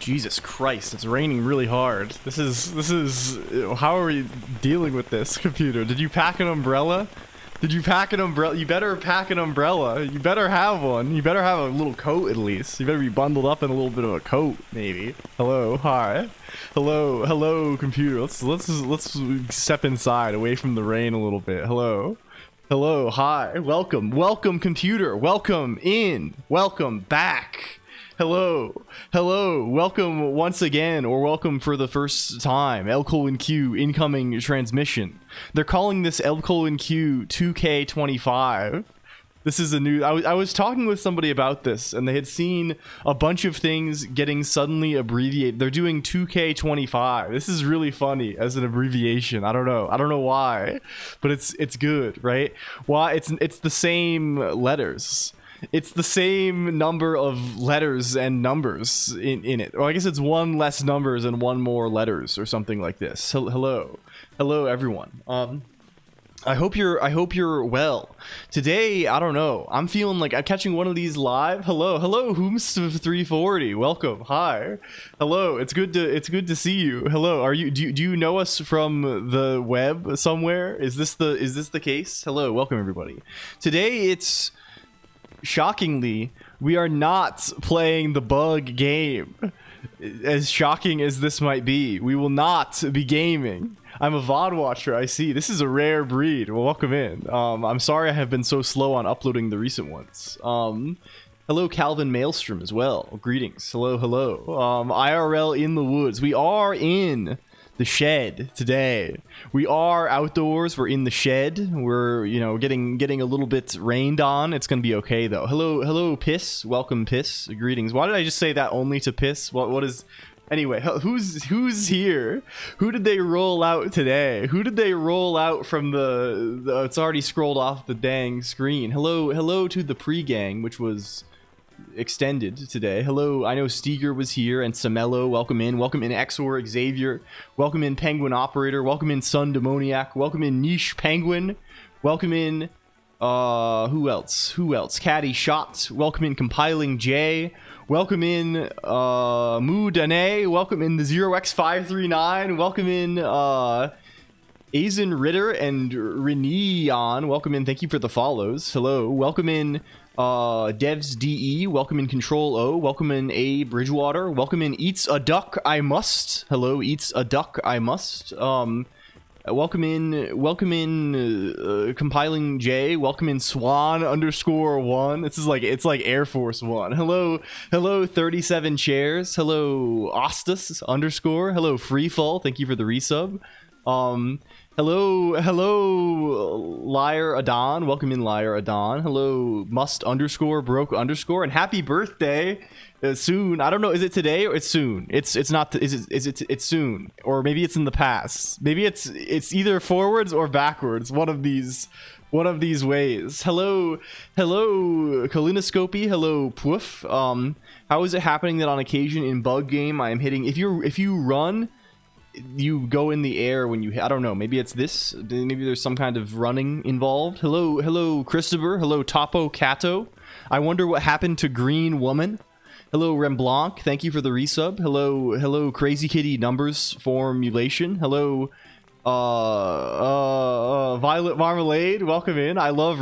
Jesus Christ, it's raining really hard. This is how are we dealing with this, computer? Did you pack an umbrella? Did you pack an umbrella? You better pack an umbrella. You better have one. You better have a little coat at least. You better be bundled up in a little bit of a coat, maybe. Hello, hi. Hello, computer. Let's step inside, away from the rain a little bit. Hello, hi. Welcome, computer. Welcome in. Welcome back. Hello, welcome once again, or welcome for the first time. LCOLONQ incoming transmission. They're calling this LCOLONQ 2K25. This is a new, I was talking with somebody about this, and they had seen a bunch of things getting suddenly abbreviated. They're doing 2K25. This is really funny as an abbreviation. I don't know why, but it's good, right? Why? It's the same letters. It's the same number of letters and numbers in it. Or I guess it's one less numbers and one more letters or something like this. Hello everyone. I hope you're well. Today, I don't know. I'm feeling like I'm catching one of these live. Hello, Whomst340. Welcome. Hi. Hello. It's good to see you. Hello. Do you know us from the web somewhere? Is this the case? Hello. Welcome everybody. Today it's shockingly, we are not playing the bug game. As shocking as this might be, we will not be gaming. I'm a VOD watcher, I see. This is a rare breed. Well, welcome in. I'm sorry I have been so slow on uploading the recent ones. Hello, Calvin Maelstrom as well. Greetings. Hello. IRL in the woods. We are in the shed today. We are outdoors. We're in the shed. We're, you know, getting a little bit rained on. It's gonna be okay though. Hello, Piss. Welcome, Piss. Greetings. Why did I just say that only to Piss? What is? Anyway, who's here? Who did they roll out today? Who did they roll out from the it's already scrolled off the dang screen. Hello to the pre-gang, which was extended today. Hello, I know Steger was here, and Samello. Welcome in Exor Xavier. Welcome in Penguin Operator. Welcome in Sun Demoniac. Welcome in Niche Penguin. Welcome in who else? Caddy Shot. Welcome in Compiling J. Welcome in Moo Dane. Welcome in the 0x539. Welcome in Azen Ritter and Reneon. Welcome in. Thank you for the follows. Hello. Welcome in Devs DE. Welcome in Control O. Welcome in A Bridgewater. Welcome in Eats a Duck I Must. Hello, Eats a Duck I Must. Welcome in Compiling J. Welcome in Swan_1. It's like Air Force One. Hello 37 chairs. Hello Ostus_. Hello Freefall. Thank you for the resub. Hello Liar Adon. Welcome in Liar Adon. Hello Must_broke_, and happy birthday soon. I don't know, is it today or it's soon? It's not. It's soon, or maybe it's in the past. Maybe it's either forwards or backwards. One of these ways. Hello Colonoscopy. Hello Poof. How is it happening that on occasion in bug game I am hitting, if you run, you go in the air when you, I don't know, maybe it's this, maybe there's some kind of running involved. Hello Christopher. Hello Topo Cato. I wonder what happened to Green Woman. Hello Remblanc, thank you for the resub. Hello Crazy Kitty Numbers Formulation. Hello Violet Marmalade, welcome in. I love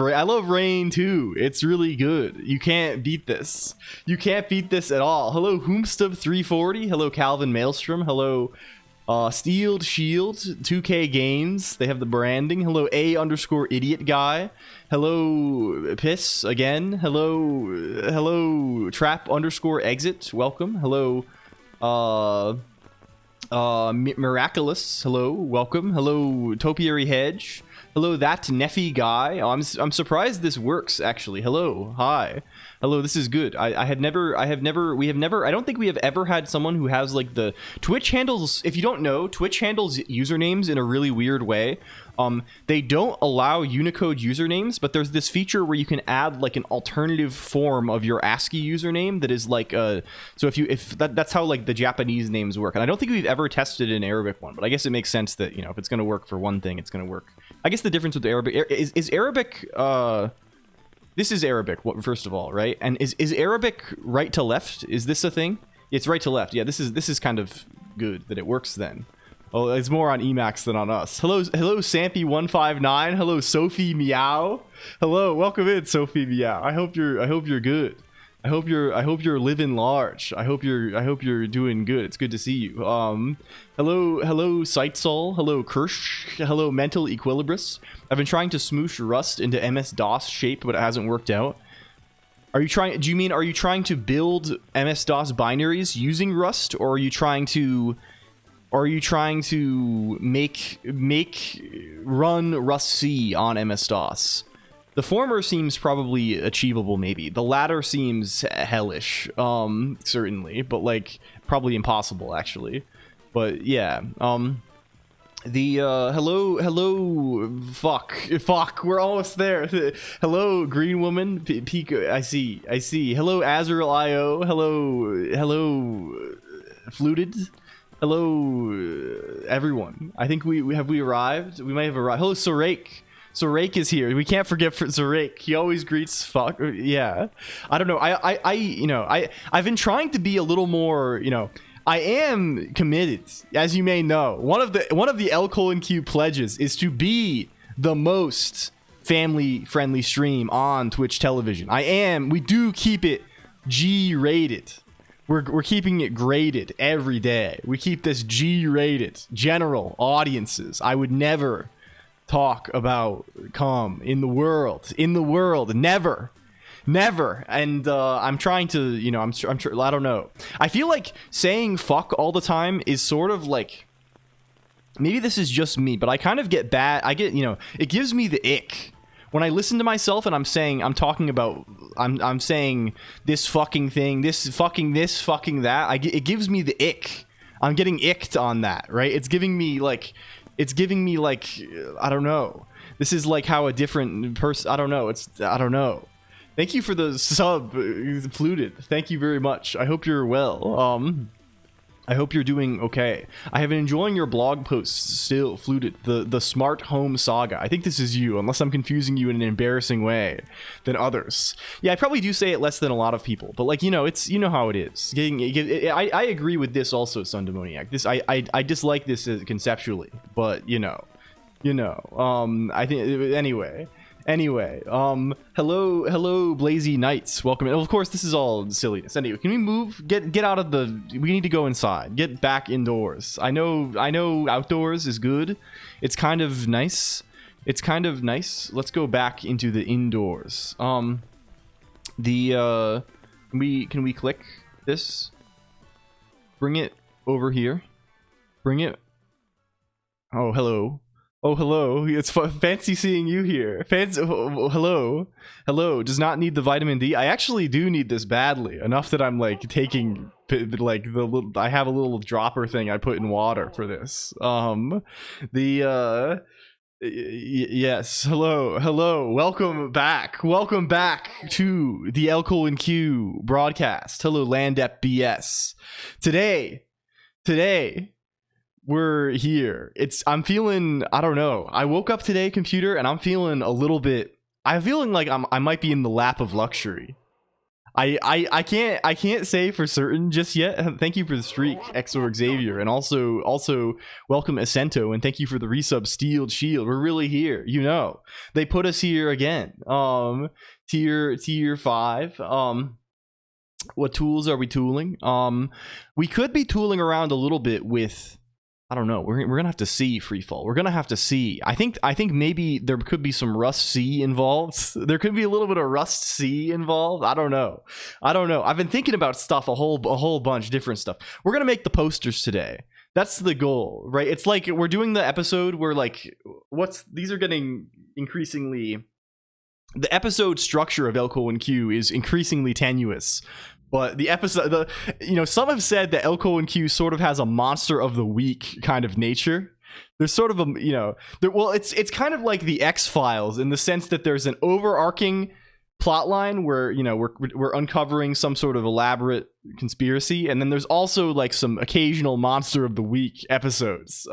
rain too. It's really good. You can't beat this. You can't beat this at all. Hello Whomstub340. Hello Calvin Maelstrom. Hello Steeled Shield 2K Games. They have the branding. Hello A_idiot guy. Hello Piss again. Hello Trap_exit. Welcome. Hello Miraculous. Hello, welcome. Hello Topiary Hedge. Hello that Neffy guy. Oh, I'm surprised this works actually. Hello, hi. Hello, this is good. I don't think we have ever had someone who has like the Twitch handles. If you don't know, Twitch handles usernames in a really weird way. They don't allow Unicode usernames, but there's this feature where you can add like an alternative form of your ASCII username that is like so that's how like the Japanese names work. And I don't think we've ever tested an Arabic one, but I guess it makes sense that, you know, if it's going to work for one thing, it's going to work. I guess the difference with Arabic is Arabic. This is Arabic, first of all, right? And is Arabic right to left? Is this a thing? It's right to left. Yeah, this is kind of good that it works then. Oh, it's more on Emacs than on us. Hello, Sampy159. Hello, Sophie Meow. Hello, welcome in, Sophie Meow. I hope you're good. I hope you're living large. I hope you're doing good. It's good to see you. Hello, Sightsol. Hello, Kirsch. Hello, Mental Equilibrus. I've been trying to smoosh Rust into MS-DOS shape, but it hasn't worked out. Are you trying? Do you mean are you trying to build MS-DOS binaries using Rust, or are you trying to? Or are you trying to run Rust C on MS-DOS? The former seems probably achievable, maybe. The latter seems hellish, certainly, but like probably impossible actually. But yeah, fuck, we're almost there. Hello, Green Woman, Pico. I see. Hello, Azrael IO. Hello, Fluted. Hello, everyone. I think we arrived. We may have arrived. Hello, Sorake. Sorake is here. We can't forget for Sorake. He always greets fuck. Yeah. I don't know. I've been trying to be a little more, I am committed, as you may know. One of the LCOLONQ pledges is to be the most family-friendly stream on Twitch television. We do keep it G-rated. We're keeping it graded every day. We keep this G-rated. General audiences. I would never talk about cum in the world. Never. And I'm trying to, I don't know. I feel like saying fuck all the time is sort of like, maybe this is just me, but I kind of get bad. It gives me the ick. When I listen to myself and I'm saying this fucking thing, this fucking that, it gives me the ick. I'm getting icked on that, right? It's giving me like, I don't know. This is like how a different person, I don't know. Thank you for the sub, Fluted. Thank you very much. I hope you're well. I hope you're doing okay. I have been enjoying your blog posts still, Fluted. The smart home saga. I think this is you, unless I'm confusing you in an embarrassing way than others. Yeah, I probably do say it less than a lot of people, but like, it's, how it is. I agree with this also, Sundemoniac. I dislike this conceptually, but I think Anyway, hello, Blazy Knights. Welcome in. Of course, this is all silliness. Anyway, can we move? Get out of the... We need to go inside. Get back indoors. I know outdoors is good. It's kind of nice. Let's go back into the indoors. Can we click this? Bring it over here. Bring it. Oh, hello. Oh, hello. It's fancy seeing you here. Hello. Does not need the vitamin D. I actually do need this badly. Enough that I'm like taking like I have a little dropper thing I put in water for this. Yes. Hello. Welcome back to the LCOLONQ broadcast. Hello, Landep BS. Today we're here. I'm feeling, I don't know. I woke up today, computer, and I'm feeling like I might be in the lap of luxury. I can't say for certain just yet. Thank you for the streak, Exor Xavier, and also welcome Ascento, and thank you for the resub Steeled Shield. We're really here. They put us here again. Tier 5. What tools are we tooling? We could be tooling around a little bit with, I don't know. We're gonna have to see Freefall. We're gonna have to see. I think maybe there could be some Rust C involved. There could be a little bit of Rust C involved. I don't know. I've been thinking about stuff, a whole bunch, different stuff. We're gonna make the posters today. That's the goal, right? It's like we're doing the episode where like these are getting increasingly. The episode structure of LCOLONQ is increasingly tenuous. But the episode, some have said that LCOLONQ sort of has a monster of the week kind of nature. There's sort of it's kind of like the X-Files in the sense that there's an overarching plot line where, you know, we're uncovering some sort of elaborate conspiracy, and then there's also like some occasional monster of the week episodes.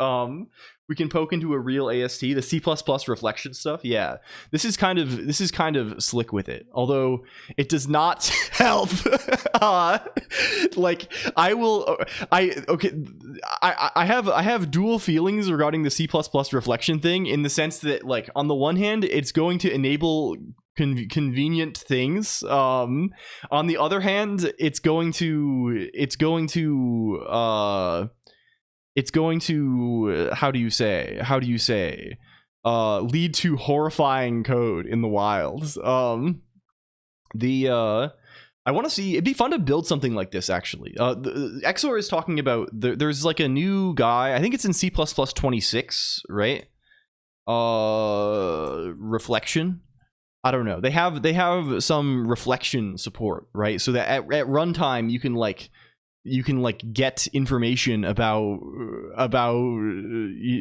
We can poke into a real AST, the C++ reflection stuff. Yeah, this is kind of slick with it, although it does not help. Like I have dual feelings regarding the C++ reflection thing, in the sense that, like, on the one hand, it's going to enable convenient things. On the other hand, it's going to how do you say lead to horrifying code in the wilds. I want to see, it'd be fun to build something like this, actually. Exor is talking about, there's like a new guy, I think it's in C++ 26, right? Reflection, I don't know, they have some reflection support, right? So that at runtime you can get information about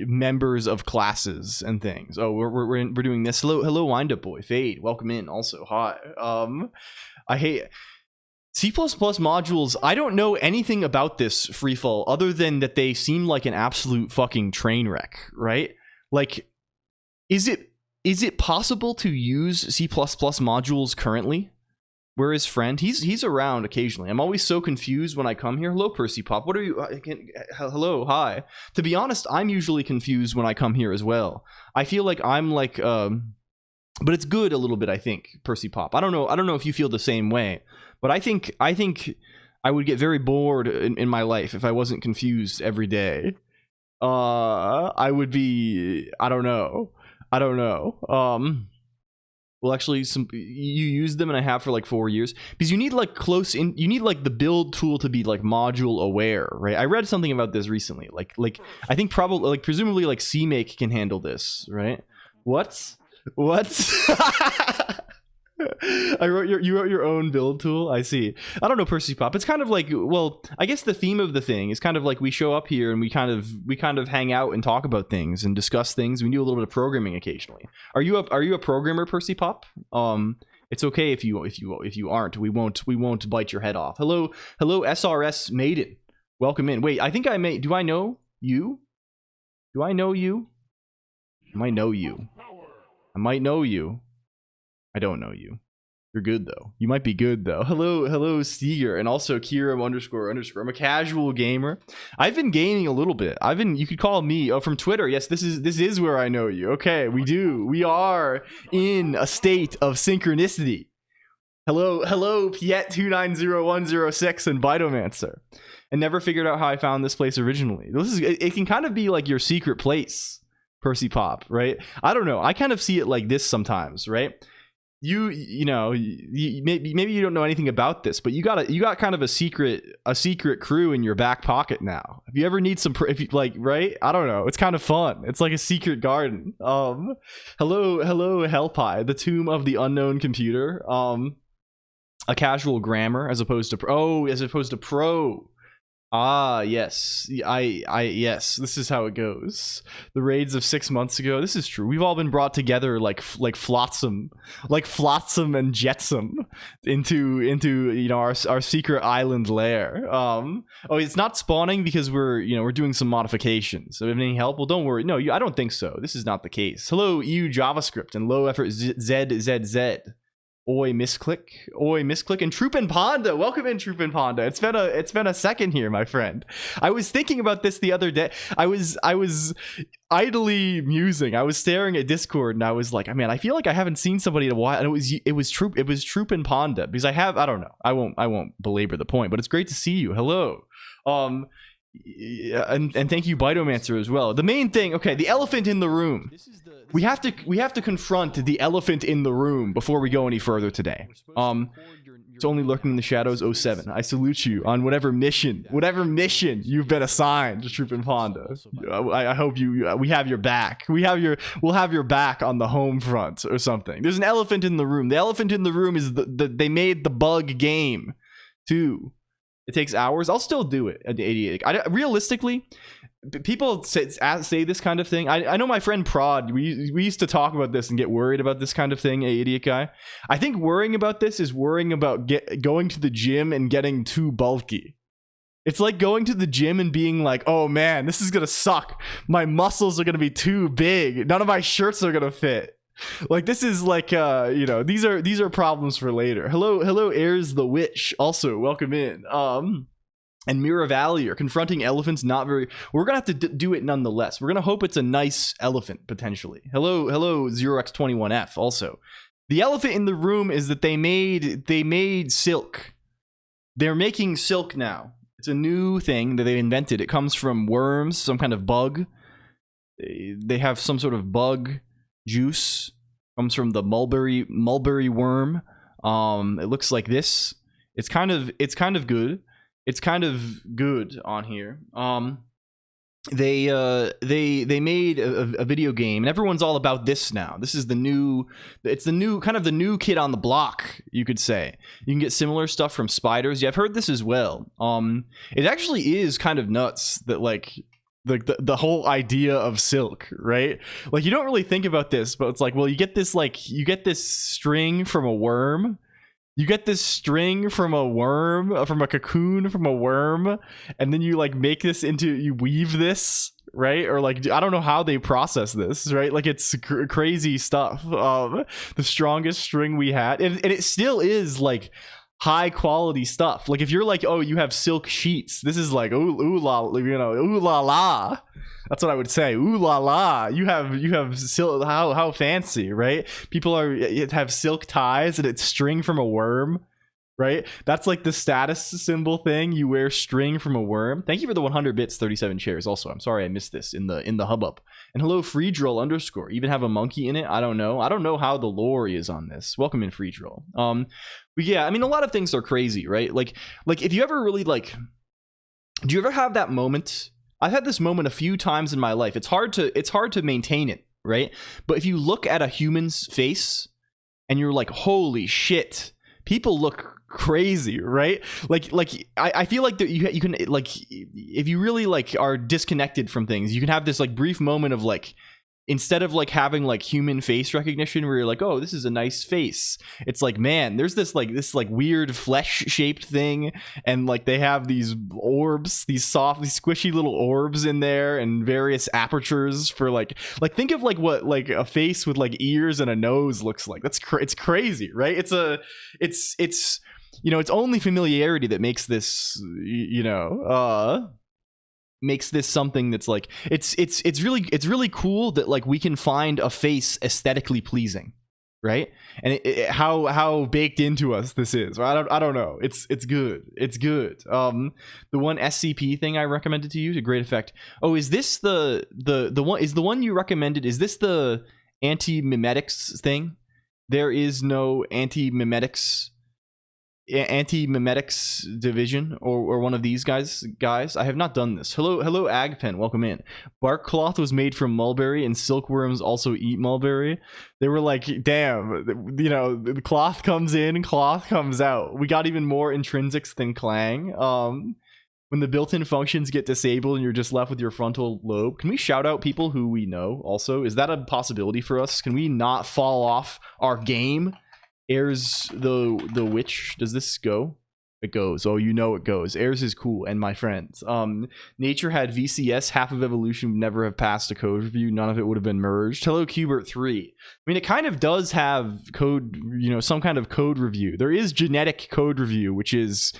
members of classes and things. Oh, we're doing this. Hello Wind Up Boy, Fade, welcome in. Also, hi. I hate C++ modules. I don't know anything about this freefall other than that they seem like an absolute fucking train wreck, right? Like, is it possible to use C++ modules currently? Where is friend? He's around occasionally. I'm always so confused when I come here. Hello, Percy Pop. What are you? Hello, hi. To be honest, I'm usually confused when I come here as well. I feel like I'm like, but it's good a little bit, I think, Percy Pop. I don't know if you feel the same way, but I think I would get very bored in my life if I wasn't confused every day. I would be. I don't know. Well, actually, you use them, and I have for like 4 years, because you need like you need like the build tool to be like module aware, right? I read something about this recently. Like I think probably, like, presumably like CMake can handle this, right? What? You wrote your own build tool. I see. I don't know, Percy Pop. It's kind of like, well, I guess the theme of the thing is kind of like we show up here and we kind of hang out and talk about things and discuss things. We do a little bit of programming occasionally. Are you a programmer, Percy Pop? It's okay if you aren't. We won't bite your head off. Hello SRS Maiden. Welcome in. Wait, I think I may. Do I know you? I might know you. I might know you. I don't know you. You're good though. You might be good though. Hello Steger, and also Kira __. I'm a casual gamer. I've been gaming a little bit. You could call me from Twitter. Yes, this is where I know you. Okay, we are in a state of synchronicity. Hello Piet 290106 and Bitomancer. And never figured out how I found this place originally. It can kind of be like your secret place, Percy Pop, right? I don't know. I kind of see it like this sometimes, right? You know, maybe you don't know anything about this, but you got kind of a secret crew in your back pocket now. If you ever need some, right? I don't know. It's kind of fun. It's like a secret garden. Hello Hellpie, the tomb of the unknown computer. A casual grammar as opposed to pro. Ah, yes. Yes, this is how it goes. The raids of 6 months ago. This is true. We've all been brought together like flotsam and jetsam into you know, our secret island lair. Oh, it's not spawning because we're doing some modifications. So if any help, well, don't worry. No, I don't think so. This is not the case. Hello, EU JavaScript and low effort ZZZ. Oi misclick, and Troopin Panda. Welcome in, Troopin Panda. It's been a second here, my friend. I was thinking about this the other day. I was idly musing. I was staring at Discord and I was like, man, I feel like I haven't seen somebody in a while. And it was Troopin Panda, because I don't know. I won't belabor the point, but it's great to see you. Hello. And thank you, Bitomancer, as well. The main thing, okay, the elephant in the room. We have to confront the elephant in the room before we go any further today. It's only lurking in the shadows. 07. I salute you on whatever mission you've been assigned to Troopin Panda. I hope we have your back. We'll have your back on the home front or something. There's an elephant in the room. The elephant in the room is they made the bug game too. It takes hours. I'll still do it at the 88. Realistically, people say this kind of thing. I know my friend Prod, we used to talk about this and get worried about this kind of thing, idiot guy. I think worrying about this is worrying about going to the gym and getting too bulky. It's like going to the gym and being like, oh man, this is gonna suck. My muscles are gonna be too big. None of my shirts are gonna fit. Like, this is like, you know, these are problems for later. Hello, Airs the Witch. Also, welcome in. And Mira Valley are confronting elephants. Not very. We're gonna have to do it nonetheless. We're gonna hope it's a nice elephant potentially. Hello, 0x21f. Also, the elephant in the room is that they made silk. They're making silk now. It's a new thing that they invented. It comes from worms, some kind of bug. They have some sort of bug juice. Comes from the mulberry worm. It looks like this. It's kind of good. It's kind of good on here. They made a video game, and everyone's all about this now. This is the new kid on the block, you could say. You can get similar stuff from spiders. Yeah, I've heard this as well. It actually is kind of nuts that like the whole idea of silk, right? Like, you don't really think about this, but it's like, well, you get this string from a worm. You get this string from a worm, from a cocoon from a worm, and then you like make this into, you weave this, right? Or like, I don't know how they process this, right? Like, it's crazy stuff. The strongest string we had, and it still is like high quality stuff. Like, if you're like, oh, you have silk sheets, this is like, ooh la, you know, ooh la la. That's what I would say. Ooh la la. You have silk. How fancy, right? People have silk ties and it's string from a worm, right? That's like the status symbol thing. You wear string from a worm. Thank you for the 100 bits, 37 shares. Also, I'm sorry I missed this in the hub up. And hello, Freedroll _ even have a monkey in it. I don't know how the lore is on this. Welcome in, Freedroll. But yeah, I mean, a lot of things are crazy, right? Like if you ever really like, do you ever have that moment? I've had this moment a few times in my life. It's hard to maintain it, right? But if you look at a human's face and you're like, holy shit, people look crazy, right? Like I feel like that you can, like, if you really like are disconnected from things, you can have this like brief moment of like, instead of like having like human face recognition where you're like, oh, this is a nice face, it's like, man, there's this weird flesh shaped thing, and like they have these orbs, these squishy little orbs in there, and various apertures for like think of like what like a face with like ears and a nose looks like. It's crazy, right? It's you know, it's only familiarity that makes this, you know, makes this something that's like, it's really cool that like we can find a face aesthetically pleasing, right? And how baked into us this is. I don't know. It's good. The one SCP thing I recommended to you to great effect. Oh, is this the one you recommended? Is this the anti-mimetics thing? There is no anti-mimetics division or one of these guys. I have not done this. Hello Agpen, welcome in. Bark cloth was made from mulberry, and silkworms also eat mulberry. They were like, damn, you know, the cloth comes in, cloth comes out. We got even more intrinsics than Clang. When the built-in functions get disabled and you're just left with your frontal lobe. Can we shout out people who we know also? Is that a possibility for us? Can we not fall off our game? Airs the Witch. Does this go? It goes. Oh, you know it goes. Airs is cool. And my friends. Nature had VCS. Half of evolution would never have passed a code review. None of it would have been merged. Hello, Cubert3. I mean, it kind of does have code, you know, some kind of code review. There is genetic code review, which is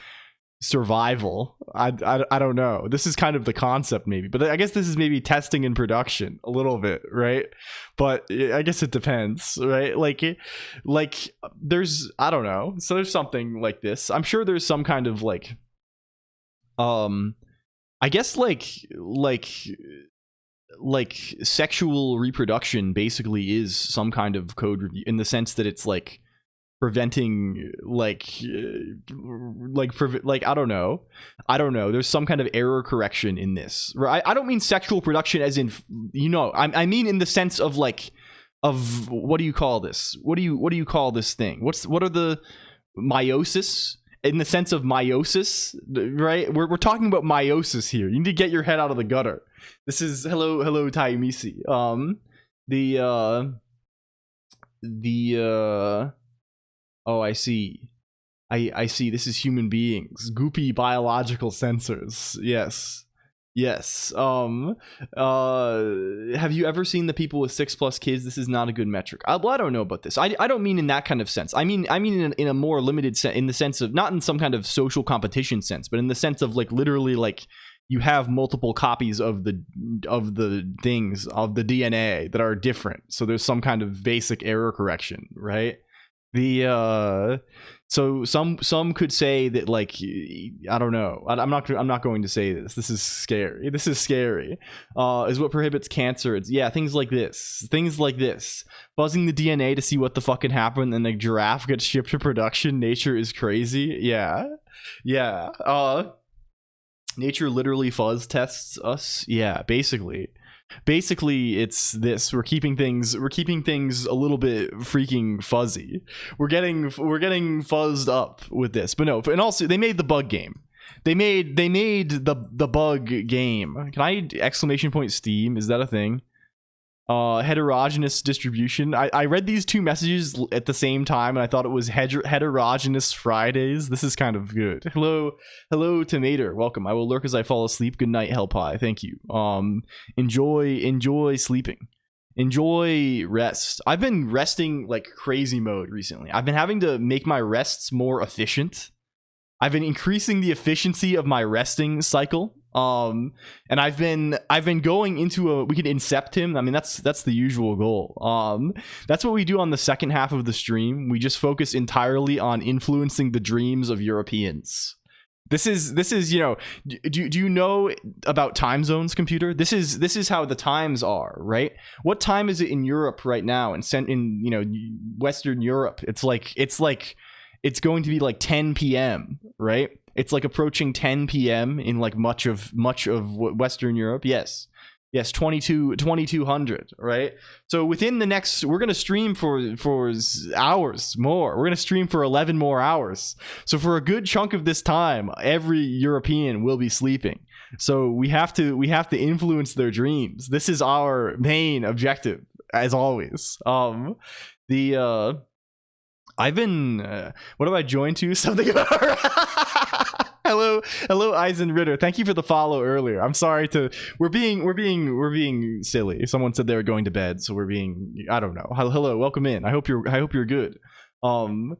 survival. I don't know. This is kind of the concept maybe, but I guess this is maybe testing in production a little bit, right? But I guess it depends, right? Like there's, I don't know. So there's something like this. I'm sure there's some kind of like I guess like sexual reproduction basically is some kind of code review, in the sense that it's like preventing I don't know, there's some kind of error correction in this, right? I don't mean sexual production as in, you know, I mean in the sense of like, of what do you call this, what do you call this thing, what are the meiosis, in the sense of meiosis, right? We're talking about meiosis here. You need to get your head out of the gutter. This is hello Taimisi. Oh, I see. I see. This is human beings. Goopy biological sensors. Yes. Have you ever seen the people with 6+ kids? This is not a good metric. Well, I don't know about this. I don't mean in that kind of sense. I mean in a more limited sense, in the sense of not in some kind of social competition sense, but in the sense of like literally like you have multiple copies of the things of the DNA that are different. So there's some kind of basic error correction, right? So some could say that, like, I don't know. I'm not going to say this. This is scary. Is what prohibits cancer. It's things like this. Buzzing the DNA to see what the fuck can happen, and the giraffe gets shipped to production. Nature is crazy. Yeah. Nature literally fuzz tests us. Yeah, basically it's this. We're keeping things a little bit freaking fuzzy. We're getting fuzzed up with this. But no, and also they made the bug game. They made the bug game. Can I exclamation point Steam? Is that a thing? Heterogeneous distribution. I read these two messages at the same time and I thought it was heterogeneous Fridays. This is kind of good. Hello Tomater, welcome. I will lurk as I fall asleep. Good night, Hellpie. Thank you. Enjoy sleeping. Enjoy rest. I've been resting like crazy mode recently. I've been having to make my rests more efficient. I've been increasing the efficiency of my resting cycle. And I've been going into we can incept him. I mean, that's the usual goal. That's what we do on the second half of the stream. We just focus entirely on influencing the dreams of Europeans. This is you know, do you know about time zones, computer? This is how the times are, right? What time is it in Europe right now? And in you know, Western Europe, it's it's going to be like 10 p.m., right? It's like approaching 10 p.m. in like much of Western Europe. Yes, 2200, right? So within the next, we're going to stream for hours more. We're going to stream for 11 more hours. So for a good chunk of this time, every European will be sleeping. So we have to influence their dreams. This is our main objective, as always. I've been what have I joined to? Something about hello Eisen Ritter. Thank you for the follow earlier. I'm sorry to we're being silly. Someone said they were going to bed, so we're being, I don't know. Hello, welcome in. I hope you're good. In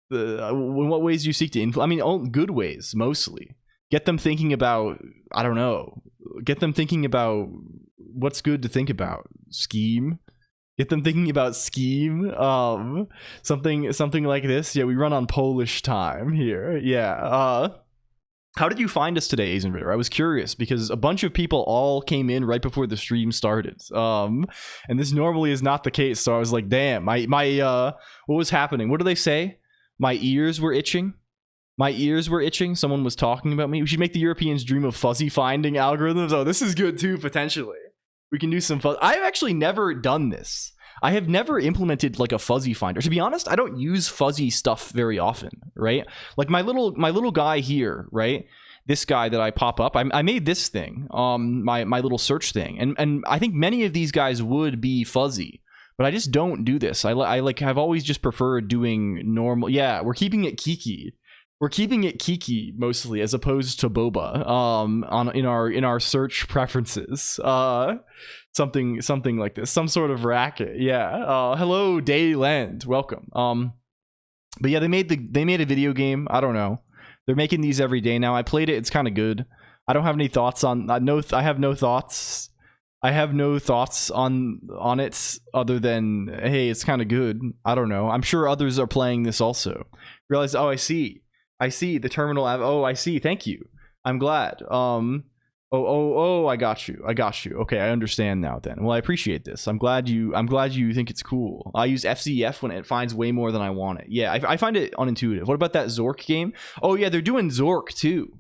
what ways do you seek to influence? I mean, all good ways mostly. Get them thinking about, I don't know. Get them thinking about what's good to think about. Scheme. Get them thinking about scheme, something like this. Yeah, we run on Polish time here. Yeah. How did you find us today, Asian Ritter? I was curious because a bunch of people all came in right before the stream started. And this normally is not the case. So I was like, damn, my what was happening? What do they say? My ears were itching. Someone was talking about me. We should make the Europeans dream of fuzzy finding algorithms. Oh, this is good too, potentially. We can do some fuzz. I've actually never done this. I have never implemented like a fuzzy finder. To be honest, I don't use fuzzy stuff very often, right? Like my little guy here, right? This guy that I pop up, I made this thing, my little search thing, and I think many of these guys would be fuzzy, but I just don't do this. I like have always just preferred doing normal. Yeah, we're keeping it Kiki. We're keeping it Kiki mostly, as opposed to Boba. In our search preferences, something like this, some sort of racket. Yeah. Hello, Dayland. Welcome. But yeah, they made a video game. I don't know. They're making these every day now. I played it. It's kind of good. I don't have any thoughts on. I have no thoughts. I have no thoughts on it other than, hey, it's kind of good. I don't know. I'm sure others are playing this also. Realize. Oh, I see the terminal. Oh, I see. Thank you. I'm glad. Oh, I got you. Okay, I understand now then. Well, I appreciate this. I'm glad you think it's cool. I use FZF when it finds way more than I want it. Yeah, I find it unintuitive. What about that Zork game? Oh yeah, they're doing Zork too.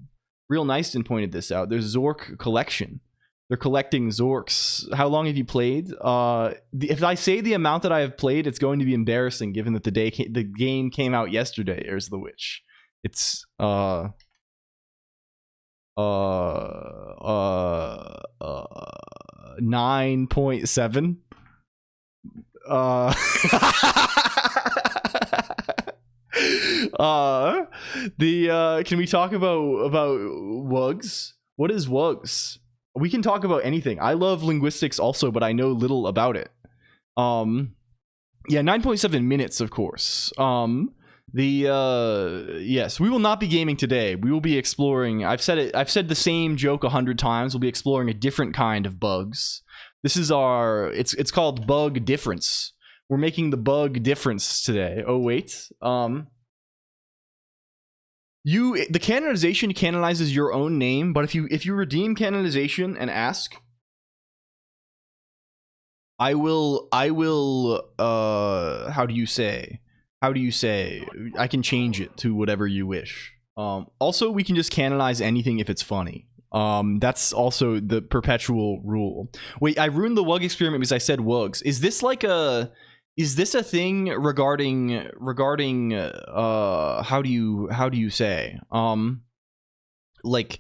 Real Niceden pointed this out. There's Zork collection. They're collecting Zorks. How long have you played? If I say the amount that I have played, it's going to be embarrassing given that the game came out yesterday, Airs the Witch. It's 9.7. Can we talk about wugs? What is wugs? We can talk about anything. I love linguistics also, but I know little about it. Yeah, 9.7 minutes, of course. Yes, we will not be gaming today. We will be exploring. I've said the same joke 100 times. We'll be exploring a different kind of bugs. This is our. It's called bug difference. We're making the bug difference today. Oh wait. The canonization canonizes your own name, but if you redeem canonization and ask, I will how do you say I can change it to whatever you wish. Also, we can just canonize anything if it's funny. That's also the perpetual rule. Wait, I ruined the wug experiment because I said wugs. Is this a thing regarding how do you say like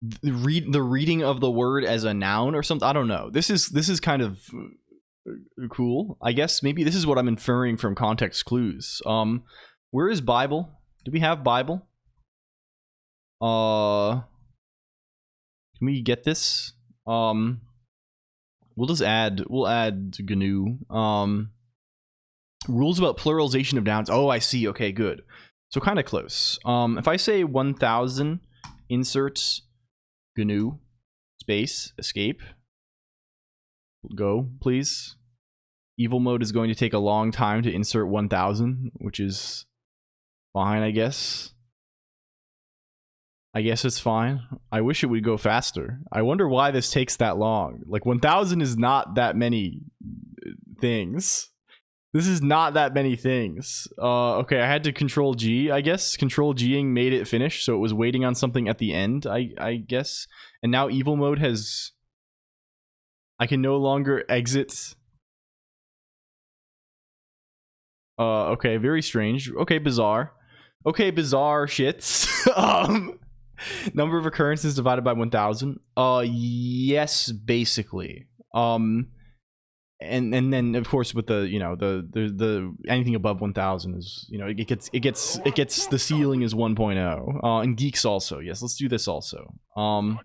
the reading of the word as a noun or something? I don't know. This is kind of cool, I guess. Maybe this is what I'm inferring from context clues. Where is Bible? Do we have Bible? Can we get this? We'll add GNU. Rules about pluralization of nouns. Oh, I see. Okay, good. So kind of close. If I say 1000, insert GNU space escape. Go, please. Evil mode is going to take a long time to insert 1000, which is fine, I guess. I guess it's fine. I wish it would go faster. I wonder why this takes that long. Like 1000 is not that many things. This is not that many things. Okay, I had to control G, I guess. Control G-ing made it finish, so it was waiting on something at the end, I guess. And now evil mode has... I can no longer exit. Okay, very strange. Okay, bizarre. Okay, bizarre shits. Number of occurrences divided by 1000. Yes, basically. And then of course with the, you know, the anything above 1000 is, you know, it gets the ceiling is 1.0. And geeks also. Yes, let's do this also. Do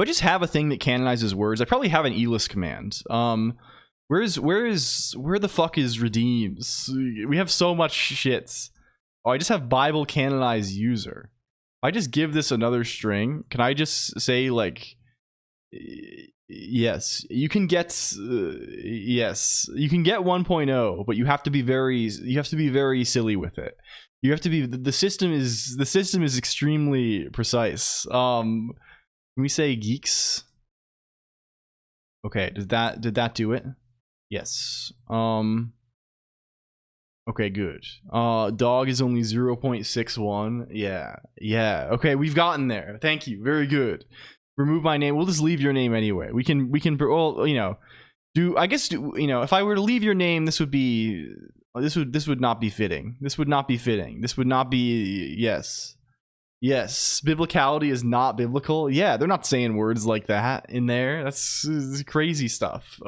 I just have a thing that canonizes words? I probably have an elist command. Where the fuck is redeems? We have so much shit. Oh, I just have Bible canonize user. I just give this another string. Can I just say like, yes, you can get 1.0, but you have to be very silly with it. You have to be, the system is extremely precise. Can we say geeks? Okay, did that do it? Yes. Okay, good. Dog is only 0.61. Yeah. Okay, we've gotten there. Thank you. Very good. Remove my name. We'll just leave your name anyway. We can. Well, you know, you know, if I were to leave your name, this would not be fitting. This would not be. Yes. Biblicality is not biblical. Yeah, they're not saying words like that in there. That's crazy stuff.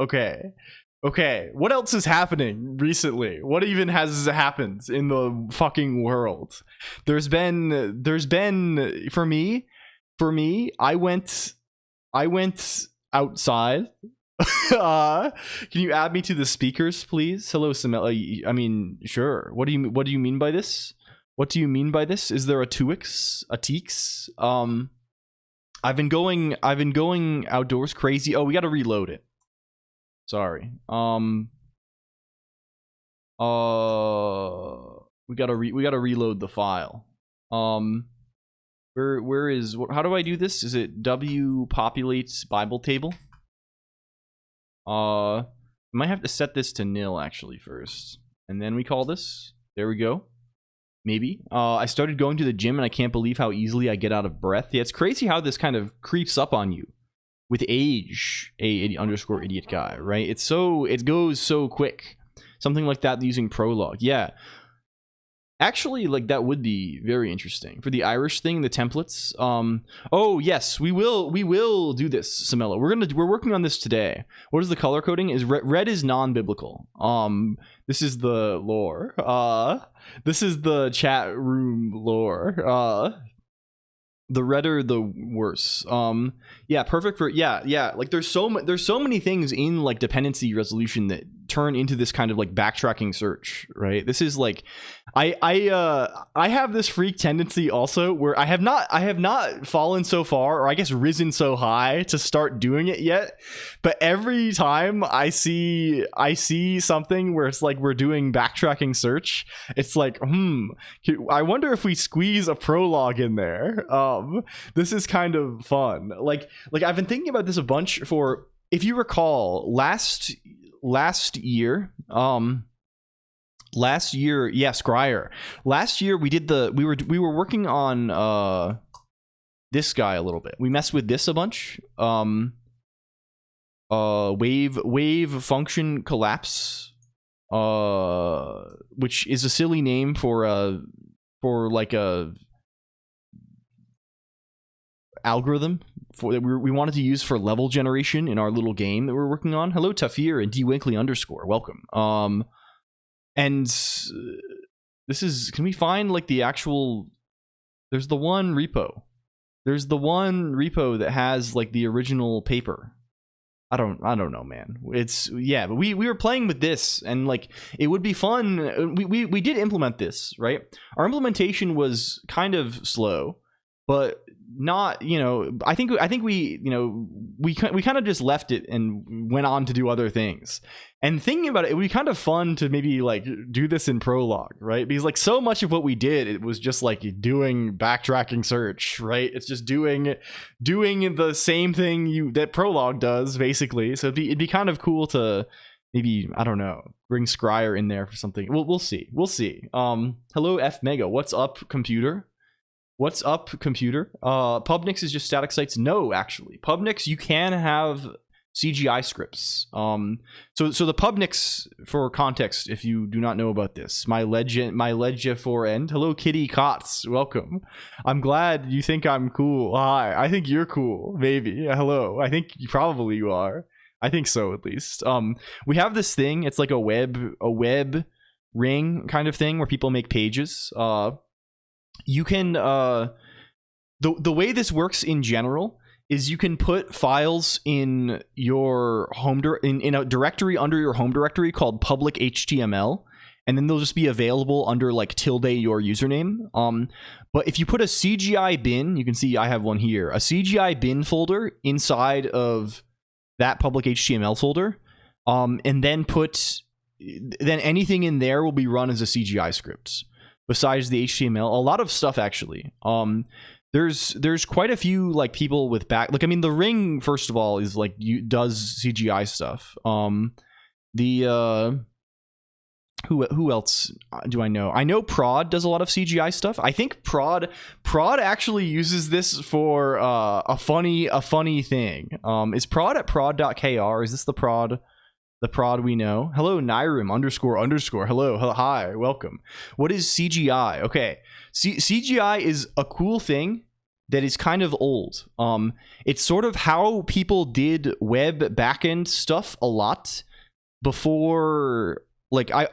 Okay, what else is happening recently? What even has happened in the fucking world? There's been for me, I went outside. Can you add me to the speakers, please? Hello, Samela. I mean, sure. What do you mean by this? What do you mean by this? Is there a Tuix? A Teeks? I've been going outdoors crazy. Oh, we gotta reload it. Sorry. We gotta reload the file. Where is, how do I do this? Is it W populates Bible table? I might have to set this to nil actually first, and then we call this. There we go. Maybe. I started going to the gym and I can't believe how easily I get out of breath. Yeah, it's crazy how this kind of creeps up on you with age, _ idiot guy, right? It goes so quick. Something like that using prologue. Yeah. Actually, like that would be very interesting for the Irish thing, the templates. Oh yes, we will do this, Samela. We're working on this today. What is the color coding? Is red is non-biblical. This is the lore. This is the chat room lore. The redder the worse. Yeah, perfect for yeah. Like there's so many things in like dependency resolution that turn into this kind of like backtracking search, right? This is like I have this freak tendency also where I have not fallen so far, or I guess risen so high to start doing it yet. But every time I see something where it's like we're doing backtracking search, it's like, I wonder if we squeeze a prologue in there. This is kind of fun. Like I've been thinking about this a bunch for, if you recall, last year, Scryer. Last year we were working on this guy a little bit. We messed with this a bunch. Wave function collapse, which is a silly name for like a algorithm that we wanted to use for level generation in our little game that we're working on. Hello Tafir and dwinkley _ welcome. And this is, can we find like the actual, there's the one repo that has like the original paper. I don't know, man. It's, yeah, but we were playing with this, and like it would be fun. We did implement this, right? Our implementation was kind of slow, but not, I think we kind of just left it and went on to do other things. And thinking about it would be kind of fun to maybe like do this in prologue, right? Because like so much of what we did, it was just like doing backtracking search, right? It's just doing the same thing that prologue does basically. So it'd be kind of cool to maybe, I don't know, bring Scryer in there for something. We'll see. Hello F Mega, what's up computer? What's up, computer? Pubnix is just static sites. No, actually, Pubnix, you can have CGI scripts. So the Pubnix, for context, if you do not know about this, my Ledge for end. Hello, Kitty Cots. Welcome. I'm glad you think I'm cool. Hi, I think you're cool. Maybe. Hello. I think probably you are. I think so, at least. We have this thing. It's like a web ring kind of thing where people make pages. You can the way this works in general is you can put files in your home in a directory under your home directory called public HTML, and then they'll just be available under like tilde your username. But if you put a CGI bin, you can see I have one here, a CGI bin folder inside of that public HTML folder, and then anything in there will be run as a CGI script. Besides the HTML, a lot of stuff actually. There's quite a few like people with like, I mean, the ring, first of all, is like does CGI stuff. Who else do I know? I know Prod does a lot of CGI stuff. I think Prod actually uses this for a funny thing. Is Prod at prod.kr? Is this the Prod we know? Hello, Nyrim __. Hello, hi, welcome. What is CGI? Okay, CGI is a cool thing that is kind of old. It's sort of how people did web backend stuff a lot before. Like I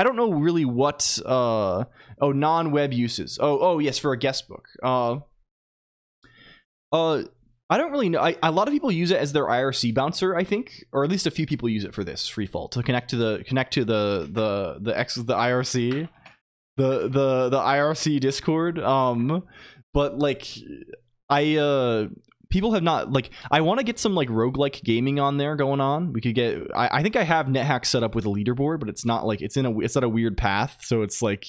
don't know really what non-web uses. Oh yes, for a guest book. I don't really know. A lot of people use it as their IRC bouncer, I think, or at least a few people use it for this freefall to connect to the IRC, the IRC Discord. But like people have not, like, I want to get some like roguelike gaming on there going on. We could get, I think I have NetHack set up with a leaderboard, but it's not like it's at a weird path, so it's like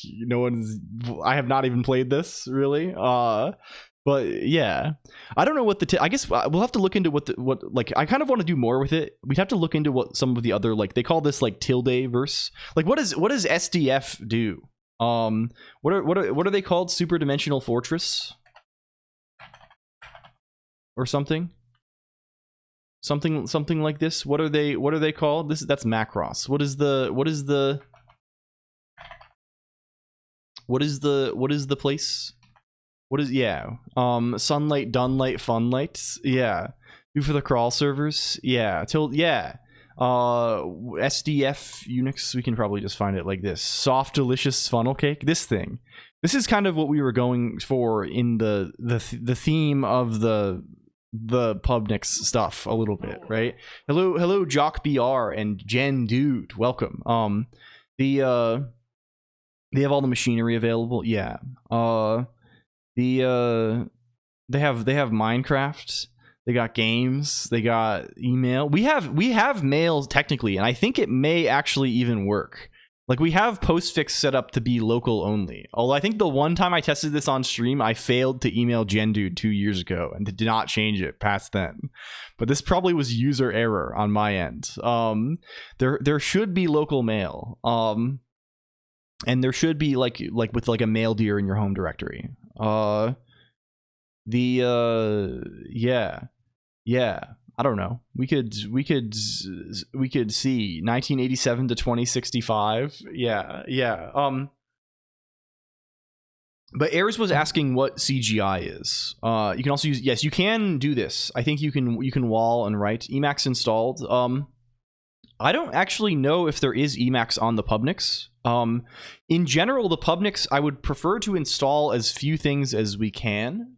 I have not even played this really. But yeah, I don't know what I guess we'll have to look into what like, I kind of want to do more with it. We'd have to look into what some of the other, like, they call this like tilde verse. Like what does SDF do? What are they called? Super Dimensional Fortress or something like this. What are they called? That's Macross. What is the What is the place? What is, yeah, Sunlight, Dunlight, Funlight, yeah. Do for the crawl servers, yeah. Yeah. SDF Unix, we can probably just find it like this. Soft delicious funnel cake, this thing. This is kind of what we were going for in the theme of the Pubnix stuff a little bit, right? Hello Jock BR and Jen Dude, welcome. They have all the machinery available, yeah. They have Minecraft, they got games, they got email. We have mail technically, and I think it may actually even work. Like, we have postfix set up to be local only. Although I think the one time I tested this on stream, I failed to email GenDude 2 years ago and did not change it past then. But this probably was user error on my end. There should be local mail. And there should be like with like a mail deer in your home directory. Yeah. I don't know. We could see 1987 to 2065. Yeah. But Ayers was asking what CGI is. You can also use, yes, you can do this. I think you can wall and write. Emacs installed. I don't actually know if there is Emacs on the Pubnix. In general, the Pubnix, I would prefer to install as few things as we can.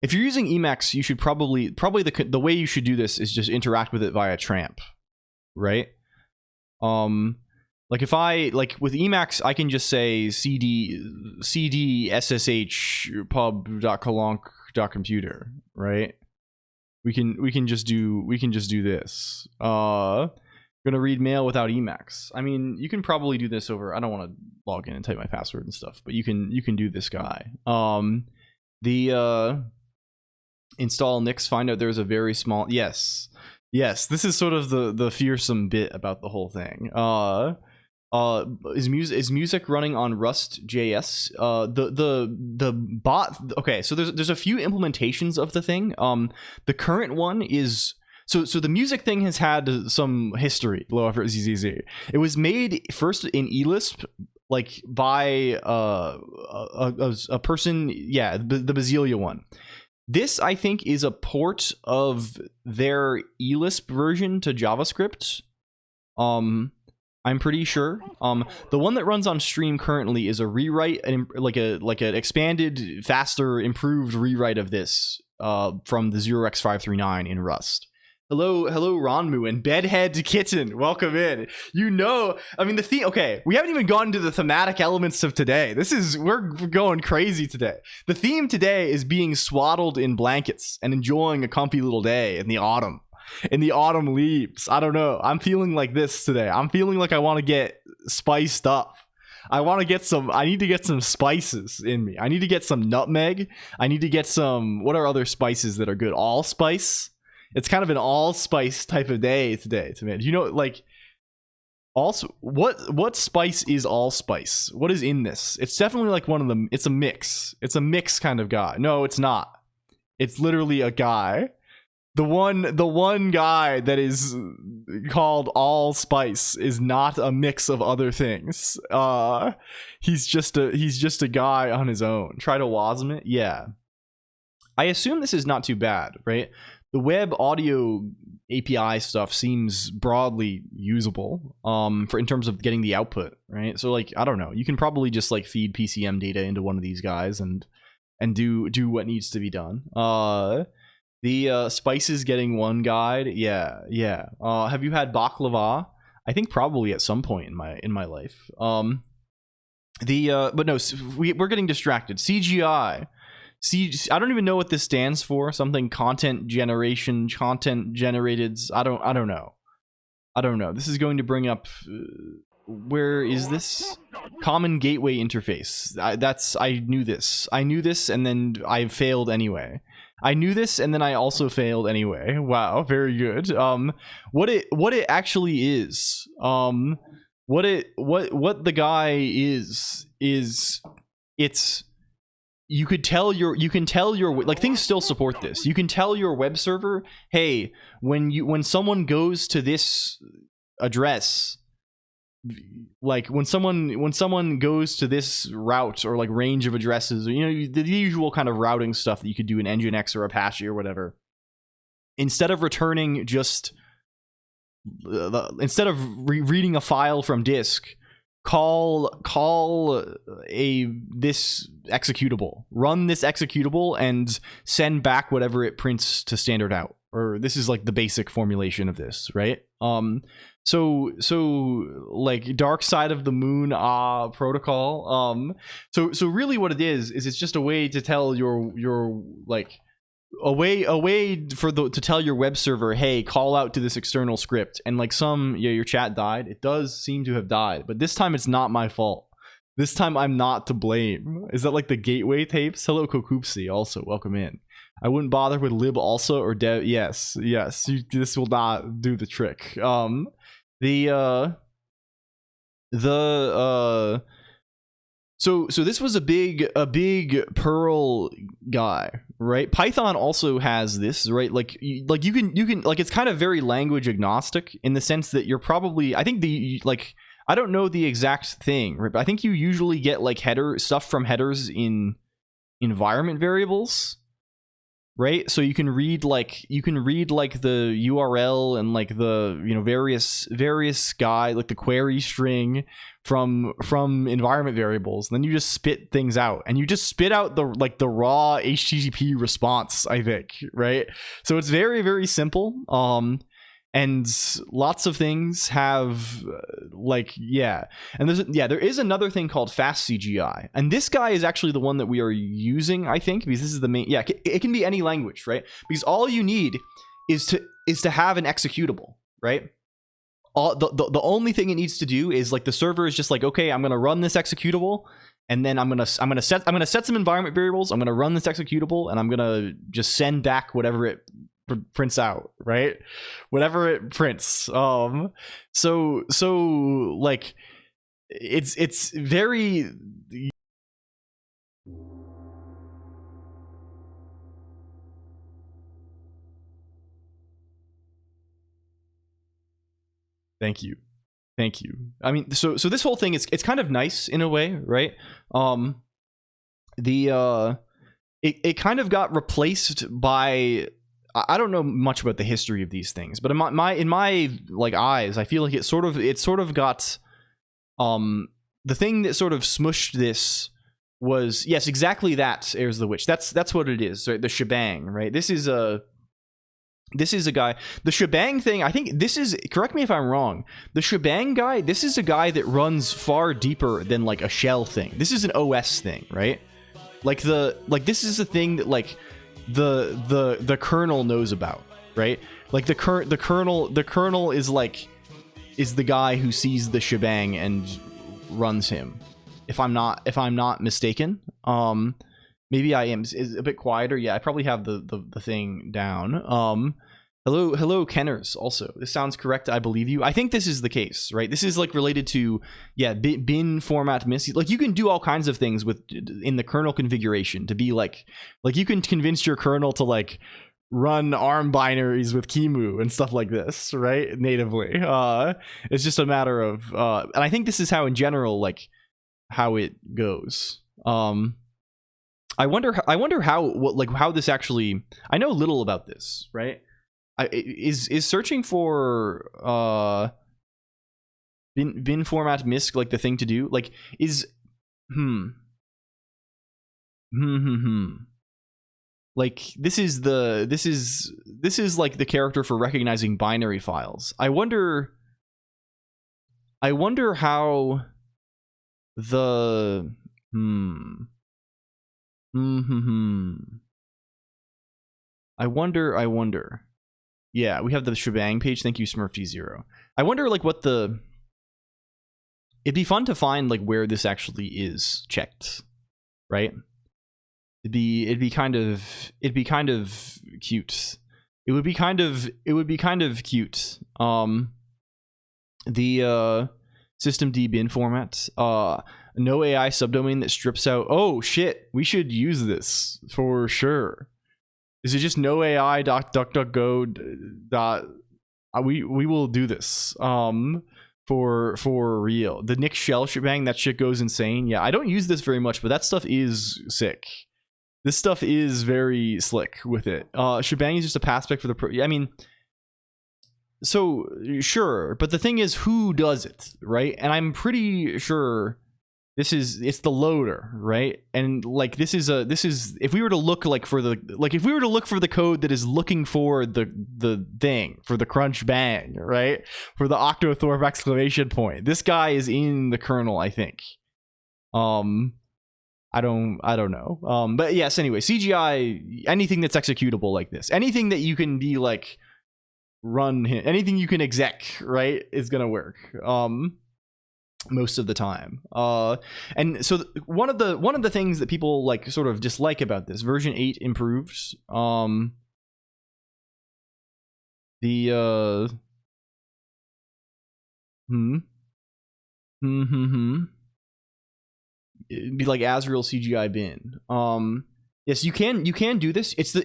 If you're using Emacs, you should probably the way you should do this is just interact with it via tramp, right? Like if I with Emacs, I can just say cd ssh pub.colonq.computer, right? We can just do this. Gonna read mail without Emacs. I mean, you can probably do this over. I don't want to log in and type my password and stuff, but you can do this guy. Install Nix, find out there's a very small, yes, this is sort of the fearsome bit about the whole thing. Is music running on Rust.js? The bot, okay, so there's a few implementations of the thing. The current one is, so the music thing has had some history. Low effort ZZZ. It was made first in eLisp, like by a person, yeah, the Basilia one. This, I think, is a port of their eLisp version to JavaScript. I'm pretty sure. The one that runs on stream currently is a rewrite, like an expanded, faster, improved rewrite of this from the 0x539 in Rust. Hello, Ronmu and Bedhead Kitten. Welcome in. You know, I mean, the theme. Okay, we haven't even gotten to the thematic elements of today. We're going crazy today. The theme today is being swaddled in blankets and enjoying a comfy little day in the autumn. In the autumn leaves. I don't know. I'm feeling like this today. I'm feeling like I want to get spiced up. I need to get some spices in me. I need to get some nutmeg. I need to get some, what are other spices that are good? Allspice. It's kind of an allspice type of day today to me. You know, like, also, what spice is allspice? What is in this? It's definitely like one of them. It's a mix. It's a mix kind of guy. No, it's not. It's literally a guy. The one guy that is called allspice is not a mix of other things. He's just a guy on his own. Try to wasm it. Yeah. I assume this is not too bad, right? The web audio API stuff seems broadly usable in terms of getting the output, right? So, like, I don't know, you can probably just like feed PCM data into one of these guys and do what needs to be done. The spices getting one guide, yeah. Have you had baklava? I think probably at some point in my life. But no, we're getting distracted. CGI. I don't even know what this stands for. Something content generation, content generated. I don't know. This is going to bring up. Where is this? Common gateway interface. I knew this. And then I failed anyway. I knew this, and then I also failed anyway. Wow, very good. What it actually is. What the guy is it's. You can tell your like, things still support this. You can tell your web server, hey, when someone goes to this address, like when someone goes to this route or like range of addresses, or, you know, the usual kind of routing stuff that you could do in Nginx or Apache or whatever, instead of returning just instead of reading a file from disk, call this executable, run this executable, and send back whatever it prints to standard out. Or this is like the basic formulation of this, right? So like dark side of the moon protocol. So really what it is it's just a way to tell your like a way to tell your web server, hey, call out to this external script. And like your chat died. It does seem to have died, but this time it's not my fault. This time I'm not to blame. Is that like the gateway tapes? Hello, Kokupsi, also welcome in. I wouldn't bother with lib also or dev. Yes. This will not do the trick. So this was a big Perl guy, right? Python also has this, right? Like you can like, it's kind of very language agnostic in the sense that you're probably, I think I don't know the exact thing, right? But I think you usually get like header stuff from headers in environment variables, right? So you can read like the URL and like the, you know, various guy, like the query string from environment variables, and then you just spit things out, and you just spit out the raw HTTP response, I think, right? So it's very, very simple. And lots of things have and there is another thing called fast CGI, and this guy is actually the one that we are using, I think, because this is the main. It can be any language, right? Because all you need is to have an executable, right? The only thing it needs to do is like the server is just like, okay, I'm gonna run this executable, and then I'm gonna set some environment variables. I'm gonna run this executable, and I'm gonna just send back whatever it prints out, right? Whatever it prints. So like it's very. Thank you. I mean, so this whole thing, it's kind of nice in a way, right? It kind of got replaced by, I don't know much about the history of these things, but in my like eyes, I feel like it sort of got the thing that sort of smushed this was, yes, exactly that, Airs the Witch. That's what it is, right? The shebang, right? This is a guy. The shebang thing, I think this is, correct me if I'm wrong, the shebang guy, this is a guy that runs far deeper than like a shell thing. This is an OS thing, right? Like this is a thing that like the kernel knows about, right? Like the kernel is the guy who sees the shebang and runs him. If I'm not mistaken. Maybe I am. Is a bit quieter. Yeah, I probably have the thing down. Hello, Kenners. Also, this sounds correct. I believe you. I think this is the case, right? This is like related to bin format miss. Like you can do all kinds of things in the kernel configuration to be like you can convince your kernel to like run ARM binaries with QEMU and stuff like this, right? Natively. It's just a matter of and I think this is how in general like how it goes. I wonder how this actually. I know little about this, right? Is searching for bin format misc like the thing to do? Like is like this is like the character for recognizing binary files. I wonder how the I wonder. Yeah, we have the shebang page. Thank you, Smurfy0. I wonder like what the. It'd be fun to find like where this actually is checked, right? It'd be kind of cute. It would be kind of cute. The systemd bin format. No AI subdomain that strips out. Oh shit, we should use this for sure. Is it just no AI .duckduckgo dot? We will do this. for real. The Nick Shell shebang, that shit goes insane. Yeah, I don't use this very much, but that stuff is sick. This stuff is very slick with it. Shebang is just a pass spec for the I mean, so sure, but the thing is, who does it, right? And I'm pretty sure it's the loader, right? And like this is if we were to look like for the if we were to look for the code that is looking for the thing for the crunch bang, right? For the octothorpe exclamation point. This guy is in the kernel, I think. I don't know. But yes, anyway, CGI, anything that's executable like this, anything that you can be like run, anything you can exec, right, is gonna work. Most of the time. And so one of the things that people like sort of dislike about this version 8 improves. It'd be like Azrael CGI bin. Yes, you can do this. It's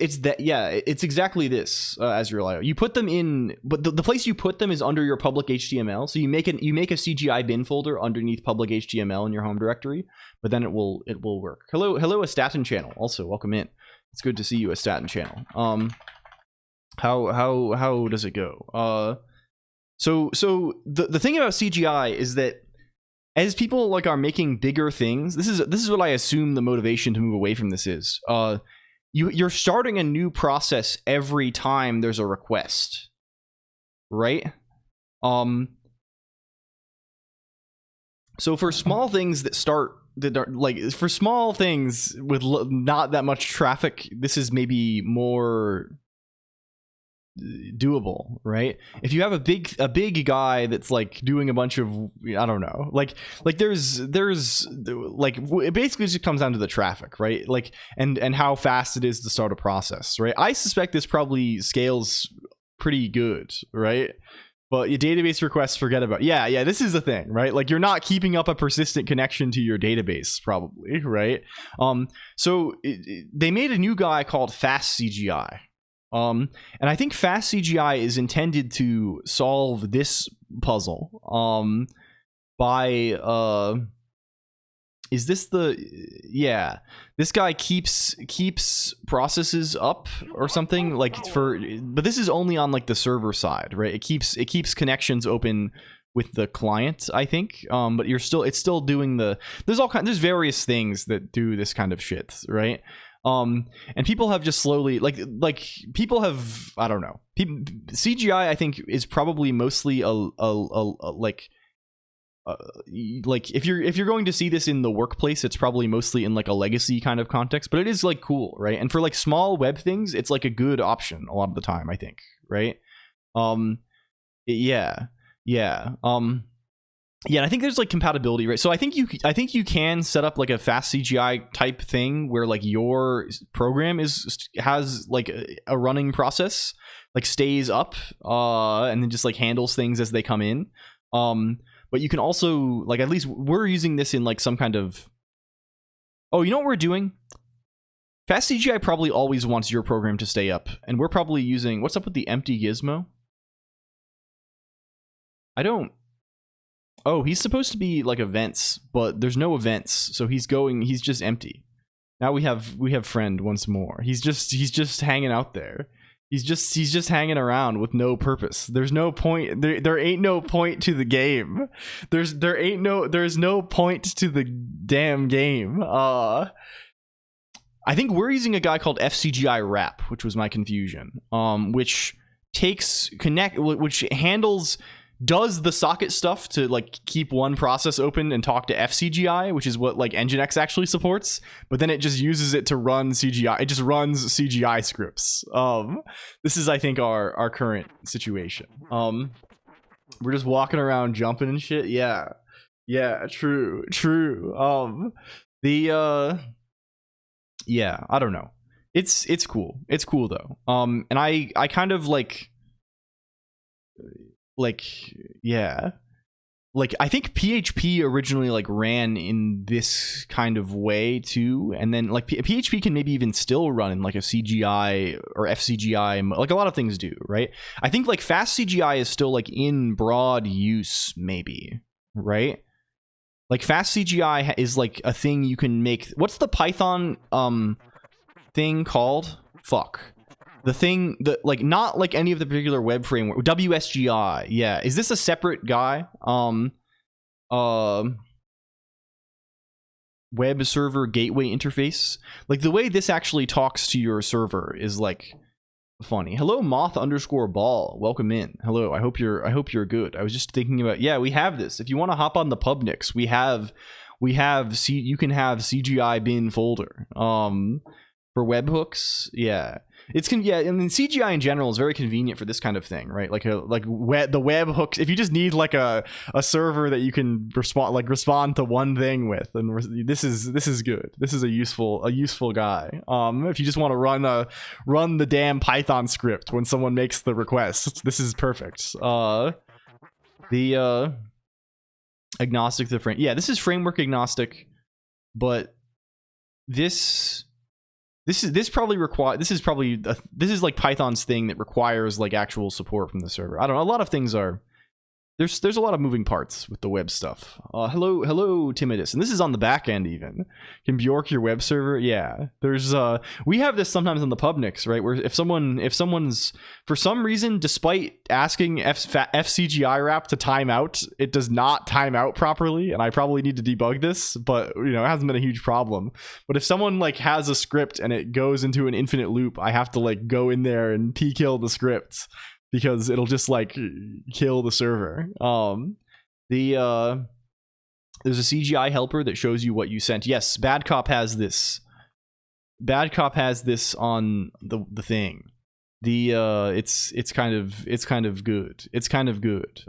exactly this, Azrael. You put them in, but the place you put them is under your public HTML. So you make a CGI bin folder underneath public HTML in your home directory, but then it will work. Hello, Astatin channel. Also, welcome in. It's good to see you, Astatin channel. How does it go? So the thing about CGI is that as people like are making bigger things, this is what I assume the motivation to move away from this is. You're starting a new process every time there's a request, right? So for small things that are like for small things with not that much traffic, this is maybe more doable, right? If you have a big guy that's like doing a bunch of, I don't know, like there's like it basically just comes down to the traffic, right? Like and how fast it is to start a process, right? I suspect this probably scales pretty good, right? But your database requests, forget about. Yeah, this is the thing, right? Like you're not keeping up a persistent connection to your database, probably, right? So they made a new guy called Fast CGI. And I think Fast CGI is intended to solve this puzzle. Is this this guy keeps processes up or something like but this is only on like the server side, right? It keeps connections open with the client, I think. But it's still doing there's various things that do this kind of shit, right? And people have just slowly like people have, I don't know, CGI I think is probably mostly like if you're going to see this in the workplace, it's probably mostly in like a legacy kind of context, but it is like cool, right? And for like small web things, it's like a good option a lot of the time, I think, right? Yeah, and I think there's like compatibility, right? So I think you can set up like a fast CGI type thing where like your program has like a running process, like stays up, and then just like handles things as they come in. But you can also like, at least we're using this in like some kind of. Oh, you know what we're doing? Fast CGI probably always wants your program to stay up, and we're probably using, what's up with the empty gizmo? I don't. Oh, he's supposed to be like events, but there's no events, so he's just empty. Now we have friend once more. He's just hanging out there. He's just hanging around with no purpose. There's no point. There ain't no point to the game. There's no point to the damn game. I think we're using a guy called FCGI wrap, which was my confusion. Which does the socket stuff to like keep one process open and talk to FCGI, which is what like Nginx actually supports, but then it just uses it to run CGI. It just runs CGI scripts. This is, I think, our current situation. We're just walking around jumping and shit. Yeah, true. Yeah, I don't know. It's cool. It's cool though. And I kind of like, yeah, like I think PHP originally like ran in this kind of way too, and then like PHP can maybe even still run in like a CGI or FCGI, like a lot of things do, right? I think like fast CGI is still like in broad use, maybe, right? Like fast CGI is like a thing you can make. What's the Python thing called? Fuck. The thing that like not like any of the particular web framework. WSGI. Yeah. Is this a separate guy? Web server gateway interface. Like the way this actually talks to your server is like funny. Hello moth_ball, welcome in. Hello, I hope you're good. I was just thinking about, yeah, we have this. If you want to hop on the Pubnix, you can have CGI bin folder for webhooks. Yeah, yeah, I mean CGI in general is very convenient for this kind of thing, right? Like the web hooks. If you just need like a server that you can respond to one thing with, and this is good. This is a useful guy. If you just want to run the damn Python script when someone makes the request, this is perfect. The agnostic to frame. Yeah, this is framework agnostic, but this is like Python's thing that requires like actual support from the server. I don't know. A lot of things are there's a lot of moving parts with the web stuff. Hello Timidus, and this is on the back end even. Can Bjork your web server? Yeah, there's we have this sometimes on the Pubnix, right? Where if someone's for some reason, despite asking FCGI wrap to time out, it does not time out properly, and I probably need to debug this, but you know, it hasn't been a huge problem. But if someone like has a script and it goes into an infinite loop, I have to like go in there and kill the script, because it'll just like kill the server. There's a CGI helper that shows you what you sent. Yes, Bad Cop has this. Bad Cop has this on the thing. It's kind of good. It's kind of good.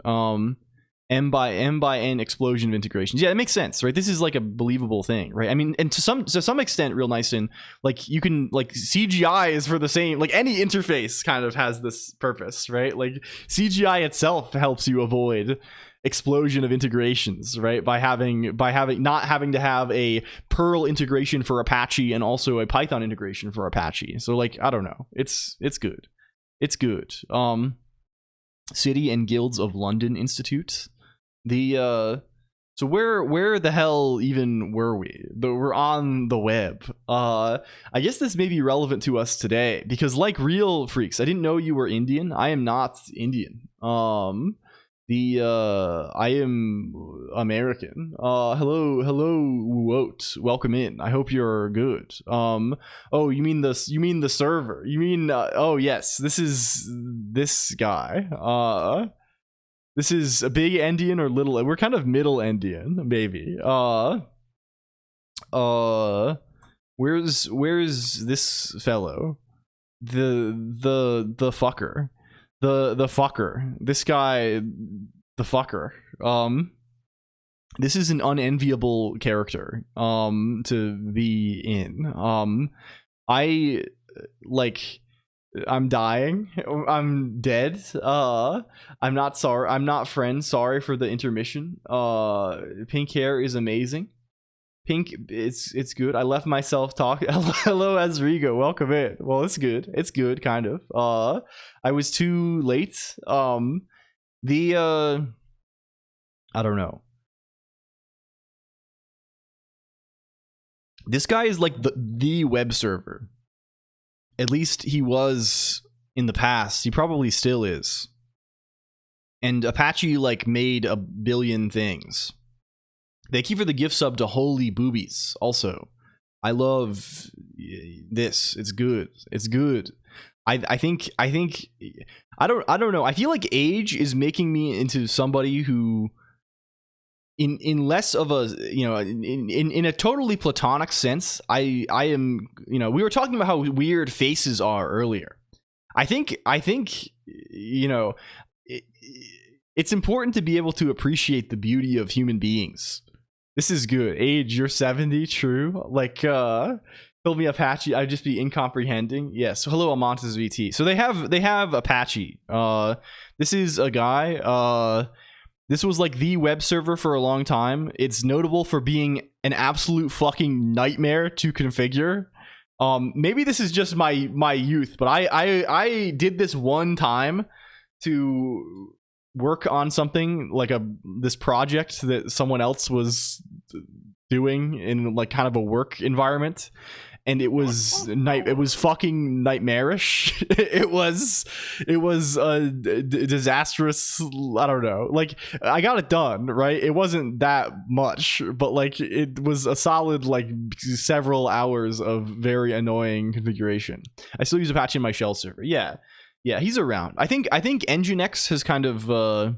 M by N explosion of integrations. Yeah, it makes sense, right? This is like a believable thing, right? I mean, and to some extent, real nice. And like you can like CGI is for the same, like any interface kind of has this purpose, right? Like CGI itself helps you avoid explosion of integrations, right? By not having to have a Perl integration for Apache and also a Python integration for Apache. So like I don't know, it's good, it's good. City and Guilds of London Institute. So where the hell even were we? We're on the web. I guess this may be relevant to us today because, like real freaks, I didn't know you were Indian. I am not Indian. I am American. Hello, Woat. Welcome in. I hope you're good. Oh, you mean the server? You mean oh yes, this is this guy. This is a big Endian or little. We're kind of middle Endian, maybe. Where's this fellow? The fucker. The fucker. This guy, the fucker. This is an unenviable character to be in. I'm dying. I'm dead. I'm not sorry. I'm not friend. Sorry for the intermission. Pink hair is amazing. Pink, it's good. I left myself talk. Hello, Azrigo. Welcome in. Well, it's good. It's good, kind of. I was too late. I don't know. This guy is like the web server. At least he was in the past. He probably still is. And Apache like made a billion things. Thank you for the gift sub to Holy Boobies. Also, I love this. It's good. It's good. I think I don't know. I feel like age is making me into somebody who, in less of a, you know, in a totally platonic sense, I am, you know, we were talking about how weird faces are earlier. I think you know, it's important to be able to appreciate the beauty of human beings. This is good. Age, you're 70, true. Like, told me Apache, I'd just be incomprehending. Yes. So hello, Amontes VT. So they have Apache. This is a guy. This was like the web server for a long time. It's notable for being an absolute fucking nightmare to configure. Maybe this is just my youth, but I did this one time to work on something like this project that someone else was doing in like kind of a work environment, and it was fucking nightmarish. it was disastrous. I don't know, like I got it done, right? It wasn't that much, but like it was a solid like several hours of very annoying configuration. I still use Apache in my shell server. Yeah, he's around. I think Nginx has kind of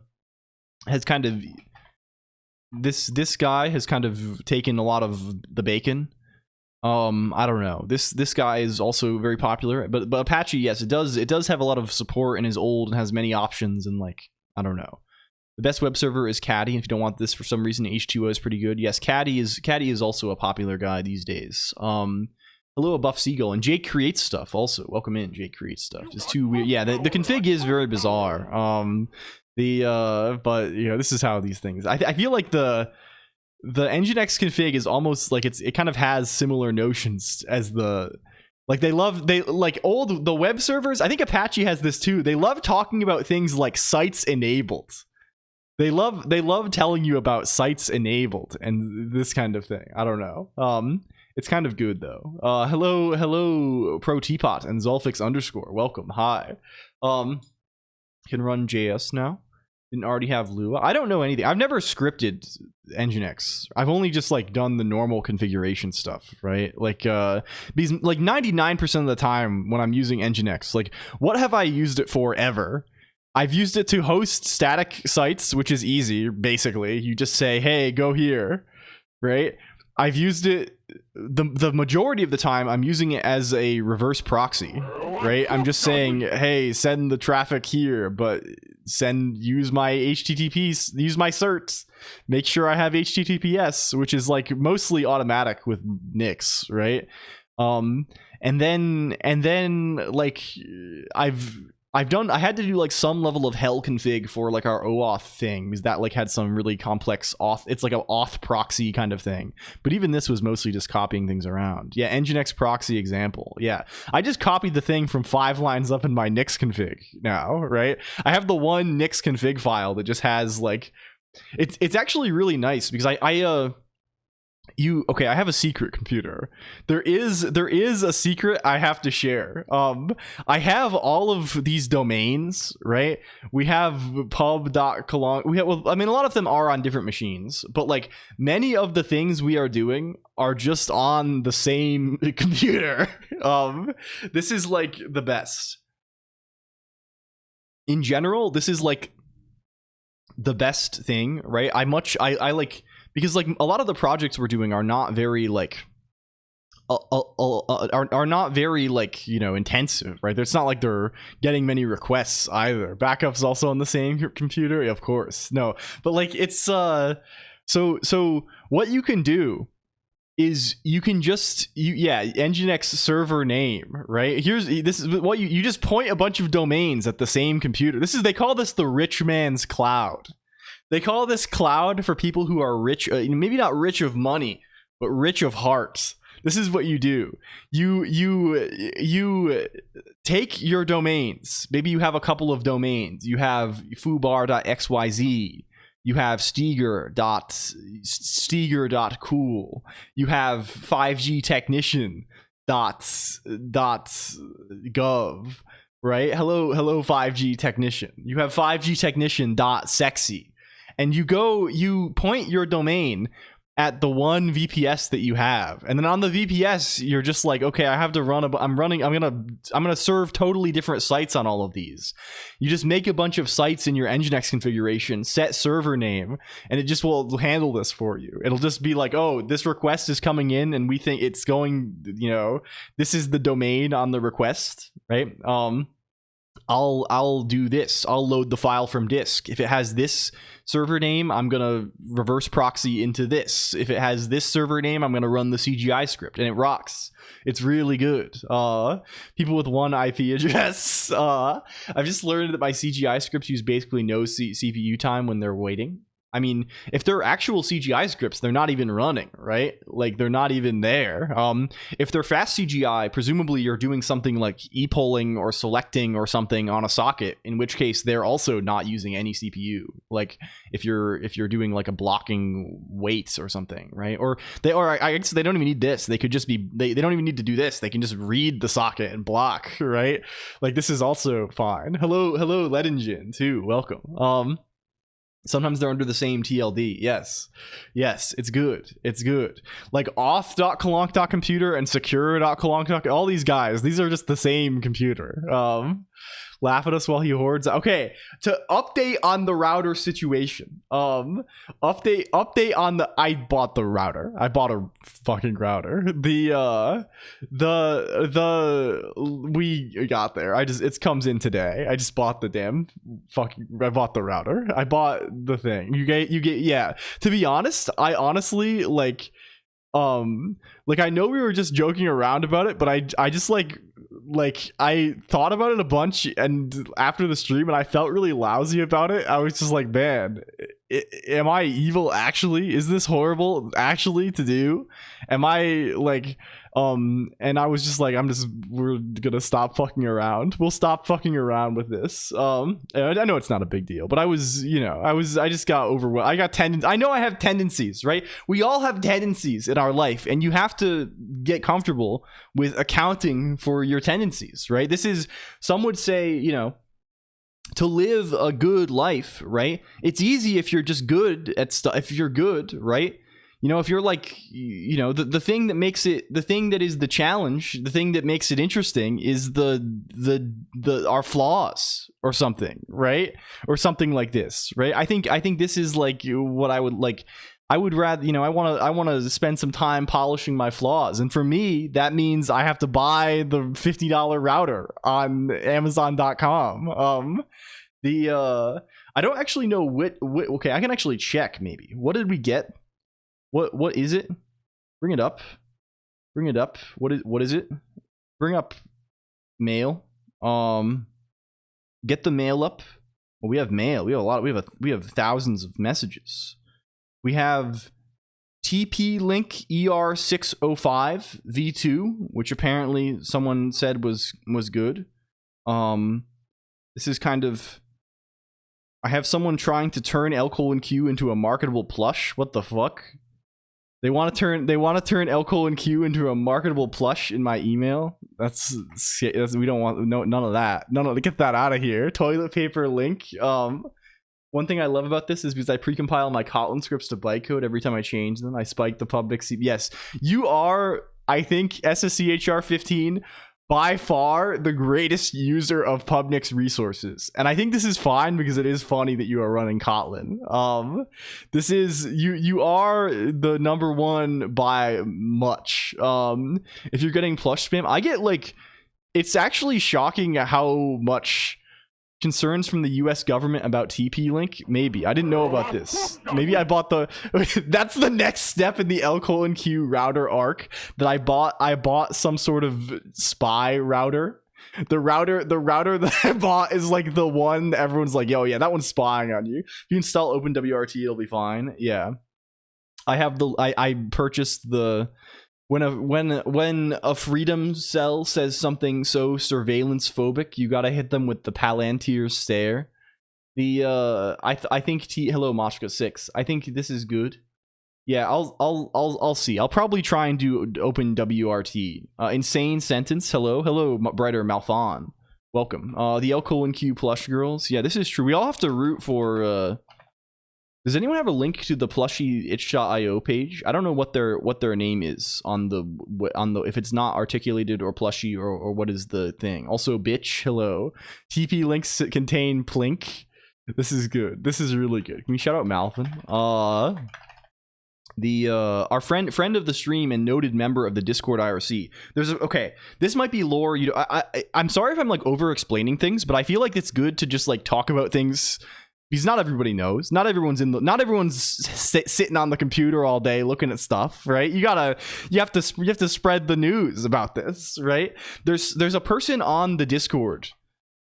this guy has kind of taken a lot of the bacon. I don't know. This guy is also very popular, but Apache, yes, it does have a lot of support and is old and has many options, and like I don't know. The best web server is Caddy. If you don't want this for some reason, H2O is pretty good. Yes, Caddy is also a popular guy these days. Hello, Buff Seagull, and Jake creates stuff also. Welcome in, Jake creates stuff. It's too weird. Yeah, the config is very bizarre. But you know, this is how these things. I feel like the Nginx config is almost like it kind of has similar notions as the the web servers. I think Apache has this too. They love talking about things like sites enabled. They love telling you about sites enabled and this kind of thing. I don't know. It's kind of good though. Hello Pro Teapot and Zolfix _ welcome. Hi. Can run JS now. Didn't already have Lua. I don't know anything. I've never scripted Nginx. I've only just like done the normal configuration stuff, right? Like because like 99% of the time when I'm using Nginx, like what have I used it for ever? I've used it to host static sites, which is easy. Basically, you just say, "Hey, go here," right? I've used it the majority of the time. I'm using it as a reverse proxy, right? I'm just saying, "Hey, send the traffic here, but use my HTTP, use my certs, make sure I have HTTPS," which is like mostly automatic with Nix, right? And then like I had to do like some level of hell config for like our OAuth thing, because that like had some really complex auth. It's like an auth proxy kind of thing. But even this was mostly just copying things around. Yeah, Nginx proxy example. Yeah, I just copied the thing from 5 lines up in my Nix config now, right? I have the one Nix config file that just has like, it's actually really nice because I have a secret, computer. There is a secret I have to share. I have all of these domains, right? We have pub.colonq. A lot of them are on different machines, but like many of the things we are doing are just on the same computer. This is like the best. In general, this is like the best thing, right? I like, because like a lot of the projects we're doing are not very like are not very like, you know, intensive, right? It's not like they're getting many requests either. Backups also on the same computer, of course. No, but like it's so what you can do is you can just Nginx server name, right? This is what you just point a bunch of domains at the same computer. They call this the rich man's cloud. They call this cloud for people who are rich, maybe not rich of money, but rich of hearts. This is what you do. You take your domains. Maybe you have a couple of domains. You have foobar.xyz. You have Steger.cool. You have 5gtechnician.gov, right? Hello 5G technician. You have 5gtechnician.sexy. And you point your domain at the one VPS that you have, and then on the VPS you're just like, okay, I have to run I'm gonna serve totally different sites on all of these. You just make a bunch of sites in your Nginx configuration, set server name, and it just will handle this for you. It'll just be like, oh, this request is coming in and we think it's going, you know, this is the domain on the request, right? I'll do this. I'll load the file from disk. If it has this server name, I'm gonna reverse proxy into this. If it has this server name, I'm gonna run the CGI script, and it rocks. It's really good. People with one IP address. I've just learned that my CGI scripts use basically no CPU time when they're waiting. I mean, if they're actual CGI scripts, they're not even running, right? Like, they're not even there. If they're fast CGI, presumably you're doing something like e-polling or selecting or something on a socket, in which case they're also not using any CPU. Like, if you're doing like a blocking wait or something, right? Or I guess they don't even need this. They could just be they don't even need to do this. They can just read the socket and block, right? Like, this is also fine. Hello, Ledingen too. Welcome. Sometimes they're under the same TLD. Yes, it's good. It's good. Like auth.colonq.computer and secure.colonq. All these guys, these are just the same computer. Laugh at us while he hoards. Okay, to update on the router situation. Update on the. I bought the router. I bought a fucking router. We got there. It comes in today. I just bought the damn fucking. I bought the router. I bought the thing. You get. Yeah. To be honest, I honestly like I know we were just joking around about it, but I just like I thought about it a bunch and after the stream, and I felt really lousy about it. I was just like, man, am I evil actually? Is this horrible actually to do? Am I like and I was just like, we're gonna stop fucking around. We'll stop fucking around with this. I know it's not a big deal, but I just got overwhelmed. I know I have tendencies, right? We all have tendencies in our life, and you have to get comfortable with accounting for your tendencies, right? This is, some would say, to live a good life, right? It's easy if you're just good at stuff. If you're good, right? If you're like, the thing that makes it, the thing that is the challenge, the thing that makes it interesting is our flaws or something, right? Or something like this, right? I think this is like what I would like. I would rather, I want to spend some time polishing my flaws. And for me, that means I have to buy the $50 router on Amazon.com. I don't actually know what, okay, I can actually check maybe. What did we get? What is it? Bring it up. What is it? Bring up mail. Get the mail up. Well, we have mail. We have a lot. We have thousands of messages. We have TP-Link ER605 V2, which apparently someone said was good. This is kind of. I have someone trying to turn LCOLONQ into a marketable plush. What the fuck? They want to turn LCOLONQ into a marketable plush in my email. That's we don't want none of that. Get that out of here. Toilet paper link. One thing I love about this is because I precompile my Kotlin scripts to bytecode every time I change them. I spike the public. Yes, you are. I think SSCHR15 by far the greatest user of Pubnix resources, and I think this is fine because it is funny that you are running Kotlin. This is you are the number one by much. If you're getting plush spam, I get like, it's actually shocking how much concerns from the US government about TP-Link. Maybe I didn't know about this. Maybe I bought that's the next step in the LCOLONQ router arc, that I bought some sort of spy router. The router that I bought is like the one that everyone's like, yo, yeah, that one's spying on you. If you install OpenWRT, it'll be fine. Yeah, I purchased the. When a freedom cell says something so surveillance phobic, you gotta hit them with the Palantir stare. I think hello Moshka 6. I think this is good. Yeah, I'll see. I'll probably try and do OpenWRT. Insane sentence. Hello, brighter Malthon. Welcome. The LCOLONQ plush girls. Yeah, this is true. We all have to root for. Does anyone have a link to the plushie itch.io page? I don't know what their name is on the if it's not articulated or plushie or what is the thing. Also, bitch, hello. TP links contain plink. This is good. This is really good. Can we shout out Malvin? our friend of the stream and noted member of the Discord IRC. Okay, this might be lore. I'm sorry if I'm like over explaining things, but I feel like it's good to just like talk about things because not everybody knows. Not everyone's sitting on the computer all day looking at stuff, right? You have to spread the news about this, right? There's a person on the Discord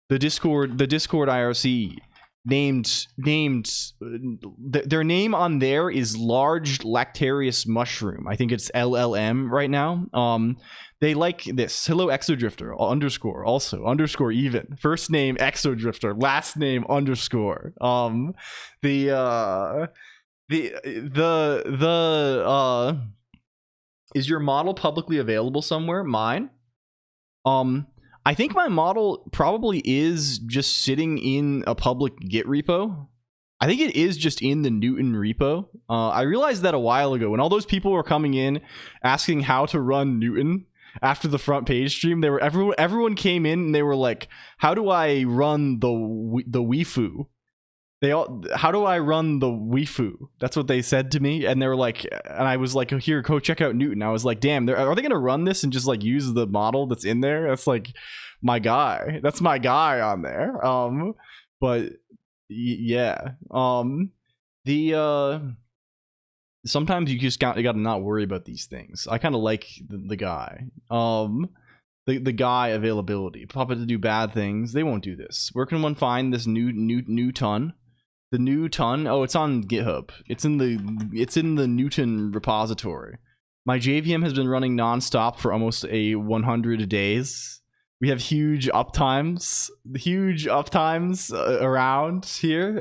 IRC named their name on there is large lactarius mushroom. I think it's LLM right now. They like this. Hello Exodrifter _ also _ even first name Exodrifter, last name _ is your model publicly available somewhere? Mine. I think my model probably is just sitting in a public Git repo. I think it is just in the Newton repo. I realized that a while ago when all those people were coming in asking how to run Newton after the front page stream. Everyone came in and they were like, "How do I run the Weifu?" How do I run the Weifu? That's what they said to me, and they were like, and I was like, "Here, go check out Newton." I was like, "Damn, are they gonna run this and just like use the model that's in there?" That's like my guy. That's my guy on there. But yeah. Sometimes you just gotta not worry about these things. I kind of like the guy. The guy availability. Puppet to do bad things. They won't do this. Where can one find this new ton? The new ton? Oh, it's on GitHub. It's in the Newton repository. My JVM has been running nonstop for almost 100 days. We have huge uptimes around here.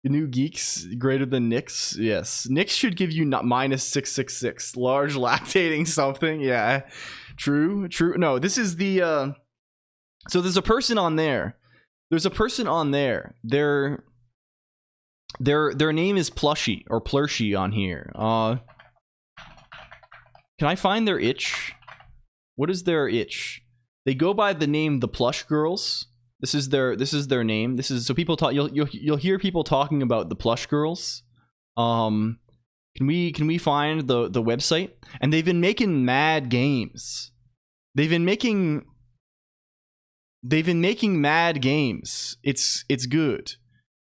The new geeks greater than Nix. Yes, Nix should give you minus 666. Large lactating something. Yeah, true. No, this is the. So there's a person on there. Their name is Plushy or Plurshy on here. Can I find their itch? What is their itch? They go by the name the Plush Girls. This is their name. So people talk. You'll hear people talking about the Plush Girls. Can we find the website? And they've been making mad games. They've been making mad games. It's good.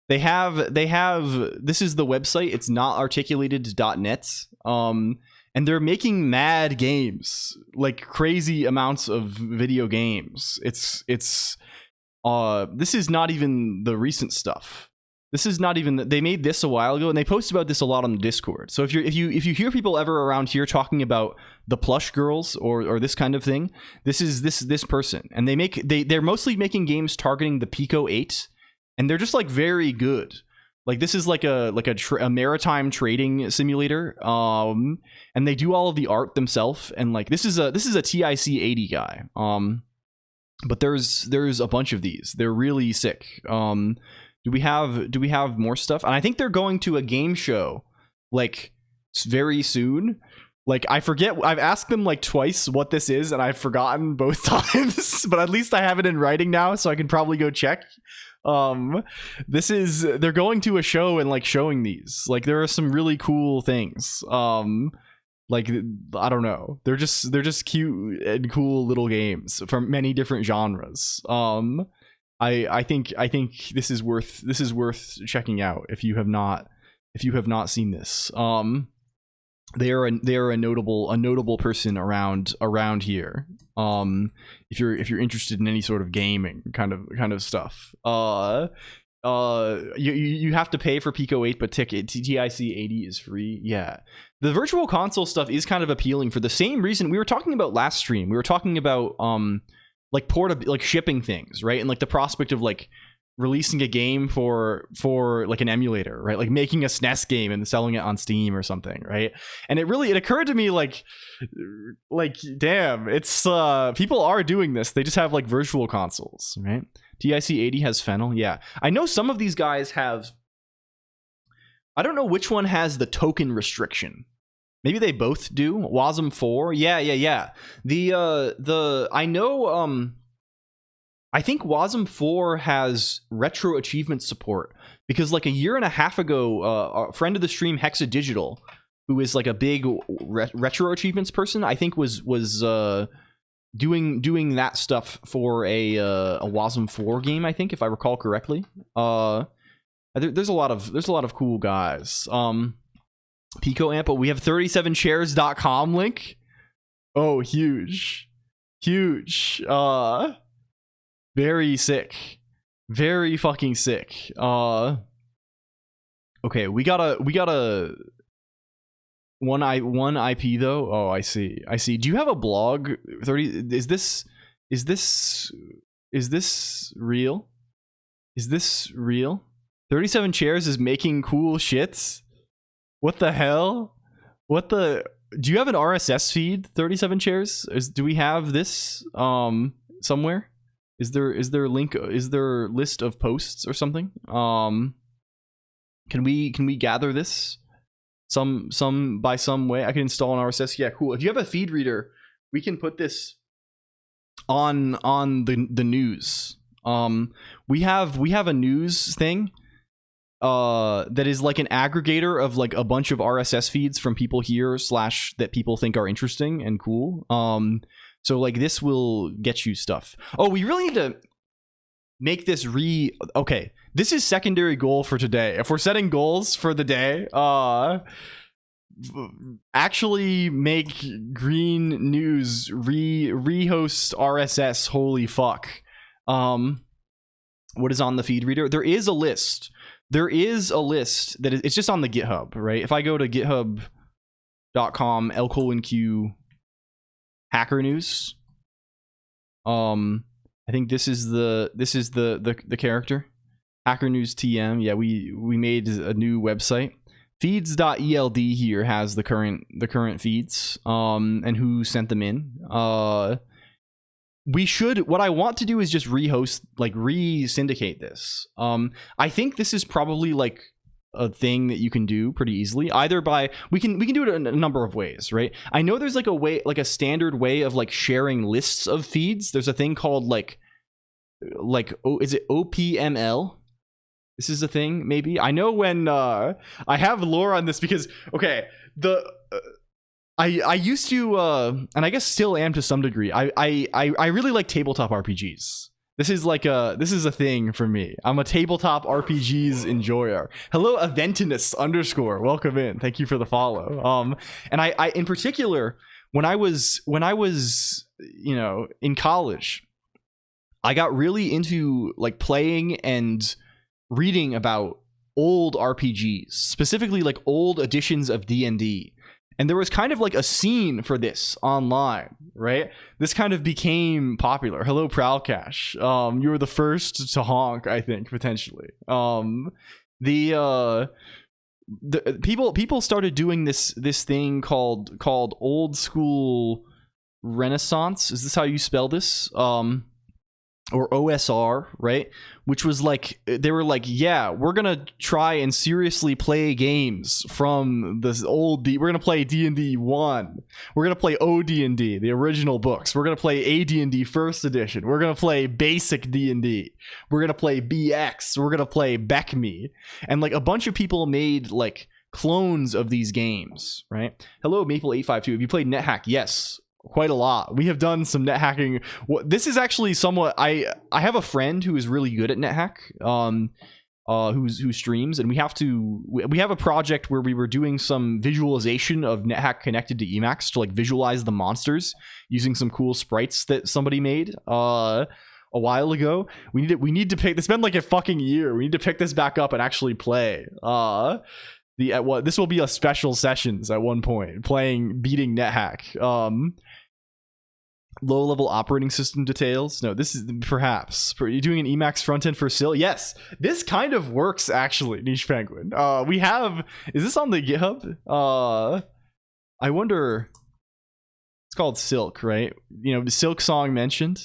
They have this is the website. It's notarticulated.net. And they're making mad games, like crazy amounts of video games. This is not even the recent stuff. They made this a while ago, and they post about this a lot on the Discord. So if you hear people ever around here talking about the Plush Girls or this kind of thing, this is this person, and they're mostly making games targeting the Pico 8, and they're just like very good. Like this is like a maritime trading simulator, and they do all of the art themselves. And like this is a TIC 80 guy. But there's a bunch of these. They're really sick. Do we have more stuff? And I think they're going to a game show like very soon. Like I forget. I've asked them like twice what this is, and I've forgotten both times. But at least I have it in writing now, so I can probably go check. They're going to a show and like showing these. Like there are some really cool things. Like I don't know. They're just cute and cool little games from many different genres. I think this is worth checking out if you have not seen this. They are a notable person around here. If you're interested in any sort of gaming kind of stuff. You have to pay for Pico 8, but TIC 80 is free. Yeah. The virtual console stuff is kind of appealing for the same reason we were talking about last stream. We were talking about like shipping things, right? And like the prospect of like releasing a game for like an emulator, right? Like making a SNES game and selling it on Steam or something, right? And it occurred to me like damn, it's people are doing this. They just have like virtual consoles, right? TIC 80 has Fennel. Yeah, I know some of these guys have. I don't know which one has the token restriction. Maybe they both do. Wasm 4. Yeah. I know. I think Wasm 4 has retro achievement support because like a year and a half ago, a friend of the stream, Hexadigital, who is like a big retro achievements person, I think was doing that stuff for a Wasm 4 game, I think, if I recall correctly. There's a lot of cool guys. Pico Amp, we have 37shares.com link. Oh, huge. Very sick. Very fucking sick. Okay, we gotta one IP though. Oh, I see. Do you have a blog? 30 is this real? Is this real? 37 Chairs is making cool shits? What the hell? Do you have an RSS feed, 37 Chairs? Do we have this somewhere? Is there a link? Is there a list of posts or something? Can we gather this some way? I can install an RSS. Yeah, cool. If you have a feed reader, we can put this on the news. We have a news thing that is like an aggregator of like a bunch of RSS feeds from people here / that people think are interesting and cool. So like this will get you stuff. Oh, we really need to make this okay. This is secondary goal for today. If we're setting goals for the day, actually make Green News rehost RSS. Holy fuck. What is on the feed reader? There is a list that it's just on the GitHub, right? If I go to github.com LCOLONQ hacker news, I think this is the character. Hacker News TM. Yeah, we made a new website. Feeds.eld here has the current feeds and who sent them in. What I want to do is just re-syndicate this. I think this is probably like a thing that you can do pretty easily, either by we can do it in a number of ways, right? I know there's like a standard way of like sharing lists of feeds. There's a thing called is it OPML? This is a thing, maybe. I know when I have lore on this because okay, I used to and I guess still am to some degree. I really like tabletop RPGs. This is a thing for me. I'm a tabletop RPGs enjoyer. Hello, Aventinus _ welcome in. Thank you for the follow. And I in particular when I was in college, I got really into like playing and reading about old RPGs, specifically like old editions of D&D. And there was kind of like a scene for this online, right? This kind of became popular. Hello, Prowlcash. You were the first to honk, I think, potentially. The people started doing this thing called old school Renaissance. Is this how you spell this? Or OSR, right? Which was like, they were like, yeah, we're gonna try and seriously play games from this old we're gonna play D&D 1, we're gonna play OD&D, the original books, we're gonna play AD&D first edition, we're gonna play basic D&D, we're gonna play BX, we're gonna play BECME, and like a bunch of people made like clones of these games, right? Hello, Maple852, have you played NetHack? Yes, quite a lot. We have done some net hacking. This is actually somewhat. I have a friend who is really good at net hack, who streams, and we have a project where we were doing some visualization of net hack connected to Emacs to like visualize the monsters using some cool sprites that somebody made a while ago. We need to pick. It's been like a fucking year. We need to pick this back up and actually play. This will be a special sessions at one point, beating NetHack. Low-level operating system details. No, this is perhaps. You're doing an Emacs frontend for Sil? Yes, this kind of works actually, Niche Penguin. We have. Is this on the GitHub? I wonder. It's called Silk, right? The Silk song mentioned.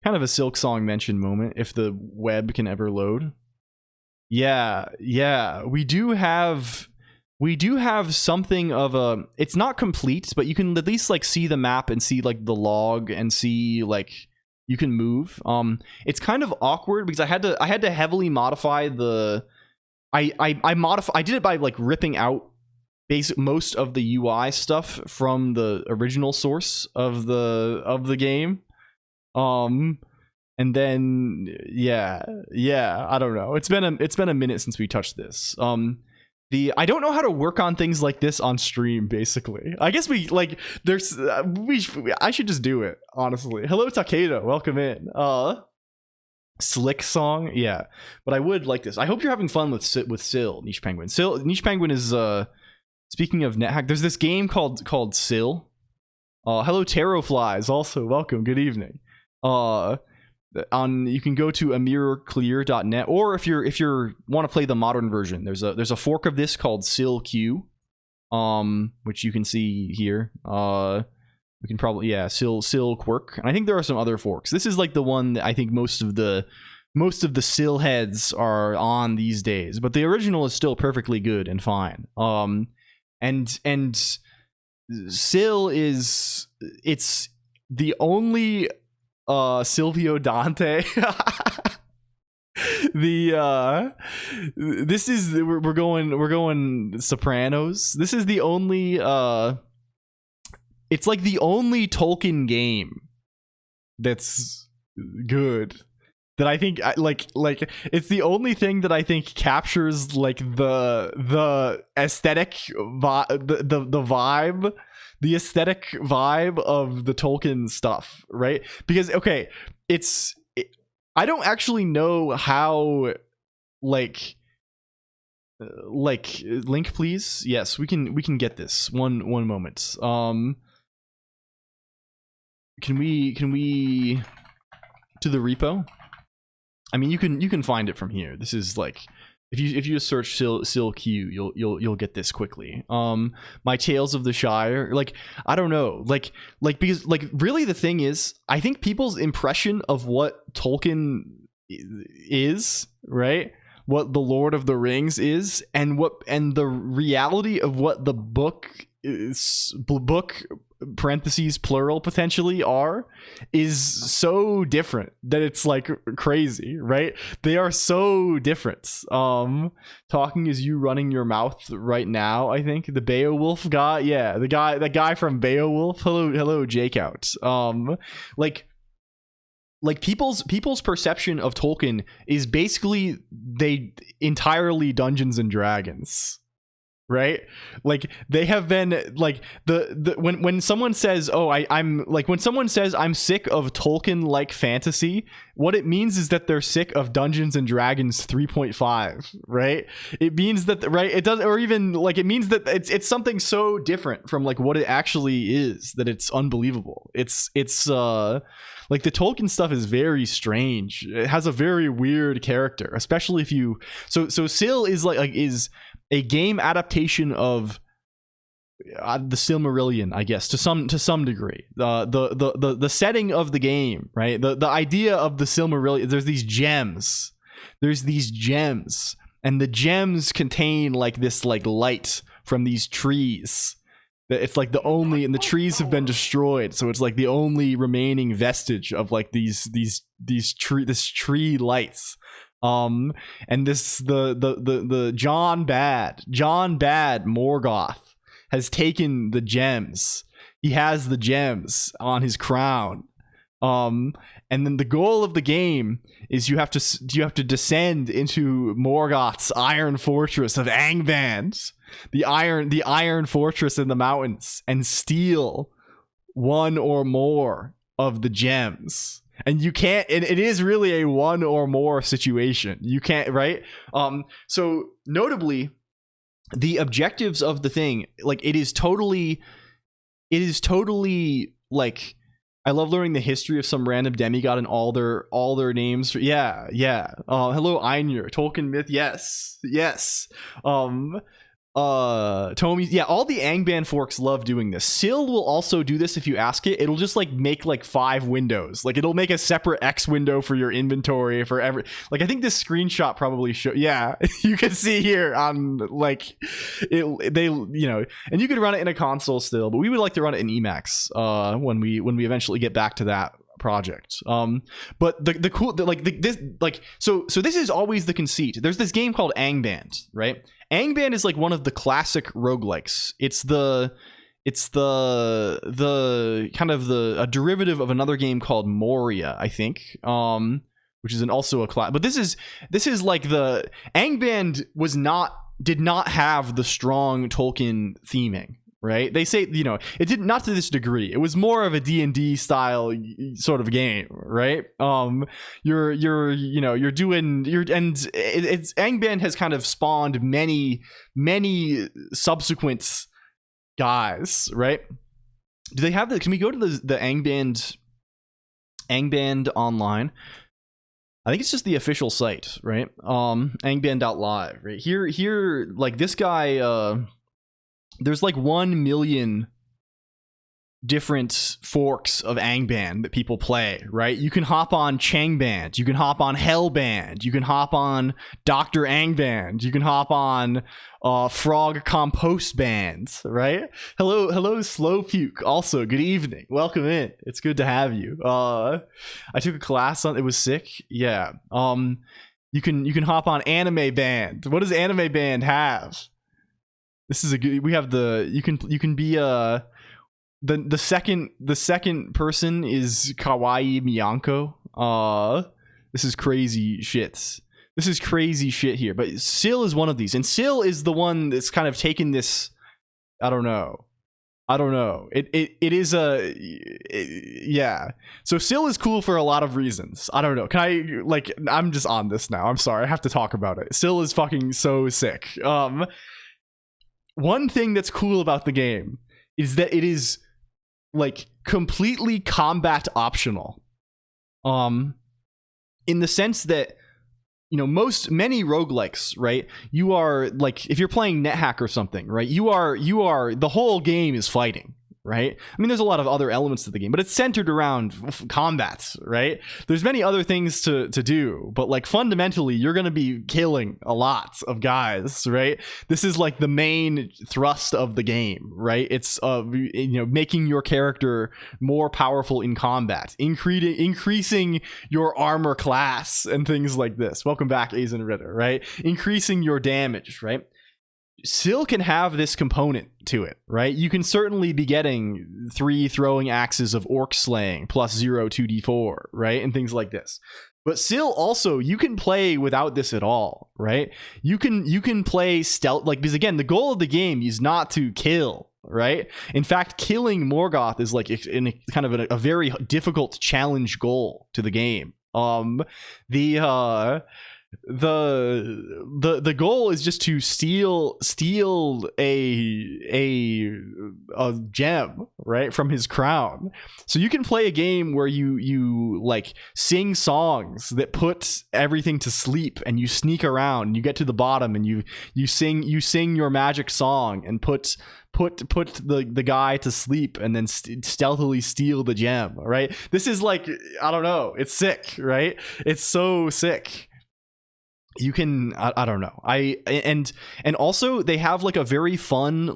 Kind of a Silk song mentioned moment, if the web can ever load. Yeah, we do have something of a, it's not complete, but you can at least like see the map and see like the log and see like you can move. It's kind of awkward because I had to heavily modify I did it by like ripping out most of the UI stuff from the original source of the game. And then yeah, I don't know. It's been a minute since we touched this. I don't know how to work on things like this on stream, basically. I guess I should just do it, honestly. Hello, Takeda. Welcome in. Slick song. Yeah. But I would like this. I hope you're having fun with Sill, Niche Penguin. Niche Penguin is, speaking of NetHack, there's this game called Sill. Hello, Tarot Flies. Also, welcome. Good evening. You can go to amirclear.net, or if you want to play the modern version, there's a fork of this called LCOLONQ, which you can see here. We can probably LCOLONQ, and I think there are some other forks. This is like the one that I think most of the Sill heads are on these days, but the original is still perfectly good and fine. And Sill it's the only Silvio Dante. This is we're going Sopranos. This is the only it's like the only Tolkien game that's good that I think like it's the only thing that I think captures like the aesthetic the vibe, the aesthetic vibe of the Tolkien stuff, right? Because okay, I don't actually know how like link please. Yes, we can get this. One moment. Can we to the repo? I mean, you can find it from here. This is like if you just search LCOLONQ, you'll get this quickly. My Tales of the Shire, like I don't know, like because like really the thing is, I think people's impression of what Tolkien is, right? What the Lord of the Rings is, and the reality of what the book parentheses plural potentially is so different that it's like crazy, right? They are so different. Talking is you running your mouth right now. I think the Beowulf guy, yeah, the guy from Beowulf. Hello, Jake out. Like people's perception of Tolkien is basically they entirely Dungeons and Dragons. Right, like they have been like when someone says, oh, I'm like when someone says I'm sick of Tolkien like fantasy, what it means is that they're sick of Dungeons and Dragons 3.5, right? It means that, right, it does, or even like it means that it's something so different from like what it actually is that it's unbelievable. It's like the Tolkien stuff is very strange. It has a very weird character, especially if you so Sill is is a game adaptation of the Silmarillion, I guess, to some degree. The setting of the game, right? The idea of the Silmarillion. There's these gems, and the gems contain like this like light from these trees. It's like the only, and the trees have been destroyed, so it's like the only remaining vestige of like this tree lights. And this the John Bad Morgoth has taken the gems. He has the gems on his crown. And then the goal of the game is you have to descend into Morgoth's iron fortress of Angband, the iron fortress in the mountains, and steal one or more of the gems. And you can't, and it is really a one or more situation. You can't, right? So notably, the objectives of the thing, like it is totally like, I love learning the history of some random demigod and all their names. Yeah. Hello, Einir, Tolkien myth. Yes. Tomy, yeah, all the Angband forks love doing this. Sill will also do this if you ask it. It'll just like make like 5 windows. Like it'll make a separate X window for your inventory for every, like I think this screenshot probably show, yeah, you can see here on like they, you know, and you could run it in a console still, but we would like to run it in Emacs when we eventually get back to that project. But the cool so this is always the conceit. There's this game called Angband, right? Angband is like one of the classic roguelikes. It's the kind of a derivative of another game called Moria, I think. Which is also a class. But this is like the Angband did not have the strong Tolkien theming, right? They say, it did not to this degree. It was more of a D&D style sort of game, right? Angband has kind of spawned many subsequent guys, right? Do they have can we go to the Angband online? I think it's just the official site, right? Angband.live, right? Here, like this guy, there's like 1 million different forks of Angband that people play, right? You can hop on Changband, you can hop on Hellband, you can hop on Dr. Angband, you can hop on Frog Compost Bands, right? Hello Slowpuke, also good evening, welcome in, it's good to have you. I took a class on it, was sick. Yeah. You can hop on Anime Band. What does Anime Band have? This is a good, we have you can be the second person is Kawaii Miyanko. This is crazy shit. This is crazy shit here. But Syl is one of these, and Syl is the one that's kind of taken this. I don't know. It is yeah. So Syl is cool for a lot of reasons. I don't know. Can I I'm just on this now. I'm sorry. I have to talk about it. Syl is fucking so sick. One thing that's cool about the game is that it is like completely combat optional, in the sense that many roguelikes, right, you are like, if you're playing NetHack or something, right, you are the whole game is fighting, right? I mean, there's a lot of other elements to the game, but it's centered around combats, right? There's many other things to do, but like fundamentally you're going to be killing a lot of guys, right? This is like the main thrust of the game, right? It's making your character more powerful in combat, increasing your armor class and things like this. Welcome back, Azen Ritter, right? Increasing your damage, right? Syl can have this component to it, right? You can certainly be getting 3 throwing axes of orc slaying plus 0 2d4, right? And things like this. But Syl also, you can play without this at all, right? You can play stealth, because again, the goal of the game is not to kill, right? In fact, killing Morgoth is like in a kind of a very difficult challenge goal to the game. The goal is just to steal a gem, right, from his crown. So you can play a game where you like sing songs that put everything to sleep, and you sneak around and you get to the bottom and you sing your magic song and put the guy to sleep and then stealthily steal the gem, right? This is like, I don't know, it's sick, right? It's so sick. You can, I don't know, and also they have like a very fun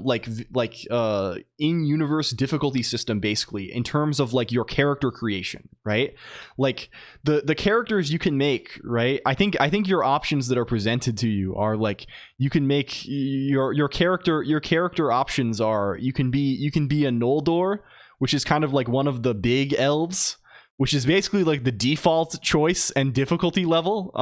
in-universe difficulty system, basically, in terms of like your character creation, right? Like the characters you can make, right? I think your options that are presented to you are like, you can make your character options are, you can be a Noldor, which is kind of like one of the big elves, which is basically like the default choice and difficulty level,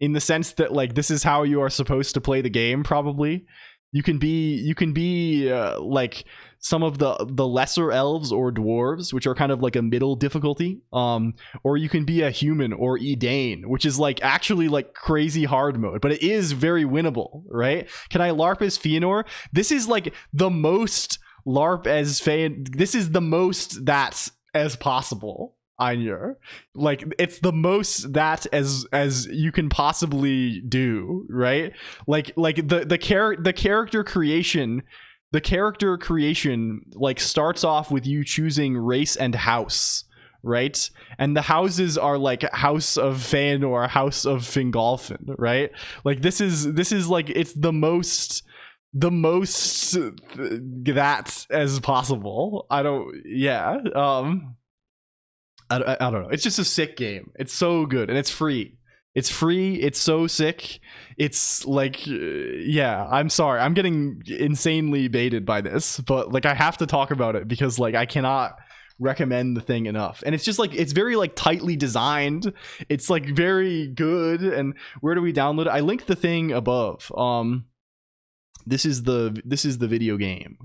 in the sense that like this is how you are supposed to play the game. Probably you can be like some of the lesser elves or dwarves, which are kind of like a middle difficulty, or you can be a human or Edain, which is like actually like crazy hard mode, but it is very winnable, right? Can I LARP as Fëanor? This is like the most LARP as this is the most that as possible. Einir, like it's the most that as you can possibly do, right? Like the character creation like starts off with you choosing race and house, right? And the houses are like House of Fëanor, House of Fingolfin, right? Like this is like, it's the most that as possible. I don't know. It's just a sick game. It's so good, and it's free. It's free. It's so sick. It's like, yeah. I'm sorry. I'm getting insanely baited by this, but like I have to talk about it because like I cannot recommend the thing enough. And it's just like it's very like tightly designed. It's like very good. And where do we download it? I linked the thing above. This is the video game.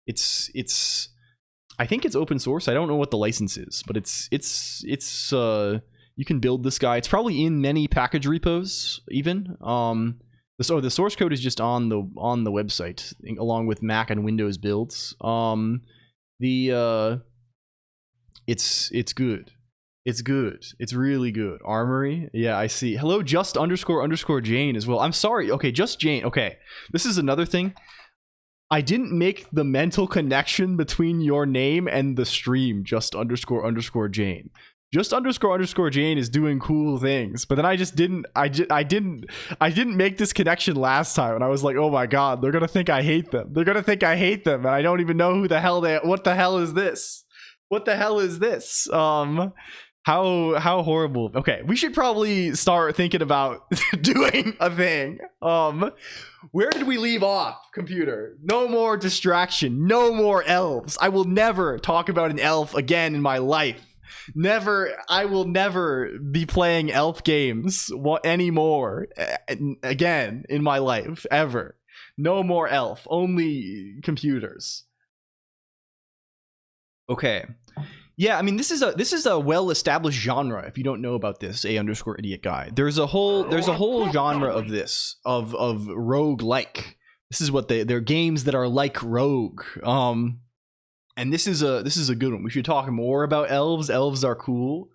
It's I think it's open source. I don't know what the license is, but it's you can build this guy. It's probably in many package repos even. The source code is just on the website along with Mac and Windows builds. It's good. It's good. It's really good. Armory. Yeah, I see. Hello, just _ Jane as well. I'm sorry. Okay, just Jane. Okay. This is another thing. I didn't make the mental connection between your name and the stream, just _ Jane. Just _ Jane is doing cool things, but then I just didn't make this connection last time, and I was like, oh my god, they're gonna think I hate them. They're gonna think I hate them, and I don't even know who the hell what the hell is this? What the hell is this? How horrible. Okay, we should probably start thinking about doing a thing. Where did we leave off, computer? No more distraction. No more elves. I will never talk about an elf again in my life. Never. I will never be playing elf games anymore again in my life, ever. No more elf. Only computers. Okay. Yeah, I mean this is a well-established genre. If you don't know about this, _idiot guy. There's a whole genre of this of rogue-like. This is what they're games that are like Rogue. And this is a good one. We should talk more about elves. Elves are cool.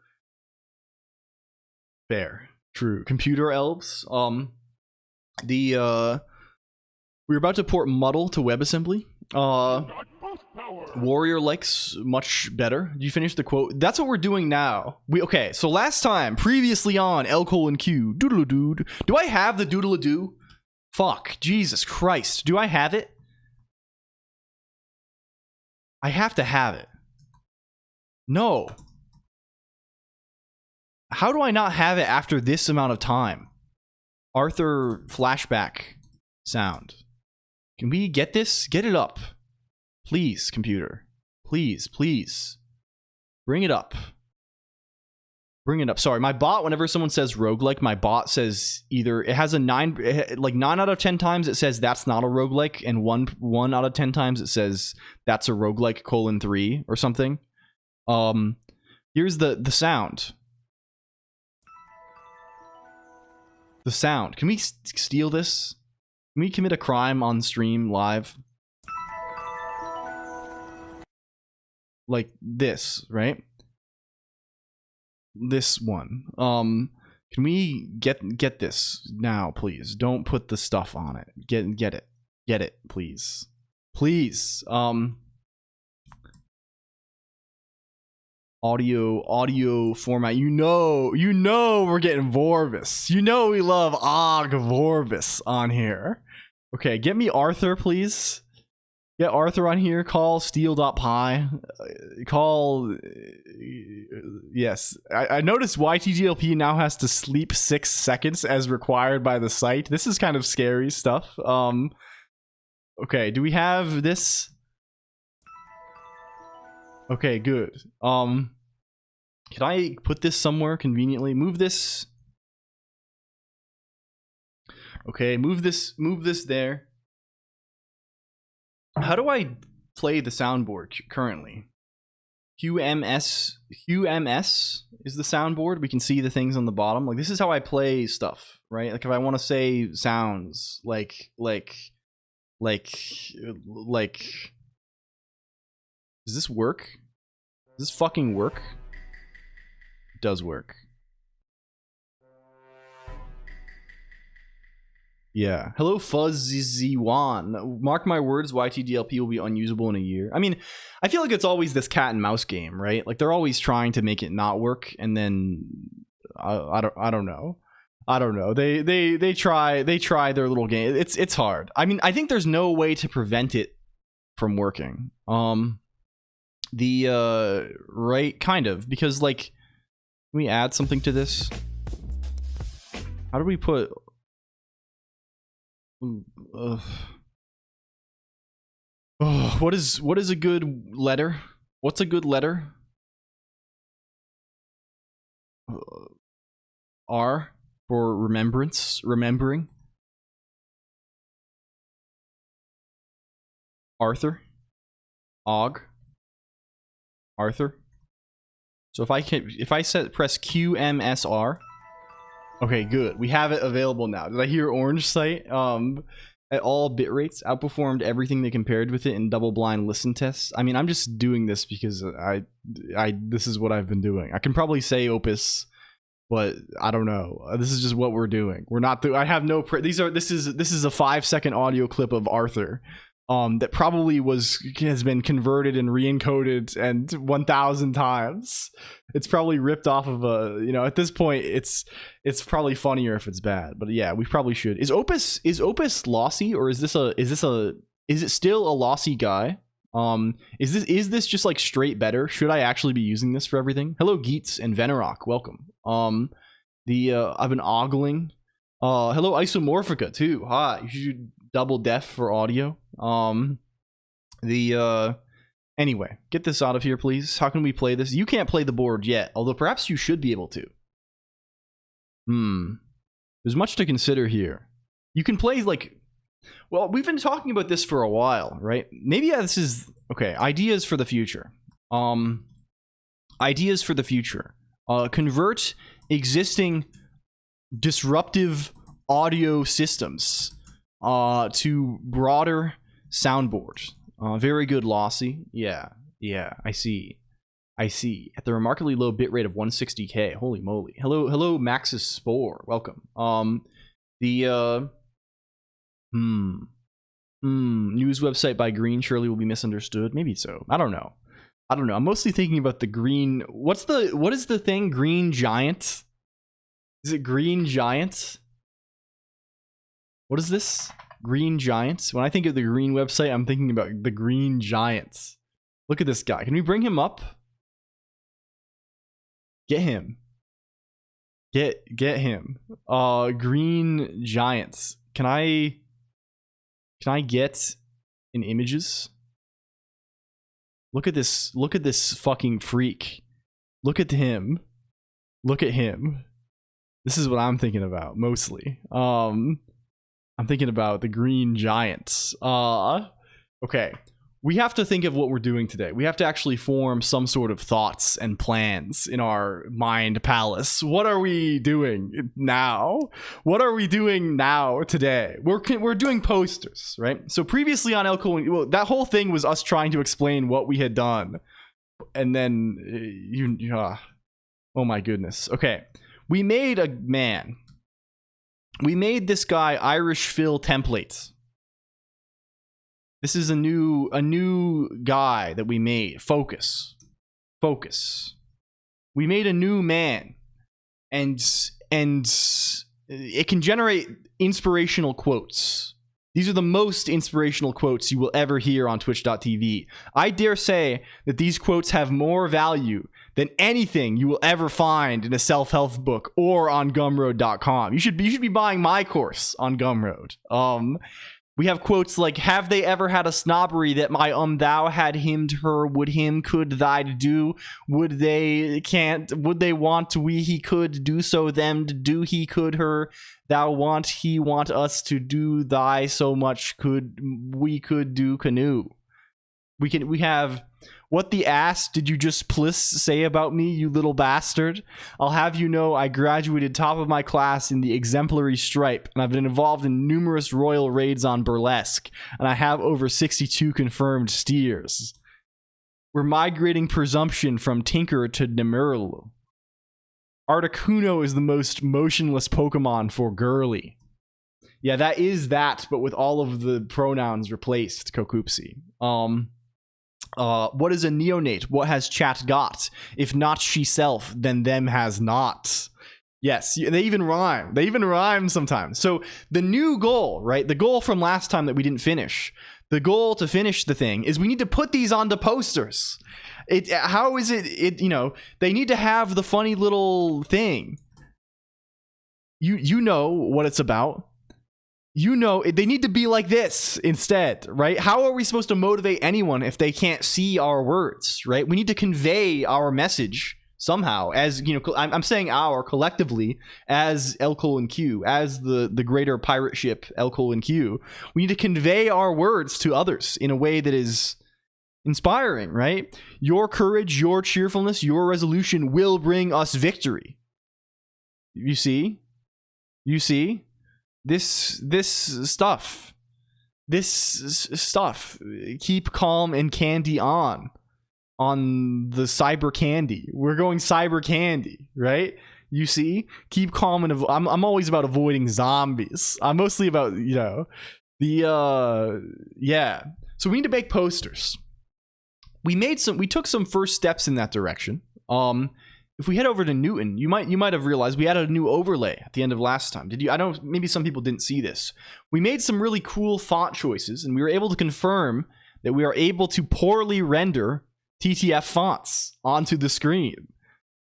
Fair. True. Computer elves. We're about to port Muddle to WebAssembly. Warrior likes much better. Did you finish the quote? That's what we're doing now. Okay, so last time, previously on LCOLONQ, doodle-a-doo. Do I have the doodle-a-doo? Fuck, Jesus Christ. Do I have it? I have to have it. No. How do I not have it after this amount of time? Arthur flashback sound. Can we get this? Get it up. Please, computer. Please, please. Bring it up. Bring it up. Sorry, my bot, whenever someone says roguelike, my bot says either it has a 9 out of 10 times it says that's not a roguelike, and 1 out of 10 times it says that's a roguelike :3 or something. Here's the sound. The sound. Can we steal this? Can we commit a crime on stream live? Like this, right? This one. Can we get this now, please? Don't put the stuff on it. Get it, please. Please. Audio format. You know we're getting Vorvis. You know we love Vorvis on here. Okay, get me Arthur, please. Get Arthur on here. Call steel.py. Call. Yes. I noticed YTGLP now has to sleep 6 seconds as required by the site. This is kind of scary stuff. Okay, do we have this? Okay, good. Can I put this somewhere conveniently? Move this. Okay, move this there. How do I play the soundboard currently? QMS is the soundboard. We can see the things on the bottom. Like, this is how I play stuff, right? Like, if I want to say sounds like does this work? Does this fucking work? It does work. Yeah. Hello, Fuzzy1. Mark my words, YTDLP will be unusable in a year. I mean, I feel like it's always this cat and mouse game, right? Like, they're always trying to make it not work, and then I don't know. I don't know. They try their little game. It's hard. I mean, I think there's no way to prevent it from working. the right, kind of, because like, can we add something to this? How do we put what is a good letter? What's a good letter? R for remembrance, remembering. Arthur. Og. Arthur. So if I press QMSR. Okay, good. We have it available now. Did I hear Orange Sight? At all bit rates, outperformed everything they compared with it in double-blind listen tests. I mean, I'm just doing this because this is what I've been doing. I can probably say Opus, but I don't know. This is just what we're doing. We're not. I have no. This is a 5-second audio clip of Arthur. That probably has been converted and re-encoded and 1,000 times. It's probably ripped off of at this point it's probably funnier if it's bad. But yeah, we probably should. Is Opus lossy, or is it still a lossy guy? Is this just like straight better? Should I actually be using this for everything? Hello Geets and Venerock, welcome. I've been ogling. Hello Isomorphica too. Hi. You should double def for audio. Anyway, get this out of here, please. How can we play this? You can't play the board yet, although perhaps you should be able to. There's much to consider here. You can play like, well, we've been talking about this for a while, right? Maybe this is okay. Ideas for the future. Ideas for the future. Convert existing disruptive audio systems to broader soundboard. Very good, Lossy. Yeah, I see. At the remarkably low bitrate of 160k. Holy moly. Hello, Maxis Spore. Welcome. News website by Green surely will be misunderstood. Maybe so. I don't know. I'm mostly thinking about the green. What is the thing? Green Giant? Is it Green Giant? What is this? Green Giants? When I think of the Green website, I'm thinking about the Green Giants. Look at this guy. Can we bring him up? Get him. Get him. Green Giants. Can I get in images? Look at this fucking freak. Look at him. Look at him. This is what I'm thinking about mostly. I'm thinking about the Green Giants. Okay. We have to think of what we're doing today. We have to actually form some sort of thoughts and plans in our mind palace. What are we doing now? What are we doing now today? We're doing posters, right? So previously on LCOLONQ, well, that whole thing was us trying to explain what we had done. And then oh my goodness. Okay. We made this guy Irish Phil templates. This is a new guy that we made. Focus. We made a new man, and it can generate inspirational quotes. These are the most inspirational quotes you will ever hear on twitch.tv. I dare say that these quotes have more value than anything you will ever find in a self-help book or on gumroad.com. You should be buying my course on Gumroad. We have quotes like, have they ever had a snobbery that my thou had him to her, would him could thy to do, would they can't, would they want we he could do so them to do he could her, thou want he want us to do thy so much could we could do canoe. We have, what the ass did you just pliss say about me, you little bastard? I'll have you know I graduated top of my class in the exemplary stripe, and I've been involved in numerous royal raids on burlesque, and I have over 62 confirmed steers. We're migrating presumption from Tinker to Demerl. Articuno is the most motionless Pokemon for girly. Yeah, that is that, but with all of the pronouns replaced, Kokoopsy. What is a neonate? What has chat got? If not she self, then them has not. Yes, they even rhyme. They even rhyme sometimes. So the new goal, right? The goal from last time that we didn't finish. The goal to finish the thing is we need to put these onto posters. How is it, you know, they need to have the funny little thing. You know what it's about. You know, they need to be like this instead, right? How are we supposed to motivate anyone if they can't see our words, right? We need to convey our message somehow, as, you know, I'm saying our, collectively, as LCOLONQ, as the greater pirate ship LCOLONQ. We need to convey our words to others in a way that is inspiring, right? Your courage, your cheerfulness, your resolution will bring us victory. You see? You see? This stuff, keep calm and candy on the cyber candy. We're going cyber candy, right? You see, keep calm and I'm always about avoiding zombies. I'm mostly about, you know, yeah. So we need to make posters. We took some first steps in that direction. If we head over to Newton, you might have realized we added a new overlay at the end of last time. Did you? I don't. Maybe some people didn't see this. We made some really cool font choices, and we were able to confirm that we are able to poorly render TTF fonts onto the screen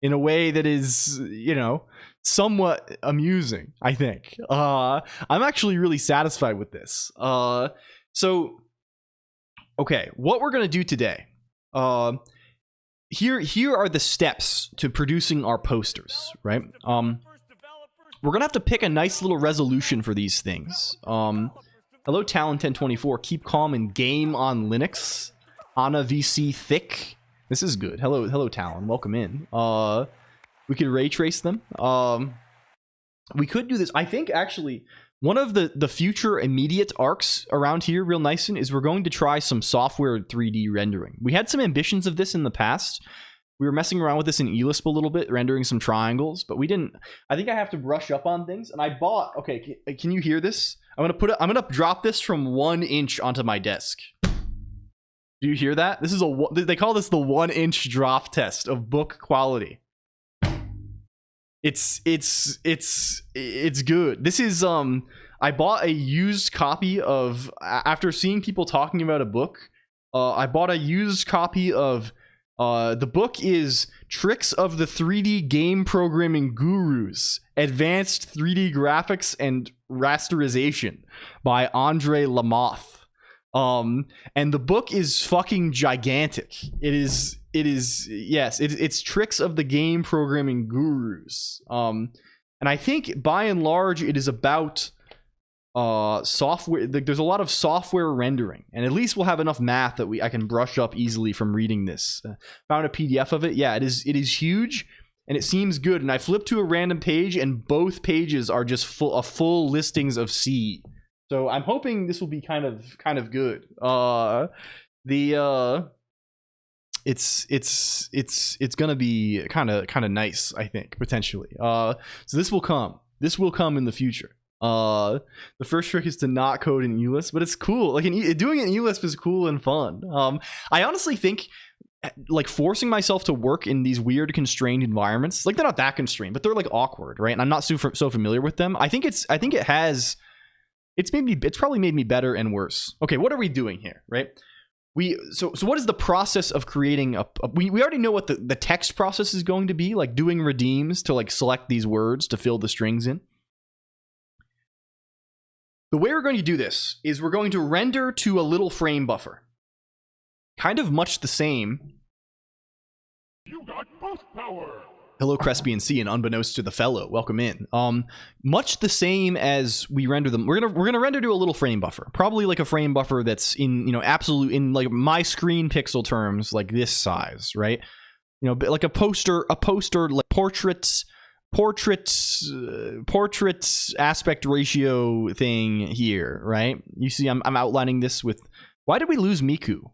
in a way that is, you know, somewhat amusing, I think. I'm actually really satisfied with this. So, okay, what we're gonna do today. Here are the steps to producing our posters, right? We're gonna have to pick a nice little resolution for these things. Hello, Talon 1024. Keep calm and game on Linux. Ana VC thick. This is good. Hello, Talon. Welcome in. We could ray trace them. We could do this. I think actually one of the future immediate arcs around here, real nice, is we're going to try some software 3D rendering. We had some ambitions of this in the past. We were messing around with this in Elisp a little bit, rendering some triangles, but we didn't. I think I have to brush up on things. And I bought. Okay, can you hear this? I'm gonna drop this from 1 inch onto my desk. Do you hear that? This is they call this the 1 inch drop test of book quality. It's good. This is I bought a used copy of, after seeing people talking about a book, I bought a used copy of the book is Tricks of the 3D Game Programming Gurus: Advanced 3D Graphics and Rasterization by Andre Lamoth. And the book is fucking gigantic. It's Tricks of the Game Programming Gurus. And I think by and large it is about software. There's a lot of software rendering, and at least we'll have enough math that I can brush up easily from reading this. Found a PDF of it. Yeah, it is huge and it seems good. And I flipped to a random page and both pages are just full listings of C. So I'm hoping this will be kind of good. It's gonna be kind of nice, I think, potentially. So this will come in the future. The first trick is to not code in Elisp, but it's cool. Like doing it in Elisp is cool and fun. I honestly think, like, forcing myself to work in these weird constrained environments, like, they're not that constrained, but they're like awkward, right? And I'm not so familiar with them. It's probably made me better and worse. Okay, what are we doing here, right? So what is the process of creating we already know what the text process is going to be, like doing redeems to like select these words to fill the strings in. The way we're going to do this is we're going to render to a little frame buffer. Kind of much the same. You got boost power. Hello, Crespian C, and unbeknownst to the fellow, welcome in. Much the same as we render them. We're gonna render to a little frame buffer, probably like a frame buffer that's in, you know, absolute, in like my screen pixel terms, like this size, right? You know, like a poster, like portraits aspect ratio thing here, right? You see, I'm outlining this with. Why did we lose Miku?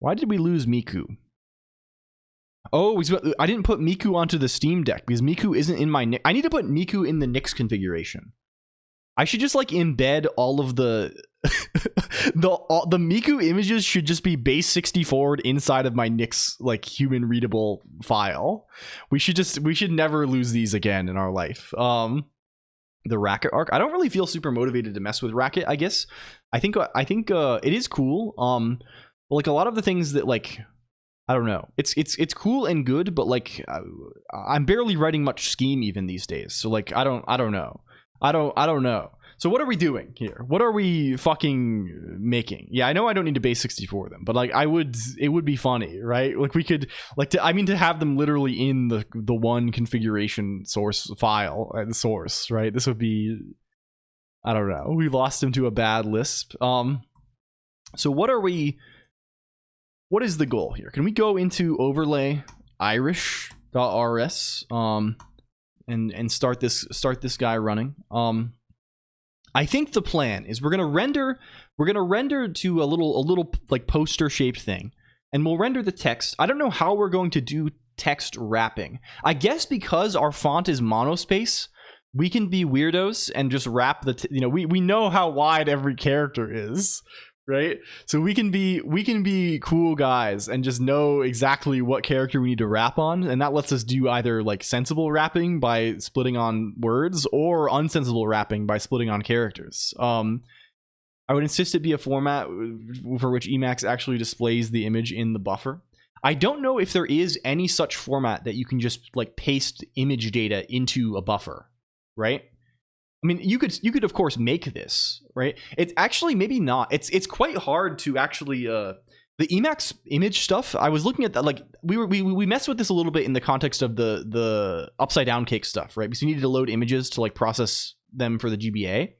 Why did we lose Miku? Oh, I didn't put Miku onto the Steam Deck because Miku isn't in my NIC. I need to put Miku in the Nix configuration. I should just like embed all of the the Miku images should just be base 60 forward inside of my Nix like human readable file. We should never lose these again in our life. the Racket arc. I don't really feel super motivated to mess with Racket, I guess. I think it is cool. But like a lot of the things that like, I don't know. It's cool and good, but like I'm barely writing much scheme even these days. So like I don't know. I don't know. So what are we doing here? What are we fucking making? Yeah, I know I don't need to base 64 them, but like it would be funny, right? Like we could like to have them literally in the one configuration source file at the source, right? This would be, I don't know. We lost him to a bad Lisp. So what is the goal here? Can we go into overlay irish.rs and start this guy running? I think the plan is we're gonna render to a little like poster shaped thing, and we'll render the text. I don't know how we're going to do text wrapping. I guess because our font is monospace, we can be weirdos and just wrap we know how wide every character is, right? So we can be cool guys and just know exactly what character we need to wrap on, and that lets us do either like sensible wrapping by splitting on words or unsensible wrapping by splitting on characters. I would insist it be a format for which Emacs actually displays the image in the buffer. I don't know if there is any such format that you can just like paste image data into a buffer, right? I mean, you could of course make this, right? It's actually maybe not. It's quite hard to actually the Emacs image stuff. I was looking at that, like we messed with this a little bit in the context of the upside down cake stuff, right? Because you needed to load images to like process them for the GBA.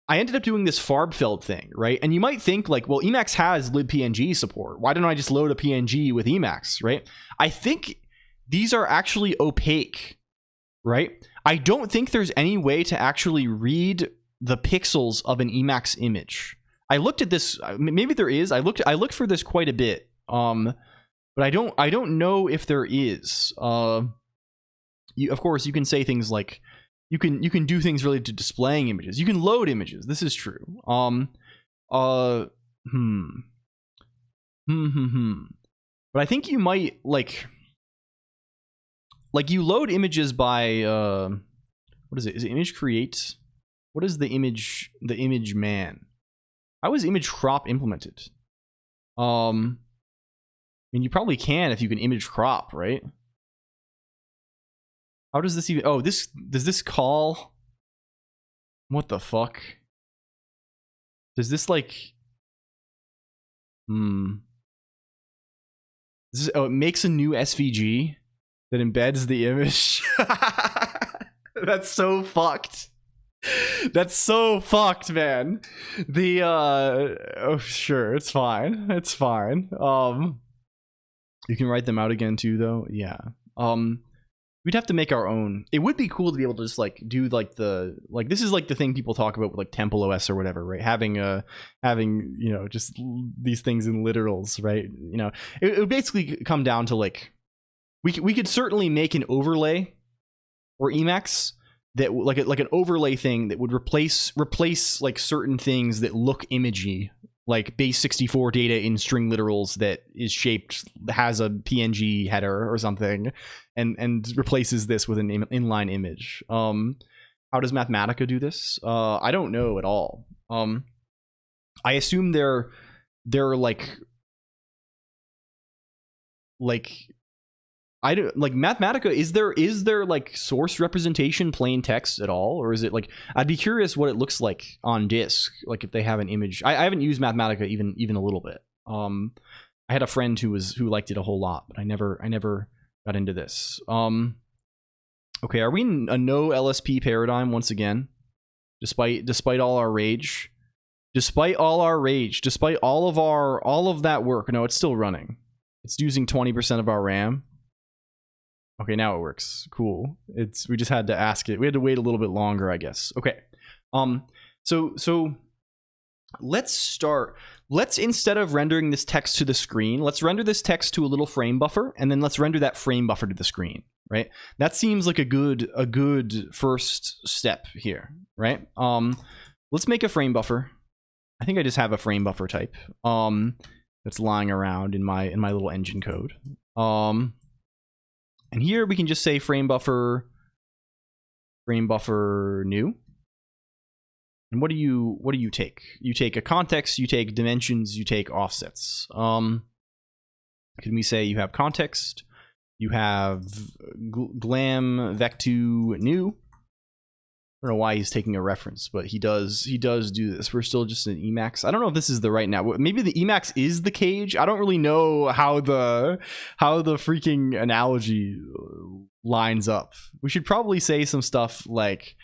I ended up doing this Farbfeld thing, right? And you might think like, well, Emacs has libpng support. Why don't I just load a PNG with Emacs, right? I think these are actually opaque, right? I don't think there's any way to actually read the pixels of an Emacs image. I looked at this. Maybe there is. I looked for this quite a bit. But I don't know if there is. Of course, you can say things like you can do things related to displaying images. You can load images. This is true. But I think you might like you load images by what is it? Is it image create? What is the image man? How is image crop implemented? I mean, you probably can if you can image crop, right? How does this even? Oh, does this call? What the fuck? Does this like? Oh, it makes a new SVG that embeds the image. That's so fucked. That's so fucked, man. Oh sure, it's fine. It's fine. You can write them out again too, though. Yeah. We'd have to make our own. It would be cool to be able to just like do like this is like the thing people talk about with like Temple OS or whatever, right? Having just these things in literals, right? It would basically come down to like we could certainly make an overlay or Emacs that like an overlay thing that would replace like certain things that look imagey, like base 64 data in string literals that is shaped, has a PNG header or something, and replaces this with an inline image. How does Mathematica do this? I don't know at all. I assume they're like I don't like Mathematica. Is there like source representation plain text at all, or is it like? I'd be curious what it looks like on disk, like if they have an image. I haven't used Mathematica even a little bit. I had a friend who liked it a whole lot, but I never got into this. Okay, are we in a no LSP paradigm once again? Despite all our rage, despite all of that work. No, it's still running. It's using 20% of our RAM. Okay, now it works. Cool. We just had to ask it. We had to wait a little bit longer, I guess. Okay. So let's start. Let's, instead of rendering this text to the screen, let's render this text to a little frame buffer, and then let's render that frame buffer to the screen, right? That seems like a good first step here, right? Let's make a frame buffer. I think I just have a frame buffer type that's lying around in my little engine code. And here we can just say frame buffer frame buffer new. And what do you take? You take a context, you take dimensions, you take offsets. Can we say you have context, you have glam vec2 new? I don't know why he's taking a reference, but he does do this. We're still just in Emacs. I don't know if this is the right now. Maybe the Emacs is the cage. I don't really know how the freaking analogy lines up. We should probably say some stuff like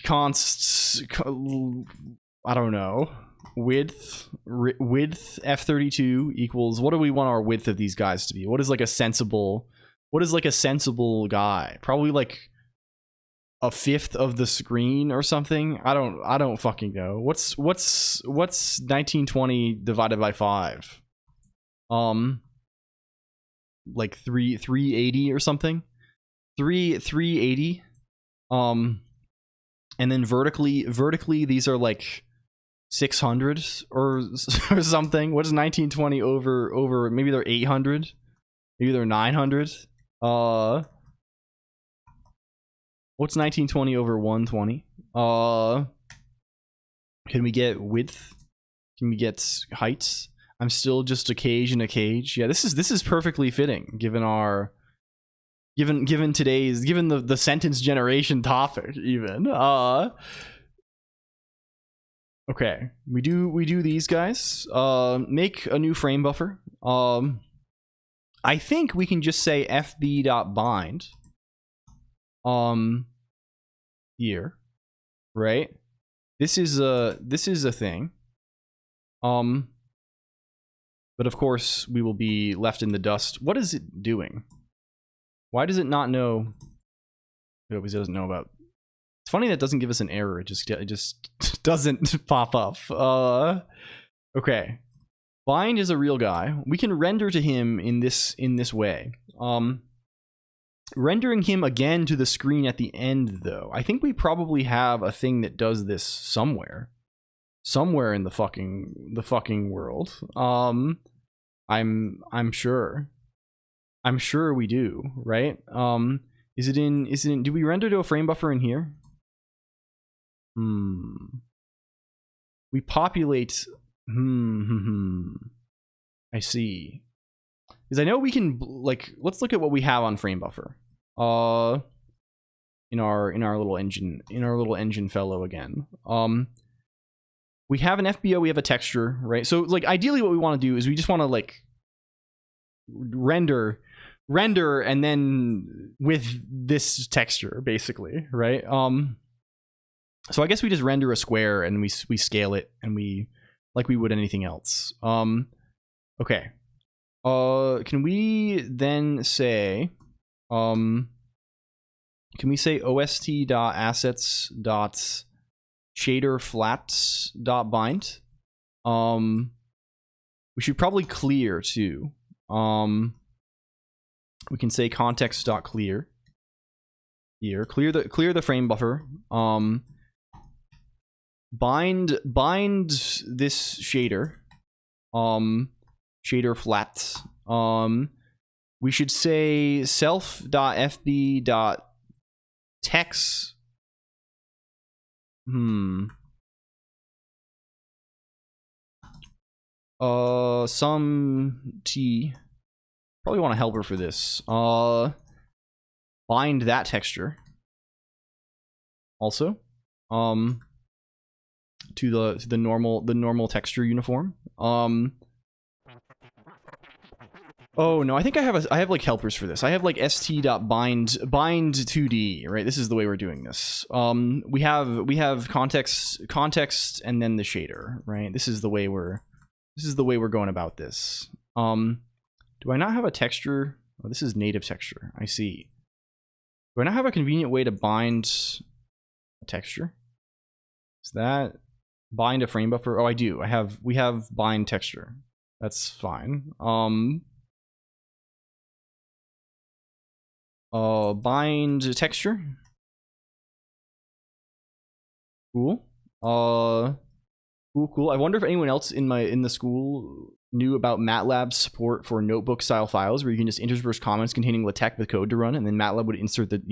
const, I don't know, width f32 equals, what do we want our width of these guys to be? What is like a sensible guy? Probably like a fifth of the screen or something. I don't fucking know. What's 1920 divided by 5? Like 380 or something. 380. And then vertically these are like 600 or something. What is 1920 over maybe they're 800, maybe they're 900. What's 1920 over 120? Can we get width? Can we get height? I'm still just a cage in a cage. Yeah, this is perfectly fitting given our given the sentence generation topic even. Okay, we do these guys. Make a new frame buffer. I think we can just say fb.bind. Here, right? This is a thing. But of course we will be left in the dust. What is it doing? Why does it not know? It always doesn't know about. It's funny that it doesn't give us an error. It just doesn't pop up. Okay. Bind is a real guy. We can render to him in this way. Rendering him again to the screen at the end, though. I think we probably have a thing that does this somewhere in the fucking world. I'm sure we do, right? Is it in? Do we render to a frame buffer in here? We populate. I see. Because I know we can, like, let's look at what we have on frame buffer. In our little engine fellow again. We have an FBO, we have a texture, right? So like ideally what we want to do is we just want to like render and then with this texture basically, right? So I guess we just render a square and we scale it and we like we would anything else. Okay. Can we then say, can we say ost.assets.shaderflats.bind? We should probably clear too. We can say context.clear here. Clear the frame buffer. Bind this shader. Shader flats. We should say self.fb.text. Some t. Probably want a helper for this. Bind that texture. Also. To the normal texture uniform. Oh no, I think I have like helpers for this. I have like st.bind 2D, right? This is the way we're doing this. We have context and then the shader, right? This is the way we're going about this. Do I not have a texture? Oh, this is native texture. I see. Do I not have a convenient way to bind a texture? Is that bind a frame buffer? Oh, I do. We have bind texture. That's fine. Bind texture. Cool. Cool. I wonder if anyone else in the school knew about MATLAB's support for notebook style files where you can just intersperse comments containing LaTeX with code to run, and then MATLAB would insert the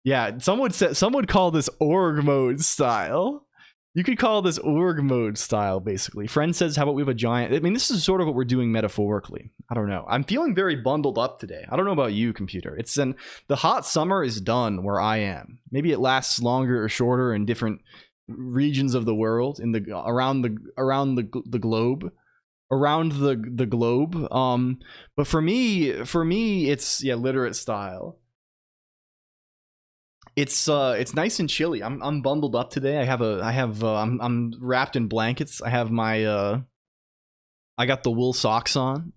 Yeah, some would call this org mode style. You could call this org mode style, basically. Friend says, how about we have a giant... I mean, this is sort of what we're doing metaphorically. I don't know. I'm feeling very bundled up today. I don't know about you, computer. The hot summer is done where I am. Maybe it lasts longer or shorter in different regions of the world, around the globe. Around the globe. But for me, it's literate style. It's nice and chilly. I'm bundled up today. I'm wrapped in blankets. I have my I got the wool socks on.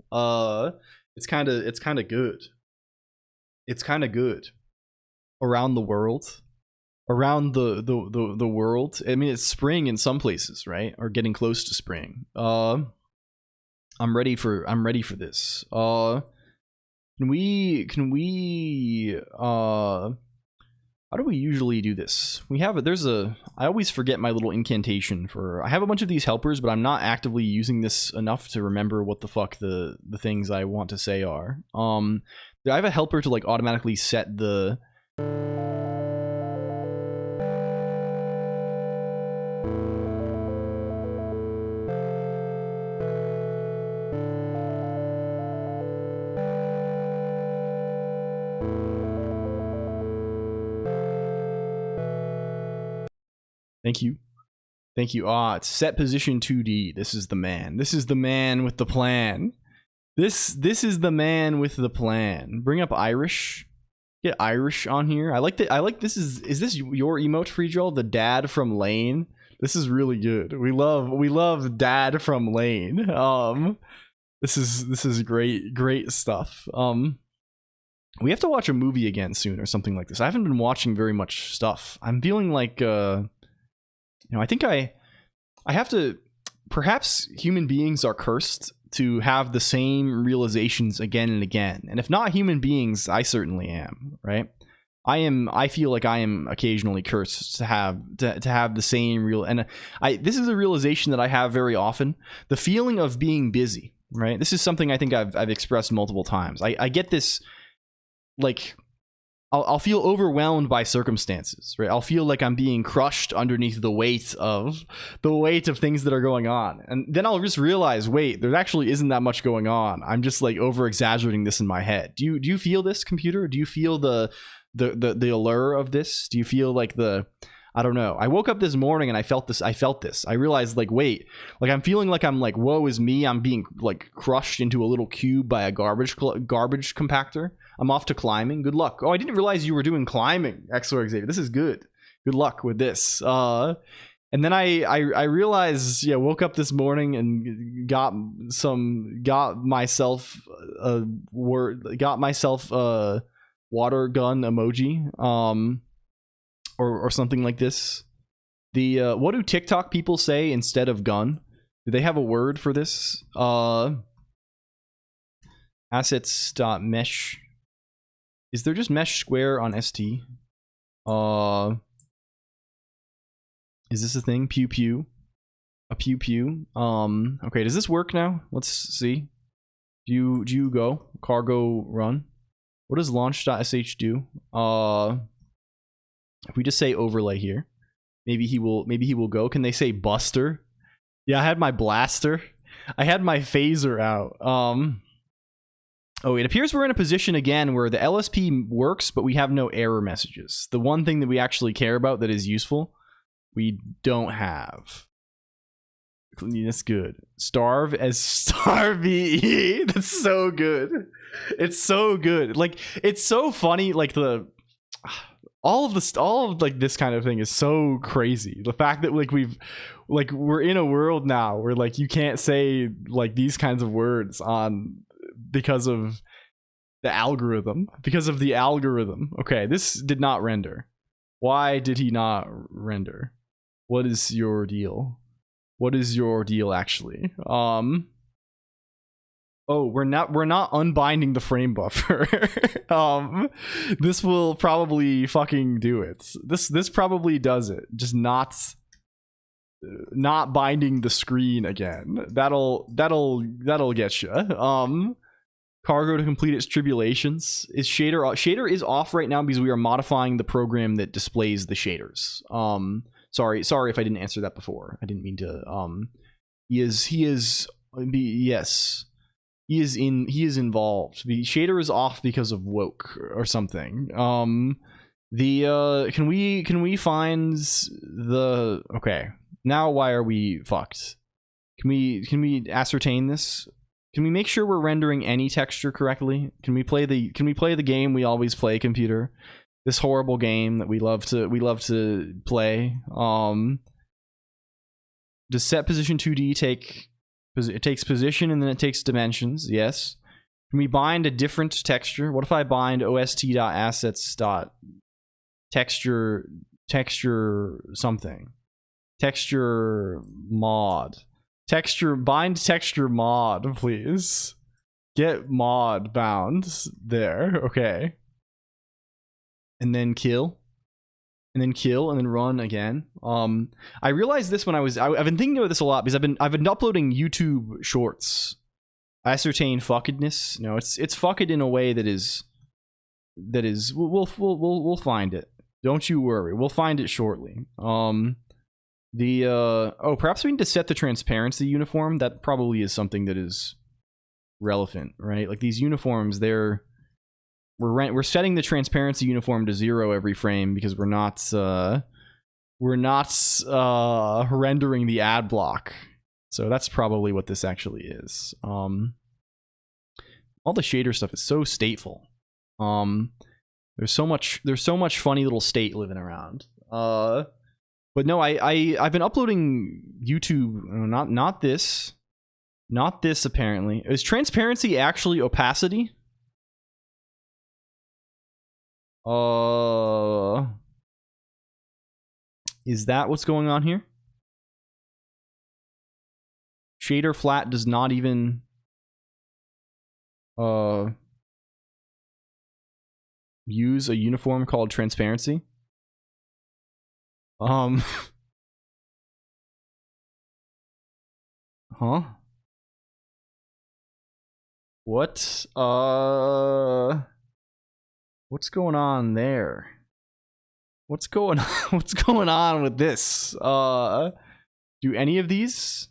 It's kind of good. It's kind of good. Around the world. Around the world. I mean, it's spring in some places, right? Or getting close to spring. I'm ready for this. Can we how do we usually do this? I always forget my little incantation I have a bunch of these helpers, but I'm not actively using this enough to remember what the fuck the things I want to say are. I have a helper to like automatically set the... Thank you. It's set position 2D. This is the man. This is the man with the plan. This is the man with the plan. Bring up Irish. Get Irish on here. I like this. Is this your emote, Freedraw? The dad from Lane. This is really good. We love dad from Lane. This is great stuff. We have to watch a movie again soon or something like this. I haven't been watching very much stuff. I'm feeling like I think I have to... Perhaps human beings are cursed to have the same realizations again and again. And if not human beings, I certainly am, right? I feel like I am occasionally cursed to have the same real... And this is a realization that I have very often. The feeling of being busy, right? This is something I think I've expressed multiple times. I get this, like... I'll feel overwhelmed by circumstances, right? I'll feel like I'm being crushed underneath the weight of things that are going on. And then I'll just realize, wait, there actually isn't that much going on. I'm just like over exaggerating this in my head. Do you feel this, computer? Do you feel the allure of this? Do you feel like I don't know. I woke up this morning and I felt this. I realized, like, wait, like I'm feeling like I'm like, woe is me. I'm being like crushed into a little cube by a garbage compactor. I'm off to climbing. Good luck. Oh, I didn't realize you were doing climbing, XOR Xavier. This is good. Good luck with this. And then I realized, woke up this morning and got myself a water gun emoji. Or something like this. What do TikTok people say instead of gun? Do they have a word for this? Assets.mesh. Is there just mesh square on ST? Is this a thing? Pew pew. A pew pew. Okay, does this work now? Let's see. Do you go? Cargo run. What does launch.sh do? If we just say overlay here, maybe he will go. Can they say buster? Yeah, I had my blaster. I had my phaser out. Oh, it appears we're in a position again where the LSP works, but we have no error messages. The one thing that we actually care about that is useful, we don't have. That's good. Starve as starve. That's so good. It's so good. Like, it's so funny. Like all of like this kind of thing is so crazy. The fact that we're in a world now where like you can't say like these kinds of words because of the algorithm. Okay, this did not render. Why did he not render? What is your deal? What is your deal actually? Oh, we're not unbinding the frame buffer. This will probably fucking do it. This probably does it. Just not binding the screen again. That'll get you. Cargo to complete its tribulations. Is shader is off right now because we are modifying the program that displays the shaders. Sorry if I didn't answer that before. I didn't mean to. He is involved. The shader is off because of woke or something. Can we find the okay? Now why are we fucked? Can we ascertain this? Can we make sure we're rendering any texture correctly? Can we play the game we always play, computer? This horrible game that we love to play. Does set position 2D take? It takes position and then it takes dimensions. Yes. Can we bind a different texture? What if I bind ost.assets.texture something? Texture mod. Bind texture mod, please. Get mod bound there. Okay. And then kill. And then kill and then run again. I realized this when I've been thinking about this a lot because I've been uploading YouTube shorts. Ascertain fuckedness. No, it's fucked in a way that is we'll find it. Don't you worry. We'll find it shortly. Perhaps we need to set the transparency uniform. That probably is something that is relevant, right? Like these uniforms, we're setting the transparency uniform to 0 every frame because we're not rendering the ad block. So that's probably what this actually is. All the shader stuff is so stateful. There's so much funny little state living around. But no, I've been uploading YouTube. Not this apparently. Is transparency actually opacity? Is that what's going on here? Shader flat does not even use a uniform called transparency. Huh? What? What's going on there? What's going on with this? Do any of these?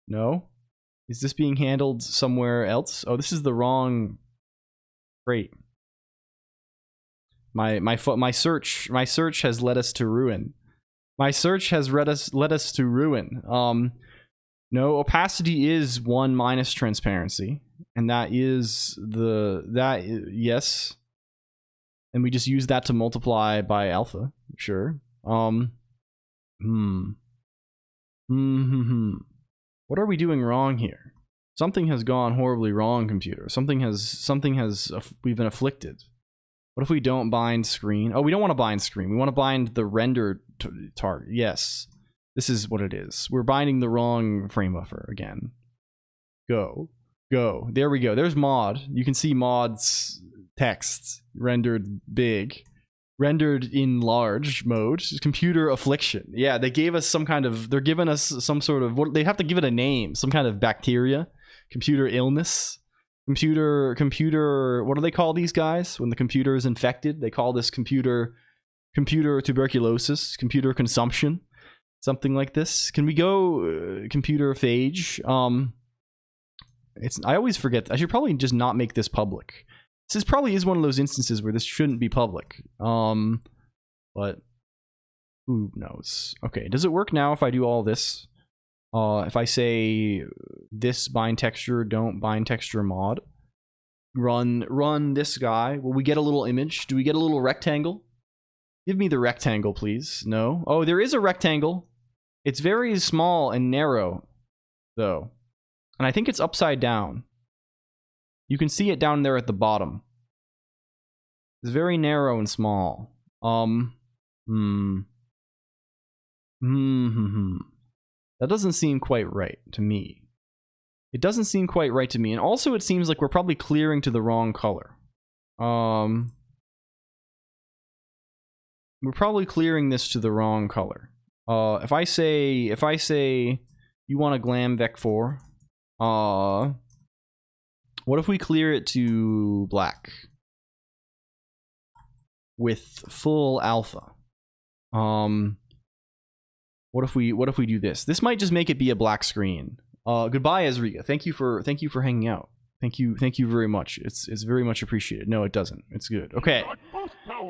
No? Is this being handled somewhere else? Oh, this is the wrong. Great. My search has led us to ruin. My search has led us to ruin. No, opacity is 1 minus transparency, and that is yes. And we just use that to multiply by alpha. Sure. What are we doing wrong here? Something has gone horribly wrong, computer. We've been afflicted. What if we don't bind screen? Oh, we don't want to bind screen. We want to bind the render target. Yes. This is what it is. We're binding the wrong frame buffer again. Go. There we go. There's mod. You can see mod's text rendered big. Rendered in large mode. Computer affliction. Yeah, they gave us they're giving us some sort of, they have to give it a name. Some kind of bacteria. Computer illness. Computer, what do they call these guys when the computer is infected? They call this computer tuberculosis, computer consumption, something like this. Can we go computer phage? I always forget. I should probably just not make this public. This probably is one of those instances where this shouldn't be public. But who knows? Okay, does it work now if I do all this? If I say this bind texture, don't bind texture mod, run this guy, will we get a little image? Do we get a little rectangle? Give me the rectangle, please. No? Oh, there is a rectangle. It's very small and narrow, though. And I think it's upside down. You can see it down there at the bottom. It's very narrow and small. That doesn't seem quite right to me. It doesn't seem quite right to me. And also it seems like we're probably clearing to the wrong color. We're probably clearing this to the wrong color. If I say you want a glam vec 4, What if we clear it to black with full alpha? What if we do this? This might just make it be a black screen. Goodbye, Ezria. Thank you for hanging out. Thank you very much. It's very much appreciated. No, it doesn't. It's good. Okay.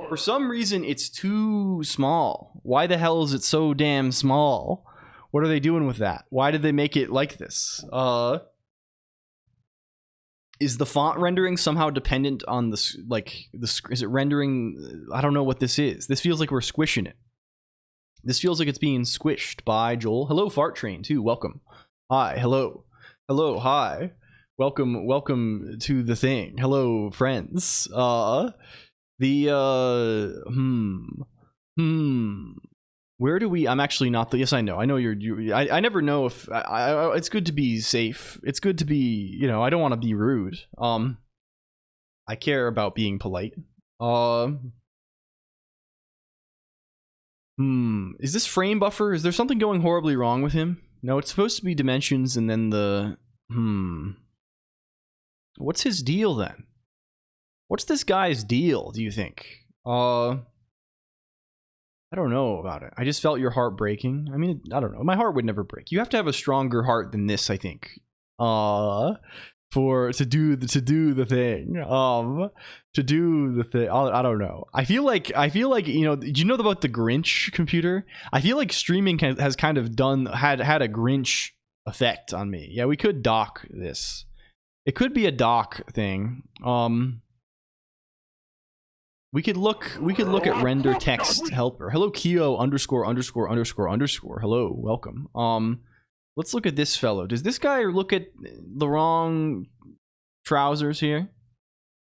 For some reason, it's too small. Why the hell is it so damn small? What are they doing with that? Why did they make it like this? Is the font rendering somehow dependent on is it rendering? I don't know what this is. This feels like we're squishing it. This feels like it's being squished by Joel. Hello, Fart Train, too. Welcome. Hi. Hello. Hello. Hi. Welcome to the thing. Hello, friends. Where do we? I'm actually not the. Yes, I know. I know you're. I never know if. It's good to be safe. It's good to be. You know, I don't want to be rude. I care about being polite. Is this frame buffer? Is there something going horribly wrong with him? No, it's supposed to be dimensions and then the. What's his deal then? What's this guy's deal, do you think? I don't know about it. I just felt your heart breaking. I mean, I don't know. My heart would never break. You have to have a stronger heart than this, I think. To do the thing. To do the thing. I don't know. I feel like, you know, do you know about the Grinch computer? I feel like streaming has kind of had a Grinch effect on me. Yeah, we could dock this. It could be a dock thing. We could look at render text helper. Hello, Keo _____. Hello, welcome. Let's look at this fellow. Does this guy look at the wrong trousers here?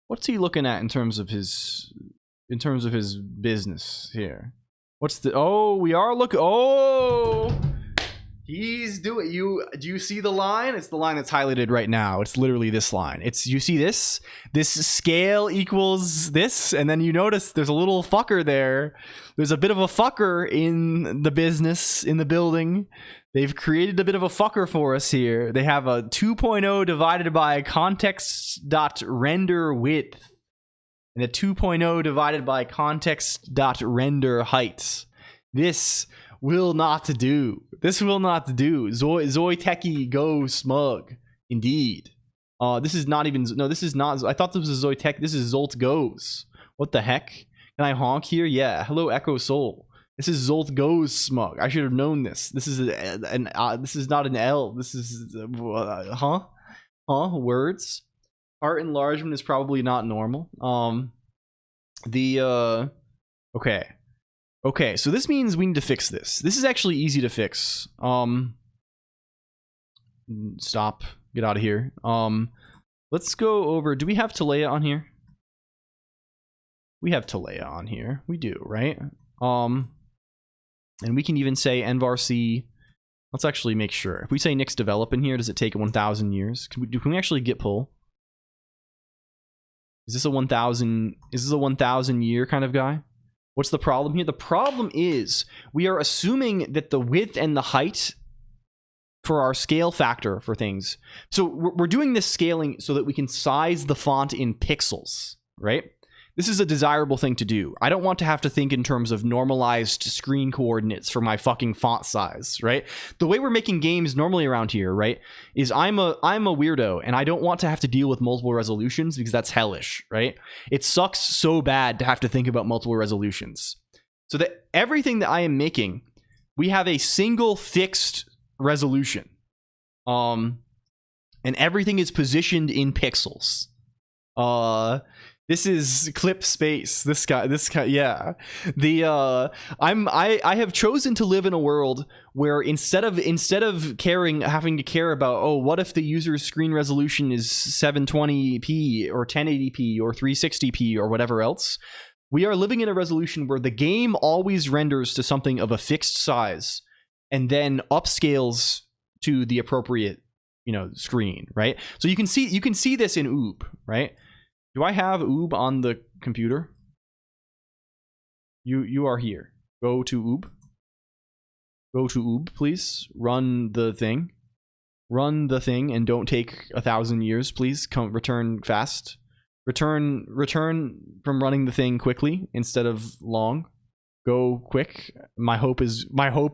What's he looking at in terms of his business here? What's the? Oh, we are looking. Oh, he's doing. Do you see the line? It's the line that's highlighted right now. It's literally this line. You see this? This scale equals this, and then you notice there's a little fucker there. There's a bit of a fucker in the business, in the building. They've created a bit of a fucker for us here. They have a 2.0 divided by context.render width and a 2.0 divided by context.render height. This will not do. This will not do. Zoiteki go smug. Indeed. This is not even. No, this is not. I thought this was Zoitech. This is Zolt goes. What the heck? Can I honk here? Yeah. Hello, Echo Soul. This is Zolt goes smug. I should have known this. This is this is not an L. This is words. Art enlargement is probably not normal. Okay, so this means we need to fix this. This is actually easy to fix. Stop. Get out of here. Let's go over. Do we have Talea on here? We have Talea on here. We do, right? And we can even say nvarc. Let's actually make sure. If we say Nix develop in here, does it take 1,000 years? Can we actually git pull? Is this a 1,000? Is this a 1,000 year kind of guy? What's the problem here? The problem is we are assuming that the width and the height for our scale factor for things. So we're doing this scaling so that we can size the font in pixels, right? This is a desirable thing to do. I don't want to have to think in terms of normalized screen coordinates for my fucking font size, right? The way we're making games normally around here, right, is I'm a weirdo and I don't want to have to deal with multiple resolutions because that's hellish, right? It sucks so bad to have to think about multiple resolutions. So that everything that I am making, we have a single fixed resolution. And everything is positioned in pixels. This is clip space. This guy, yeah. I have chosen to live in a world where instead of having to care about, oh, what if the user's screen resolution is 720p or 1080p or 360p or whatever else, we are living in a resolution where the game always renders to something of a fixed size and then upscales to the appropriate, screen, right? So you can see this in OOB, right? Do I have OOB on the computer? You are here. Go to OOB. Go to OOB, please. Run the thing. run the thing and don't take 1,000 years, please. Come return fast. Return from running the thing quickly instead of long. Go quick. My hope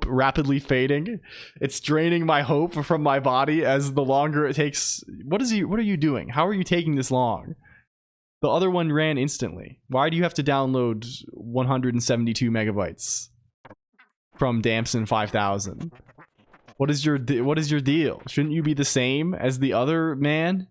rapidly fading. It's draining my hope from my body as the longer it takes. What are you doing? How are you taking this long? The other one ran instantly. Why do you have to download 172 megabytes from Damson 5000? What is your deal? Shouldn't you be the same as the other man?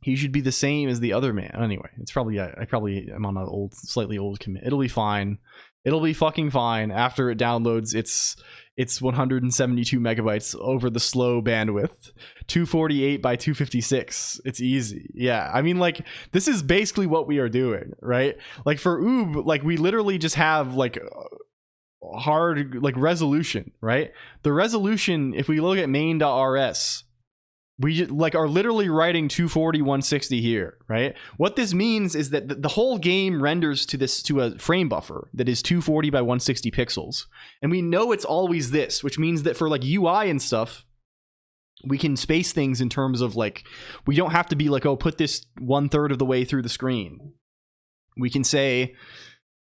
He should be the same as the other man. Anyway, it's probably I probably am on an slightly old commit. It'll be fine. It'll be fucking fine after it downloads its 172 megabytes over the slow bandwidth, 248 by 256. It's easy. Yeah, I mean, like, this is basically what we are doing, right? Like for Oob, like we literally just have like hard like resolution, right? The resolution, if we look at main.rs, we just, like, are literally writing 240 160 here, right? What this means is that the whole game renders to a frame buffer that is 240 by 160 pixels, and we know it's always this, which means that for like UI and stuff, we can space things in terms of like, we don't have to be like, oh, put this 1/3 of the way through the screen. We can say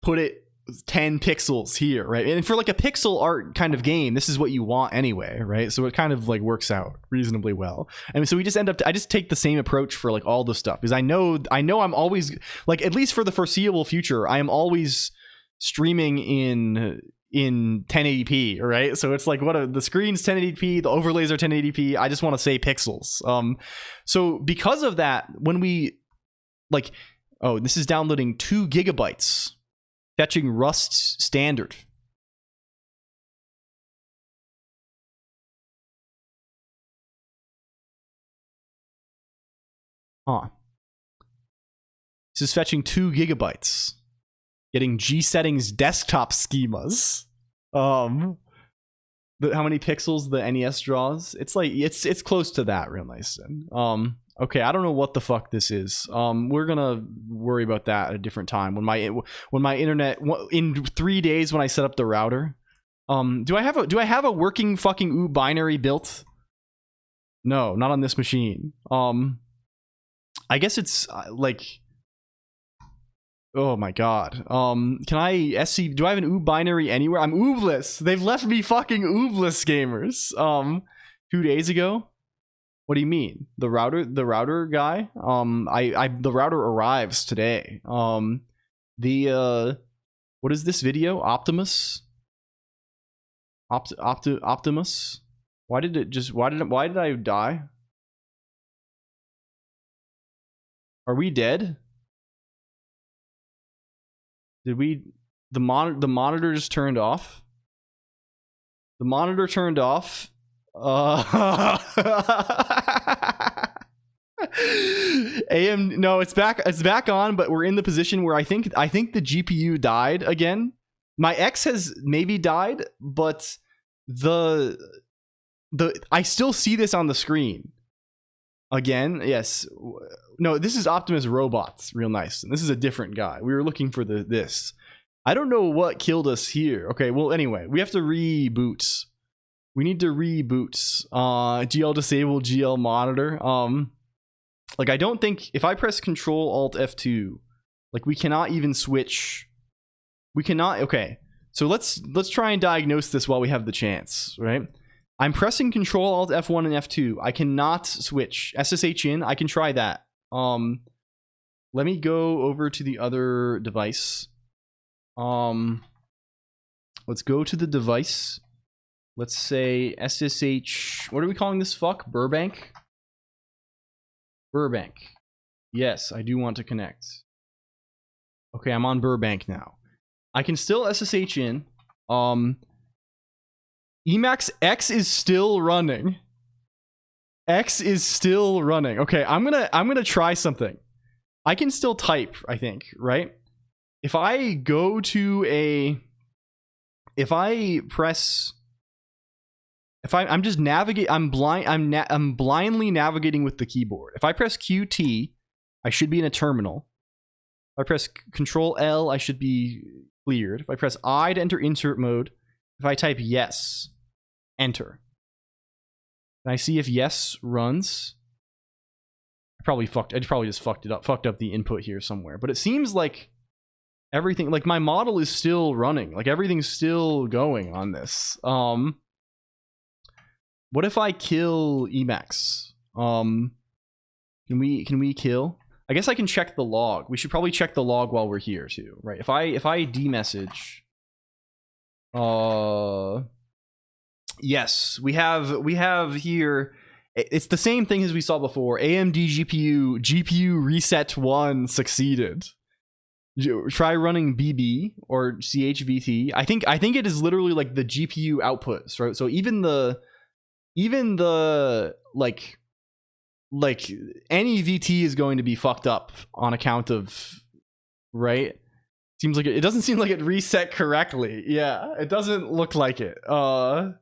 put it 10 pixels here, right? And for like a pixel art kind of game, this is what you want anyway, right? So it kind of like works out reasonably well. And so we just end up I just take the same approach for like all the stuff, because I know I'm always, like, at least for the foreseeable future, I am always streaming in 1080p, right? So it's like, the screen's 1080p, the overlays are 1080p. I just want to say pixels. So because of that, when we like, oh, this is downloading 2 gigabytes, fetching Rust standard. Huh. This is fetching 2 gigabytes. Getting G settings desktop schemas. How many pixels the NES draws? It's like it's close to that, real nice. Okay, I don't know what the fuck this is. We're gonna worry about that at a different time when my internet in 3 days when I set up the router. Do I have a working fucking Oob binary built? No, not on this machine. I guess it's like, oh my god. Can I SC? Do I have an Oob binary anywhere? I'm Oobless. They've left me fucking Oobless, gamers. 2 days ago. What do you mean? The router guy? The router arrives today. What is this video? Optimus? Optimus? Why did I die? Are we dead? The monitor just turned off? The monitor turned off. No, it's back on, but we're in the position where I think the GPU died again. My X has maybe died, but I still see this on the screen again. Yes. No, this is Optimus Robots. Real nice. This is a different guy. We were looking for this. I don't know what killed us here. Okay, well, anyway, we have to reboot. We need to reboot. GL disable GL monitor. Like, I don't think if I press Control Alt F2, like, we cannot even switch. We cannot. Okay, so let's try and diagnose this while we have the chance, right? I'm pressing Control Alt F1 and F2. I cannot switch. SSH in. I can try that. Let me go over to the other device. Let's go to the device. Let's say SSH. What are we calling this fuck? Burbank? Burbank. Yes, I do want to connect. Okay, I'm on Burbank now. I can still SSH in. Emacs X is still running. X is still running. Okay, I'm gonna try something. I can still type, I think, right? If I go to a, if I press, if I'm just navigate, I'm blindly navigating with the keyboard. If I press QT, I should be in a terminal. If I press Control L, I should be cleared. If I press I to enter insert mode, if I type yes, enter. Can I see if yes runs? I probably just fucked up the input here somewhere. But it seems like everything, like my model is still running. Like everything's still going on this. What if I kill Emacs? Can we kill? I guess I can check the log. We should probably check the log while we're here too, right? If I demessage, yes, we have here. It's the same thing as we saw before. AMD GPU reset 1 succeeded. Try running BB or CHVT. I think it is literally like the GPU outputs, right? So even the like any VT is going to be fucked up on account of, right? Seems like it doesn't seem like it reset correctly. Yeah, it doesn't look like it. Oh,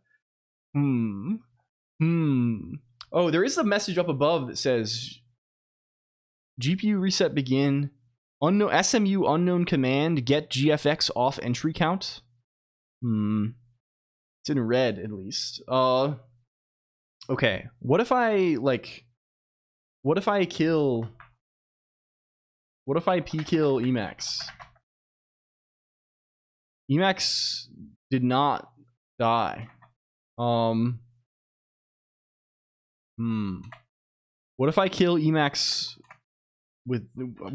there is a message up above that says GPU reset begin. Unknown SMU unknown command get GFX off entry count. It's in red at least. Okay. What if I p-kill Emacs? Emacs did not die. What if I kill Emacs what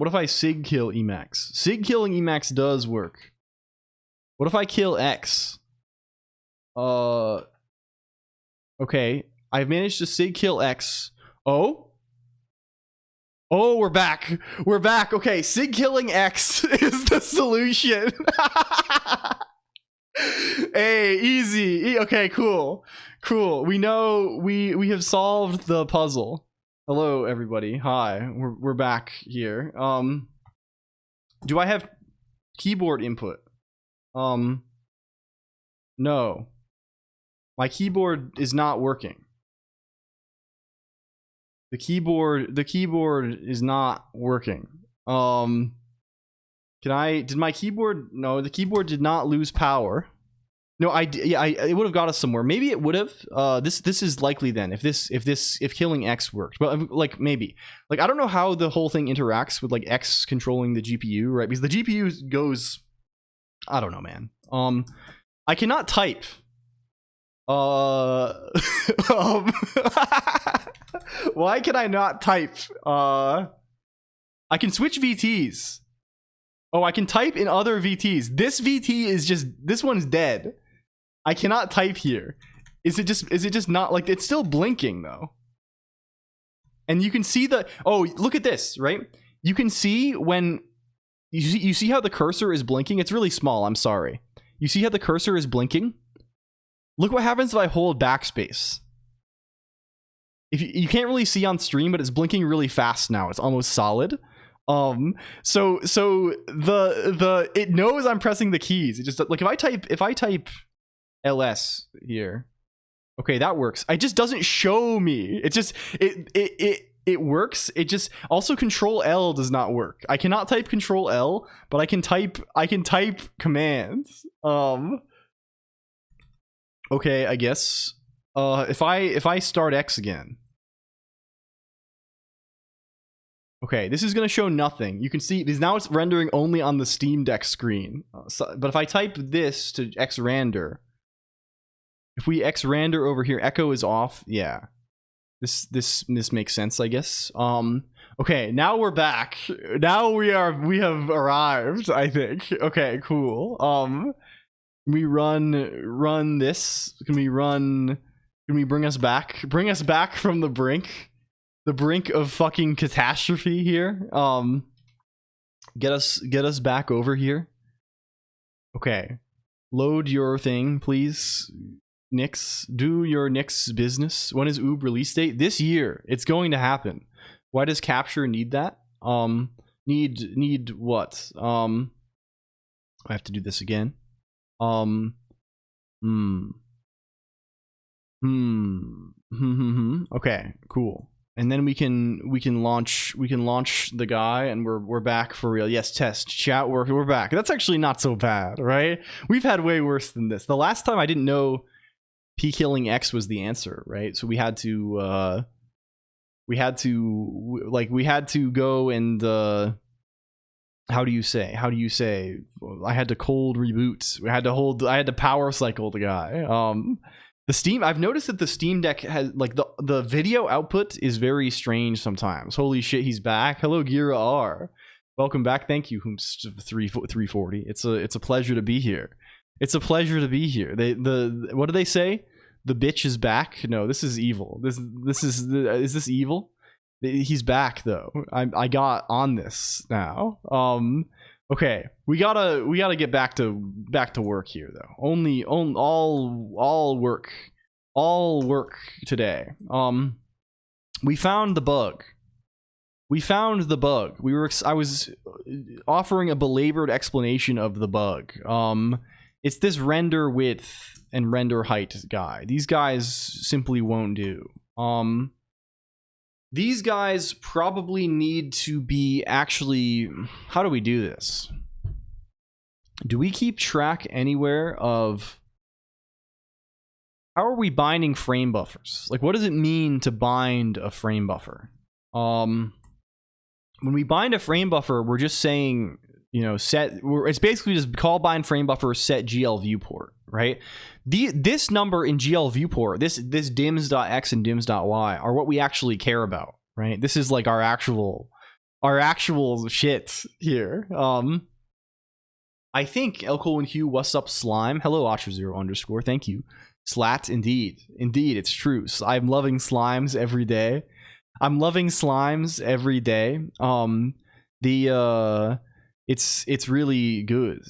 if I sig kill Emacs? Sig killing Emacs does work. What if I kill X? Okay. I've managed to sig kill X. Oh, we're back. We're back. Okay, sig killing X is the solution. Hey, easy. Okay, cool. We know we have solved the puzzle. Hello, everybody. Hi, we're back here. Do I have keyboard input? No. My keyboard is not working. The keyboard is not working. Did my keyboard? No, the keyboard did not lose power. No, it would have got us somewhere. Maybe it would have. This is likely then if killing X worked, but like maybe, like I don't know how the whole thing interacts with like X controlling the GPU, right? Because the GPU goes, I don't know, man. I cannot type. Why can I not type? I can switch VTs. Oh, I can type in other VTs. This VT is just, this one's dead. I cannot type here. Is it just not, like, it's still blinking though. And you can see oh, look at this, right? You can see when, you see how the cursor is blinking? It's really small, I'm sorry. You see how the cursor is blinking? Look what happens if I hold backspace. If you can't really see on stream, but it's blinking really fast now. It's almost solid. So it knows I'm pressing the keys. It just, like, if I type ls here, okay, that works. It just doesn't show me. It just it works. It just, also Control L does not work. I cannot type Control L, but I can type commands. Okay, I guess. If I start X again. Okay, this is going to show nothing. You can see, because now it's rendering only on the Steam Deck screen. But if I type this to xrender, if we xrender over here, echo is off. Yeah, this makes sense, I guess. Okay, now we're back. Now we have arrived, I think. Okay, cool. Can we run this? Can we bring us back? Bring us back from the brink of fucking catastrophe here. Get us back over here. Okay. Load your thing, please. Nix. Do your Nix business. When is Oob release date? This year. It's going to happen. Why does Capture need that? Need what? I have to do this again. Okay, cool. And then we can launch the guy, and we're back for real. Yes, test chat, we're back. That's actually not so bad, right? We've had way worse than this. The last time I didn't know P killing X was the answer, right? So we had to go and how do you say I had to cold reboot. I had to power cycle the guy. The Steam, I've noticed that the Steam Deck has like the video output is very strange sometimes. Holy shit, he's back. Hello, Gira R. Welcome back. Thank you, 340. It's a pleasure to be here. It's a pleasure to be here. What do they say? The bitch is back. No, this is evil. Is this evil? He's back though. I got on this now. Okay, we gotta get back to work here though. All work today. We found the bug. I was offering a belabored explanation of the bug. It's this render width and render height guy. These guys simply won't do. These guys probably need to be actually... How do we do this? Do we keep track anywhere of... How are we binding frame buffers? Like, what does it mean to bind a frame buffer? When we bind a frame buffer, we're just saying, you know, it's basically just call bind frame buffer set GL viewport, right? This number in GL viewport, this dims.x and dims.y are what we actually care about, right? This is like our actual shit here. I think LCOLONQ, what's up, slime? Hello, Otra0_, thank you. Slat, indeed, it's true. I'm loving slimes every day. It's really good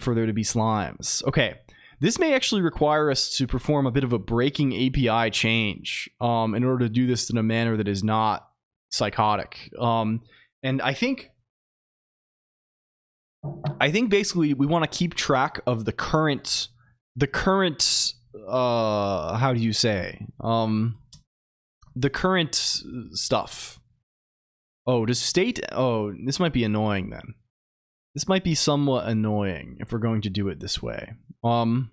for there to be slimes. Okay. This may actually require us to perform a bit of a breaking API change in order to do this in a manner that is not psychotic. And I think basically we want to keep track of the current how do you say the current stuff. Oh, does state... Oh, this might be annoying then. This might be somewhat annoying if we're going to do it this way. Well,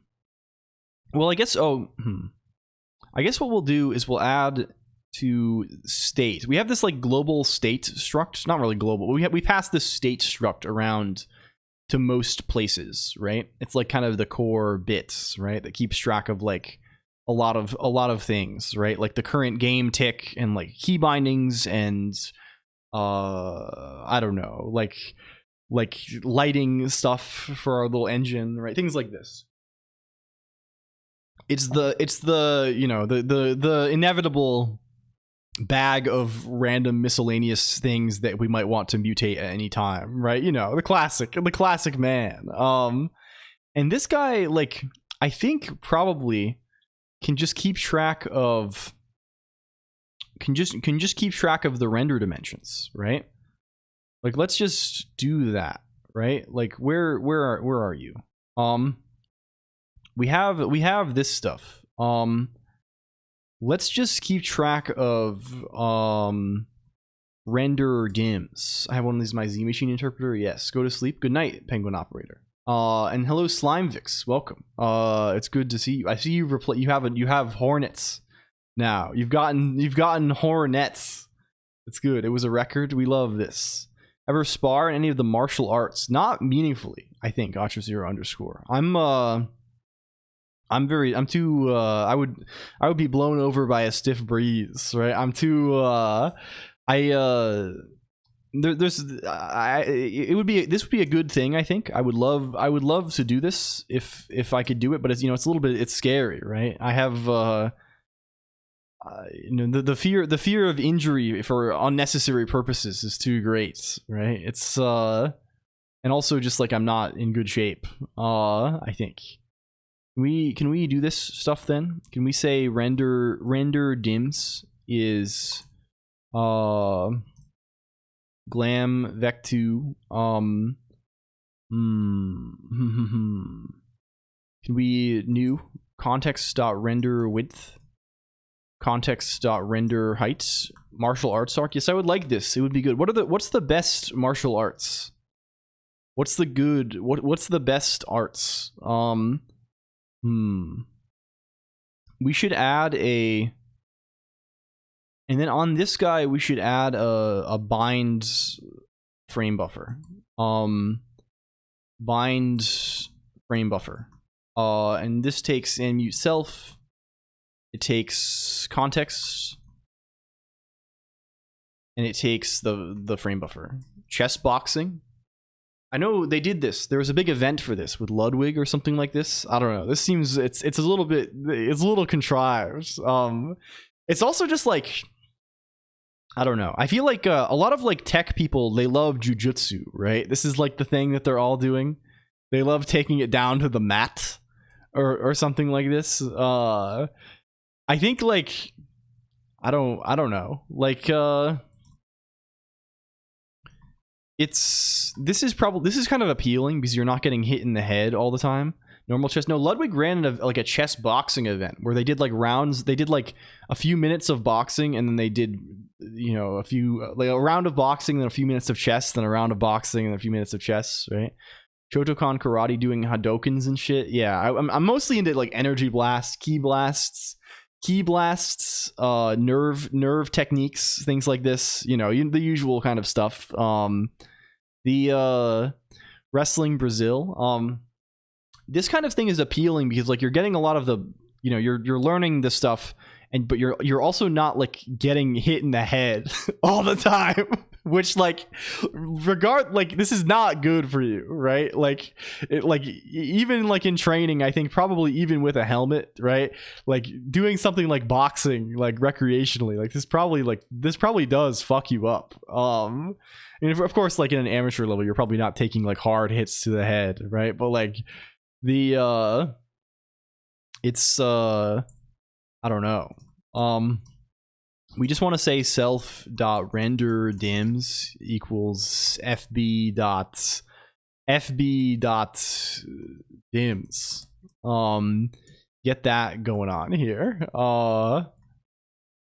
I guess... I guess what we'll do is we'll add to state. We have this like global state struct. Not really global. We pass this state struct around to most places, right? It's like kind of the core bits, right? That keeps track of like a lot of things, right? Like the current game tick and like key bindings and I don't know, like lighting stuff for our little engine, right? Things like this. It's the you know, the inevitable bag of random miscellaneous things that we might want to mutate at any time, right? You know, the classic man. And this guy, like, I think probably can just keep track of keep track of the render dimensions, right? Like, let's just do that, right? Like, where are you? We have this stuff. Let's just keep track of render dims. I have one of these, my Z machine interpreter. Yes, go to sleep. Good night, Penguin Operator. And hello, Slimevix. Welcome. It's good to see you. I see you have hornets now. You've gotten hornets. It's good. It was a record. We love this. Ever spar in any of the martial arts? Not meaningfully, I think. Otra0_. I'm too I would be blown over by a stiff breeze, right? I'm too this would be a good thing, I think. I would love to do this if I could do it, but it's, you know, it's a little bit, it's scary, right? I have you know, the fear of injury for unnecessary purposes is too great, right? It's and also just like I'm not in good shape, I think. Can we do this stuff then? Can we say render dims is glam vec2 can we new context.render width, context.render height, martial arts arc? Yes, I would like this. It would be good. What's the best martial arts? What's the best arts? we should add a, and then on this guy we should add a bind frame buffer. Bind frame buffer. And this takes in mute self. It takes context. And it takes the frame buffer. Chess boxing. I know they did this. There was a big event for this with Ludwig or something like this. I don't know. This seems it's a little bit, it's a little contrived. It's also just like, I don't know. I feel like a lot of like tech people, they love jujutsu, right? This is like the thing that they're all doing. They love taking it down to the mat or something like this. I think like, I don't know. Like this is kind of appealing because you're not getting hit in the head all the time. Normal chess. No, Ludwig ran like a chess boxing event where they did like rounds. They did like a few minutes of boxing, and then they did, you know, like a round of boxing, then a few minutes of chess, then a round of boxing, and a few minutes of chess, right? Shotokan karate doing hadokens and shit. Yeah, I'm mostly into like energy blasts, ki blasts, nerve techniques, things like this. You know, the usual kind of stuff. The wrestling Brazil. This kind of thing is appealing because like you're getting a lot of the, you know, you're learning this stuff, but you're also not like getting hit in the head all the time, which like this is not good for you, right? Like even like in training, I think probably even with a helmet, right? Like doing something like boxing, like recreationally, like this probably does fuck you up. And of course, like in an amateur level, you're probably not taking like hard hits to the head, right? But like it's I don't know. We just want to say self.render dims equals fb.dims. Get that going on here.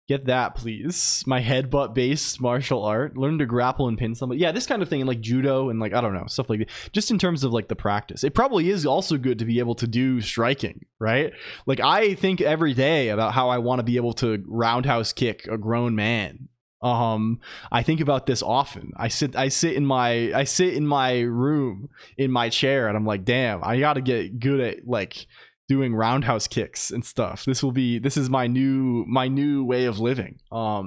Get that, please. My headbutt based martial art. Learn to grapple and pin somebody. Yeah, this kind of thing in like judo and like, I don't know, stuff like that. Just in terms of like the practice. It probably is also good to be able to do striking, right? Like I think every day about how I want to be able to roundhouse kick a grown man. I think about this often. I sit in my room in my chair and I'm like, damn, I got to get good at like doing roundhouse kicks and stuff. This is my new way of living. But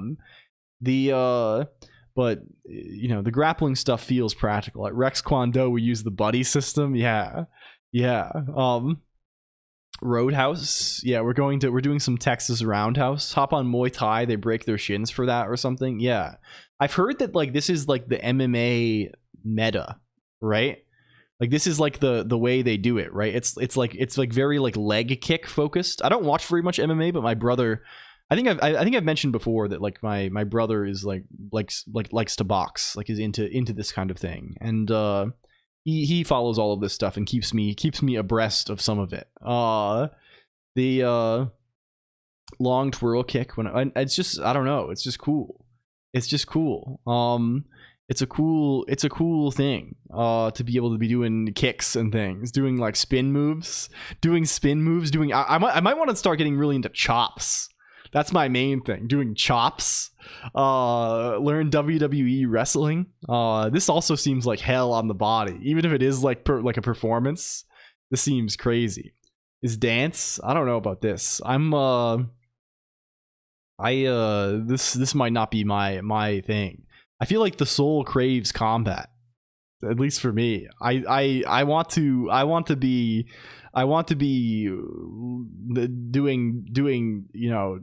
you know, the grappling stuff feels practical. At Rex Kwon Do we use the buddy system. Yeah. Roadhouse. Yeah, we're doing some Texas roundhouse. Hop on Muay Thai, they break their shins for that or something. Yeah. I've heard that like this is like the MMA meta, right? Like this is like the way they do it, right? It's like very like leg kick focused. I don't watch very much MMA, but my brother, I think I've mentioned before that like my brother is likes to box, like is into this kind of thing, and he follows all of this stuff and keeps me abreast of some of it. The long twirl kick it's just, I don't know, it's just cool. It's a cool thing to be able to be doing kicks and things, doing like spin moves, I might want to start getting really into chops. That's my main thing, doing chops. Learn WWE wrestling. This also seems like hell on the body, even if it is like like a performance. This seems crazy. Is dance? I don't know about this. This might not be my thing. I feel like the soul craves combat, at least for me. I want to be doing, you know,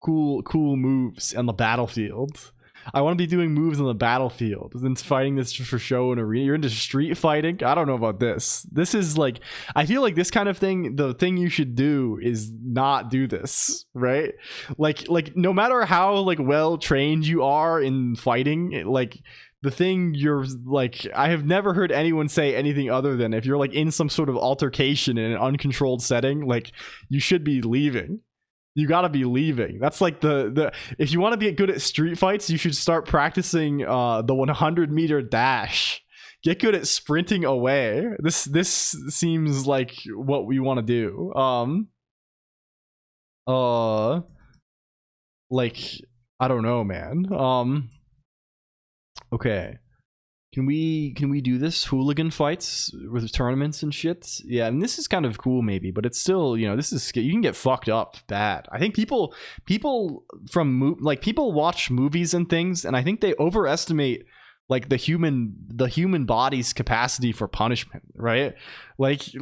cool moves on the battlefield. I want to be doing moves on the battlefield than fighting this for show in arena. You're into street fighting? I don't know about this. This is like, I feel like this kind of thing, the thing you should do is not do this, right? Like no matter how like well trained you are in fighting, like the thing you're like, I have never heard anyone say anything other than if you're like in some sort of altercation in an uncontrolled setting, like you should be leaving. You gotta be leaving. That's like the if you want to be good at street fights, you should start practicing the 100-meter dash. Get good at sprinting away. This seems like what we want to do. Like, I don't know, man. Okay. Can we do this hooligan fights with tournaments and shit? Yeah, and this is kind of cool maybe, but it's still, you know, this is, you can get fucked up bad. I think people from people watch movies and things, and I think they overestimate like the human body's capacity for punishment, right? Like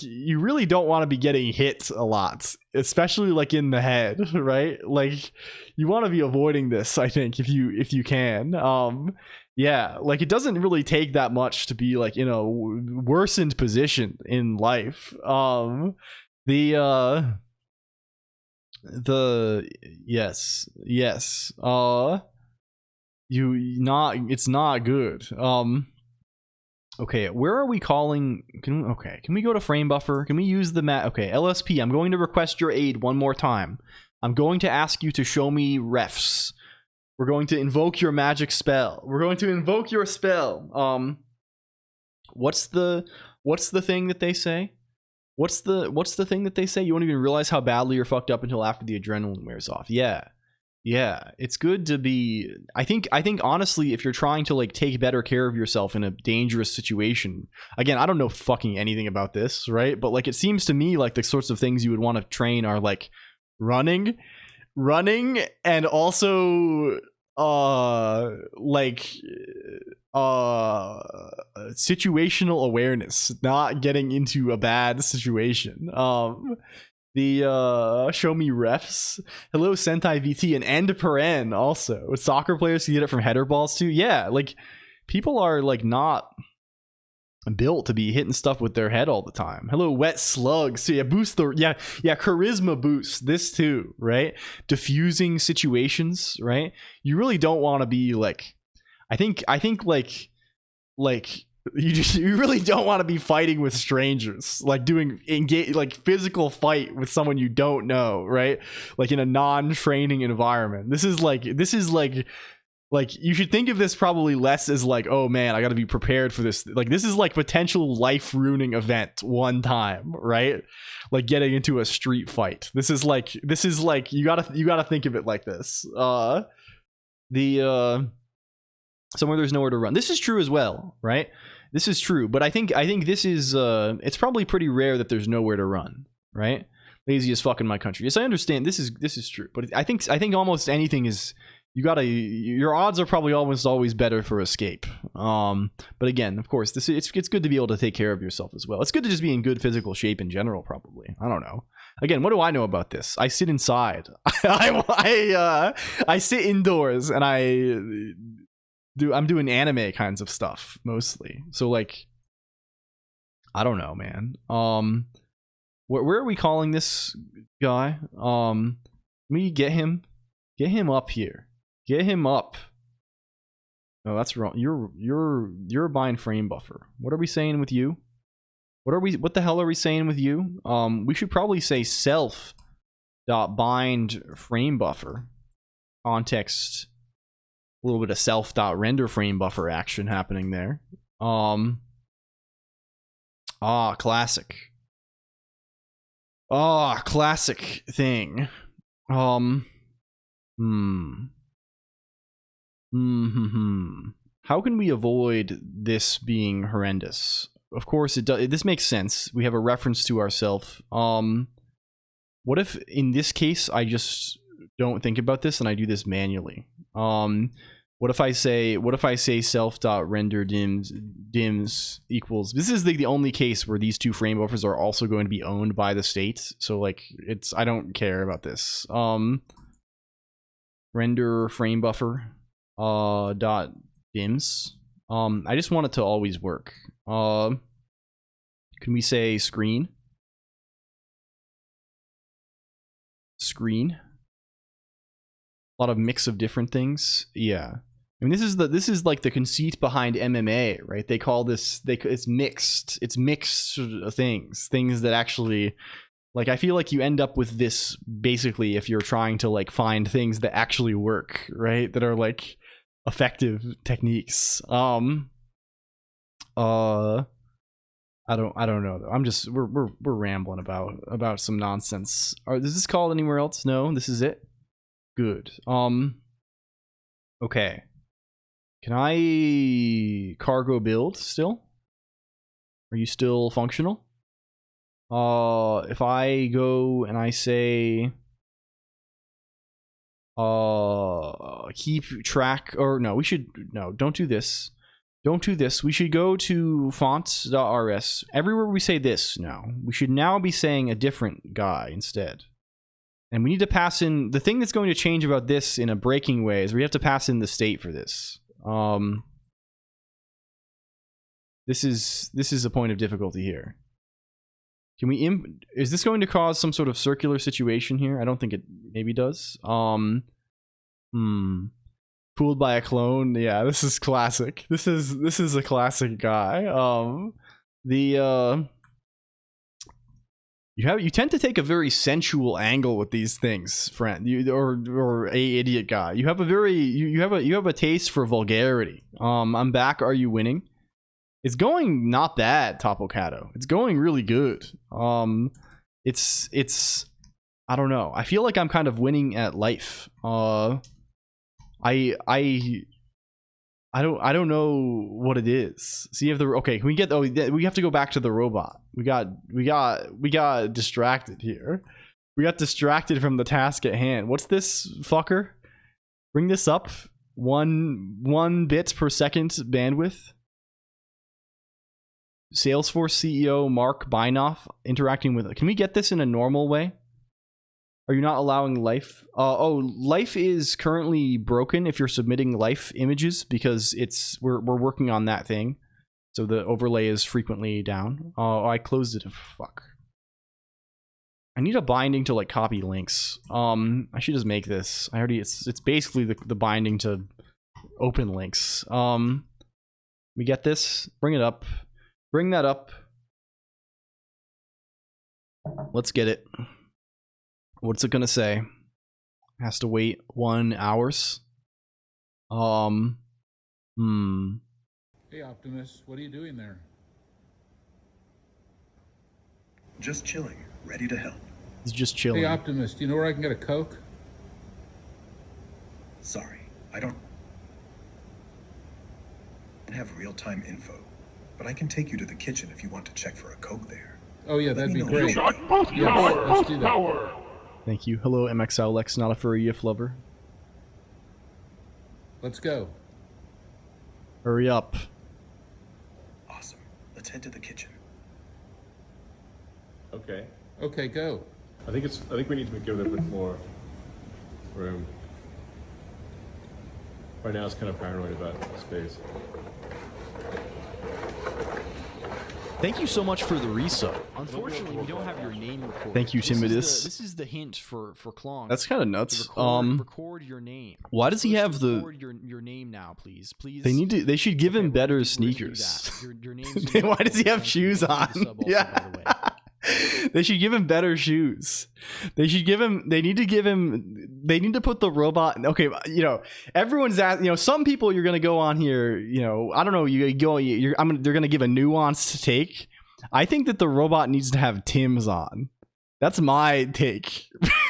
you really don't want to be getting hit a lot, especially like in the head, right? Like you want to be avoiding this, I think, if you can. Yeah, like it doesn't really take that much to be like in a worsened position in life. The yes it's not good. Okay, where are we calling? Can we go to frame buffer? Can we use the okay, LSP, I'm going to request your aid one more time. I'm going to ask you to show me refs. We're going to invoke your magic spell. We're going to invoke your spell. What's the thing that they say? What's the thing that they say? You won't even realize how badly you're fucked up until after the adrenaline wears off. Yeah, it's good to be. I think honestly, if you're trying to like take better care of yourself in a dangerous situation, again, I don't know fucking anything about this, right? But like, it seems to me like the sorts of things you would want to train are like running, and also situational awareness, not getting into a bad situation. The show me refs. Hello Sentai VT and End Paren also. Soccer players can get it from header balls too. Yeah, like people are like not built to be hitting stuff with their head all the time. Hello Wet Slug. So yeah, boost the charisma boost. This too, right? Diffusing situations, right? You really don't want to be like, I think you really don't want to be fighting with strangers, like doing physical fight with someone you don't know, right? Like in a non-training environment. This is like you should think of this probably less as like, oh man, I got to be prepared for this. Like this is like potential life-ruining event one time, right? Like getting into a street fight. This is like you gotta think of it like this. Somewhere there's nowhere to run. This is true as well, right? This is true, but I think this is it's probably pretty rare that there's nowhere to run, right? Lazy as fuck in my country. Yes, I understand. This is true, but I think almost anything is, your odds are probably almost always better for escape. But again, of course, it's good to be able to take care of yourself as well. It's good to just be in good physical shape in general, probably. I don't know. Again, what do I know about this? I sit inside. I sit indoors and I'm doing anime kinds of stuff mostly. So like, I don't know, man. Where are we calling this guy? Let me get him up here. Get him up. No, that's wrong. You're a bind frame buffer. What are we saying with you? What the hell are we saying with you? We should probably say self.bind frame buffer. Context. A little bit of self.render frame buffer action happening there. Classic. Classic thing. How can we avoid this being horrendous? Of course it does. This makes sense. We have a reference to ourself. What if in this case I just don't think about this and I do this manually? What if I say self.render dims equals, this is the only case where these two frame buffers are also going to be owned by the state, so like I don't care about this. Render frame buffer dot dims. I just want it to always work. Can we say screen? A lot of mix of different things. Yeah, I mean, this is like the conceit behind MMA, right? They call this, it's mixed things that actually, like, I feel like you end up with this basically if you're trying to like find things that actually work, right? That are like effective techniques. I don't know though. We're rambling about some nonsense. Is this called anywhere else? No, this is it. Good. Okay. Can I cargo build still? Are you still functional? If I go and I say keep track, or no, don't do this. Don't do this. We should go to fonts.rs. Everywhere we say this now, we should now be saying a different guy instead. And we need to pass in the thing that's going to change about this in a breaking way is we have to pass in the state for this. This is a point of difficulty here. Can we is this going to cause some sort of circular situation here? I don't think it maybe does. Fooled by a clone. Yeah, this is classic. This is a classic guy. You tend to take a very sensual angle with these things, friend. Or a idiot guy. You have a very you have a taste for vulgarity. I'm back. Are you winning? It's going not bad, Topocado. It's going really good. It's I don't know. I feel like I'm kind of winning at life. I don't know what it is. See if the okay. Can we get? Oh, we have to go back to the robot. We got distracted here. We got distracted from the task at hand. What's this fucker? Bring this up. 1 bit per second bandwidth. Salesforce CEO Mark Beinoff interacting with. Can we get this in a normal way? Are you not allowing life? Life is currently broken if you're submitting life images because we're working on that thing. So the overlay is frequently down. I closed it. Fuck. I need a binding to like copy links. I should just make this. It's basically the binding to open links. We get this. Bring it up. Bring that up. Let's get it. What's it gonna say? Has to wait 1 hour. Hey Optimus, what are you doing there? Just chilling, ready to help. He's just chilling. Hey Optimus, do you know where I can get a Coke? Sorry, I don't have real-time info, but I can take you to the kitchen if you want to check for a Coke there. Oh yeah, that'd be great. Shut both power, let's do that. Thank you. Hello, MXLX, not a furry yiff lover. Let's go. Hurry up. Awesome. Let's head to the kitchen. Okay. Okay, go. I think we need to give it a bit more room. Right now it's kind of paranoid about space. Thank you so much for the resub. Unfortunately, we don't have your name recorded. Thank you, Timidus. This is the hint for Colonq. That's kind of nuts. Record your name. Why does he have the? Record your name now, please. They should give him better sneakers. Your name's Why does he have shoes on? Yeah. They should give him better shoes. They need to put the robot. Okay, everyone's at, some people you're gonna go on here, I don't know, they're gonna give a nuanced take. I think that the robot needs to have Tim's on. That's my take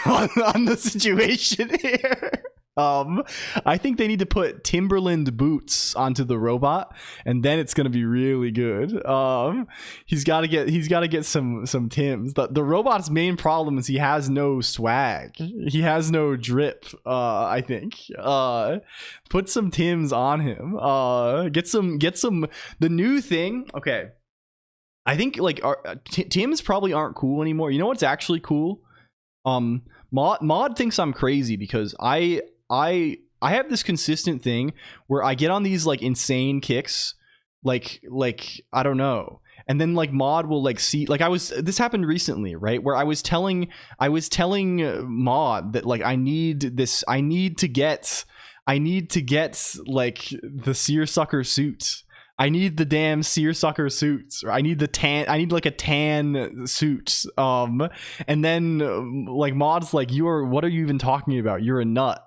on the situation here. I think they need to put Timberland boots onto the robot, and then it's gonna be really good. He's got to get some Tims. The robot's main problem is he has no swag. He has no drip. I think. Put some Tims on him. Get some. The new thing. Okay. I think like Tims probably aren't cool anymore. You know what's actually cool? Mod thinks I'm crazy because I have this consistent thing where I get on these like insane kicks, like I don't know, and then like Mod will like see, like this happened recently, right, where I was telling Mod that like I need to get like the seersucker suit. I need the damn seersucker suits, or I need like a tan suit. And then like Mod's like, what are you even talking about? You're a nut.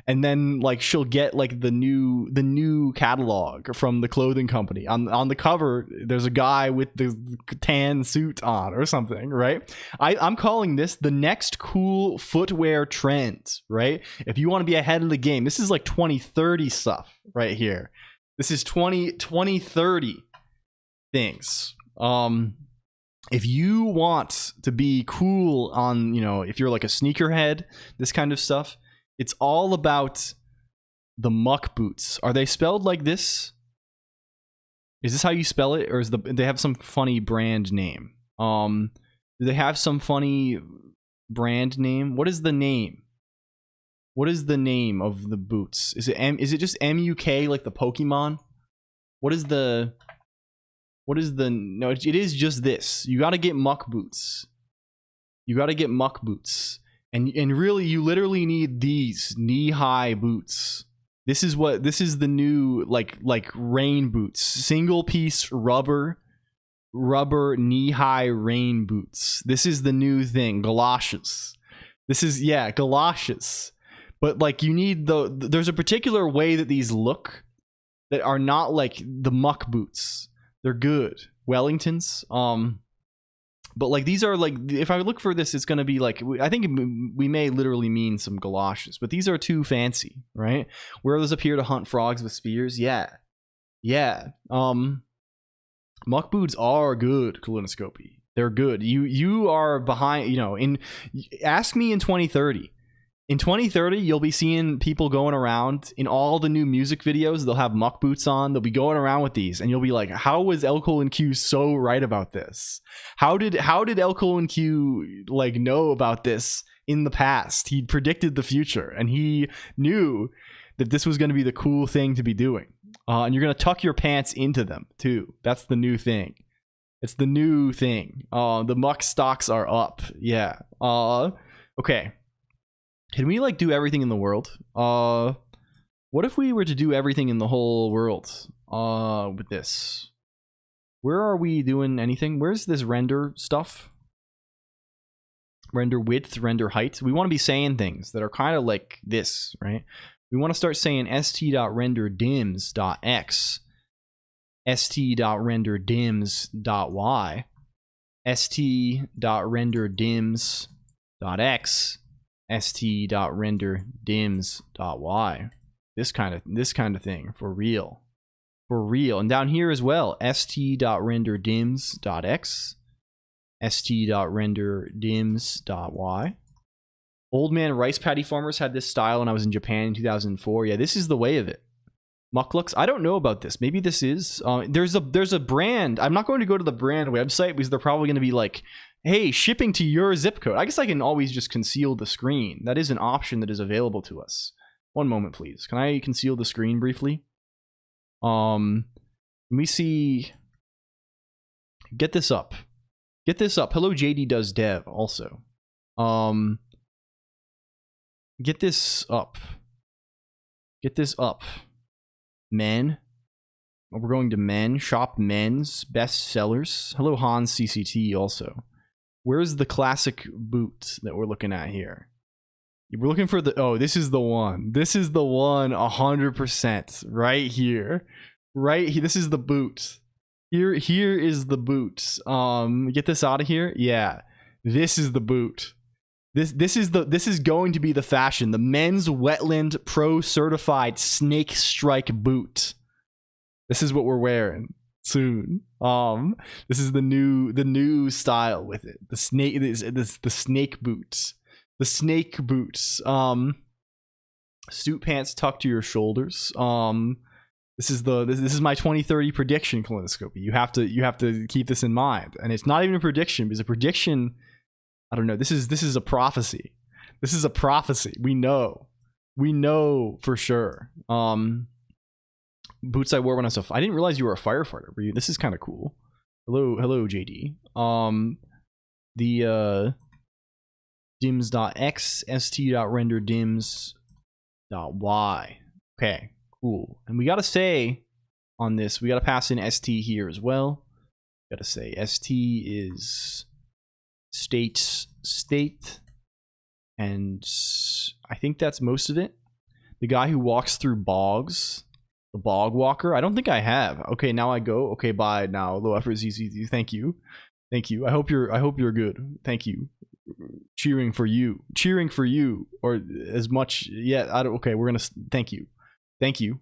and then like she'll get like the new catalog from the clothing company. On the cover, there's a guy with the tan suit on or something, right? I'm calling this the next cool footwear trend, right? If you want to be ahead of the game, this is like 2030 stuff right here. This is 2030 things. If you want to be cool on, if you're like a sneakerhead, this kind of stuff, it's all about the muck boots. Are they spelled like this? Is this how you spell it, or they have some funny brand name? Do they have some funny brand name? What is the name? What is the name of the boots? Is it just MUK like the Pokemon? No, it is just this. You got to get muck boots. And really, you literally need these knee-high boots. This is the new like rain boots. Single piece rubber knee-high rain boots. This is the new thing. Galoshes. Galoshes. But like you need there's a particular way that these look that are not like the muck boots. They're good. Wellingtons. But like these are like, if I look for this, it's going to be like, I think we may literally mean some galoshes, but these are too fancy, right? Wear those up here to hunt frogs with spears. Yeah. Muck boots are good, Colonoscopy. They're good. You are behind, ask me in 2030. In 2030, you'll be seeing people going around in all the new music videos. They'll have muck boots on. They'll be going around with these, and you'll be like, "How was LCOLONQ so right about this? How did LCOLONQ like know about this in the past? He predicted the future, and he knew that this was going to be the cool thing to be doing. And you're going to tuck your pants into them too. That's the new thing. It's the new thing. The muck stocks are up. Yeah. Okay. Can we like do everything in the world? What if we were to do everything in the whole world with this? Where are we doing anything? Where's this render stuff? Render width, render height. We want to be saying things that are kind of like this, right? We want to start saying st.renderdims.x, st.renderdims.y, st.renderdims.x, st.renderdims.y. This kind of thing for real. And down here as well, st.renderdims.x, st.renderdims.y. Old man rice paddy farmers had this style when I was in Japan in 2004. Yeah, this is the way of it. Mucklux, I don't know about this. Maybe this is. There's a brand. I'm not going to go to the brand website because they're probably going to be like, hey, shipping to your zip code. I guess I can always just conceal the screen. That is an option that is available to us. One moment, please. Can I conceal the screen briefly? Let me see. Get this up. Hello, JD does dev also. Get this up. Men. We're going to men. Shop men's best sellers. Hello, Hans CCT also. Where's the classic boot that we're looking at here? We're looking for this is the one. 100%. Right here. This is the boot. Here is the boot. Get this out of here. Yeah. This is the boot. This is going to be the fashion. The men's Wetland Pro certified snake strike boot. This is what we're wearing soon. This is the new style with it. The snake boots. The snake boots. Suit pants tucked to your shoulders. This is my 2030 prediction, Colonoscopy. You have to keep this in mind. And it's not even a prediction, because a prediction, I don't know. This is a prophecy. This is a prophecy. We know for sure. Boots I wore when I was I didn't realize you were a firefighter. Were you? This is kind of cool. Hello, JD. The dims.x, st.renderdims.y. Okay, cool. And we gotta say on this, we gotta pass in st here as well. Gotta say st is state, and I think that's most of it. The guy who walks through bogs. The bog walker. I don't think I have. Okay, now I go. Okay, bye now. Low effort ZZZ. Thank you. Thank you. I hope you're good. Thank you. Cheering for you. Cheering for you. Or as much. Yeah, I don't. Okay, we're gonna. Thank you. Thank you.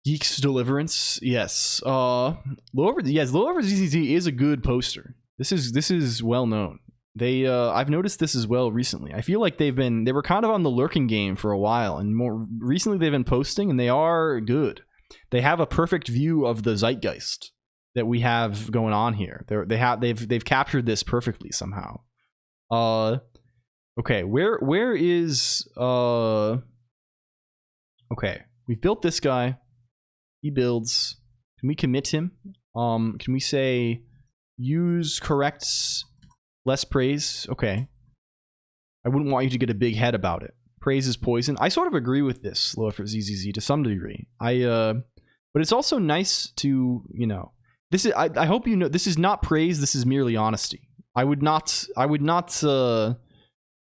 Geeks Deliverance. Yes. Low effort. Yes, Low effort ZZZ is a good poster. This is well known. They I've noticed this as well recently. I feel like they were kind of on the lurking game for a while, and more recently they've been posting, and they are good. They have a perfect view of the zeitgeist that we have going on here. They've captured this perfectly somehow. Okay, where is okay, we've built this guy. He builds. Can we commit him? Can we say use corrects less praise? Okay. I wouldn't want you to get a big head about it. Praise is poison. I sort of agree with this, Low for ZZZ, to some degree. But it's also nice to, you know, this is. I hope you know this is not praise. This is merely honesty. I would not.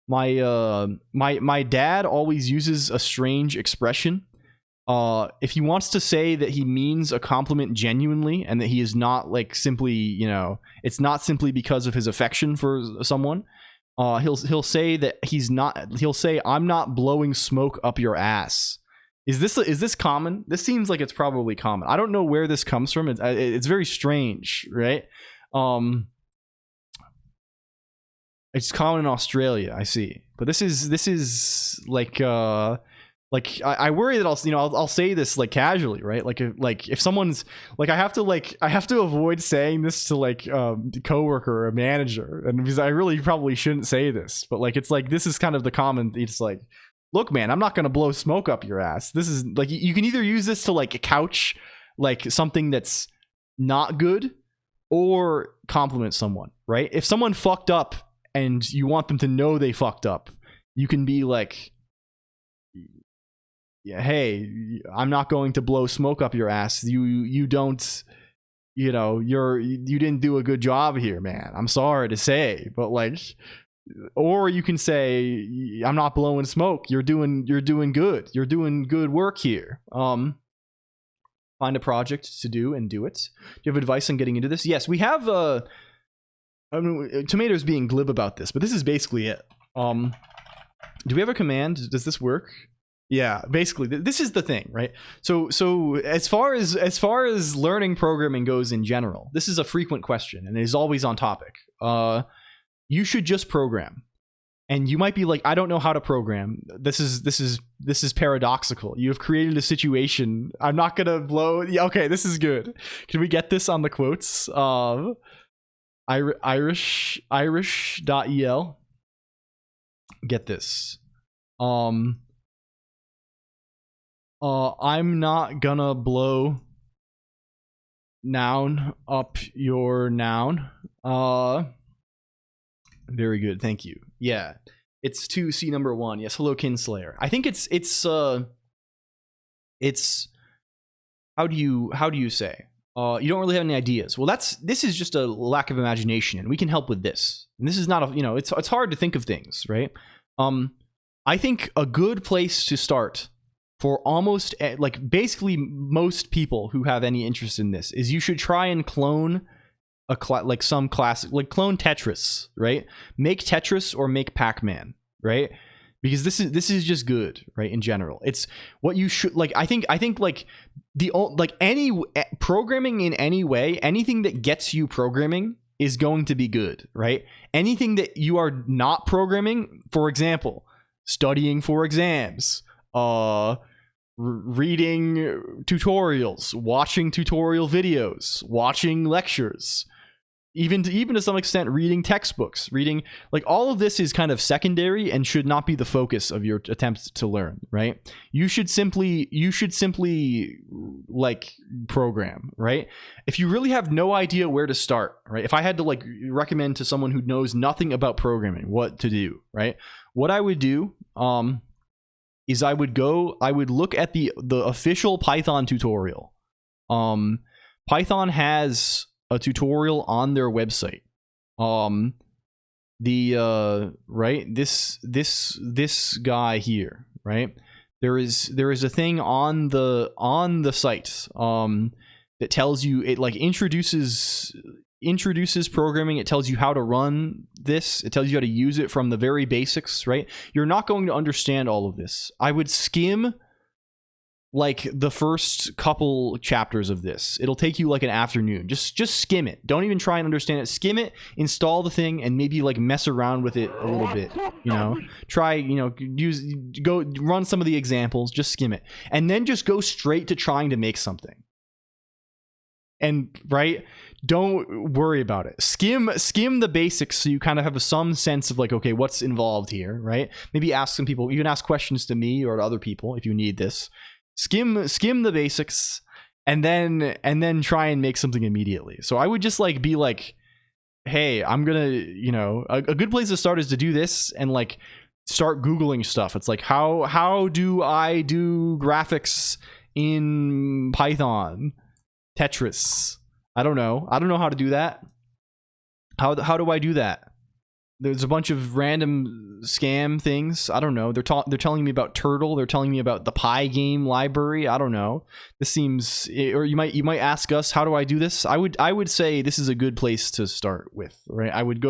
My dad always uses a strange expression. If he wants to say that he means a compliment genuinely and that he is not like simply, you know, it's not simply because of his affection for someone, he'll say that he'll say, I'm not blowing smoke up your ass. Is this common? This seems like it's probably common. I don't know where this comes from. It's very strange, right? It's common in Australia, I see. But this is like I worry that I'll say this like casually, right? Like if someone's like I have to avoid saying this to like a coworker or a manager, and because I really probably shouldn't say this, but like it's like this is kind of the common. It's like, look, man, I'm not gonna blow smoke up your ass. This is like you can either use this to like couch like something that's not good or compliment someone, right? If someone fucked up and you want them to know they fucked up, you can be like, yeah, hey, I'm not going to blow smoke up your ass. You don't, you know, you didn't do a good job here, man. I'm sorry to say, but like, or you can say, I'm not blowing smoke. You're doing good. You're doing good work here. Find a project to do and do it. Do you have advice on getting into this? Yes, we have. I mean, Tomato's being glib about this, but this is basically it. Do we have a command? Does this work? Yeah, basically, this is the thing, right? So as far as learning programming goes in general, this is a frequent question and it is always on topic. You should just program, and you might be like, I don't know how to program. This is paradoxical. You have created a situation. I'm not gonna blow. Yeah, okay, this is good. Can we get this on the quotes? Irish.el. Get this. I'm not gonna blow noun up your noun. Very good, thank you. Yeah, it's 2C number 1. Yes, hello Kinslayer. I think it's how do you say? You don't really have any ideas. Well, this is just a lack of imagination, and we can help with this. And this is not it's hard to think of things, right? I think a good place to start for almost like basically most people who have any interest in this is you should try and clone some classic, like clone Tetris, right? Make Tetris or make Pac-Man, right? Because this is just good, right? In general, it's what you should like. I think like any programming in any way, anything that gets you programming is going to be good, right? Anything that you are not programming, for example, studying for exams, reading tutorials, watching tutorial videos, watching lectures, even to some extent reading textbooks, reading, like, all of this is kind of secondary and should not be the focus of your attempts to learn, right? You should simply like program, right? If you really have no idea where to start, right? If I had to like recommend to someone who knows nothing about programming what to do, right? What I would do is I would look at the official Python tutorial. Python has a tutorial on their website. Right, this guy here, right? There is a thing on the site that tells you, it like introduces programming. It tells you how to run this. It tells you how to use it from the very basics, right? You're not going to understand all of this. I would skim like the first couple chapters of this. It'll take you like an afternoon. Just skim it. Don't even try and understand it. Skim it, install the thing, and maybe like mess around with it a little bit, you know? Try, you know, go run some of the examples, just skim it. And then just go straight to trying to make something. And right, don't worry about it. Skim the basics so you kind of have some sense of like, okay, what's involved here, right? Maybe ask some people. You can ask questions to me or to other people if you need this. Skim the basics, and then try and make something immediately. So I would just like be like, hey, I'm gonna, you know, a good place to start is to do this and like start Googling stuff. It's like, how do I do graphics in Python? Tetris. I don't know how to do that. How do I do that? There's a bunch of random scam things. I don't know. They're telling me about Turtle. They're telling me about the Pygame library. I don't know. This seems, or you might ask us, how do I do this? I would say this is a good place to start with, right? I would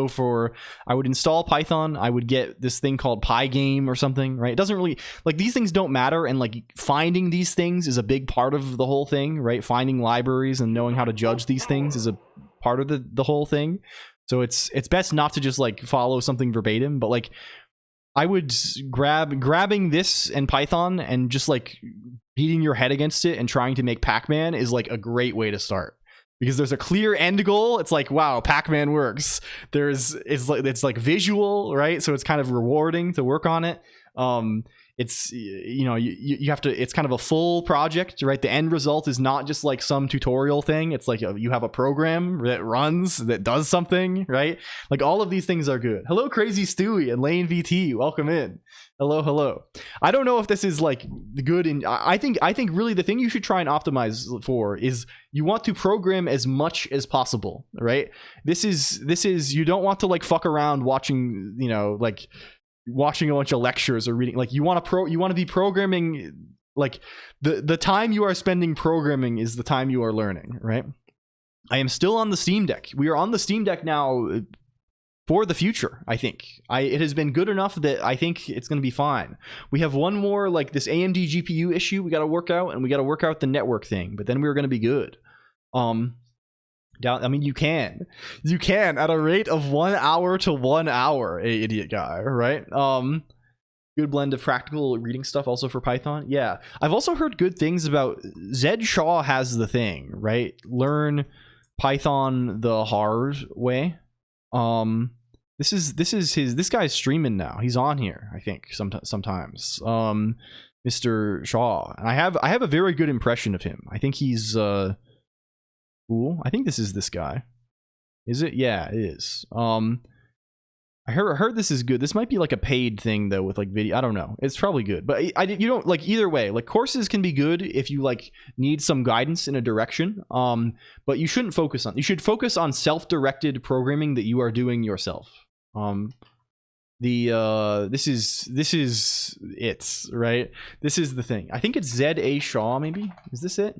install Python. I would get this thing called Pygame or something, right? It doesn't really, like, these things don't matter, and like finding these things is a big part of the whole thing, right? Finding libraries and knowing how to judge these things is a part of the whole thing. So it's best not to just like follow something verbatim, but like I would grabbing this and Python and just like beating your head against it and trying to make Pac-Man is like a great way to start, because there's a clear end goal. It's like, wow, Pac-Man works. It's like visual, right? So it's kind of rewarding to work on it. It's, you know, you have to, it's kind of a full project, right? The end result is not just like some tutorial thing. It's like you have a program that runs, that does something, right? Like all of these things are good. Hello, Crazy Stewie and Lane VT. Welcome in. Hello. I don't know if this is like good. I think really the thing you should try and optimize for is you want to program as much as possible, right? This is, you don't want to like fuck around watching, you know, like watching a bunch of lectures or reading. Like you want to be programming. Like the time you are spending programming is the time you are learning, right? I am still on the Steam Deck. We are on the Steam Deck now for the future. I think it has been good enough that I think it's going to be fine. We have one more, like this AMD GPU issue we got to work out, and we got to work out the network thing, but then we're going to be good. I mean, you can at a rate of 1 hour to 1 hour, idiot guy, right? Good blend of practical reading stuff also for Python. Yeah, I've also heard good things about Zed Shaw has the thing, right? Learn Python the hard way. This guy's streaming now. He's on here, I think, sometimes. Mr. Shaw. And I have a very good impression of him. I think he's cool. I think this is this guy. Is it? Yeah, it is. I heard this is good. This might be like a paid thing though with like video. I don't know. It's probably good, but you don't like either way. Like courses can be good if you like need some guidance in a direction. But you shouldn't focus on. You should focus on self-directed programming that you are doing yourself. This is it, right? This is the thing. I think it's Z.A. Shaw. Maybe is this it?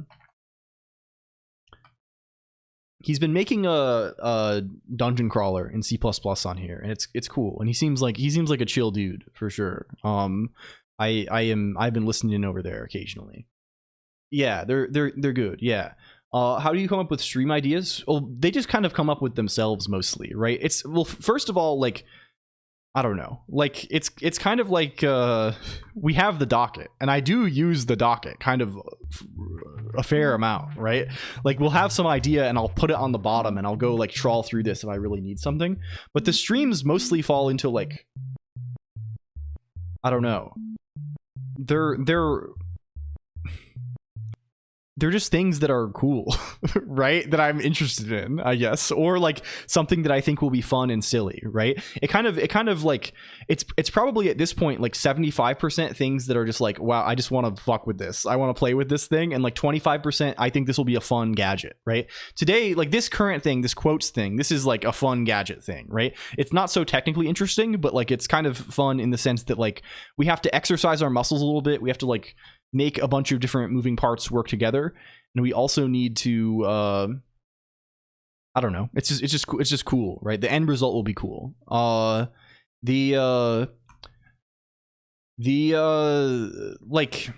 He's been making a dungeon crawler in C++ on here, and it's cool. And he seems like a chill dude for sure. I've been listening in over there occasionally. Yeah, they're good. Yeah. How do you come up with stream ideas? Well, they just kind of come up with themselves mostly, right? It's, well, first of all, like, I don't know, like it's kind of like we have the docket, and I do use the docket kind of a fair amount, right? Like we'll have some idea and I'll put it on the bottom and I'll go like trawl through this if I really need something. But the streams mostly fall into like, I don't know, they're they're just things that are cool, right? That I'm interested in, I guess, or like something that I think will be fun and silly, right? It kind of like it's probably at this point like 75% things that are just like, wow, I just want to fuck with this, I want to play with this thing, and like 25% I think this will be a fun gadget, right? Today, like this current thing, this quotes thing, this is like a fun gadget thing, right? It's not so technically interesting, but like it's kind of fun in the sense that like we have to exercise our muscles a little bit, we have to like make a bunch of different moving parts work together, and we also need to I don't know, it's just cool, right? The end result will be cool. Like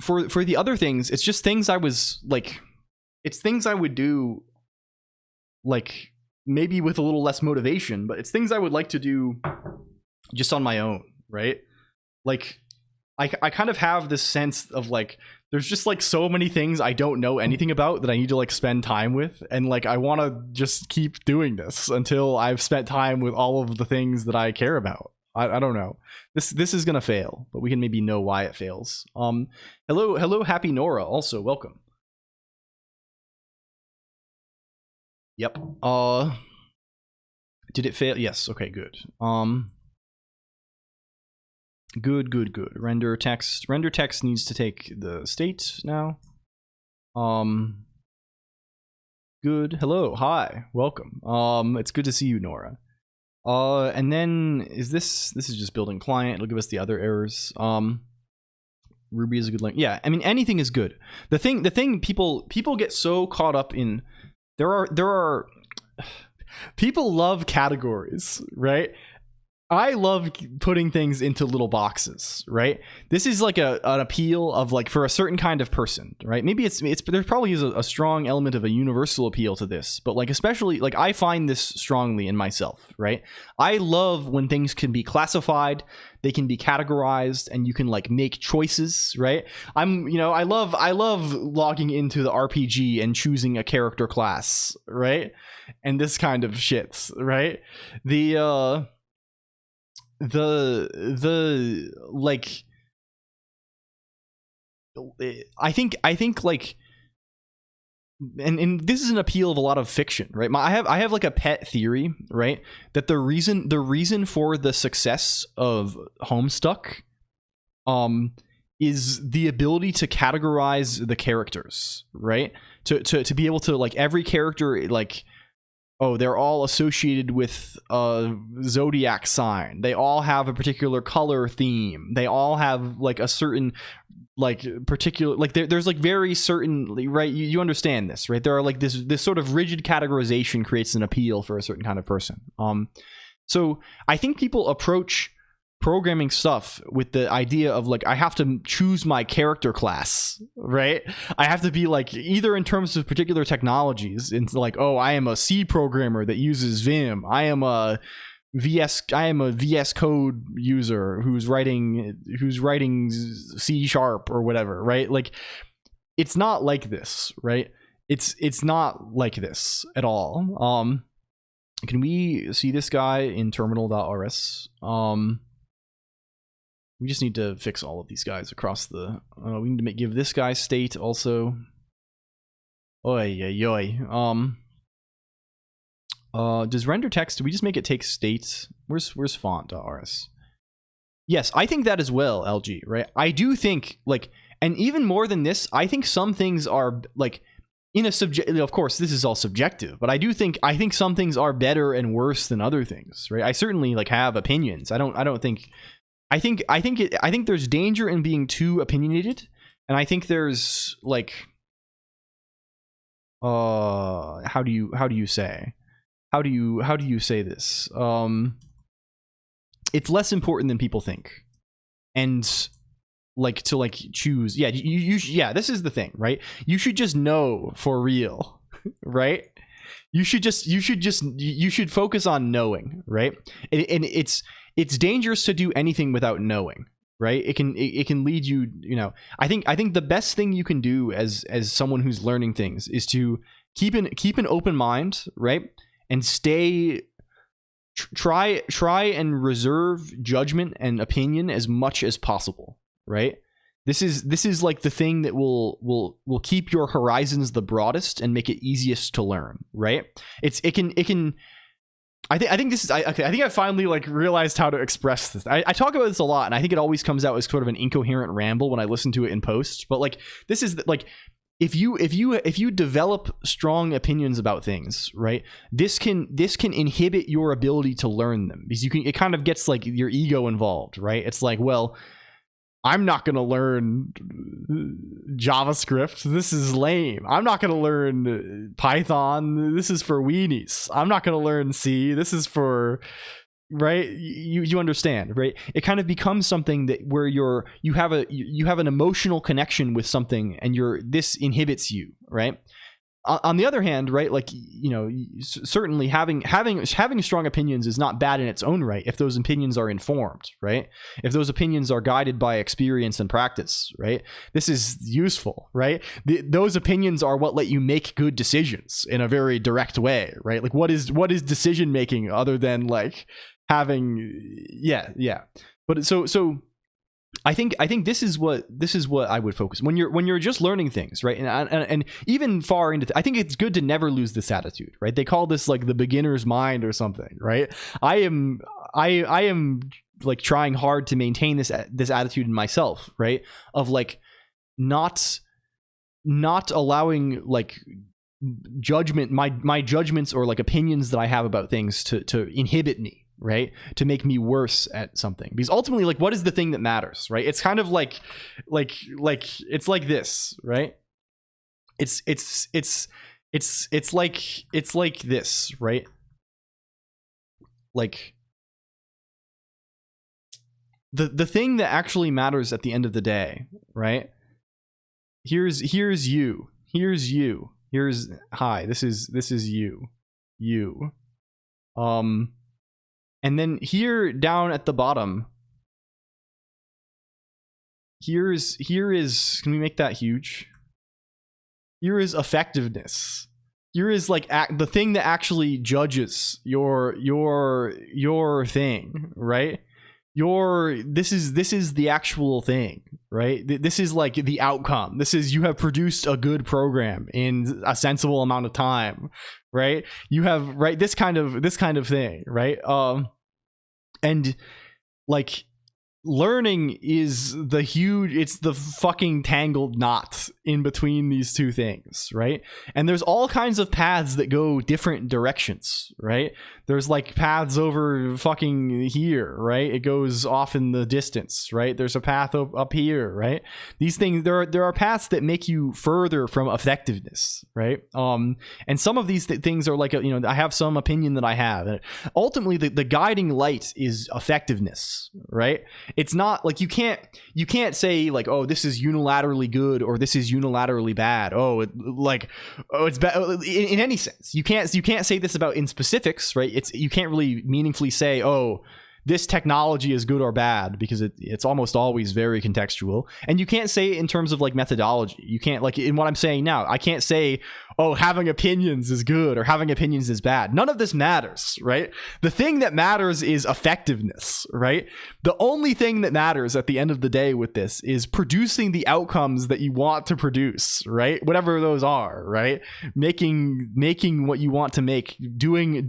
for the other things, it's just things I was like, it's things I would do like maybe with a little less motivation, but it's things I would like to do just on my own, right? Like I kind of have this sense of like there's just like so many things I don't know anything about that I need to like spend time with, and like I want to just keep doing this until I've spent time with all of the things that I care about. I don't know. This is gonna fail, but we can maybe know why it fails. Hello, Happy Nora. Also, welcome. Yep. Did it fail? Yes. Okay. Good. Good. Render text needs to take the state now. Good. Hello. Hi. Welcome. It's good to see you, Nora. And then this is just building client. It'll give us the other errors. Ruby is a good link. Yeah, I mean anything is good. The thing people get so caught up in, there are people love categories, right? I love putting things into little boxes, right? This is like an appeal of like for a certain kind of person, right? Maybe it's there probably is a strong element of a universal appeal to this, but like especially like I find this strongly in myself, right? I love when things can be classified, they can be categorized, and you can like make choices, right? I love logging into the RPG and choosing a character class, right? And this kind of shit, right? The like I think like and this is an appeal of a lot of fiction, right? I have like a pet theory, right? That the reason for the success of Homestuck is the ability to categorize the characters, right? To be able to like every character like, oh, they're all associated with a zodiac sign. They all have a particular color theme. They all have like a certain like particular like there's like very certain, right? You understand this, right? There are like this sort of rigid categorization creates an appeal for a certain kind of person. So I think people approach programming stuff with the idea of like I have to choose my character class, right? I have to be like either in terms of particular technologies, into like, oh, I am a C programmer that uses Vim. I am a VS Code user who's writing C# or whatever, right? Like it's not like this, right? It's not like this at all. Can we see this guy in terminal.rs? We just need to fix all of these guys across the... we need to give this guy state also. Oi. Does render text... Do we just make it take state? Where's font.rs? Yes, I think that as well, LG, right? I do think, like... And even more than this, I think some things are, like... In a subject... Of course, this is all subjective, but I think some things are better and worse than other things, right? I certainly, like, have opinions. I don't think... I think there's danger in being too opinionated, and I think there's like how do you say this? It's less important than people think, and like to like choose. Yeah, yeah. This is the thing, right? You should just know for real, right? You should focus on knowing, right? And it's dangerous to do anything without knowing, right? It can lead you, I think the best thing you can do as someone who's learning things is to keep an open mind, right? And try and reserve judgment and opinion as much as possible, right? This is like the thing that will keep your horizons the broadest and make it easiest to learn, right? I think I finally like realized how to express this. I talk about this a lot, and I think it always comes out as sort of an incoherent ramble when I listen to it in post. But like, this is like, if you develop strong opinions about things, right, this can inhibit your ability to learn them, because it kind of gets like your ego involved, right? It's like, well, I'm not going to learn JavaScript. This is lame. I'm not going to learn Python. This is for weenies. I'm not going to learn C. This is for, right? You understand, right? It kind of becomes something that where you have an emotional connection with something, and this inhibits you, right? On the other hand, right, like, you know, certainly having strong opinions is not bad in its own right if those opinions are informed, right? If those opinions are guided by experience and practice, right? This is useful, right? Those opinions are what let you make good decisions in a very direct way, right? Like, what is decision making other than like having, yeah. But so I think this is what I would focus when you're just learning things, right? And even far into I think it's good to never lose this attitude, right? They call this like the beginner's mind or something, right? I am like trying hard to maintain this attitude in myself, right? Of like not allowing like judgment, my judgments or like opinions that I have about things to inhibit me, right? To make me worse at something. Because ultimately, like, what is the thing that matters, right? It's kind of like it's like this, right? It's like this, right? Like the thing that actually matters at the end of the day, right? Here's you. Here's hi. This is you. And then here down at the bottom, here is, can we make that huge? Here is effectiveness. Here is like the thing that actually judges your thing, right? This is the actual thing, right? This is like the outcome. This is, you have produced a good program in a sensible amount of time, right? You have, right, this kind of thing, right? And like, learning is it's the fucking tangled knot in between these two things, right? And there's all kinds of paths that go different directions, right? There's like paths over fucking here, right? It goes off in the distance, right? There's a path up here, right? These things, there are paths that make you further from effectiveness, right? And some of these things are like, you know, I have some opinion that I have. And ultimately, the guiding light is effectiveness, right? It's not like you can't say like, oh, this is unilaterally good or this is unilaterally bad. It's bad in any sense. You can't say this about in specifics, right? You can't really meaningfully say, oh, this technology is good or bad, because it's almost always very contextual. And you can't say it in terms of like methodology. You can't, like in what I'm saying now, I can't say, oh, having opinions is good or having opinions is bad. None of this matters, right? The thing that matters is effectiveness, right? The only thing that matters at the end of the day with this is producing the outcomes that you want to produce, right? Whatever those are, right? Making what you want to make, doing,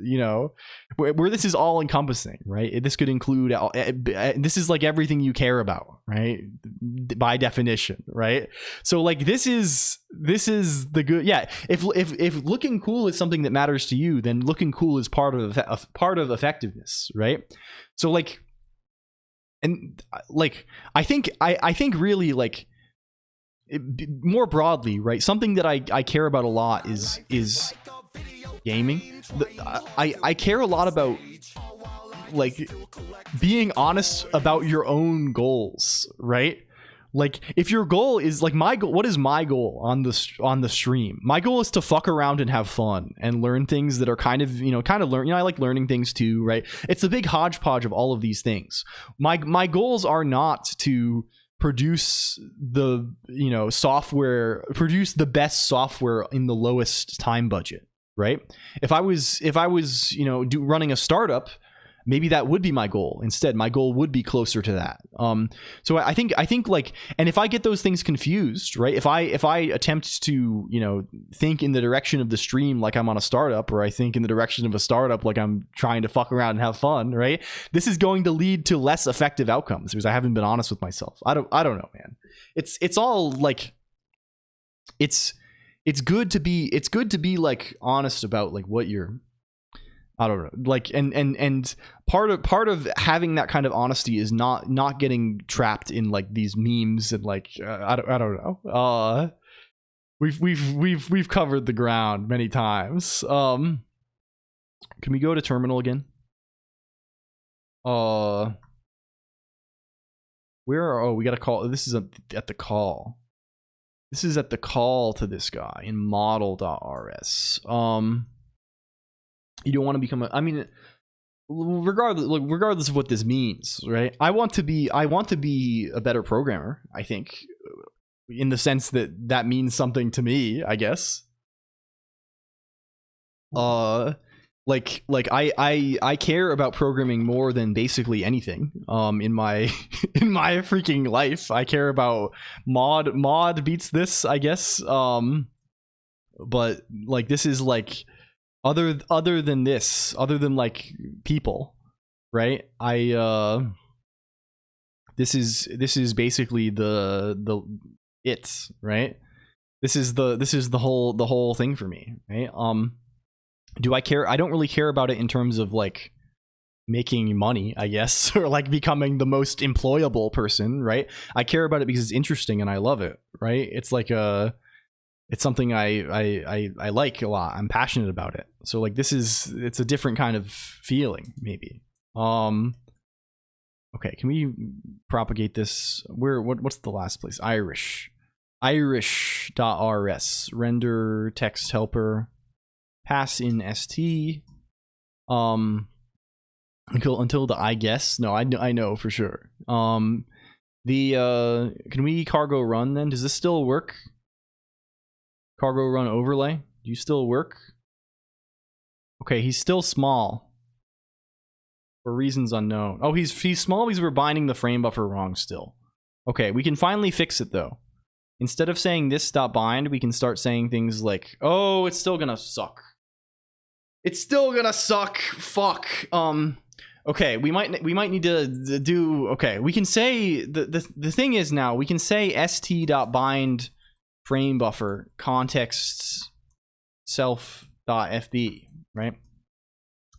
you know, where this is all encompassing, right? This could include, this is like everything you care about, right? By definition, right? So like, this is the good, yeah. If looking cool is something that matters to you, then looking cool is part of effectiveness, right? So like, and like, I think really like, more broadly, right? Something that I care about a lot is gaming. I care a lot about like being honest about your own goals, right? Like, if your goal is like my goal, what is my goal on the stream? My goal is to fuck around and have fun and learn things that are kind of learn. You know, I like learning things too, right? It's a big hodgepodge of all of these things. My goals are not to produce the best software in the lowest time budget, right? If I was running a startup, maybe that would be my goal. Instead, my goal would be closer to that. So I think like, and if I get those things confused, right? If I attempt to, you know, think in the direction of the stream like I'm on a startup, or I think in the direction of a startup like I'm trying to fuck around and have fun, right? This is going to lead to less effective outcomes because I haven't been honest with myself. I don't know, man. It's all like, it's good to be like honest about like what you're, I don't know, like, and part of having that kind of honesty is not getting trapped in like these memes and like I don't know. We've covered the ground many times. Can we go to terminal again? Where we got to call. This is at the call. This is at the call to this guy in model.rs. You don't want to become regardless of what this means, right? I want to be a better programmer, I think, in the sense that means something to me, I guess. Like I care about programming more than basically anything in my freaking life. I care about mod beats this, I guess. But like this is like other than this, other than like people, right? This is basically the right? This is the whole thing for me, right? Do I care? I don't really care about it in terms of like making money, I guess, or like becoming the most employable person, right? I care about it because it's interesting and I love it, right? It's like it's something I like a lot. I'm passionate about it. So like it's a different kind of feeling, maybe. Okay, can we propagate this? What's the last place? Irish.rs, render text helper, pass in st, until the I guess. No, I know for sure. Can we cargo run then? Does this still work? Cargo run overlay, do you still work? Okay, he's still small for reasons unknown. Oh, he's small because we're binding the frame buffer wrong still. Okay, we can finally fix it though. Instead of saying this.bind, we can start saying things like, oh, it's still gonna suck. It's still gonna suck. Fuck. Okay, we might need to do. Okay, we can say the thing is now we can say st.bind frame buffer context self.fb, right?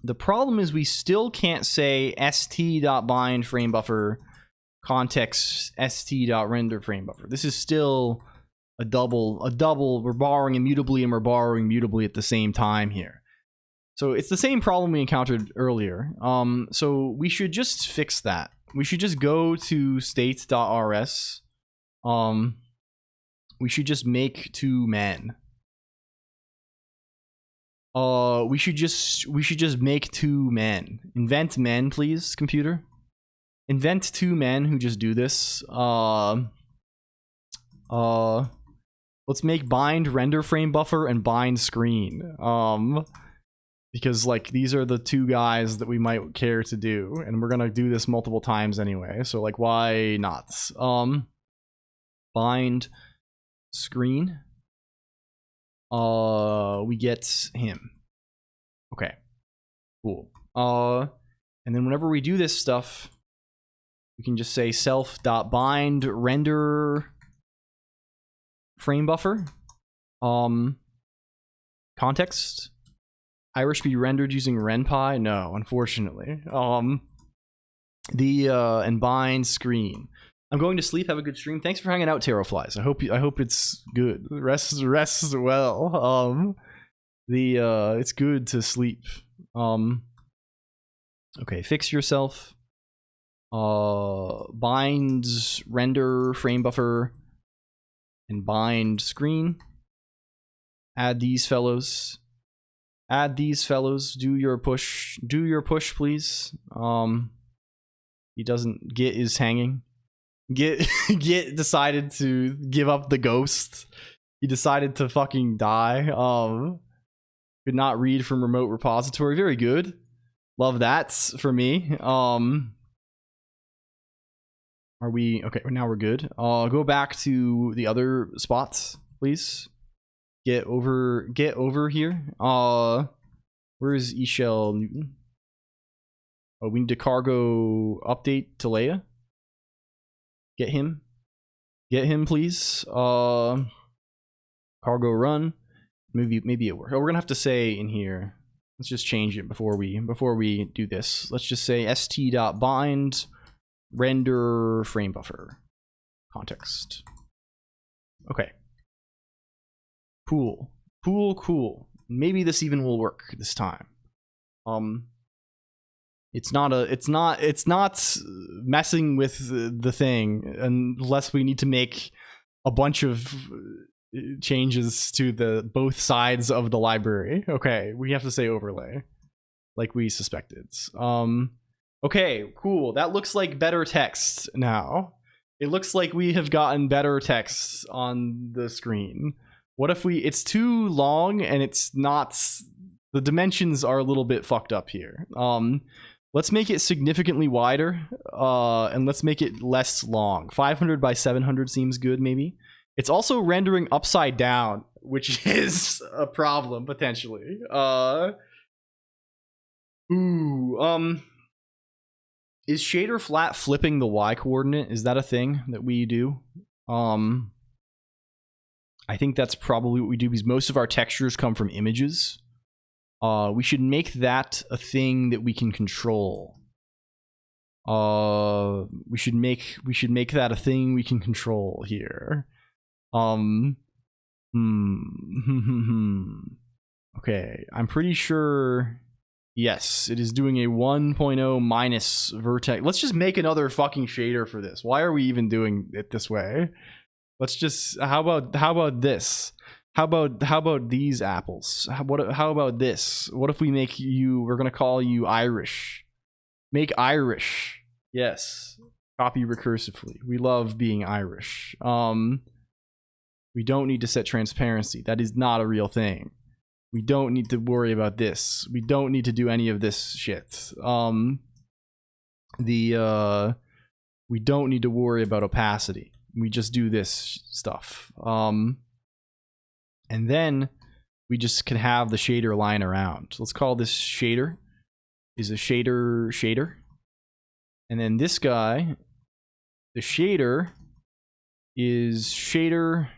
The problem is we still can't say st.bind frame buffer context st.render frame buffer. This is still a double. We're borrowing immutably and we're borrowing mutably at the same time here. So it's the same problem we encountered earlier. So we should just fix that. We should just go to state.rs. We should just make two men. We should just make two men. Invent men, please, computer. Invent two men who just do this. Let's make bind render frame buffer and bind screen. Because like these are the two guys that we might care to do, and we're gonna do this multiple times anyway. So like, why not? Bind screen. We get him. Okay, cool. And then whenever we do this stuff, we can just say self.bind render frame buffer. Context. Irish be rendered using renpy? No, unfortunately. And bind screen. I'm going to sleep. Have a good stream. Thanks for hanging out, Terrorflies. I hope it's good. Rest well. It's good to sleep. Okay, fix yourself. Bind render frame buffer and bind screen. Add these fellows. Do your push. Do your push, please. He doesn't. Git is hanging. Git decided to give up the ghost. He decided to fucking die. Could not read from remote repository. Very good. Love that for me. Are we okay? Now we're good. Go back to the other spots, please. Get over here. Where's Eshel Newton? Oh, we need to cargo update to Leia. Get him, please. Cargo run. Maybe it works. Oh, we're gonna have to say in here. Let's just change it before we do this. Let's just say st.bind render frame buffer context. Okay. Cool. Maybe this even will work this time. It's not messing with the thing unless we need to make a bunch of changes to the both sides of the library. Okay, we have to say overlay like we suspected. Okay, cool. That looks like better text now. It looks like we have gotten better text on the screen. What if it's too long and it's not, the dimensions are a little bit fucked up here. Let's make it significantly wider, and let's make it less long. 500 by 700 seems good, maybe. It's also rendering upside down, which is a problem, potentially. Is shader flat flipping the Y coordinate? Is that a thing that we do? I think that's probably what we do because most of our textures come from images. We should make that a thing that we can control. We should make that a thing we can control here. Okay, I'm pretty sure. Yes, it is doing a 1.0 minus vertex. Let's just make another fucking shader for this. Why are we even doing it this way? Let's just. How about this? How about these apples? How about this? What if we make you? We're gonna call you Irish. Make Irish. Yes. Copy recursively. We love being Irish. We don't need to set transparency. That is not a real thing. We don't need to worry about this. We don't need to do any of this shit. We don't need to worry about opacity. We just do this stuff. And then we just can have the shader line around. Let's call this shader. Is a shader. And then this guy, the shader is shader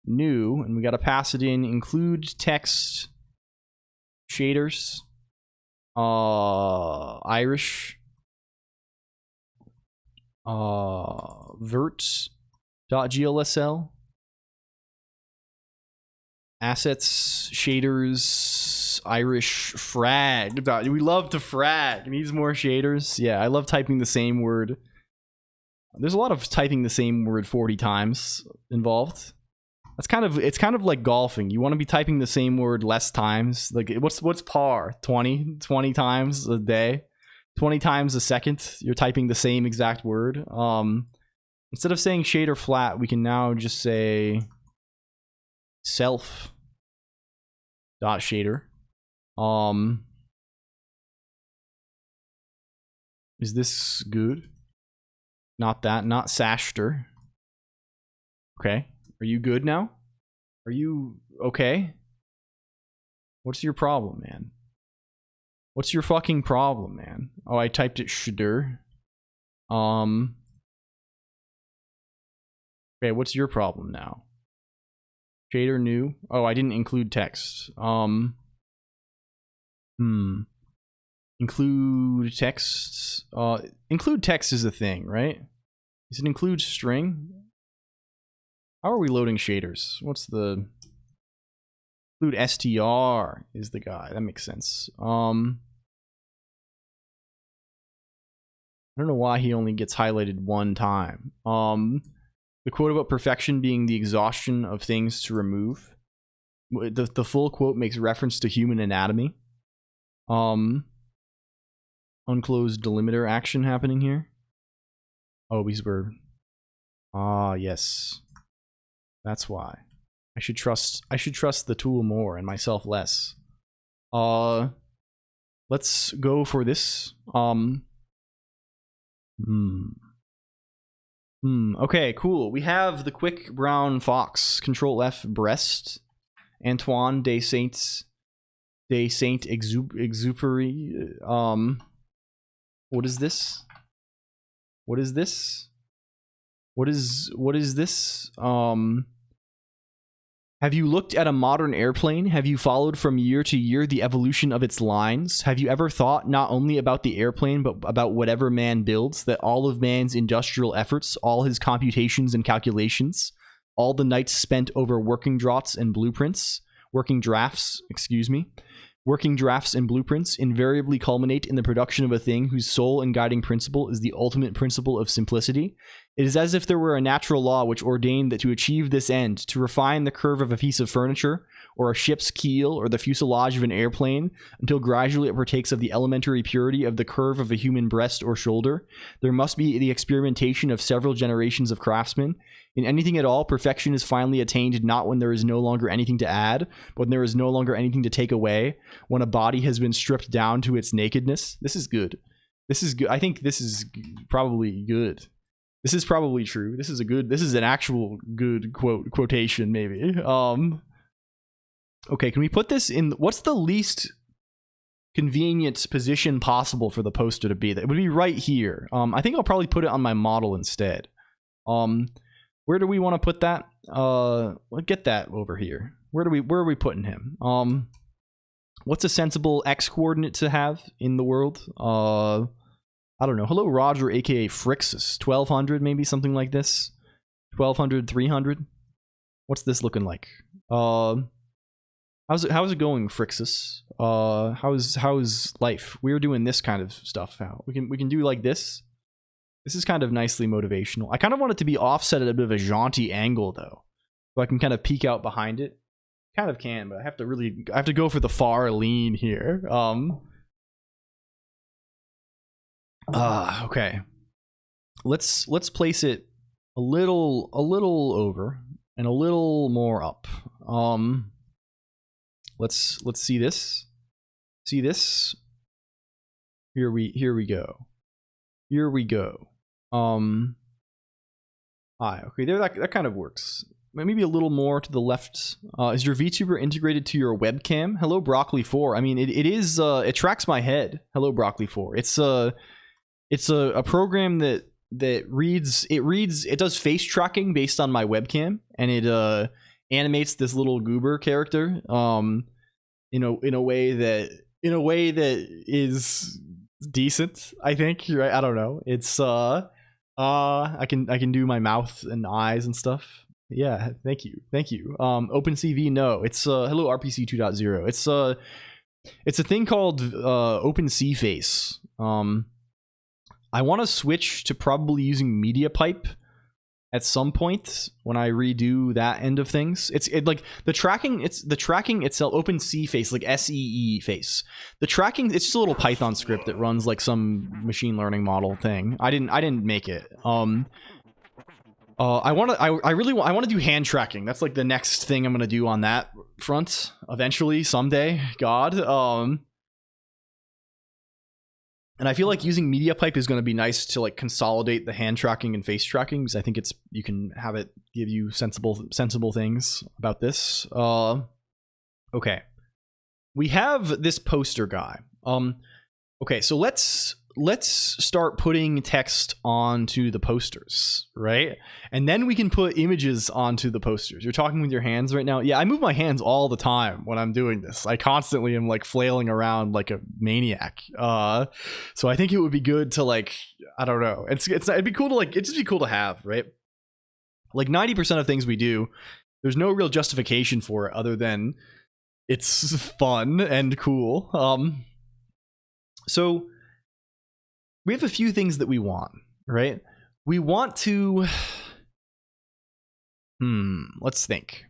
new, and we got to pass it in include text shaders Irish vert.glsl assets shaders Irish frag. We love to frag. It needs more shaders. Yeah, I love typing the same word. There's a lot of typing the same word 40 times involved. It's kind of like golfing. You want to be typing the same word less times. Like what's par? 20 times a day, 20 times a second. You're typing the same exact word. Instead of saying shader flat, we can now just say self dot shader. Is this good? Not that. Not sashter. Okay. Are you good now? Are you okay? What's your problem, man? What's your fucking problem, man? Oh, I typed it shader. Okay, what's your problem now? Shader new. Oh, I didn't include text. Include text. Include text is a thing, right? Is it include string? How are we loading shaders? What's the include str is the guy. That makes sense. I don't know why he only gets highlighted one time. The quote about perfection being the exhaustion of things to remove. The full quote makes reference to human anatomy. Unclosed delimiter action happening here. Oh, these were. Ah, yes. That's why. I should trust the tool more and myself less. let's go for this. Okay, cool. We have the quick brown fox. Control F breast. Antoine de Saint Exupery. What is this? What is this? What is this? Have you looked at a modern airplane? Have you followed from year to year the evolution of its lines? Have you ever thought not only about the airplane, but about whatever man builds, that all of man's industrial efforts, all his computations and calculations, all the nights spent over working drafts and blueprints, working drafts and blueprints invariably culminate in the production of a thing whose sole and guiding principle is the ultimate principle of simplicity? It is as if there were a natural law which ordained that to achieve this end, to refine the curve of a piece of furniture, or a ship's keel, or the fuselage of an airplane, until gradually it partakes of the elementary purity of the curve of a human breast or shoulder, there must be the experimentation of several generations of craftsmen. In anything at all, perfection is finally attained not when there is no longer anything to add, but when there is no longer anything to take away, when a body has been stripped down to its nakedness. This is good. This is good. I think this is probably good. This is probably true. This is an actual good quotation, maybe. Okay, can we put this in, what's the least convenient position possible for the poster to be? That would be right here. I think I'll probably put it on my model instead. Where do we want to put that? Let's get that over here. Where are we putting him? What's a sensible X coordinate to have in the world? I don't know. Hello, Roger, aka Frixus. 1200, maybe something like this. 1200, 300. What's this looking like? How's it going, Frixus? How's life? We're doing this kind of stuff now. We can do like this. This is kind of nicely motivational. I kind of want it to be offset at a bit of a jaunty angle though, so I can kind of peek out behind it. Kind of can, but I have to go for the far lean here. Okay. Let's place it a little over and a little more up. Let's see this. See this? Here we go. Here we go. Okay, there that kind of works. Maybe a little more to the left. Is your VTuber integrated to your webcam? Hello, Broccoli4. I mean, it is. It tracks my head. Hello, Broccoli4. It's a program that reads. It does face tracking based on my webcam, and it animates this little goober character. In a way that is decent. I think. Right? I don't know. It's I can do my mouth and eyes and stuff. Yeah, thank you. OpenCV, no. It's hello RPC 2.0. It's a thing called OpenCFace. I want to switch to probably using MediaPipe at some point when I redo that end of things. It's like the tracking itself, OpenCFace, like SEE face. The tracking, it's just a little Python script that runs like some machine learning model thing. I didn't make it. I want to do hand tracking. That's like the next thing I'm gonna do on that front eventually, someday. God. And I feel like using MediaPipe is going to be nice to like consolidate the hand tracking and face tracking, because I think you can have it give you sensible things about this. Okay, we have this poster guy. Okay, so let's start putting text onto the posters, right? And then we can put images onto the posters. You're talking with your hands right now? Yeah, I move my hands all the time when I'm doing this. I constantly am like flailing around like a maniac. So I think it would be good to like, I don't know. It'd be cool to like, it'd just be cool to have, right? Like 90% of things we do, there's no real justification for it other than it's fun and cool. So we have a few things that we want, right? We want to... let's think.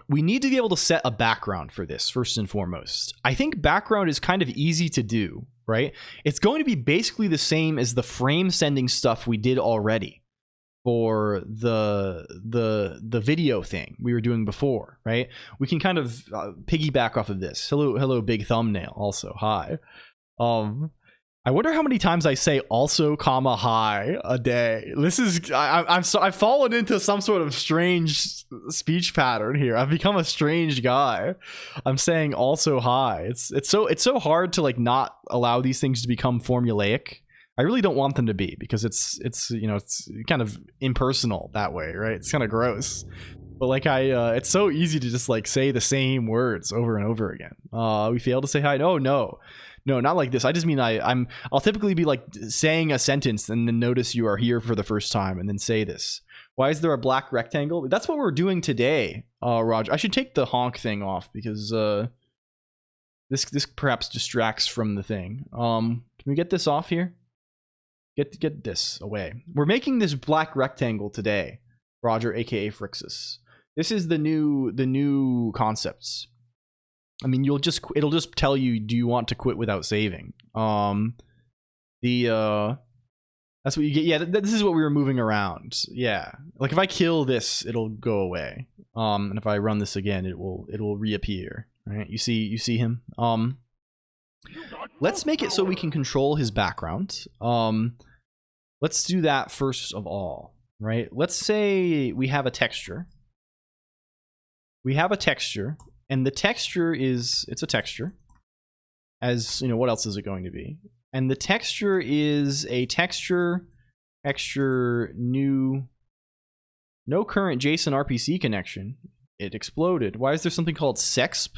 We need to be able to set a background for this, first and foremost. I think background is kind of easy to do, right? It's going to be basically the same as the frame sending stuff we did already. for the video thing we were doing before, right? We can kind of piggyback off of this. Hello, big thumbnail. Also, hi. I wonder how many times I say also, comma, hi a day. This is I've fallen into some sort of strange speech pattern here. I've become a strange guy. I'm saying also hi. It's so hard to like not allow these things to become formulaic. I really don't want them to be, because it's you know, it's kind of impersonal that way, right? It's kind of gross. But like it's so easy to just like say the same words over and over again. We failed to say hi. No, not like this. I just mean I'll typically be like saying a sentence and then notice you are here for the first time and then say this. Why is there a black rectangle? That's what we're doing today, Roger. I should take the honk thing off because this perhaps distracts from the thing. Can we get this off here? Get this away. We're making this black rectangle today, Roger, aka Frixus. This is the new concepts. I mean, it'll just tell you, do you want to quit without saving? That's what you get. Yeah, this is what we were moving around. Yeah, like if I kill this, it'll go away. And if I run this again, it will reappear. Right? You see him. Let's make it so we can control his background. Let's do that first of all. Right? Let's say we have a texture. And the texture it's a texture. As you know, what else is it going to be? And the texture is a texture new, no current JSON RPC connection. It exploded. Why is there something called sexp?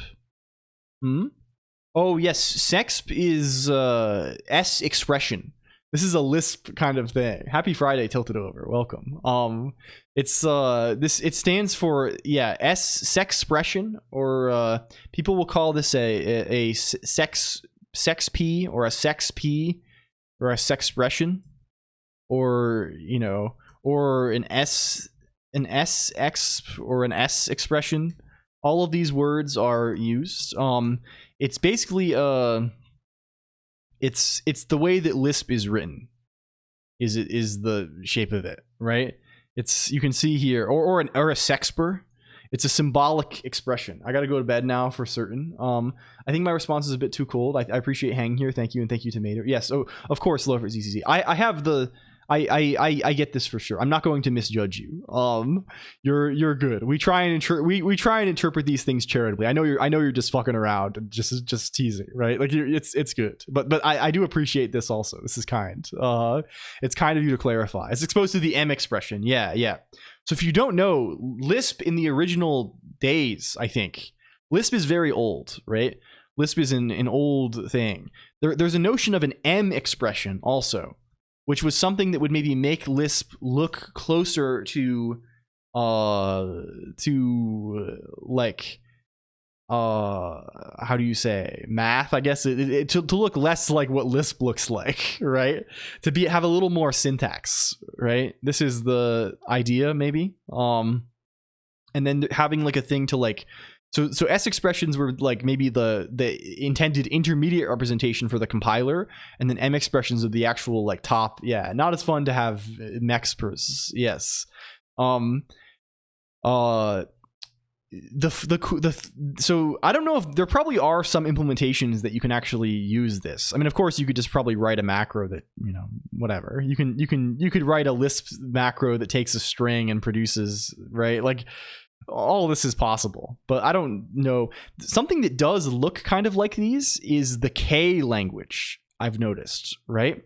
Oh yes, sexp is S expression. This is a Lisp kind of thing. Happy Friday, Tilted Over. Welcome. It stands for sexpression, or people will call this a sex p or a sex p or a sexpression, or you know, or an S X or an S expression. All of these words are used. It's basically it's the way that Lisp is written is the shape of it, right? It's, you can see here, or a sexper. It's a symbolic expression. I got to go to bed now for certain. I think my response is a bit too cold. I appreciate hanging here. Thank you, and thank you, Tomato. Yes, of course, Lover ZCZ. I have the I get this for sure. I'm not going to misjudge you. You're good. We try and interpret these things charitably. I know you're just fucking around and just teasing, right? Like it's good. But I do appreciate this also. This is kind. It's kind of you to clarify. It's exposed to the M expression. Yeah. So if you don't know, Lisp in the original days, I think Lisp is very old, right? Lisp is an old thing. There's a notion of an M expression also, which was something that would maybe make Lisp look closer to like how do you say, math, I guess, to look less like what Lisp looks like, right? To have a little more syntax, right? This is the idea, maybe. And then having like a thing to like, so S expressions were like maybe the intended intermediate representation for the compiler, and then M expressions are the actual like top. Yeah, not as fun to have mexpers. Yes. So I don't know if there probably are some implementations that you can actually use this. I mean, of course, you could just probably write a macro that, you know, whatever. You could write a Lisp macro that takes a string and produces, right? Like, all this is possible, but I don't know. Something that does look kind of like these is the K language, I've noticed, right?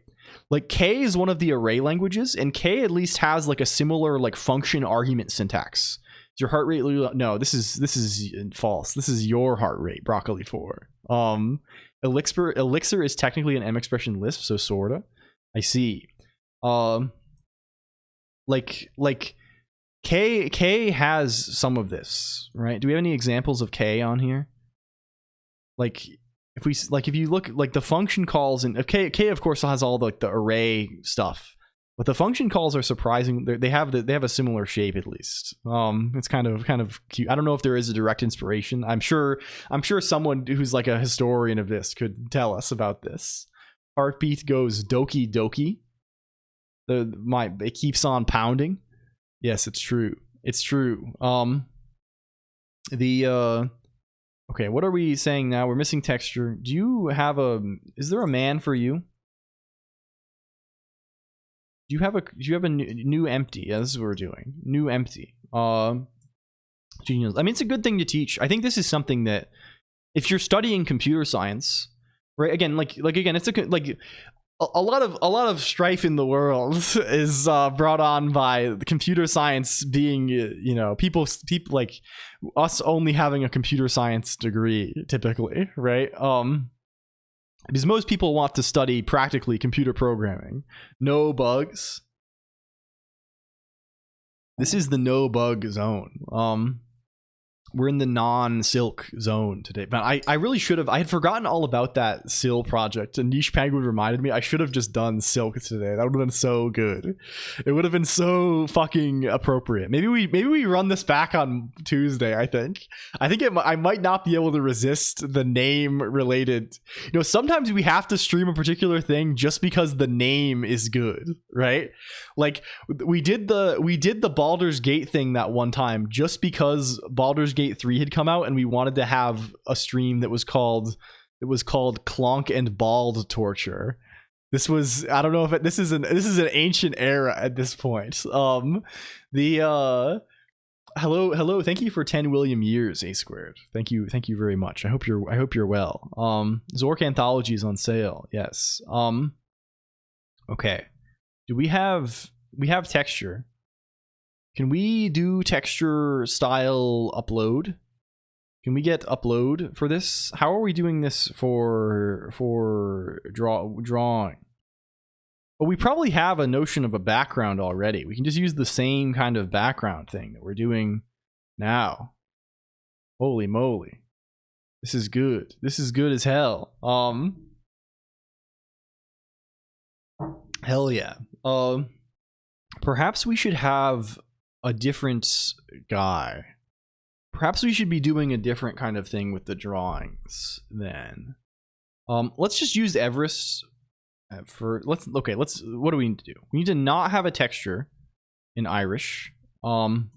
Like K is one of the array languages, and K at least has like a similar like function argument syntax. Is your heart rate low? No, this is false. This is your heart rate, Broccoli 4. Elixir is technically an M expression Lisp, so sorta. I see. Like K has some of this, right? Do we have any examples of K on here? Like if you look, like the function calls, and K of course has all the array stuff, but the function calls are surprising. They have a similar shape, at least. It's kind of cute. I don't know if there is a direct inspiration. I'm sure someone who's like a historian of this could tell us about this. Heartbeat goes doki doki. It keeps on pounding. Yes, it's true. It's true. Okay, what are we saying now? We're missing texture. Do you have is there a man for you? Do you have a new empty? Yeah, this is what we're doing. New empty. Genius. I mean, it's a good thing to teach. I think this is something that if you're studying computer science, right? Again, like again, it's a lot of strife in the world is brought on by the computer science being, you know, people like us only having a computer science degree typically, right? Because most people want to study practically computer programming. No bugs. This is the no bug zone. We're in the non-silk zone today. But I really should have. I had forgotten all about that Sil project. And Niche Penguin reminded me. I should have just done silk today. That would have been so good. It would have been so fucking appropriate. Maybe we run this back on Tuesday. I think I might not be able to resist the name related. You know, sometimes we have to stream a particular thing just because the name is good, right? Like we did the Baldur's Gate thing that one time just because Baldur's Gate 3 had come out and we wanted to have a stream that was called Colonq and Bald Torture. This was, I don't know if this is an ancient era at this point. Hello, thank you for 10 William years, A squared. Thank you very much. I hope you're well. Zork Anthology is on sale. Yes. Okay. Do we have texture? Can we do texture style upload? Can we get upload for this? How are we doing this for drawing? Well, we probably have a notion of a background already. We can just use the same kind of background thing that we're doing now. Holy moly. This is good. This is good as hell. Hell yeah. Perhaps we should have a different guy. Perhaps we should be doing a different kind of thing with the drawings then. Let's just use Everest what do we need to do? We need to not have a texture in Irish. Going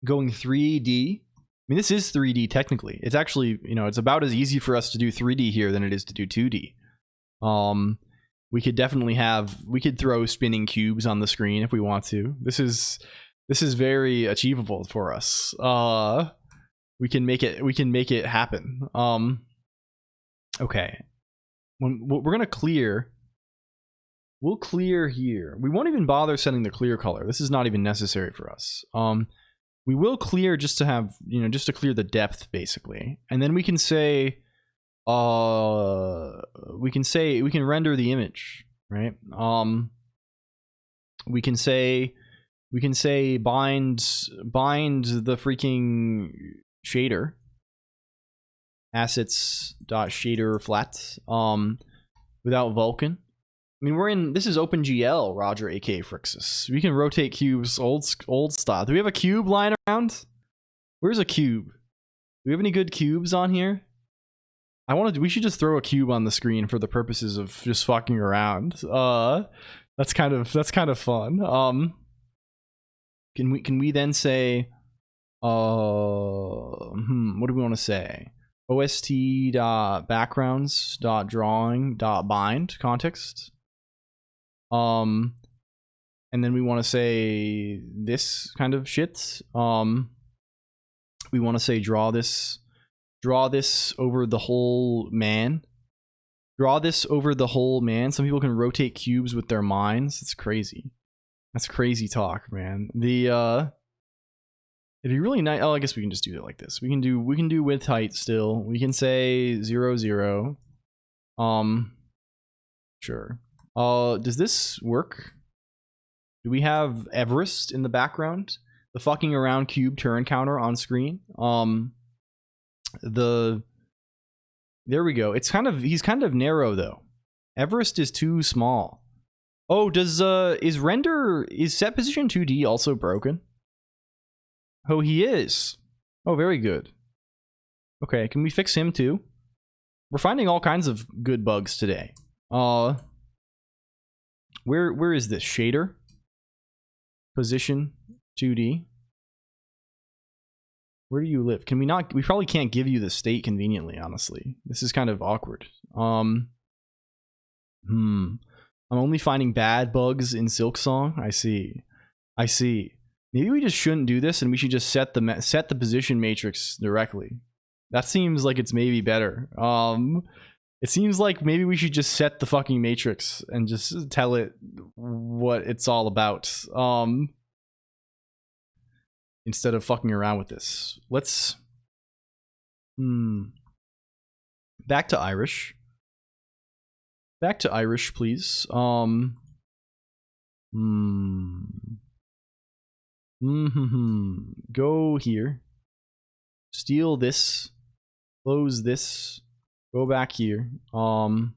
3D. I mean, this is 3D technically. It's actually, you know, it's about as easy for us to do 3D here than it is to do 2D. We could definitely throw spinning cubes on the screen if we want to. This is very achievable for us. We can make it happen. Okay. We're gonna clear. We'll clear here. We won't even bother setting the clear color. This is not even necessary for us. We will clear just to have, you know, just to clear the depth basically, and then we can say, we can render the image, right? We can say bind the freaking shader assets.shader flat without Vulkan. I mean, this is OpenGL, Roger, aka Frixus. We can rotate cubes old style. Do we have a cube lying around? Where's a cube? Do we have any good cubes on here? We should just throw a cube on the screen for the purposes of just fucking around. That's kind of fun. Can we then say what do we want to say? ost.backgrounds.drawing.bind context. And then we want to say this kind of shit. We want to say draw this over the whole man. Draw this over the whole man. Some people can rotate cubes with their minds. It's crazy. That's crazy talk, man. It'd be really nice. Oh, I guess we can just do it like this. We can do width height still. We can say 0 0. Sure. Does this work? Do we have Everest in the background? The fucking around cube turn counter on screen. There we go. He's kind of narrow though. Everest is too small. Oh, is set position 2D also broken? Oh, he is. Oh, very good. Okay, can we fix him too? We're finding all kinds of good bugs today. Where is this shader? Position 2D. Where do you live? Can we not? We probably can't give you the state conveniently, honestly. This is kind of awkward. I'm only finding bad bugs in Silksong. I see. I see. Maybe we just shouldn't do this and we should just set the position matrix directly. That seems like it's maybe better. It seems like maybe we should just set the fucking matrix and just tell it what it's all about. Instead of fucking around with this. Let's back to Irish. Back to Irish, please. Go here. Steal this. Close this. Go back here. Call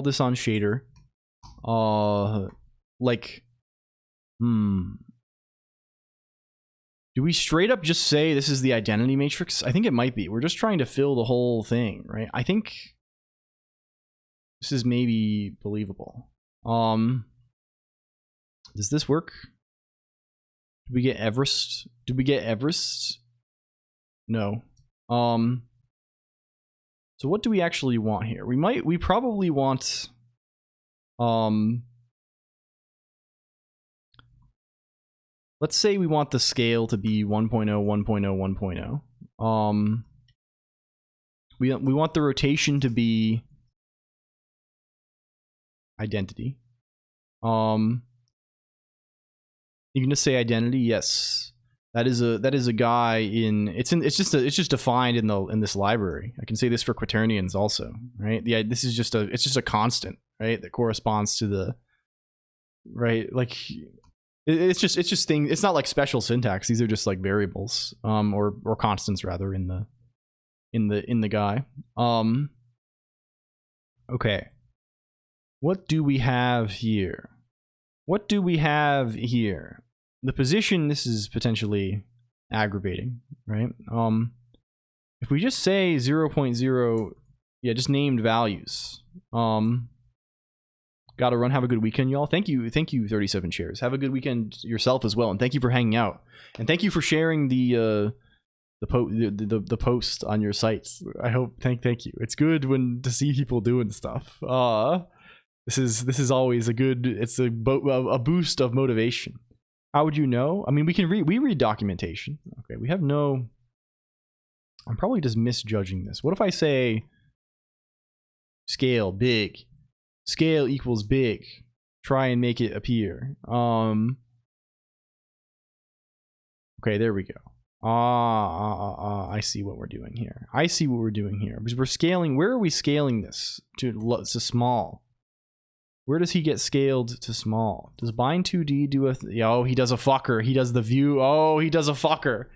this on shader. Like do we straight up just say this is the identity matrix? I think it might be. We're just trying to fill the whole thing, right? I think this is maybe believable. Does this work? Did we get Everest? Did we get Everest? No. So what do we actually want here? We probably want let's say we want the scale to be 1.0, 1.0, 1.0. We want the rotation to be identity. You can just say identity, yes. That is a guy in it's just defined in this library. I can say this for quaternions also, right? This is just a constant, right? That corresponds to the right, like it's just thing. It's not like special syntax. These are just like variables, or constants rather in the guy. Okay. What do we have here? What do we have here? The position. This is potentially aggravating, right? If we just say 0.0, yeah, just named values. Gotta run. Have a good weekend, y'all. Thank you, 37 shares. Have a good weekend yourself as well, and thank you for hanging out, and thank you for sharing the post on your sites. I hope. Thank you. It's good to see people doing stuff. This is always a good. It's a boost of motivation. How would you know? I mean, we read documentation. Okay, we have no. I'm probably just misjudging this. What if I say scale big? Scale equals big. Try and make it appear. Okay, there we go. I see what we're doing here. Because we're scaling. Where are we scaling this to small? Where does he get scaled to small? Does bind 2D do a... Oh, he does a fucker. He does the view. Oh, he does a fucker.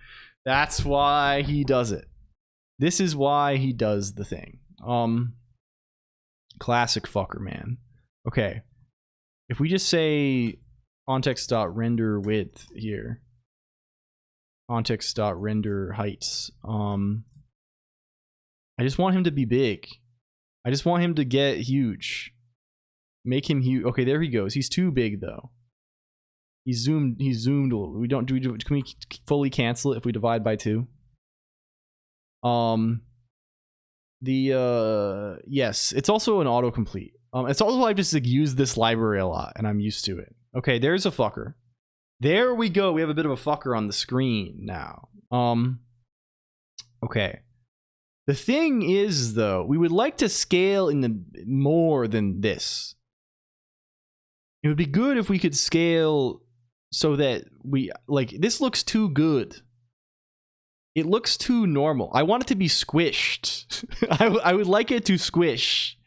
That's why he does it. This is why he does the thing. Classic fucker, man. Okay. If we just say context.render width here. Context.render heights. I just want him to be big. I just want him to get huge. Make him huge. Okay, there he goes. He's too big though. He's zoomed a little. Can we fully cancel it if we divide by 2? Yes, it's also an autocomplete. It's also I've just like used this library a lot and I'm used to it. Okay, there's a fucker. There we go. We have a bit of a fucker on the screen now. Okay. The thing is though, we would like to scale in the more than this. It would be good if we could scale so that we like this looks too good. It looks too normal. I want it to be squished. I would like it to squish.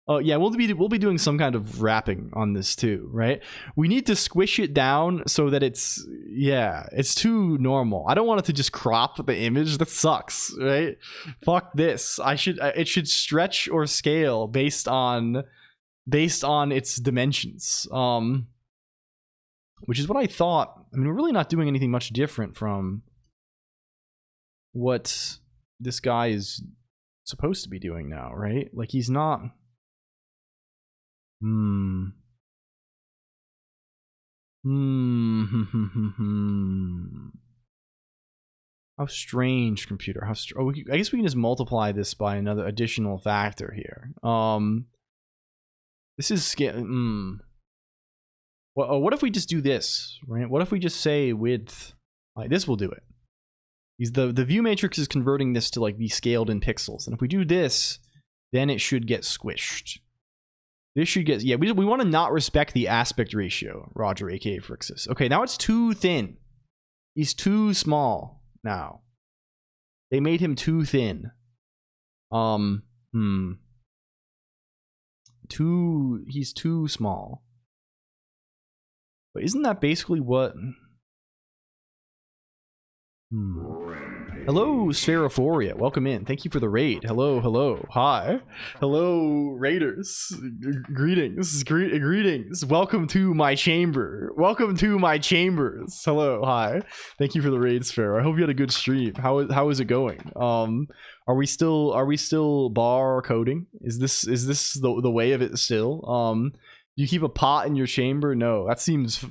Oh yeah, we'll be doing some kind of wrapping on this too, right? We need to squish it down so that it's too normal. I don't want it to just crop the image. That sucks, right? Fuck this. It should stretch or scale based on its dimensions. Which is what I thought. I mean, we're really not doing anything much different from what this guy is supposed to be doing now, right? Like he's not. How strange, computer. How I guess we can just multiply this by another additional factor here. This is Well, what if we just do this, right? What if we just say width? Like, this will do it. The view matrix is converting this to like be scaled in pixels, and if we do this, then it should get squished. This should get, yeah, we want to not respect the aspect ratio, Roger, aka Frixis. Okay, now it's too thin. He's too small now. They made him too thin. He's too small. But isn't that basically what... Hello, Spherophoria. Welcome in. Thank you for the raid. Hello, hello. Hi. Hello, raiders. Greetings. Greetings. Welcome to my chamber. Welcome to my chambers. Hello, hi. Thank you for the raid, Sphero. I hope you had a good stream. How is it going? Are we still bar coding? Is this the way of it still? You keep a pot in your chamber? No, that seems...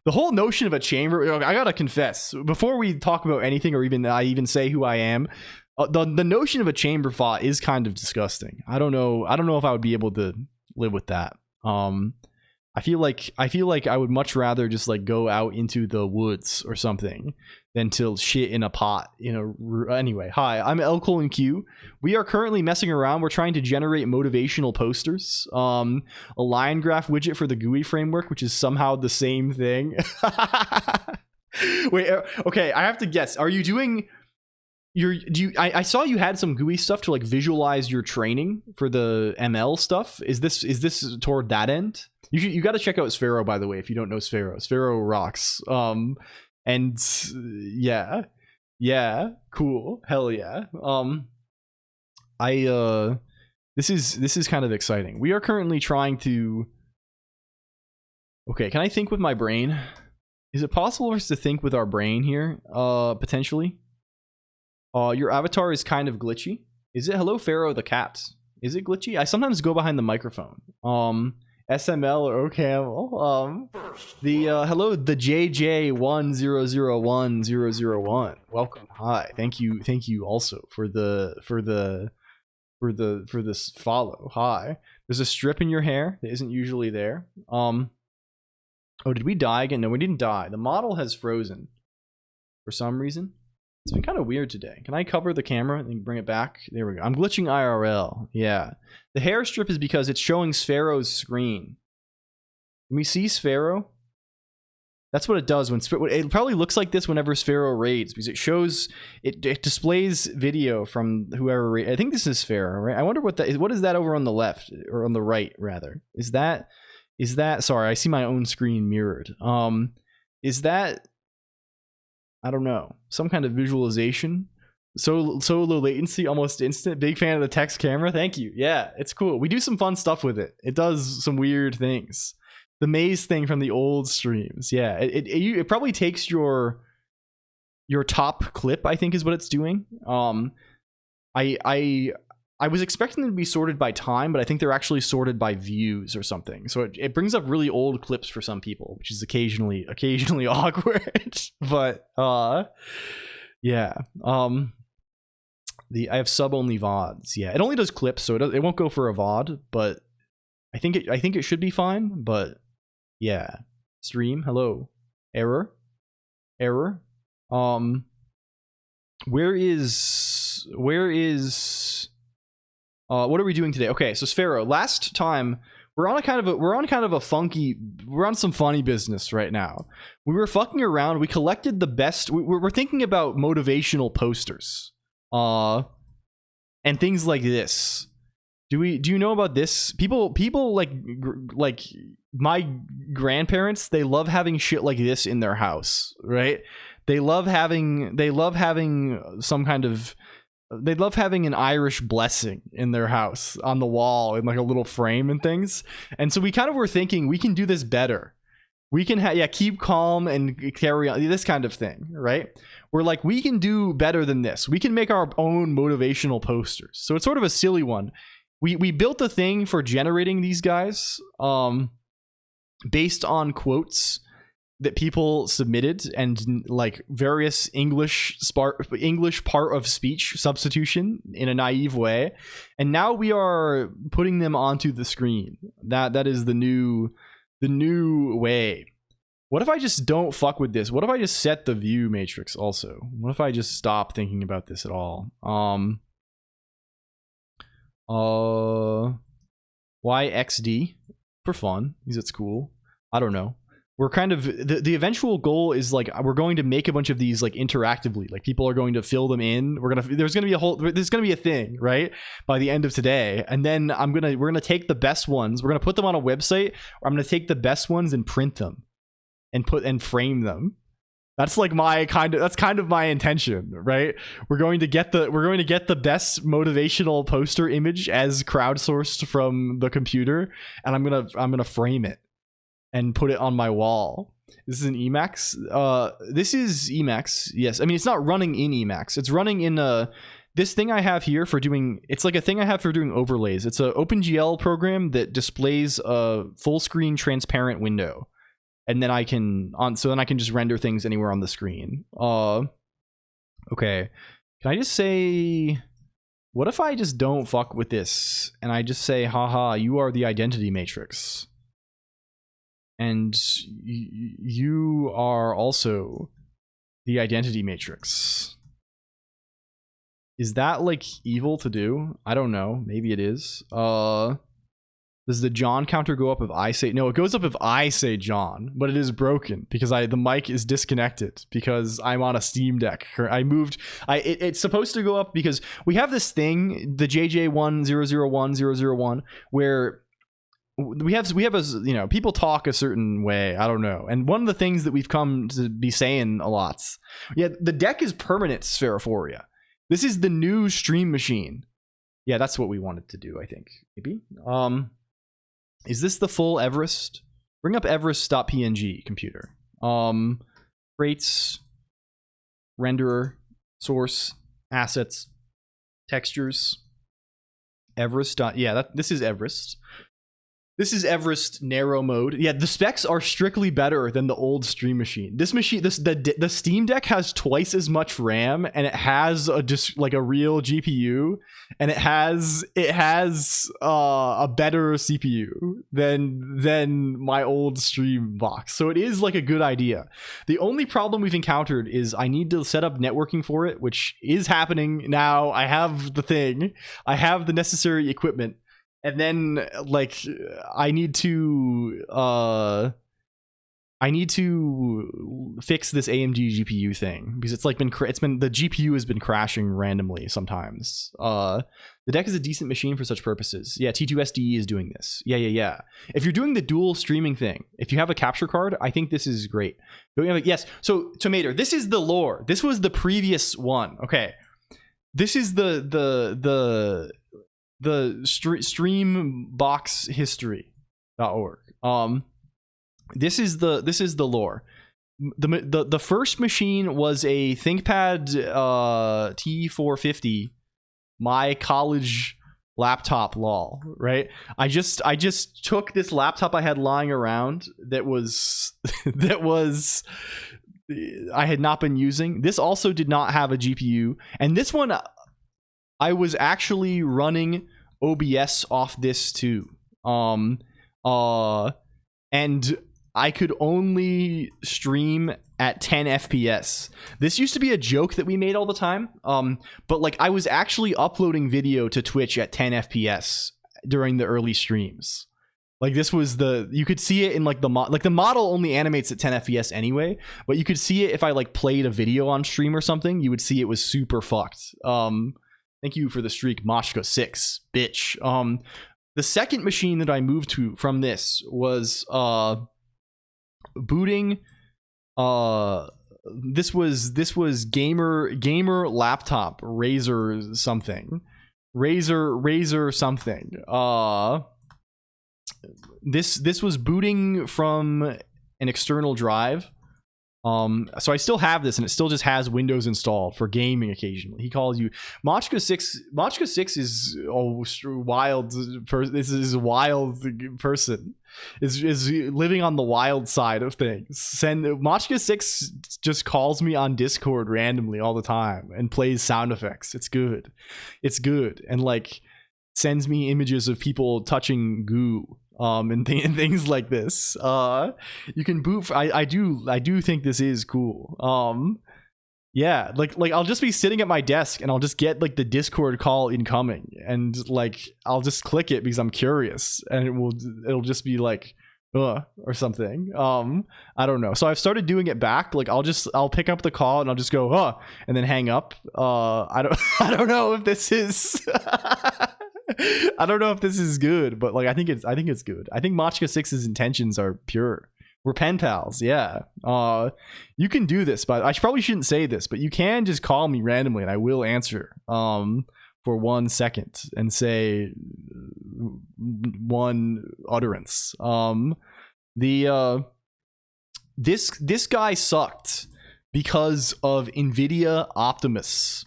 The whole notion of a chamber... I gotta confess, before we talk about anything or even say who I am, the notion of a chamber pot is kind of disgusting. I don't know if I would be able to live with that. I feel like I would much rather just like go out into the woods or something than to shit in a pot. Anyway, hi, I'm LCOLONQ. We are currently messing around. We're trying to generate motivational posters. A line graph widget for the GUI framework, which is somehow the same thing. Wait, okay, I have to guess. Are you doing... I saw you had some GUI stuff to like visualize your training for the ML stuff. Is this toward that end? You got to check out Sphero, by the way, if you don't know Sphero. Sphero rocks. And yeah, cool, hell yeah. This is kind of exciting. We are currently trying to... Okay, can I think with my brain? Is it possible for us to think with our brain here? Potentially. Your avatar is kind of glitchy. Is it? Hello, Pharaoh the cat. Is it glitchy? I sometimes go behind the microphone. SML or OCaml. Hello, the JJ1001001. Welcome. Hi. Thank you also for this follow. Hi. There's a strip in your hair that isn't usually there. Oh, did we die again? No, we didn't die. The model has frozen for some reason. It's been kind of weird today. Can I cover the camera and bring it back? There we go. I'm glitching IRL. Yeah. The hair strip is because it's showing Sphero's screen. Can we see Sphero? That's what it does when it probably looks like this whenever Sphero raids, because it displays video from whoever I think this is Sphero, right? I wonder what is that over on the left or on the right rather? Is that sorry, I see my own screen mirrored. Is that, I don't know, some kind of visualization? So low latency, almost instant. Big fan of the text camera. Thank you. Yeah, it's cool. We do some fun stuff with it. It does some weird things. The maze thing from the old streams. Yeah, it probably takes your top clip, I think is what it's doing. I was expecting them to be sorted by time, but I think they're actually sorted by views or something. So it brings up really old clips for some people, which is occasionally awkward. But yeah. I have sub only VODs. Yeah, it only does clips, so it won't go for a VOD, but I think it should be fine. But yeah, stream. Hello, error. Where is what are we doing today? Okay, so Sphero, last time we're on some funny business right now. We were fucking around. We collected the best. We're thinking about motivational posters, and things like this. Do you know about this? People like my grandparents. They love having shit like this in their house, right? They love having some kind of. They love having an Irish blessing in their house on the wall in like a little frame and things. And so we kind of were thinking we can do this better. We can keep calm and carry on, this kind of thing, right? We're like, we can do better than this. We can make our own motivational posters. So it's sort of a silly one. We built a thing for generating these guys based on quotes that people submitted, and like various English part of speech substitution in a naive way, and now we are putting them onto the screen. That is the new way. What if I just don't fuck with this? What if I just set the view matrix also? What if I just stop thinking about this at all? Why XD? For fun, because it's cool. I don't know. We're kind of the eventual goal is like we're going to make a bunch of these like interactively. Like people are going to fill them in. There's gonna be a thing, right, by the end of today. And then we're gonna take the best ones. We're gonna put them on a website. I'm gonna take the best ones and print them and frame them. That's like that's kind of my intention, right? We're going to get the best motivational poster image as crowdsourced from the computer, and I'm gonna frame it and put it on my wall. This is an Emacs. This is Emacs. Yes, I mean it's not running in Emacs. It's running in this thing I have here for doing. It's like a thing I have for doing overlays. It's a OpenGL program that displays a full screen transparent window. And then I can just render things anywhere on the screen. Okay. Can I just say, what if I just don't fuck with this and I just say, haha, you are the identity matrix. And you are also the identity matrix. Is that like evil to do? I don't know. Maybe it is. Does the John counter go up if I say... No, it goes up if I say John, but it is broken because the mic is disconnected because I'm on a Steam Deck. It's supposed to go up because we have this thing, the JJ10011001, where we have a, people talk a certain way. I don't know. And one of the things that we've come to be saying a lot, the deck is permanent Spheriphoria. This is the new stream machine. Yeah, that's what we wanted to do, I think. Maybe. Is this the full Everest? Bring up Everest.png, computer. Rates, renderer, source, assets, textures, Everest. This is Everest. This is Everest narrow mode. Yeah, the specs are strictly better than the old stream machine. The Steam Deck has twice as much RAM, and it has a real GPU, and it has a better CPU than my old stream box. So it is like a good idea. The only problem we've encountered is I need to set up networking for it, which is happening now. I have the thing. I have the necessary equipment. And then, like, I need to fix this AMD GPU thing because it's like the GPU has been crashing randomly sometimes. The deck is a decent machine for such purposes. Yeah, T2SDE is doing this. Yeah. If you're doing the dual streaming thing, if you have a capture card, I think this is great. Yes. So, Tomato, this is the lore. This was the previous one. Okay. This is the streamboxhistory.org. This is the lore. The first machine was a ThinkPad T450, my college laptop, lol, right? I just took this laptop I had lying around that was I had not been using. This also did not have a GPU, and this one I was actually running OBS off this too. And I could only stream at 10 FPS. This used to be a joke that we made all the time. But like I was actually uploading video to Twitch at 10 FPS during the early streams. Like this was you could see it in like the model only animates at 10 FPS anyway, but you could see it if I like played a video on stream or something, you would see it was super fucked. Thank you for the streak, Moshka6, bitch. The second machine that I moved to from this was booting. This was gamer laptop Razer something. Razer something. This was booting from an external drive. So I still have this, and it still just has Windows installed for gaming occasionally. He calls you Machka 6. Machka 6 is wild. This is a wild person. Is living on the wild side of things. Machka 6 just calls me on Discord randomly all the time and plays sound effects. It's good. It's good. And like sends me images of people touching goo. And things like this. You can boot. I do think this is cool. Yeah, like I'll just be sitting at my desk and I'll just get like the Discord call incoming, and like I'll just click it because I'm curious, and it'll just be like or something. I don't know. So I've started doing it back. Like I'll pick up the call and I'll just go and then hang up. I don't know if this is. I don't know if this is good, but like I think it's good. I think Machka 6's intentions are pure. We're pen pals, yeah. You can do this, but I probably shouldn't say this, but you can just call me randomly and I will answer for 1 second and say one utterance. This guy sucked because of NVIDIA Optimus.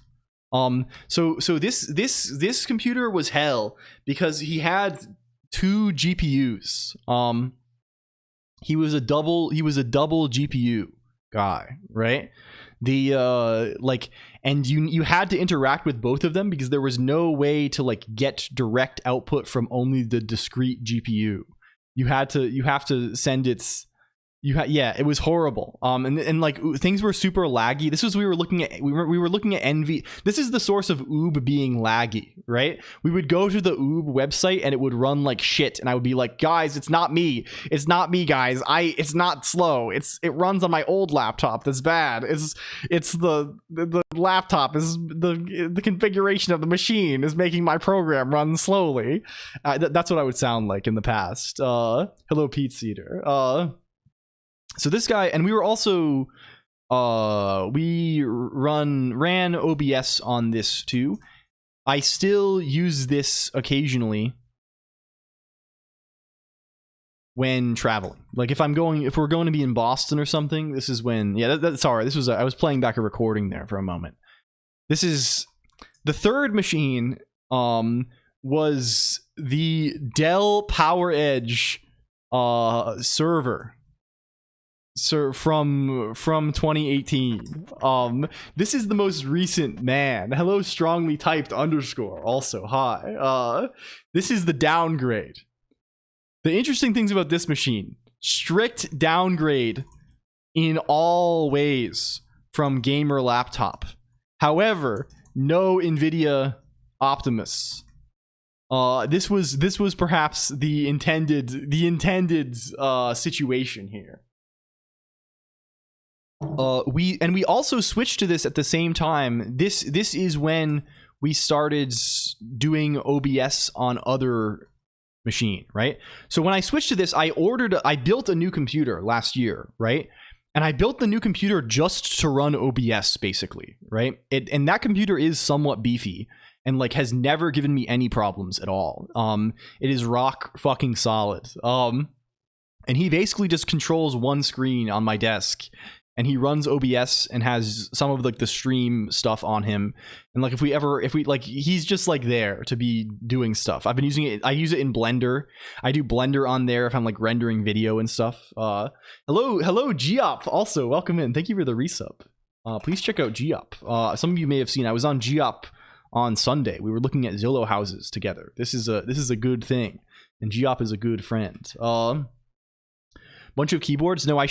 So this computer was hell because he had 2 GPUs. He was a double GPU guy, right? And you had to interact with both of them because there was no way to like get direct output from only the discrete GPU. You have to send its. It was horrible. And like things were super laggy. This was we were looking at NV. This is the source of Oob being laggy, right? We would go to the Oob website and it would run like shit, and I would be like, guys, it's not me, guys. It's not slow. It runs on my old laptop. That's bad. It's the laptop is the configuration of the machine is making my program run slowly. That's what I would sound like in the past. Hello, Pete Cedar. So this guy, and we were also we ran OBS on this too. I still use this occasionally when traveling. Like if we're going to be in Boston or something, this is when. Yeah, that's all right. This was I was playing back a recording there for a moment. This is the third machine. Was the Dell PowerEdge server. Sir, from 2018. This is the most recent man. Hello, strongly typed _ also hi. This is the downgrade. The interesting things about this machine: strict downgrade in all ways from gamer laptop. However, no NVIDIA Optimus. This was perhaps the intended situation here. We also switched to this at the same time. This is when we started doing OBS on other machine, right? So when I switched to this, I built a new computer last year, right? And I built the new computer just to run OBS, basically, right? And that computer is somewhat beefy and like has never given me any problems at all. It is rock fucking solid. And he basically just controls one screen on my desk. And he runs OBS and has some of like the stream stuff on him. And like if we like, he's just like there to be doing stuff. I've been using it. I use it in Blender. I do Blender on there if I'm like rendering video and stuff. Hello Geop. Also welcome in. Thank you for the resub. Please check out Geop. Some of you may have seen I was on Geop on Sunday. We were looking at Zillow houses together. This is a good thing, and Geop is a good friend. Bunch of keyboards. No, I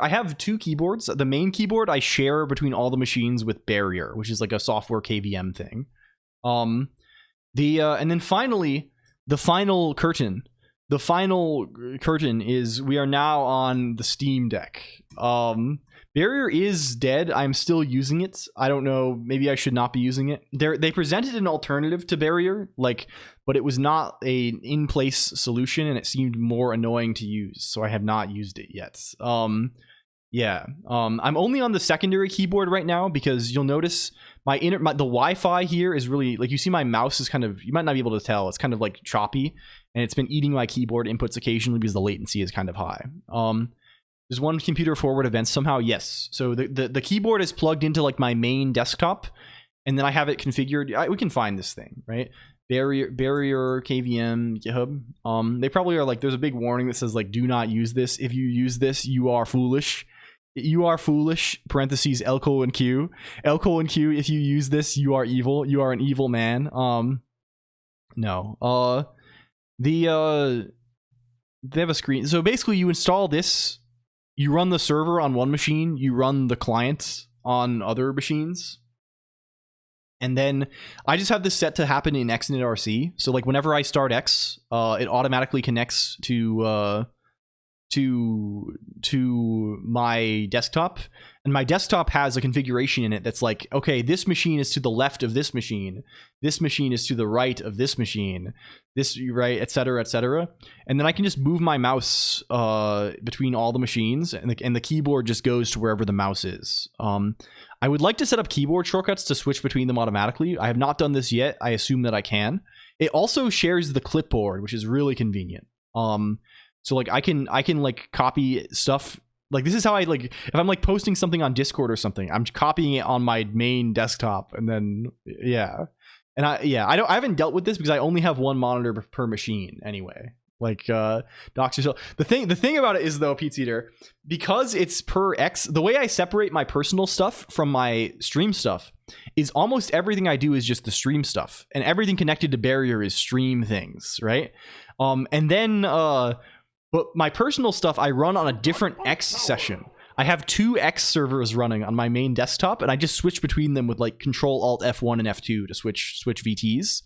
have 2 keyboards. The main keyboard I share between all the machines with Barrier, which is like a software KVM thing. And then finally, the final curtain. The final curtain is we are now on the Steam Deck. Barrier is dead. I'm still using it. I don't know. Maybe I should not be using it. They presented an alternative to Barrier, but it was not a in-place solution, and it seemed more annoying to use. So I have not used it yet. I'm only on the secondary keyboard right now because you'll notice the Wi-Fi here is really like, you see my mouse is kind of, you might not be able to tell, it's kind of like choppy, and it's been eating my keyboard inputs occasionally because the latency is kind of high. Does one computer forward events somehow? Yes. So the keyboard is plugged into like my main desktop, and then I have it configured. We can find this thing, right? Barrier KVM GitHub. They probably are like, there's a big warning that says like, do not use this. If you use this, you are foolish. You are foolish. Parentheses LCOLONQ. LCOLONQ. If you use this, you are evil. You are an evil man. No. They have a screen. So basically, you install this. You run the server on one machine. You run the client on other machines. And then I just have this set to happen in XNetRC. So like whenever I start X, it automatically connects to my desktop, and my desktop has a configuration in it that's like, okay, this machine is to the left of this machine is to the right of this machine, this, right, etc., etc. And then I can just move my mouse between all the machines, and the keyboard just goes to wherever the mouse is. I would like to set up keyboard shortcuts to switch between them automatically. I have not done this yet. I assume that I can. It also shares the clipboard, which is really convenient. So like I can like copy stuff. Like this is how I like, if I'm like posting something on Discord or something, I'm copying it on my main desktop, and then yeah. And I haven't dealt with this because I only have one monitor per machine anyway. Like docs yourself. The thing about it is though, Pete Eater, because it's per X, the way I separate my personal stuff from my stream stuff is almost everything I do is just the stream stuff, and everything connected to Barrier is stream things, right? And then but my personal stuff I run on a different X session. I have 2 X servers running on my main desktop, and I just switch between them with like Control Alt F1 and F2 to switch VTs.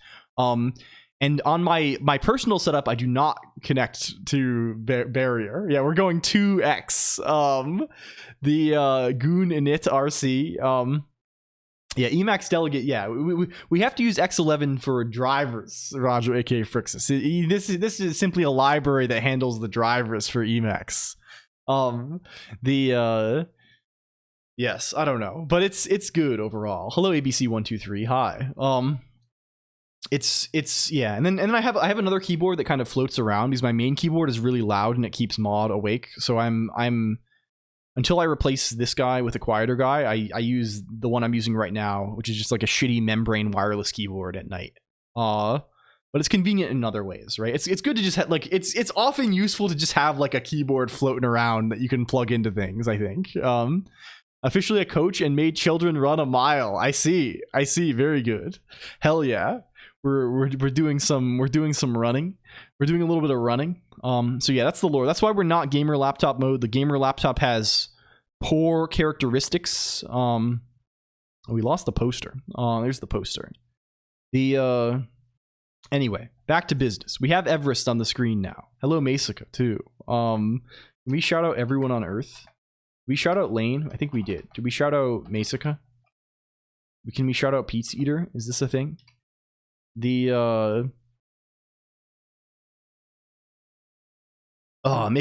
And on my personal setup, I do not connect to Barrier. Yeah, we're going 2X. The Goon Init RC. Yeah, Emacs delegate. Yeah, we have to use X11 for drivers. Roger, aka Frixus. This is simply a library that handles the drivers for Emacs. Yes, I don't know, but it's good overall. Hello, ABC123. Hi. It's yeah, and then I have another keyboard that kind of floats around because my main keyboard is really loud and it keeps Maud awake. So I'm until I replace this guy with a quieter guy, I use the one I'm using right now, which is just like a shitty membrane wireless keyboard at night. But it's convenient in other ways, right? It's good to just have like it's often useful to just have like a keyboard floating around that you can plug into things, I think. Officially a coach and made children run a mile. I see. Very good. Hell yeah. We're doing some running. We're doing a little bit of running. So yeah, that's the lore. That's why we're not gamer laptop mode. The gamer laptop has poor characteristics. We lost the poster. There's the poster. Anyway, back to business. We have Everest on the screen now. Hello, Masica too. Can we shout out everyone on Earth? We shout out Lane. I think we did. Did we shout out Masica? Can we shout out Pizza Eater? Is this a thing? Make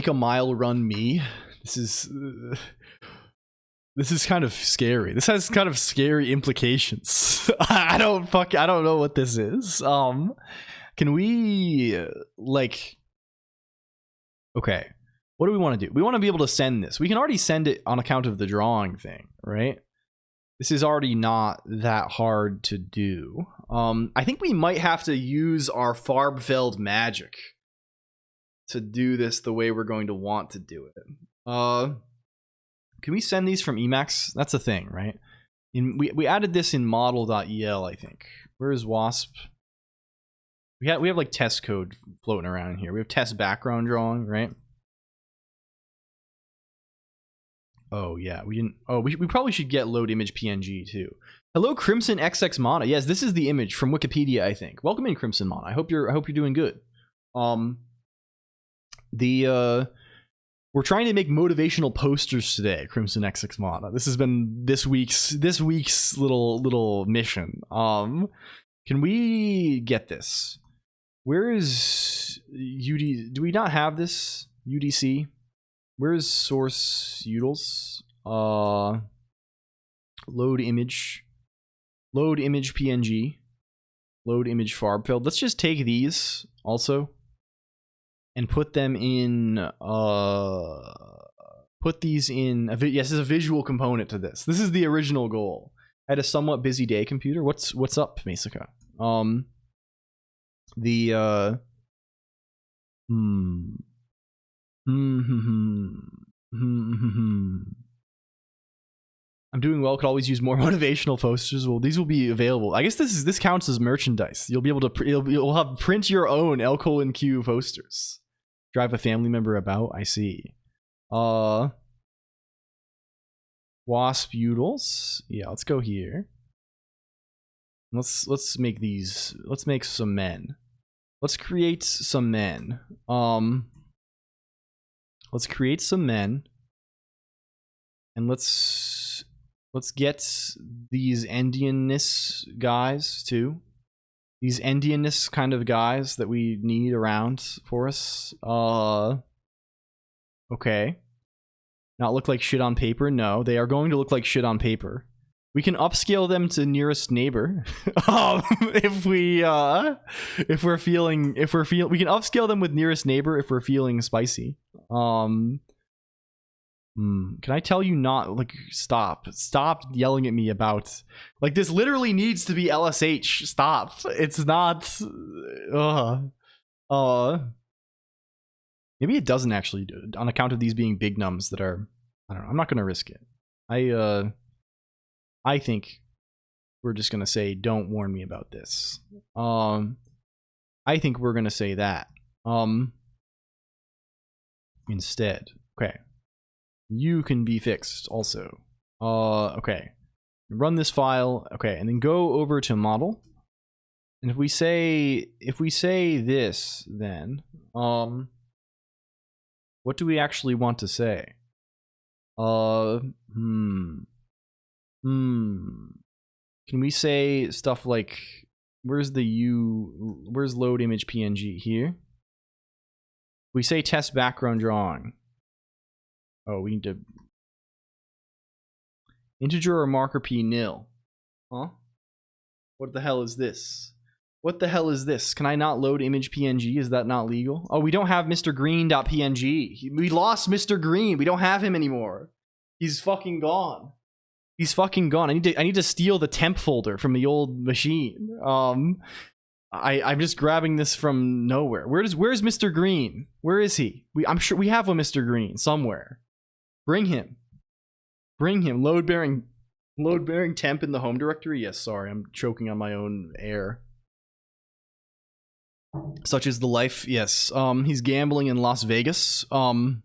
a mile run me. This is kind of scary. This has kind of scary implications. I don't know what this is. Can we like, okay, what do we want to do? We want to be able to send this. We can already send it on account of the drawing thing, right? This is already not that hard to do. I think we might have to use our Farbfeld magic to do this the way we're going to want to do it. Can we send these from Emacs? That's a thing, right? We added this in model.el, I think. Where is WASP? We have like test code floating around here. We have test background drawing, right? Oh yeah, we didn't. Oh, we probably should get load image PNG too. Hello, Crimson XX Mana. Yes, this is the image from Wikipedia, I think. Welcome in, Crimson Mana. I hope you're doing good. We're trying to make motivational posters today, Crimson XX Mana. This has been this week's little mission. Can we get this? Where is UD? Do we not have this UDC? Where is source utils? Load image PNG, load image farbfeld. Let's just take these also and put them in put these in yes, there's a visual component to this. This is the original goal. I had a somewhat busy day, computer. What's up, Masaka? I'm doing well. Could always use more motivational posters. Well, these will be available. I guess this counts as merchandise. You'll be able to you'll have print your own LCOLONQ posters. Drive a family member about. I see. Wasp Udals. Yeah, let's go here. Let's make these. Let's make some men. Let's create some men. Let's create some men. And let's get these Endianness guys too. These Endianness kind of guys that we need around for us. Okay. Not look like shit on paper? No, they are going to look like shit on paper. We can upscale them to nearest neighbor. If we're feeling, we can upscale them with nearest neighbor if we're feeling spicy. Can I tell you not, like, stop yelling at me about, like, this literally needs to be LSH. Stop. It's not, maybe it doesn't actually do it on account of these being big nums that are, I don't know, I'm not going to risk it. I think we're just going to say, don't warn me about this. I think we're going to say that, instead. Okay. You can be fixed also. Okay. Run this file. Okay, and then go over to model. And if we say this, then what do we actually want to say? Can we say stuff like, where's load image PNG here? We say test background drawing. Oh, we need to integer or marker p nil. Huh? What the hell is this? What the hell is this? Can I not load image PNG? Is that not legal? Oh, we don't have Mr. Green.png. We lost Mr. Green. We don't have him anymore. He's fucking gone. He's fucking gone. I need to steal the temp folder from the old machine. I'm just grabbing this from nowhere. Where's Mr. Green? Where is he? I'm sure we have a Mr. Green somewhere. Bring him. Bring him. Load bearing temp in the home directory. Yes, sorry, I'm choking on my own air. Such is the life. Yes. He's gambling in Las Vegas. Do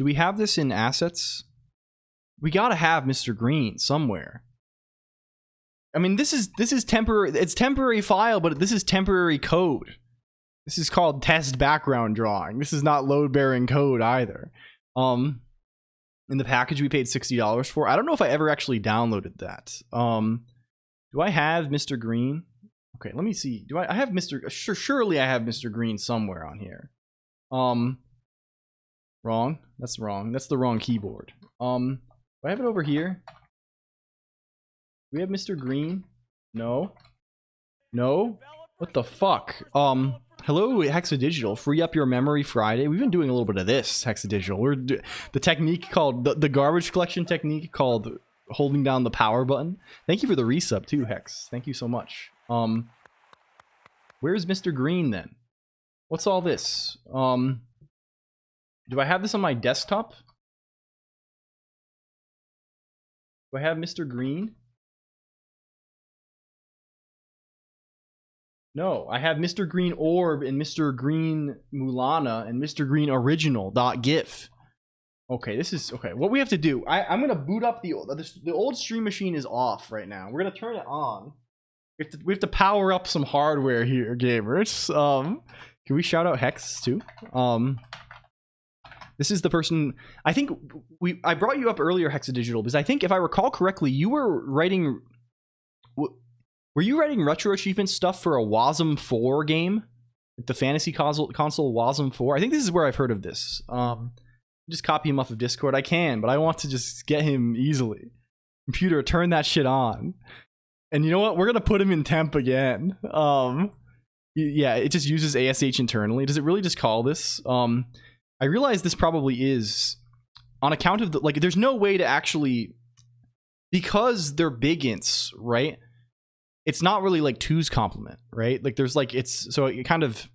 we have this in assets? We gotta have Mr. Green somewhere. I mean, this is temporary. It's temporary file, but this is temporary code. This is called test background drawing. This is not load bearing code either. In the package we paid $60 for. I don't know if I ever actually downloaded that. Do I have Mr. Green? Okay, let me see. Do I have Mr. Surely I have Mr. Green somewhere on here. Wrong. That's wrong. That's the wrong keyboard. Do I have it over here? Do we have Mr. Green? No. No? What the fuck? Hello, Hexadigital. Free up your memory Friday. We've been doing a little bit of this, Hexadigital. We're the technique called the garbage collection technique called holding down the power button. Thank you for the resub too, Hex. Thank you so much. Where's Mr. Green then? What's all this? Do I have this on my desktop? Do I have Mr. Green? No, I have Mr. Green Orb and Mr. Green Mulana and Mr. Green Original.gif. Okay, this is okay. What we have to do, I'm gonna boot up the old stream machine is off right now. We're gonna turn it on. We have to power up some hardware here, gamers. Can we shout out Hex too? This is the person. I think I brought you up earlier, Hexadigital, because I think if I recall correctly, you were writing. Were you writing retro achievement stuff for a WASM 4 game? The fantasy console WASM 4? I think this is where I've heard of this. Just copy him off of Discord. I can, but I want to just get him easily. Computer, turn that shit on. And you know what? We're going to put him in temp again. Yeah, it just uses ASH internally. Does it really just call this? I realize this probably is on account of the, like, there's no way to actually, because they're big ints, right? It's not really like 2's complement, right? Like there's like, it's, so it kind of,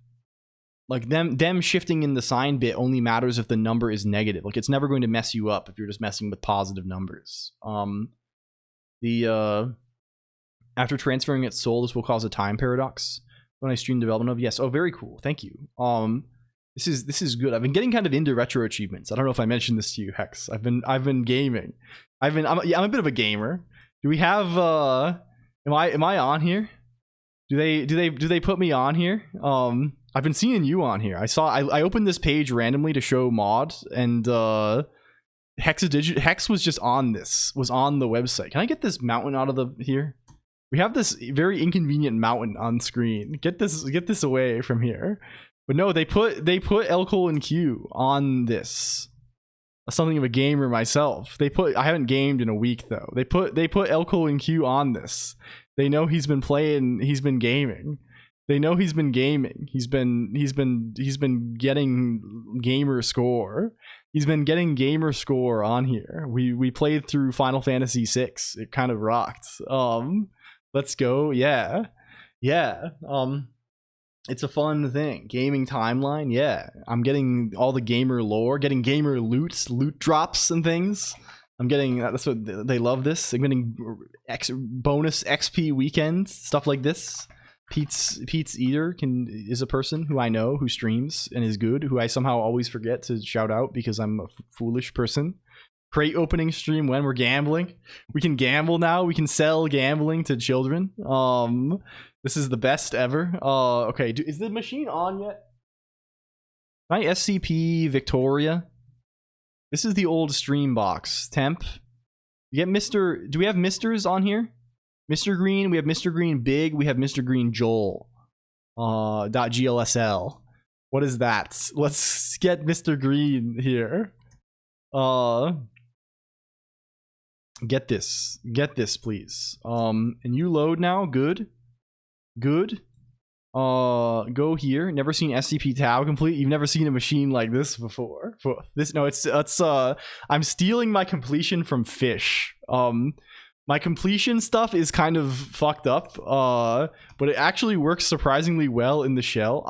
like them shifting in the sign bit only matters if the number is negative. Like it's never going to mess you up if you're just messing with positive numbers. After transferring its soul, this will cause a time paradox. When I stream development of, yes. Oh, very cool. Thank you. This is good. I've been getting kind of into retro achievements. I don't know if I mentioned this to you, Hex. I've been gaming. I'm a bit of a gamer. Do we have am I on here? Do they put me on here? I've been seeing you on here. I opened this page randomly to show mod, and Hex was just on this, was on the website. Can I get this mountain out of the here? We have this very inconvenient mountain on screen. Get this away from here. But no, they put LCOLONQ on this. Something of a gamer myself. I haven't gamed in a week though. They put LCOLONQ on this. They know he's been playing, he's been gaming. They know he's been gaming. He's been getting gamer score. He's been getting gamer score on here. We played through Final Fantasy VI. It kind of rocked. Let's go. Yeah. It's a fun thing. Gaming timeline. Yeah. I'm getting all the gamer lore, getting gamer loot drops and things. I'm getting, that's what they love this. I'm getting bonus XP weekends, stuff like this. Pete's Eater is a person who I know who streams and is good, who I somehow always forget to shout out because I'm a foolish person. Crate opening stream when we're gambling. We can gamble now. We can sell gambling to children. This is the best ever. Okay, is the machine on yet? Can I SCP Victoria? This is the old stream box. Temp. You get Mr. Do we have Misters on here? Mr. Green, we have Mr. Green Big, we have Mr. Green Joel. .glsl. What is that? Let's get Mr. Green here. Get this, please. And you load now. Good. Go here. Never seen SCP Tau complete. You've never seen a machine like this before. I'm stealing my completion from Fish. My completion stuff is kind of fucked up, but it actually works surprisingly well in the shell.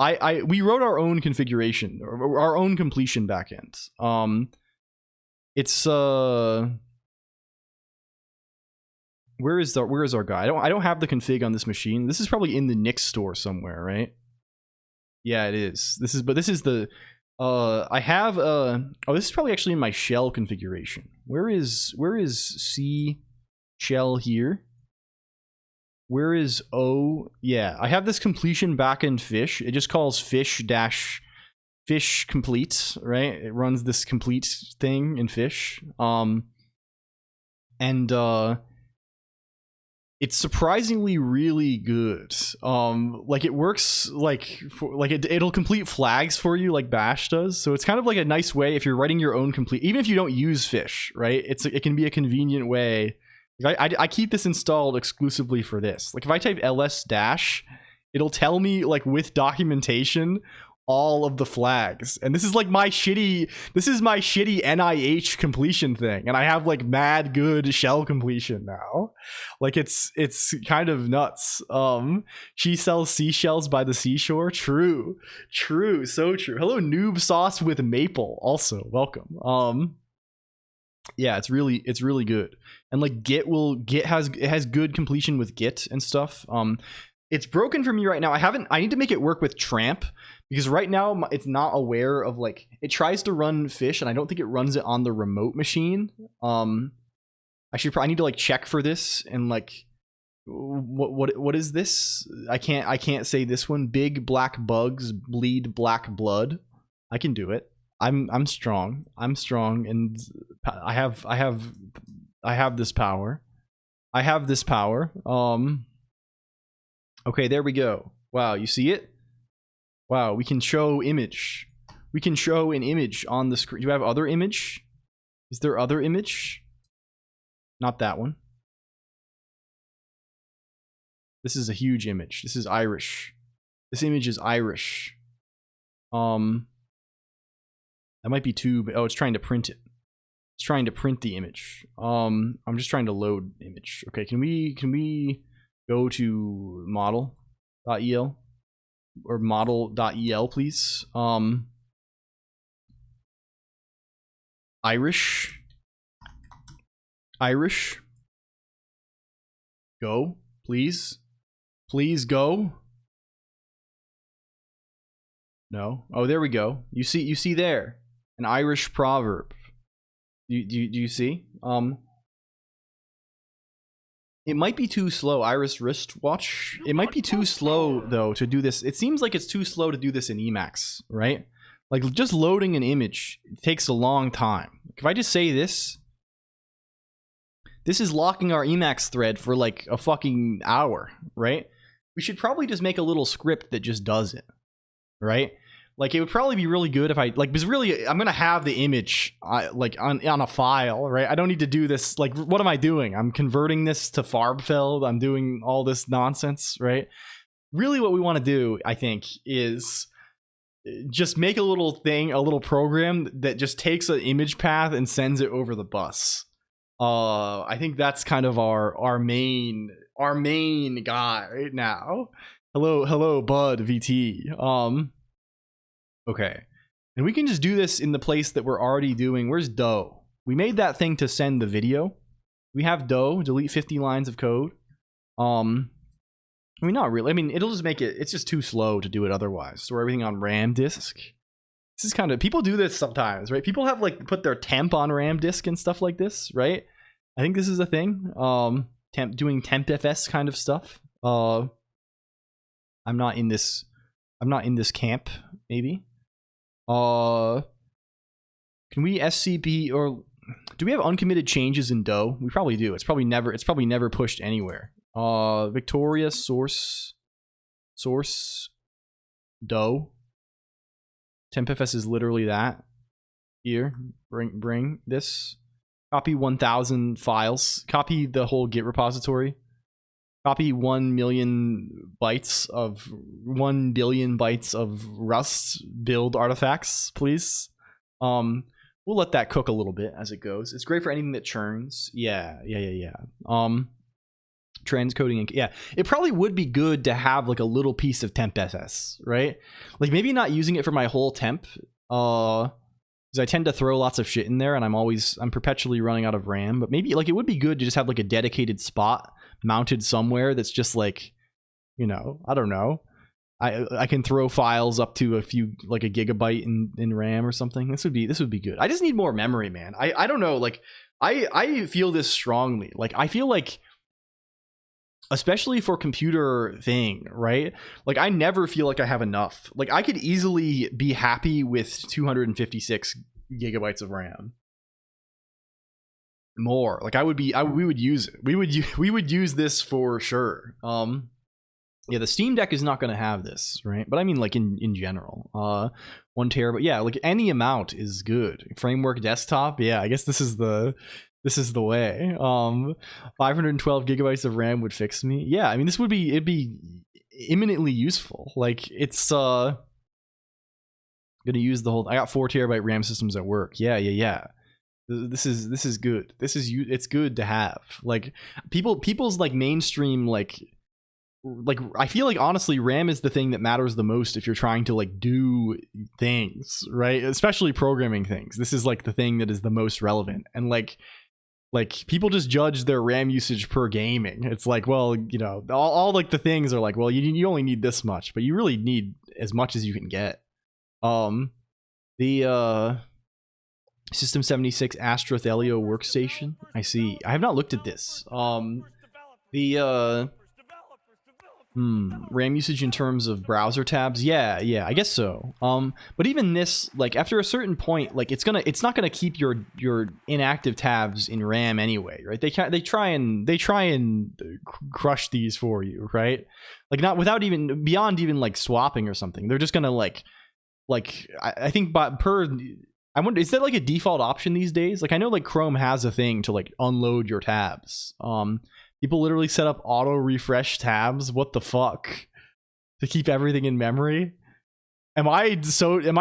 We wrote our own configuration, or our own completion backend. It's where is our guy? I don't have the config on this machine. This is probably in the Nix store somewhere, right? Yeah, it is. This is the I have oh, this is probably actually in my shell configuration. Where is C shell here? Where is O? Yeah, I have this completion backend Fish. It just calls fish complete, right? It runs this complete thing in Fish. It's surprisingly really good. Like it works it'll complete flags for you like Bash does. So it's kind of like a nice way if you're writing your own complete, even if you don't use Fish, right? It can be a convenient way. I keep this installed exclusively for this. Like if I type ls dash, it'll tell me like with documentation all of the flags. And this is like my shitty NIH completion thing. And I have like mad good shell completion now. Like it's kind of nuts. She sells seashells by the seashore. True, so true. Hello, Noob Sauce with Maple. Also, welcome. Yeah, it's really good. And like Git has good completion with Git and stuff. It's broken for me right now. I need to make it work with Tramp because right now it's not aware of like, it tries to run Fish and I don't think it runs it on the remote machine. I need to like check for this and like, what is this? I can't say this one. Big black bugs bleed black blood. I can do it. I'm strong. And I have this power. Okay, there we go. Wow, you see it? Wow, we can show image. We can show an image on the screen. Do you have other image? Is there other image? Not that one. This is a huge image. This is Irish. This image is Irish. That might be too. Oh, it's trying to print it. It's trying to print the image. I'm just trying to load image. Okay, can we go to model.el or model.el, please? Irish. Go, please. Please go. No. Oh, there we go. You see there an Irish proverb. Do you see? It might be too slow. Iris wristwatch. It might be too slow though to do this. It seems like it's too slow to do this in Emacs, right? Like just loading an image takes a long time. If I just say this is locking our Emacs thread for like a fucking hour, right? We should probably just make a little script that just does it, right? Like it would probably be really good if I like, because really I'm gonna have the image like on a file, right? I don't need to do this. Like, what am I doing? I'm converting this to Farbfeld. I'm doing all this nonsense, right? Really, what we want to do, I think, is just make a little thing, a little program that just takes an image path and sends it over the bus. I think that's kind of our main guy right now. Hello, Bud VT. Okay, and we can just do this in the place that we're already doing. Where's Doe? We made that thing to send the video. We have Doe. Delete 50 lines of code. I mean, not really. I mean, it'll just make it. It's just too slow to do it otherwise. Store everything on RAM disk. This is kind of, people do this sometimes, right? People have like put their temp on RAM disk and stuff like this, right? I think this is a thing. Doing tempfs kind of stuff. I'm not in this camp. Maybe. Can we SCP, or do we have uncommitted changes in Doe? We probably do. It's probably never pushed anywhere. Victoria source Doe. Tempfs is literally that. Here, bring this. Copy 1,000 files. Copy the whole Git repository. Copy 1 billion bytes of Rust build artifacts, please. We'll let that cook a little bit as it goes. It's great for anything that churns. Yeah. Transcoding and yeah, it probably would be good to have like a little piece of tempfs, right? Like maybe not using it for my whole temp, because I tend to throw lots of shit in there, and I'm perpetually running out of RAM. But maybe like it would be good to just have like a dedicated spot mounted somewhere that's just like, you know, I don't know. I can throw files up to a few, like a gigabyte in RAM or something. This would be good. I just need more memory, man. I don't know. Like I feel this strongly. Like I feel like, especially for computer thing, right? Like I never feel like I have enough. Like I could easily be happy with 256 gigabytes of RAM. More. Like we would use it. We would use this for sure. Yeah, the Steam Deck is not going to have this, right? But I mean like in general. 1 terabyte. Yeah, like any amount is good. Framework desktop. Yeah, I guess this is the way. 512 gigabytes of RAM would fix me. Yeah, I mean it'd be imminently useful. Like it's gonna use the whole. I got 4 terabyte RAM systems at work. Yeah. This is good. It's good to have. Like people's like mainstream like I feel like honestly RAM is the thing that matters the most if you're trying to like do things, right? Especially programming things. This is like the thing that is the most relevant. And like people just judge their RAM usage per gaming. It's like, well, you know, all like the things are like, well, you only need this much, but you really need as much as you can get. The System 76 Astra Thelio workstation. I see. I have not looked at this. RAM usage in terms of browser tabs. Yeah, I guess so. But even this, like after a certain point, like it's not gonna keep your inactive tabs in RAM anyway, right? They try and crush these for you, right? Like not without even beyond even like swapping or something. They're just gonna like I think I wonder, is that like a default option these days? Like I know like Chrome has a thing to like unload your tabs. People literally set up auto refresh tabs. What the fuck? To keep everything in memory? Am I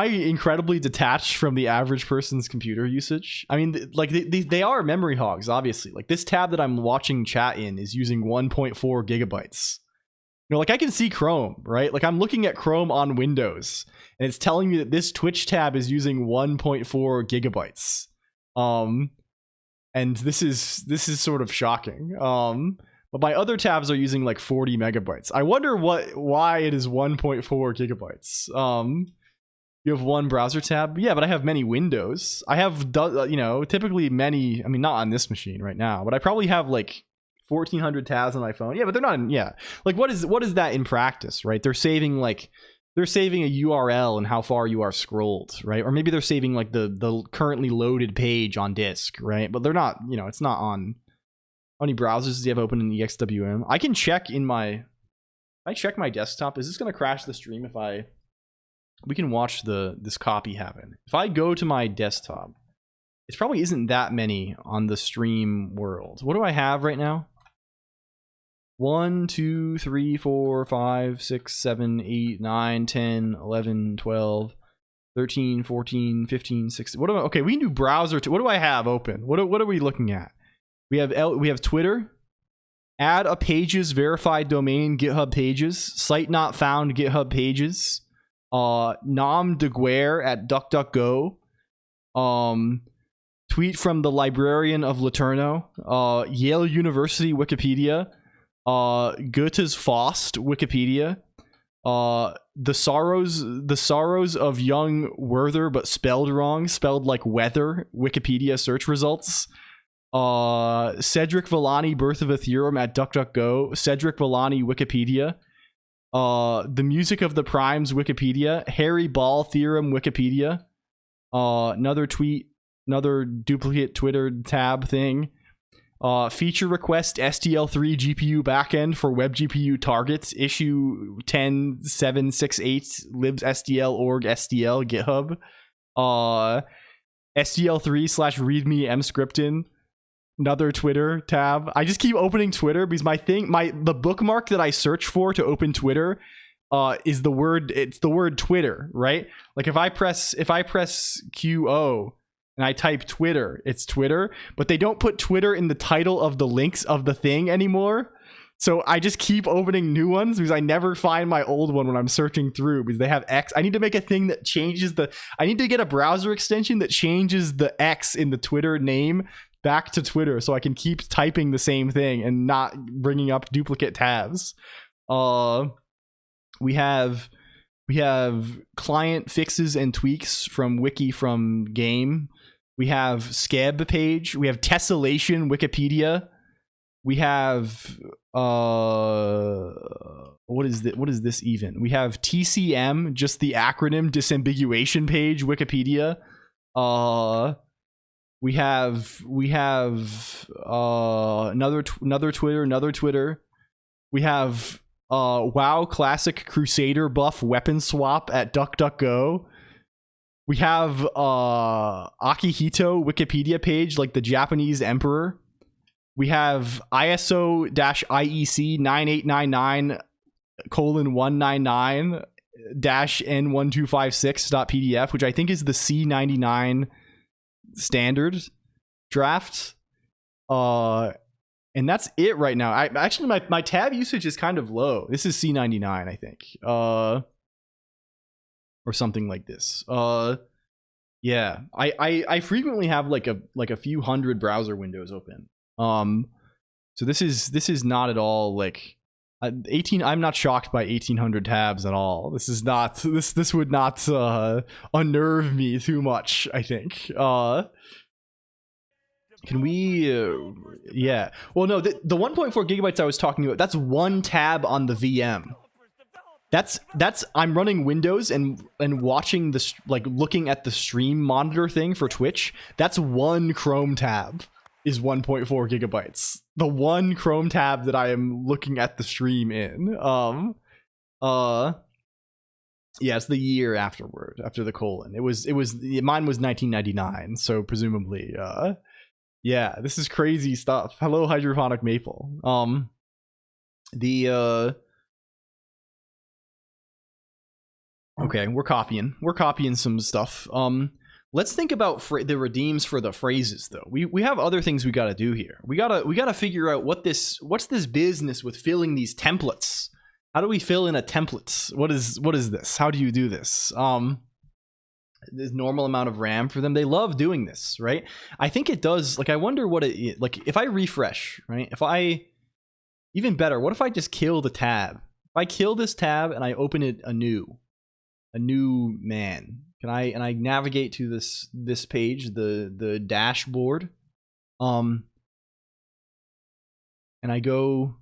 incredibly detached from the average person's computer usage? I mean, like they are memory hogs, obviously. Like this tab that I'm watching chat in is using 1.4 gigabytes. You know, like I can see Chrome, right? Like I'm looking at Chrome on Windows, and it's telling me that this Twitch tab is using 1.4 gigabytes. And this is sort of shocking. But my other tabs are using like 40 megabytes. I wonder why it is 1.4 gigabytes. You have one browser tab? Yeah, but I have many windows. I have, typically many, I mean, not on this machine right now, but I probably have like 1,400 tabs on my phone. Yeah, but they're not, like what is that in practice, right? They're saving a URL and how far you are scrolled, right? Or maybe they're saving like the currently loaded page on disk, right? But they're not, it's not on. How many browsers do you have open in the EXWM? I can check I check my desktop. Is this going to crash the stream if we can watch this copy happen? If I go to my desktop, it probably isn't that many on the stream world. What do I have right now? 1, 2, 3, 4, 5, 6, 7, 8, 9, 10, 11, 12, 13, 14, 15, 16. Okay, we can do browser. What do I have open? What are we looking at? We have Twitter, add a pages verified domain GitHub pages, site not found GitHub pages, nom de guerre at DuckDuckGo, tweet from the librarian of Laterno, Yale University Wikipedia, Goethe's Faust Wikipedia, the sorrows of young Werther but spelled wrong, spelled like weather Wikipedia search results. Cedric Villani Birth of a Theorem at DuckDuckGo, Cedric Villani Wikipedia, the Music of the Primes Wikipedia, Harry Ball Theorem Wikipedia, another duplicate Twitter tab thing, feature request SDL3 GPU backend for web GPU targets, issue 10768 libs SDL org SDL GitHub, SDL3/readme mscriptin. Another Twitter tab. I just keep opening Twitter because the bookmark that I search for to open Twitter is the word Twitter, right? Like if I press QO and I type Twitter, it's Twitter, but they don't put Twitter in the title of the links of the thing anymore. So I just keep opening new ones because I never find my old one when I'm searching through because they have X. I need to make a thing that changes I need to get a browser extension that changes the X in the Twitter name back to Twitter so I can keep typing the same thing and not bringing up duplicate tabs. We have client fixes and tweaks from wiki from game. We have Skeb page. We have Tessellation Wikipedia. We have what is this even? We have TCM, just the acronym disambiguation page Wikipedia. We have another Twitter. We have WoW Classic Crusader buff weapon swap at DuckDuckGo. We have Akihito Wikipedia page, like the Japanese emperor. We have ISO-IEC 9899:199-N1256.pdf, which I think is the C99 standard draft. And that's it right now. My tab usage is kind of low. This is C99, I think. Or something like this. Yeah. I frequently have like a few hundred browser windows open. So this is not at all like 18. I'm not shocked by 1,800 tabs at all. This is not this would not unnerve me too much, I think. Can we yeah. Well, no, the 1.4 gigabytes I was talking about, that's one tab on the VM. That's I'm running Windows and watching this, like looking at the stream monitor thing for Twitch. That's one Chrome tab is 1.4 gigabytes. The one Chrome tab that I am looking at the stream in. Yeah, it's the year after the colon. Mine was 1999, so presumably yeah, this is crazy stuff. Hello, Hydroponic Maple. Okay, we're copying. We're copying some stuff. Let's think about the redeems for the phrases though. We have other things we got to do here. We gotta figure out what's this business with filling these templates. How do we fill in a template? What is this? How do you do this? There's normal amount of RAM for them. They love doing this, right? I think it does. Like, I wonder what it like if I refresh, right? If I even better, what if I just kill the tab? If I kill this tab and I open it anew, a new man, can I navigate to this page, the dashboard, and I go.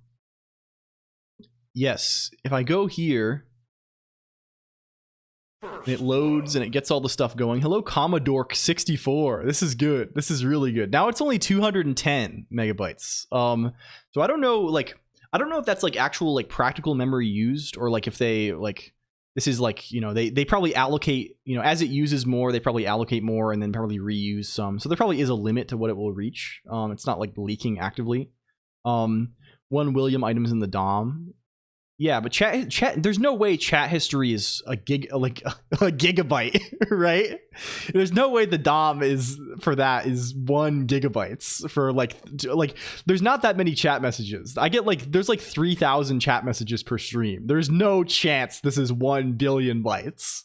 Yes, if I go here, it loads and it gets all the stuff going. Hello, Commodore 64. This is good. This is really good. Now it's only 210 megabytes. So I don't know, like, I don't know if that's like actual like practical memory used, or like if they like this is like, you know, they probably allocate, you know, as it uses more, they probably allocate more and then probably reuse some. So there probably is a limit to what it will reach. It's not like leaking actively. 1 William items in the DOM. Yeah, but chat. There's no way chat history is a gigabyte, right? There's no way the DOM is 1 gigabytes for like. There's not that many chat messages. I get like there's like 3,000 chat messages per stream. There's no chance this is 1 billion bytes.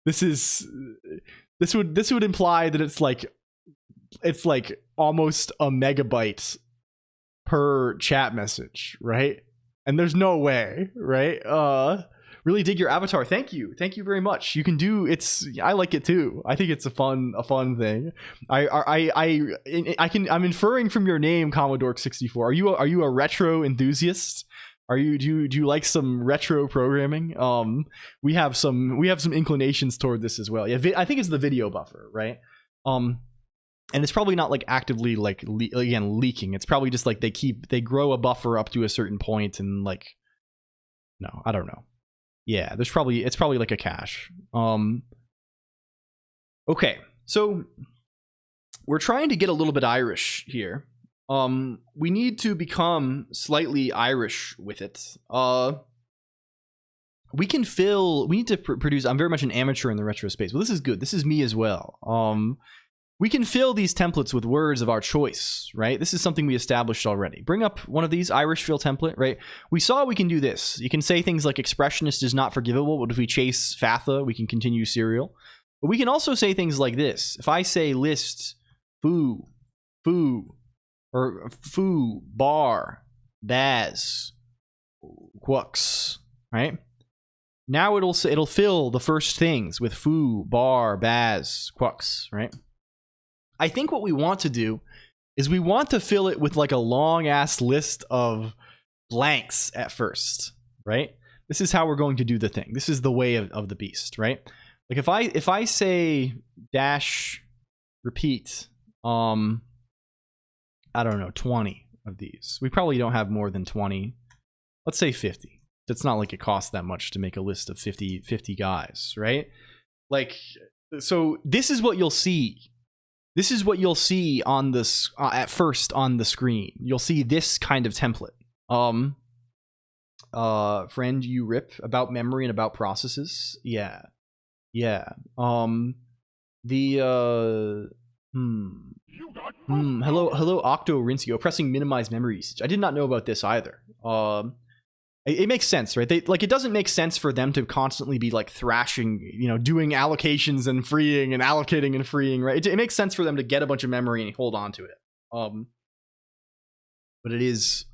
This would imply that it's like almost a megabyte per chat message, right? And there's no way, right? Really dig your avatar. Thank you very much. You can do it's. I like it too. I think it's a fun thing. I'm inferring from your name, Commodore 64. Are you a retro enthusiast? Do you like some retro programming? We have some inclinations toward this as well. Yeah, I think it's the video buffer, right? And it's probably not like actively like leaking. It's probably just like they grow a buffer up to a certain point and like, no, I don't know. Yeah, it's probably like a cache. Okay, so we're trying to get a little bit Irish here. We need to become slightly Irish with it. We need to produce. I'm very much an amateur in the retro space. Well, this is good. This is me as well. We can fill these templates with words of our choice, right? This is something we established already. Bring up one of these, Irish fill template, right? We saw we can do this. You can say things like expressionist is not forgivable, but if we chase Fatha, we can continue serial. But we can also say things like this. If I say list, foo, bar, baz, quux, right? Now it'll fill the first things with foo, bar, baz, quux, right? I think what we want to do is we want to fill it with like a long ass list of blanks at first, right? This is how we're going to do the thing. This is the way of the beast, right? Like if I say dash repeat, I don't know, 20 of these. We probably don't have more than 20. Let's say 50. It's not like it costs that much to make a list of 50 guys, right? Like, so this is what you'll see. This is what you'll see on this at first on the screen. You'll see this kind of template. Friend, you rip about memory and about processes. Yeah. Hello, Octo Rincio, pressing minimize memory usage. I did not know about this either. It makes sense, right? It doesn't make sense for them to constantly be like thrashing, you know, doing allocations and freeing and allocating and freeing, right? It makes sense for them to get a bunch of memory and hold on to it. But it is,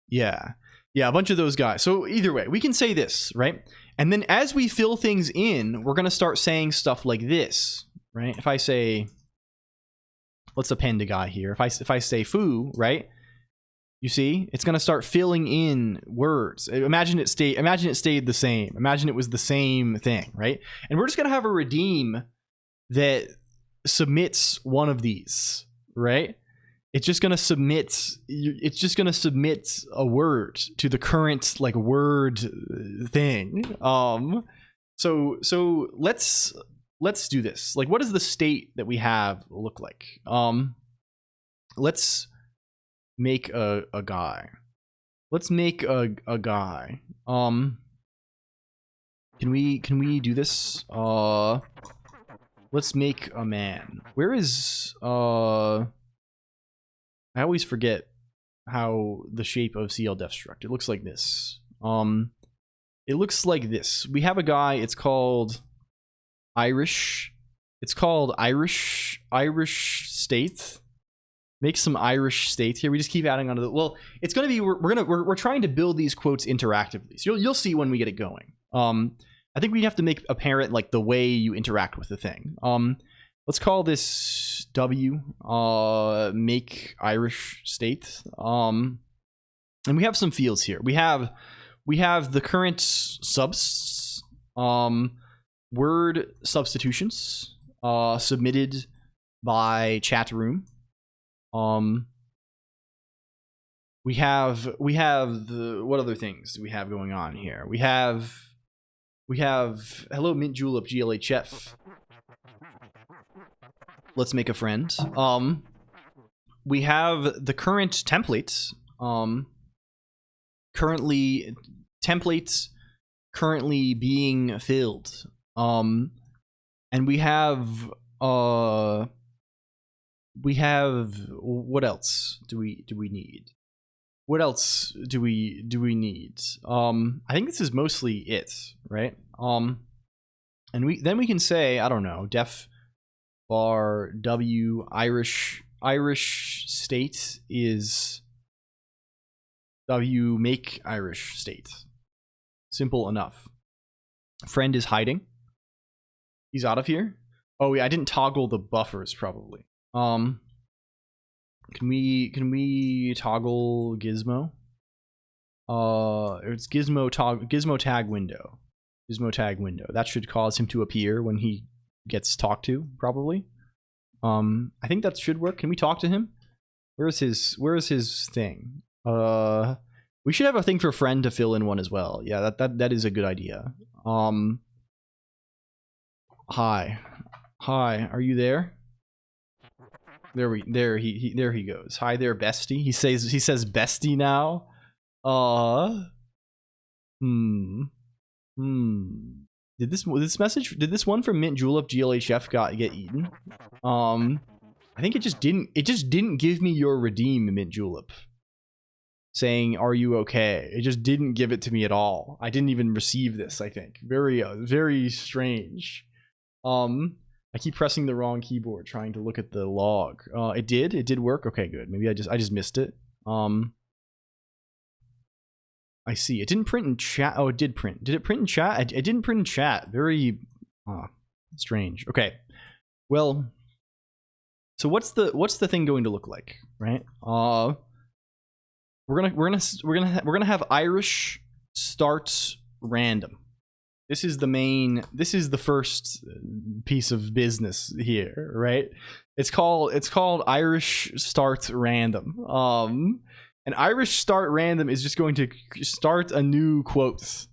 yeah, a bunch of those guys. So either way, we can say this, right? And then as we fill things in, we're gonna start saying stuff like this, right? If I say, let's append a guy here. If I say foo, right? You see, it's going to start filling in words. Imagine it stayed the same. Imagine it was the same thing, right? And we're just going to have a redeem that submits one of these, right? It's just going to submit a word to the current like word thing. So let's do this. Like, what does the state that we have look like? Let's make a guy. Let's make a guy. Can we do this? Let's make a man. Where is I always forget how the shape of CL Deathstruct. It looks like this. It looks like this. We have a guy, it's called Irish. It's called Irish State. Make some Irish State here. We just keep adding on to the, well, it's gonna be, we're trying to build these quotes interactively. So you'll see when we get it going. I think we have to make apparent like the way you interact with the thing. Let's call this W, make Irish State. And we have some fields here. We have the current subs, word substitutions, submitted by chat room. We have the, what other things do we have going on here? We have hello mint julep GLHF. Let's make a friend. We have the current templates. Templates currently being filled. And we have what else do we need? What else do we need? I think this is mostly it, right? And then we can say, I don't know, def var w Irish state is w make Irish state. Simple enough. Friend is hiding. He's out of here. Oh yeah, I didn't toggle the buffers probably. Can we toggle gizmo? It's gizmo tag window. Gizmo tag window. That should cause him to appear when he gets talked to, probably. I think that should work. Can we talk to him? Where is his thing? We should have a thing for friend to fill in one as well. Yeah, that is a good idea. Hi, are you there? There he goes. Hi there, bestie. He says bestie now. Did this one from Mint Julep GLHF get eaten? I think it just didn't give me your redeem, Mint Julep. Saying, are you okay? It just didn't give it to me at all. I didn't even receive this, I think. Very strange. I keep pressing the wrong keyboard trying to look at the log. It did work. Okay, good. Maybe I just missed it. I see. It didn't print in chat. Oh, it did print. Did it print in chat? It didn't print in chat. Very strange. Okay. Well, so what's the thing going to look like, right? We're gonna have Irish start random. This is the first piece of business here, right? It's called Irish start random. And Irish start random is just going to start a new quote,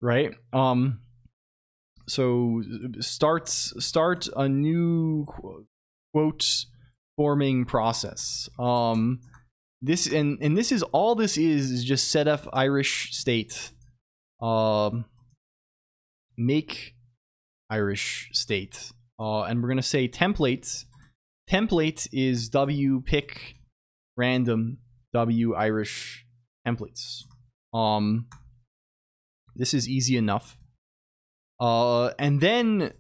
right? So start a new quote forming process. This is all this is just set up Irish state. Make Irish state. And we're gonna say template. Template is w pick random w Irish templates. This is easy enough. And then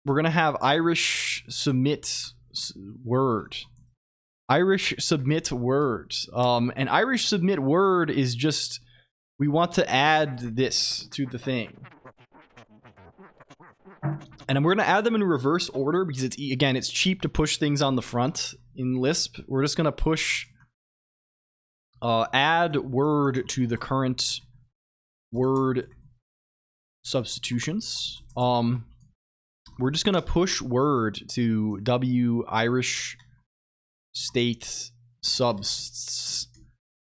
we're gonna have Irish submit word. Irish submit word. And Irish submit word is just, we want to add this to the thing. And we're going to add them in reverse order because it's cheap to push things on the front in Lisp. We're just going to push add word to the current word substitutions. We're just going to push word to w Irish state subs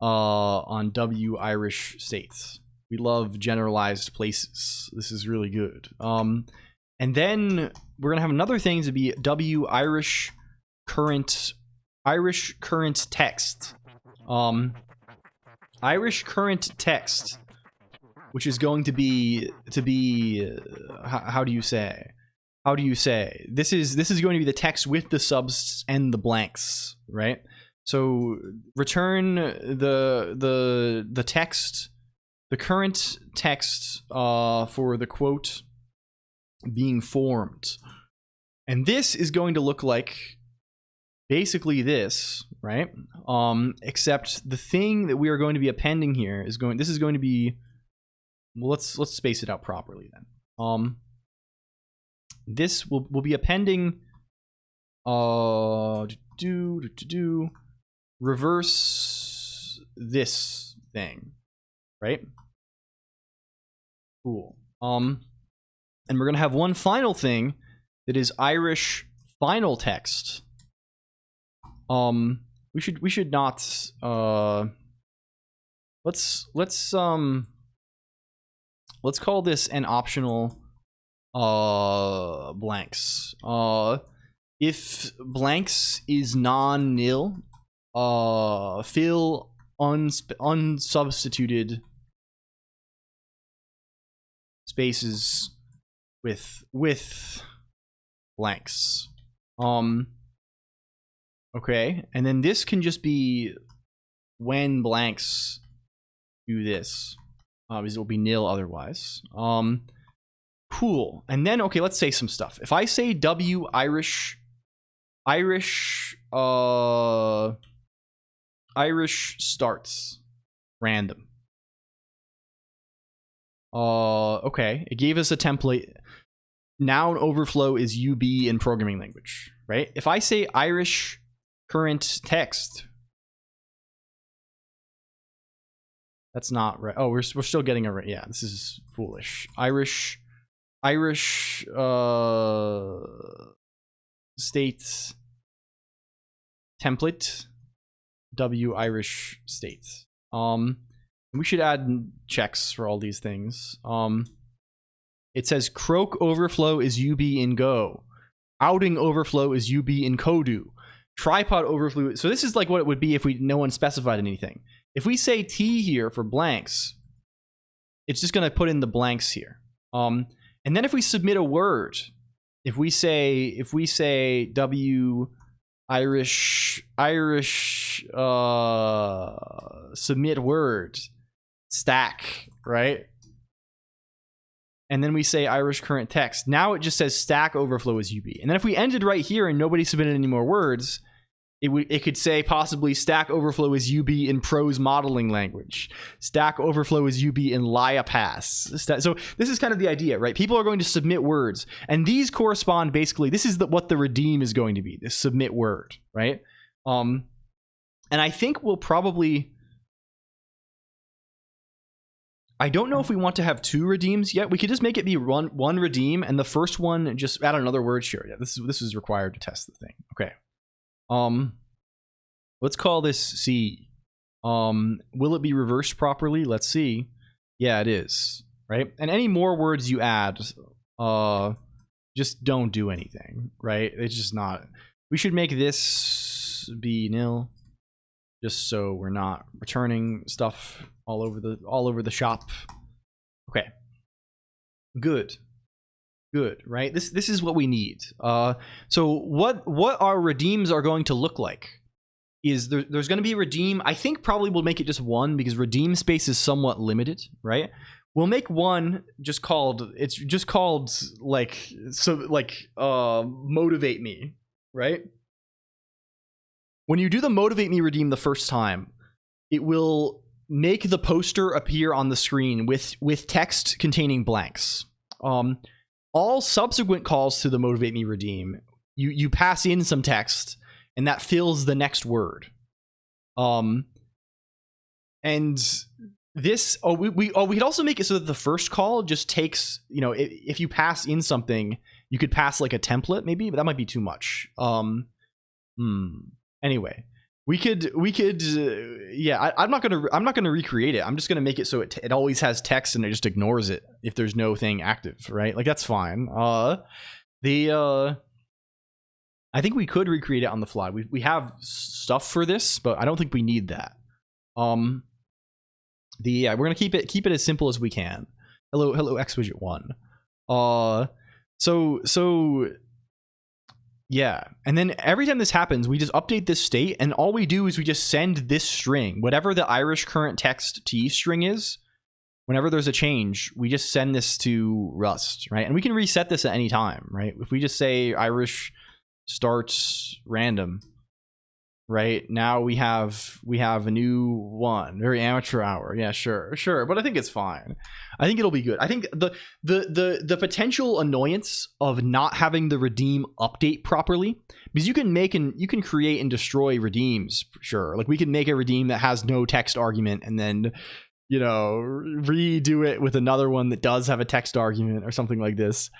on w Irish states. We love generalized places. This is really good. And then we're gonna have another thing to be w Irish current text. Irish current text which is going to be how do you say? How do you say? This is going to be the text with the subs and the blanks, right? So return the text, the current text for the quote being formed. And this is going to look like basically this, right? Except the thing that we are going to be appending here is going to be, well, let's space it out properly then. This will be appending reverse this thing, right? Cool. And we're gonna have one final thing that is Irish final text. We should not let's call this an optional blanks. If blanks is non-nil, fill unsubstituted spaces with blanks. Okay, and then this can just be when blanks do this, because it will be nil otherwise. Cool. And then, okay, let's say some stuff. If I say W Irish starts random. Okay, it gave us a template. Noun overflow is UB in programming language, right? If I say Irish current text, that's not right. Oh, we're still getting a right. Yeah, this is foolish. Irish states template W Irish states. We should add checks for all these things. It says croak overflow is UB in Go. Outing overflow is UB in Kodu. Tripod overflow. So this is like what it would be if no one specified anything. If we say T here for blanks, it's just going to put in the blanks here. And then if we submit a word, if we say W Irish submit word stack, right? And then we say Irish current text. Now it just says stack overflow is UB. And then if we ended right here and nobody submitted any more words, it could say possibly stack overflow is UB in prose modeling language. Stack overflow is UB in LiaPass. So this is kind of the idea, right? People are going to submit words, and these correspond basically. This is what the redeem is going to be. This submit word, right? And I think we'll probably. I don't know if we want to have two redeems yet. We could just make it be one redeem, and the first one just add another word. Sure, yeah. This is required to test the thing. Okay. Let's call this C. Will it be reversed properly? Let's see. Yeah, it is. Right? And any more words you add, just don't do anything. Right? It's just not. We should make this be nil, just so we're not returning stuff all over the shop. Okay. Good. Good, right? This is what we need. So what our redeems are going to look like is there's going to be a redeem. I think probably we'll make it just one because redeem space is somewhat limited, right? We'll make one called motivate me, right? When you do the motivate me redeem the first time, it will make the poster appear on the screen with text containing blanks. All subsequent calls to the motivate me redeem, you pass in some text and that fills the next word. And this we could also make it so that the first call just takes, if you pass in something, you could pass like a template maybe, but that might be too much. Anyway, we could yeah, I'm not gonna recreate it. I'm just gonna make it so it always has text and it just ignores it if there's no thing active, right? Like that's fine. I think we could recreate it on the fly. We have stuff for this, but I don't think we need that. we're gonna keep it as simple as we can. Hello xwidget 1. So yeah, and then every time this happens, we just update this state, and all we do is we just send this string, whatever the Irish current text t string is. Whenever there's a change, we just send this to Rust, right? And we can reset this at any time, right? If we just say Irish starts random, right? Now we have a new one, very amateur hour. Yeah, sure, but I think it's fine. I think it'll be good. I think the potential annoyance of not having the redeem update properly, because you can create and destroy redeems, sure. Like we can make a redeem that has no text argument and then, you know, redo it with another one that does have a text argument or something like this.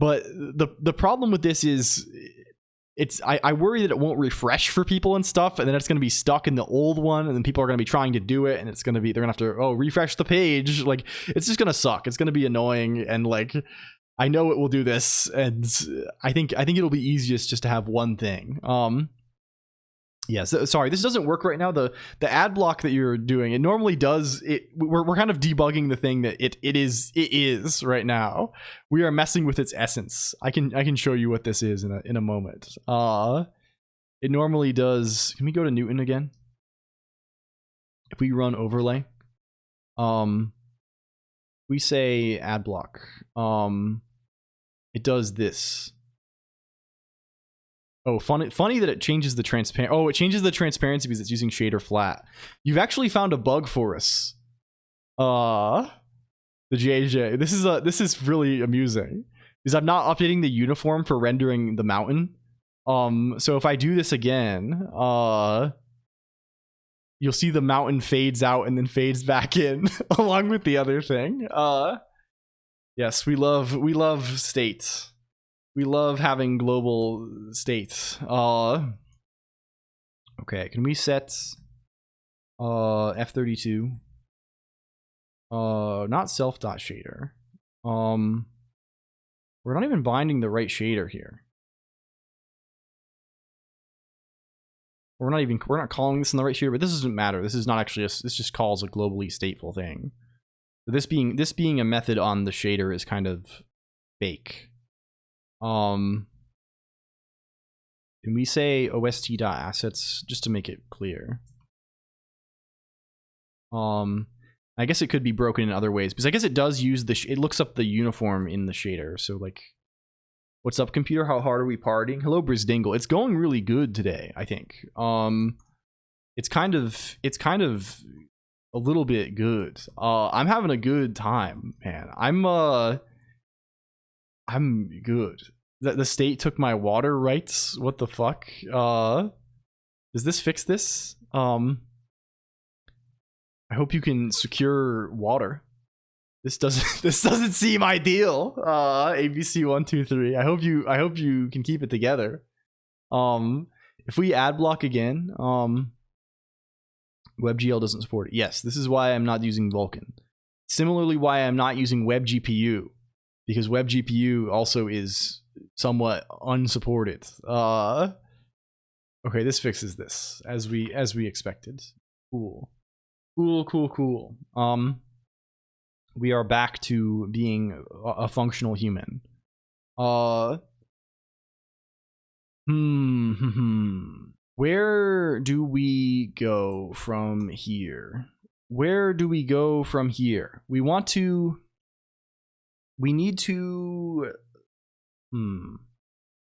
But the problem with this is I worry that it won't refresh for people and stuff, and then it's going to be stuck in the old one, and then people are going to be trying to do it, and it's going to be, they're going to have to refresh the page. Like, it's just going to suck. It's going to be annoying, and like, I know it will do this, and I think it'll be easiest just to have one thing. Yeah, so, sorry, this doesn't work right now. The ad block that you're doing, it normally does it. We're kind of debugging the thing that it is right now. We are messing with its essence. I can show you what this is in a moment. It normally does. Can we go to Newton again? If we run overlay, we say ad block. It does this. Oh, funny that it changes the transparent. Oh, it changes the transparency because it's using shader flat. You've actually found a bug for us. The JJ. This is really amusing because I'm not updating the uniform for rendering the mountain. So if I do this again, you'll see the mountain fades out and then fades back in along with the other thing. Yes, we love states. We love having global states. Okay, can we set F32? Not self.shader. We're not even binding the right shader here. We're not calling this in the right shader, but this doesn't matter. This is not actually this just calls a globally stateful thing. So this being a method on the shader is kind of fake. Can we say ost.assets just to make it clear? I guess it could be broken in other ways because I guess it does use it looks up the uniform in the shader. So like, what's up, computer? How hard are we partying? Hello, Brisdingle. It's going really good today, I think. It's kind of a little bit good. I'm having a good time, man. I'm good. The state took my water rights. What the fuck? Does this fix this? I hope you can secure water. This doesn't seem ideal. ABC123. I hope you can keep it together. If we ad block again, WebGL doesn't support it. Yes, this is why I'm not using Vulkan. Similarly, why I'm not using WebGPU. Because WebGPU also is somewhat unsupported. Okay, this fixes this as we expected. Cool. We are back to being a functional human. Where do we go from here? We need to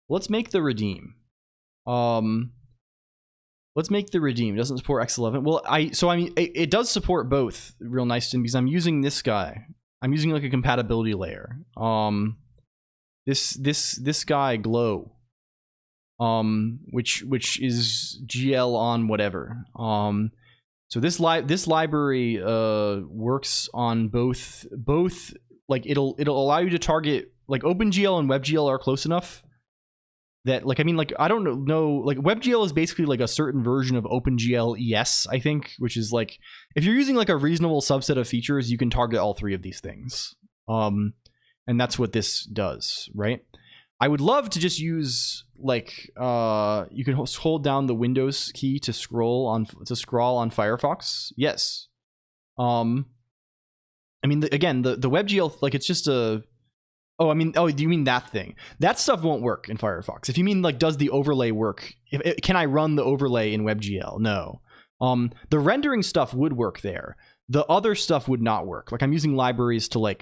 let's make the redeem. Let's make the redeem. It doesn't support X11. Well, it does support both real nice because I'm using this guy. I'm using like a compatibility layer. This guy Glow. Which is GL on whatever. So this library works on both like it'll allow you to target, like OpenGL and WebGL are close enough that, like, I mean, like, I don't know, like WebGL is basically like a certain version of OpenGL ES, I think, which is like, if you're using like a reasonable subset of features, you can target all three of these things. And that's what this does, right? I would love to just use like you can hold down the Windows key to scroll on Firefox. Yes. I mean, again, the WebGL, like, it's just a... Oh, I mean, oh, do you mean that thing? That stuff won't work in Firefox. If you mean, like, does the overlay work? Can I run the overlay in WebGL? No. The rendering stuff would work there. The other stuff would not work. Like, I'm using libraries to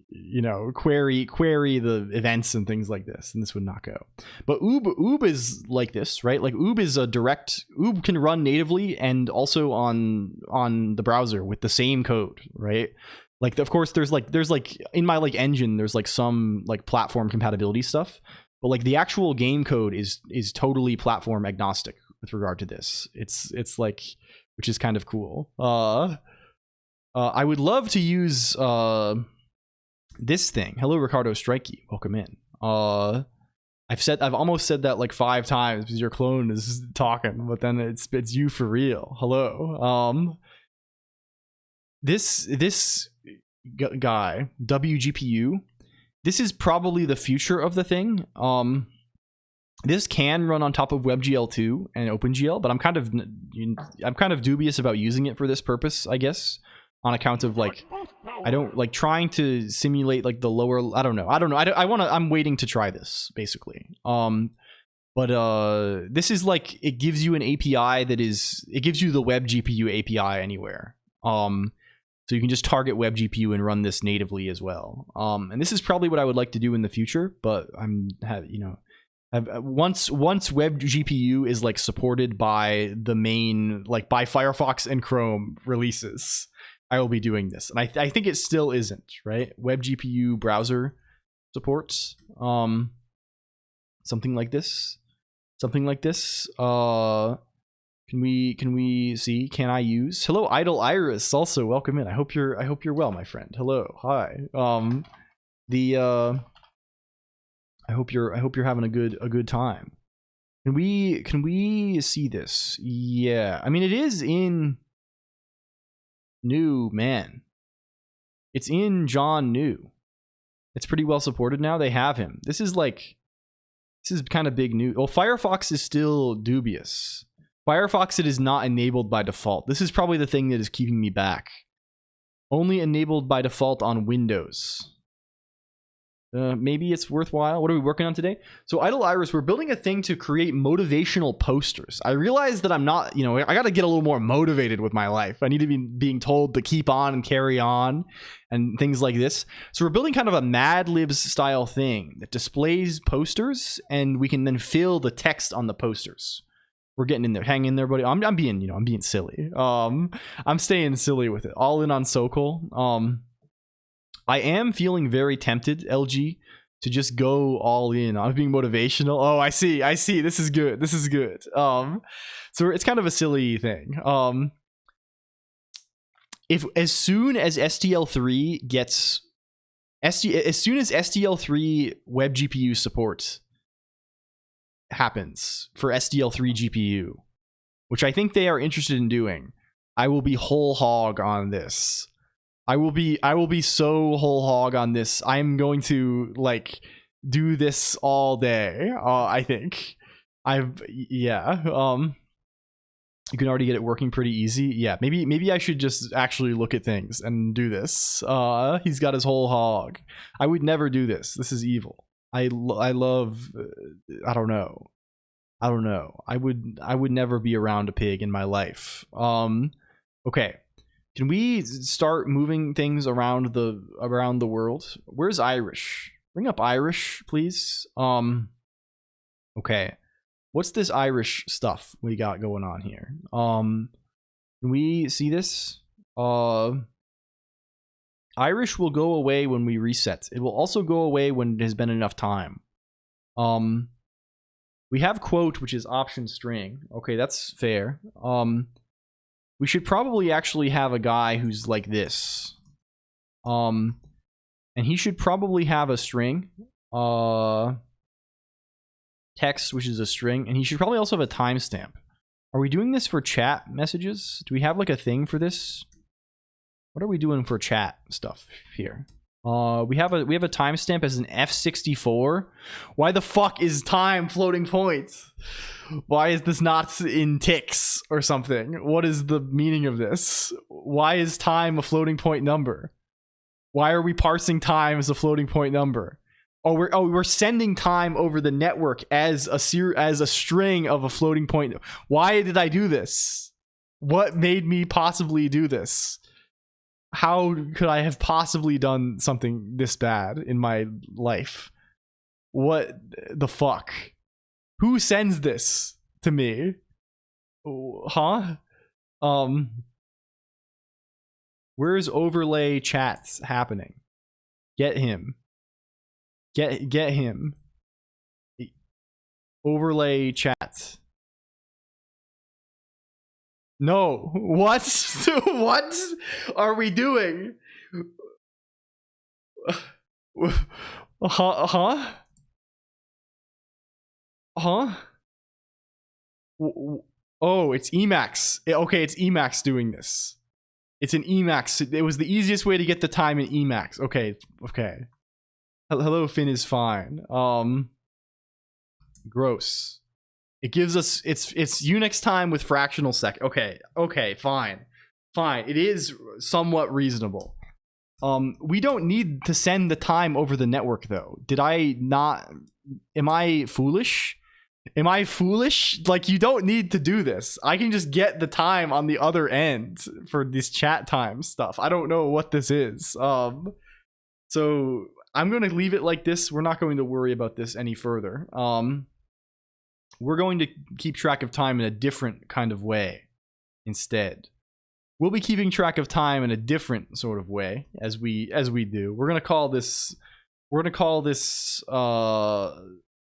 you know, query the events and things like this, and this would not go. But oob is like this, right? Like, oob is a direct... oob can run natively and also on the browser with the same code, right? Like, of course, there's like in my like engine, there's like some like platform compatibility stuff, but like the actual game code is totally platform agnostic with regard to this. It's like, which is kind of cool. I would love to use this thing. Hello, Ricardo Strikey. Welcome in. I've almost said that like 5 times because your clone is talking, but then it's you for real. Hello. This guy, WGPU, this is probably the future of the thing. This can run on top of WebGL2 and OpenGL, but I'm kind of dubious about using it for this purpose, I guess, on account of like I don't like trying to simulate like the lower. I don't know. I'm waiting to try this basically. But this is like, it gives you an API it gives you the WebGPU API anywhere. So you can just target WebGPU and run this natively as well. And this is probably what I would like to do in the future, but once WebGPU is like supported by the main, like by Firefox and Chrome releases, I will be doing this. And I think it still isn't, right? WebGPU browser supports something like this. Can we see? Can I use? Hello, Idle Iris. Also, welcome in. I hope you're well, my friend. Hello, hi. I hope you're having a good time. Can we see this? Yeah, I mean, it is in New, man. It's in John New. It's pretty well supported now. They have him. This is kind of big news. Well, Firefox is still dubious. Firefox, it is not enabled by default. This is probably the thing that is keeping me back. Only enabled by default on Windows. Maybe it's worthwhile. What are we working on today? So Idle Iris, we're building a thing to create motivational posters. I realize that I'm not, I got to get a little more motivated with my life. I need to be being told to keep on and carry on and things like this. So we're building kind of a Mad Libs style thing that displays posters, and we can then fill the text on the posters. We're getting in there. Hang in there, buddy. I'm being silly. I'm staying silly with it. All in on Sokol. I am feeling very tempted, LG, to just go all in on being motivational. Oh, I see. This is good. So it's kind of a silly thing. If as soon as STL3 gets as soon as STL3 web GPU support happens for STL3 GPU, which I think they are interested in doing, I will be whole hog on this. I will be so whole hog on this. I'm going to like do this all day. I think you can already get it working pretty easy. Yeah, maybe I should just actually look at things and do this. He's got his whole hog. I would never do this. This is evil. I love I don't know. I would never be around a pig in my life. Okay. Can we start moving things around the world? Where's Irish? Bring up Irish, please. Okay. What's this Irish stuff we got going on here? Can we see this? Irish will go away when we reset. It will also go away when it has been enough time. We have quote, which is option string. Okay, that's fair. We should probably actually have a guy who's like this. And he should probably have a string. Text, which is a string. And he should probably also have a timestamp. Are we doing this for chat messages? Do we have like a thing for this? What are we doing for chat stuff here? We have a timestamp as an F64. Why the fuck is time floating points? Why is this not in ticks or something? What is the meaning of this? Why is time a floating point number? Why are we parsing time as a floating point number? We're sending time over the network as a string of a floating point. Why did I do this? What made me possibly do this? How could I have possibly done something this bad in my life? What the fuck? Who sends this to me? Huh? Where's overlay chats happening? Get him. Get him. Overlay chat. No. What? What are we doing? Huh? Oh, it's Emacs. Okay, it's Emacs doing this. It's an Emacs. It was the easiest way to get the time in Emacs. Okay. Hello, Finn is fine. Gross. It gives us it's Unix time with fractional sec. Okay, fine. It is somewhat reasonable. We don't need to send the time over the network though. Did I not? Am I foolish? Like, you don't need to do this. I can just get the time on the other end for this chat time stuff. I don't know what this is. So I'm going to leave it like this. We're not going to worry about this any further. We're going to keep track of time in a different kind of way instead. We'll be keeping track of time in a different sort of way as we do. We're going to call this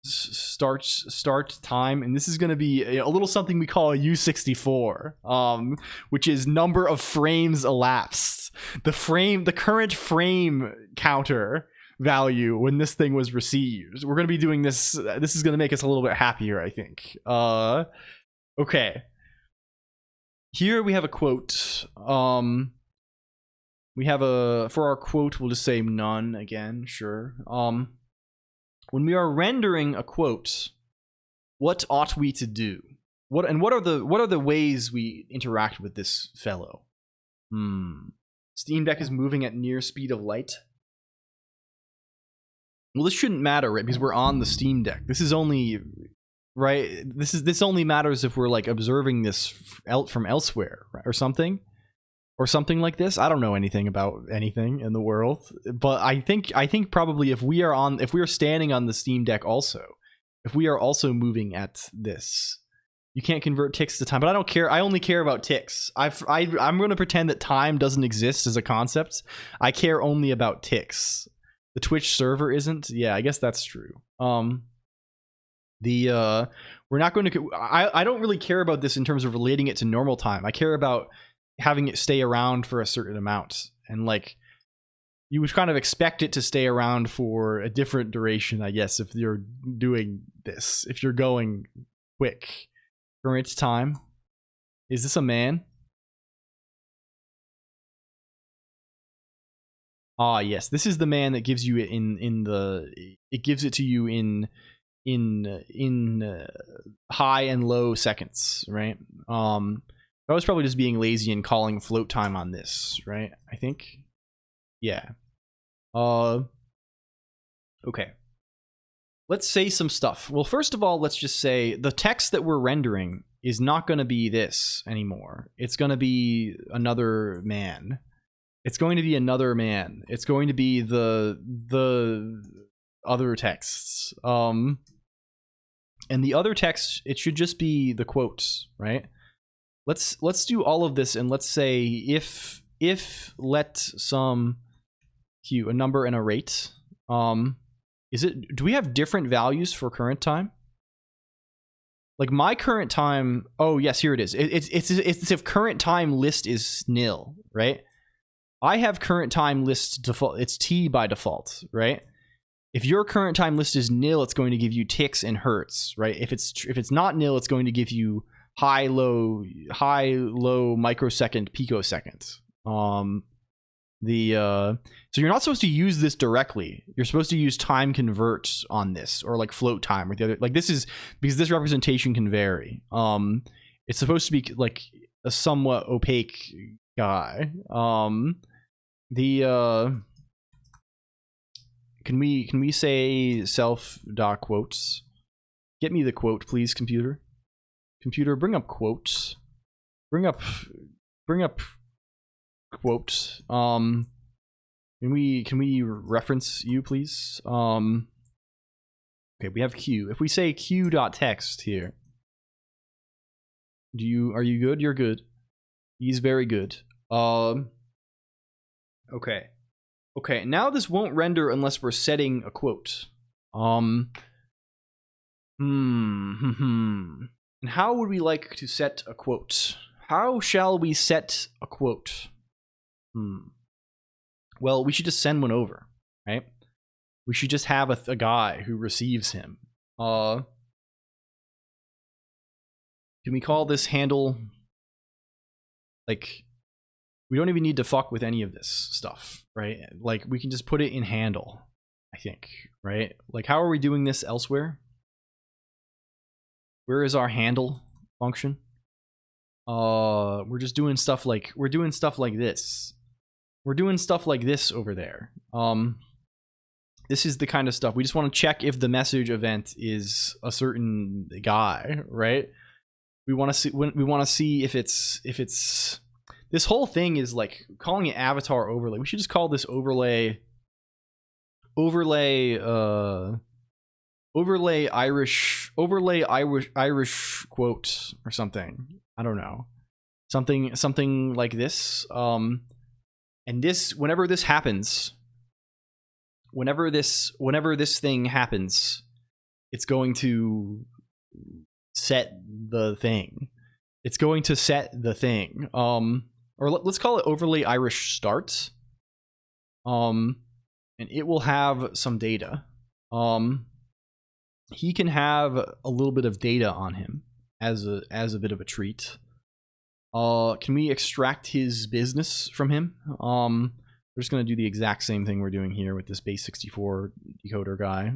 start time, and this is going to be a little something we call a U64, which is number of frames elapsed. The current frame counter value when this thing was received. We're going to be doing this. This is going to make us a little bit happier, I think. Okay. Here we have a quote. We have for our quote, we'll just say none again, sure. When we are rendering a quote, what ought we to do? What are the ways we interact with this fellow? Steam Deck is moving at near speed of light. Well, this shouldn't matter, right? Because we're on the Steam Deck. This is only right. This only matters if we're like observing this from elsewhere, right? or something like this. I don't know anything about anything in the world, but I think probably if we are standing on the Steam Deck also, if we are also moving at this, you can't convert ticks to time. But I don't care. I only care about ticks. I'm going to pretend that time doesn't exist as a concept. I care only about ticks. The Twitch server isn't. Yeah, I guess that's true. We're not going to. I don't really care about this in terms of relating it to normal time. I care about having it stay around for a certain amount, and like you would kind of expect it to stay around for a different duration, I guess, if you're doing this, if you're going quick. Current time. Is this a man? Ah, yes, this is the man that gives you it it gives it to you in high and low seconds, right? I was probably just being lazy and calling float time on this, right? I think. Yeah. Okay. Let's say some stuff. Well, first of all, let's just say the text that we're rendering is not going to be this anymore. It's going to be another man. It's going to be another man. It's going to be the other texts. And the other text, it should just be the quotes, right? Let's do all of this, and let's say if let some q a number and a rate. Do we have different values for current time? Like my current time. Oh yes, here it is. It's if current time list is nil, right? I have current time list default. It's T by default, right? If your current time list is nil, it's going to give you ticks and hertz, right? If it's not nil, it's going to give you high low microsecond picosecond. So you're not supposed to use this directly. You're supposed to use time converts on this, or like float time with the other. Like this is because this representation can vary. It's supposed to be like a somewhat opaque guy. Can we say self dot quotes? Get me the quote, please, computer. Computer, bring up quotes. Bring up quotes. Can we reference you, please? Okay, we have Q. If we say Q dot text here, are you good? You're good. He's very good. Okay. Okay, now this won't render unless we're setting a quote. And how would we like to set a quote? How shall we set a quote? Well, we should just send one over, right? We should just have a guy who receives him. Can we call this handle, like, we don't even need to fuck with any of this stuff, right? Like, we can just put it in handle, I think, right? Like, how are we doing this elsewhere? Where is our handle function? We're just doing stuff like, we're doing stuff like this. We're doing stuff like this over there. This is the kind of stuff we just want to check if the message event is a certain guy, right? We want to see if it's this whole thing is like calling it avatar overlay. We should just call this overlay Irish quote or something. I don't know. Something like this. And this, whenever this happens, whenever this thing happens, it's going to set the thing. It's going to set the thing. Or let's call it overlay Irish start. And it will have some data. He can have a little bit of data on him as a bit of a treat. Can we extract his business from him? We're just gonna do the exact same thing we're doing here with this base 64 decoder guy.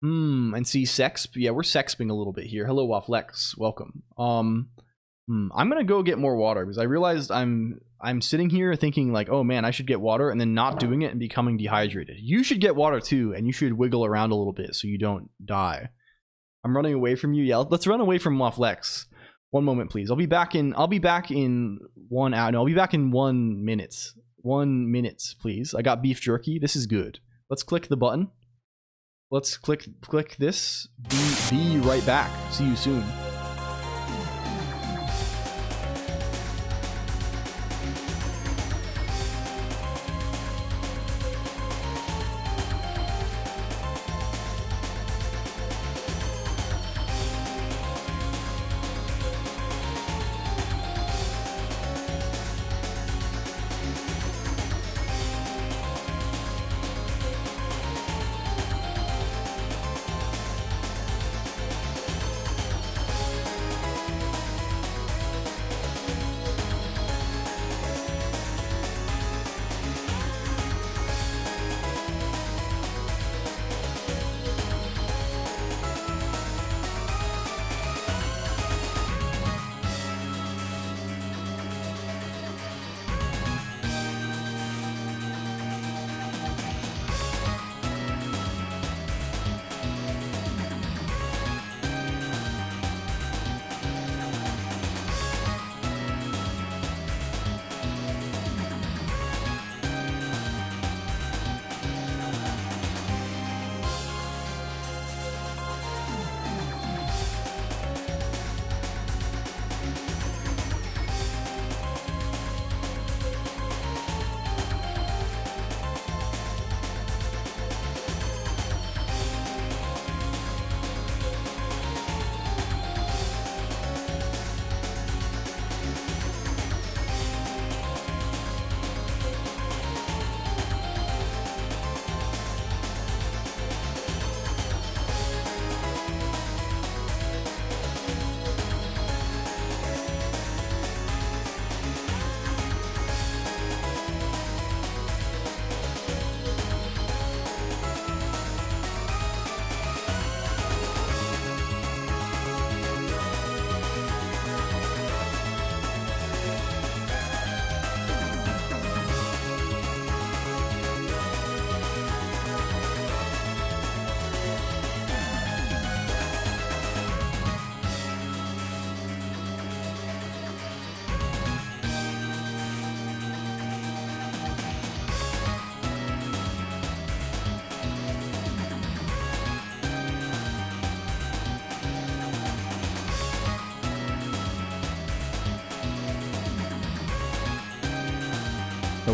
And see sex. Yeah, we're sexping a little bit here. Hello, Waflex. Welcome. I'm gonna go get more water because I realized I'm sitting here thinking like, oh man, I should get water, and then not doing it and becoming dehydrated. You should get water too, and you should wiggle around a little bit so you don't die. I'm running away from you. Yeah, let's run away from Waflex. 1 moment, please. I'll be back in 1 hour. No, I'll be back in 1 minute. 1 minute, please. I got beef jerky. This is good. Let's click the button. Let's click this. Be right back. See you soon.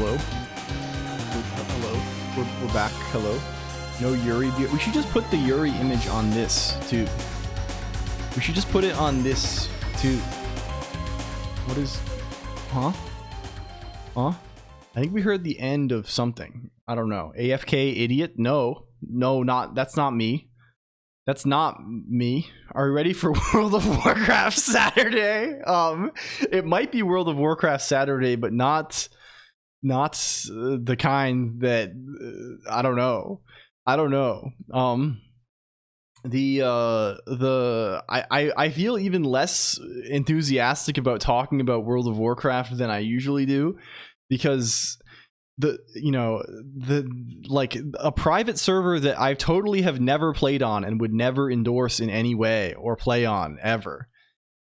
Hello. Hello. We're back. Hello. No Yuri. We should just put the Yuri image on this too. We should just put it on this too. What is? Huh? Huh? I think we heard the end of something. I don't know. AFK idiot? No, not. That's not me. That's not me. Are we ready for World of Warcraft Saturday? It might be World of Warcraft Saturday, but not the kind that I don't know. I feel even less enthusiastic about talking about World of Warcraft than I usually do, because a private server that I totally have never played on and would never endorse in any way or play on ever.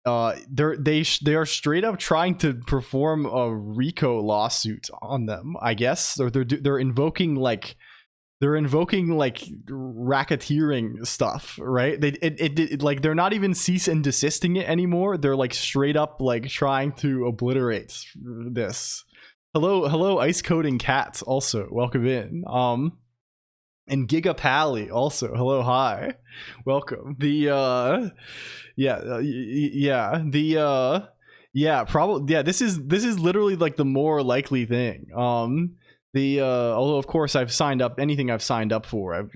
They are straight up trying to perform a RICO lawsuit on them, I guess. Or they're invoking racketeering stuff, right? They're not even cease and desisting it anymore. They're like straight up like trying to obliterate this. Hello, Ice Coding Cat, also welcome in. And Giga Pally also, hello, hi, welcome. Probably, this is literally like the more likely thing. Although of course I've signed up anything I've signed up for,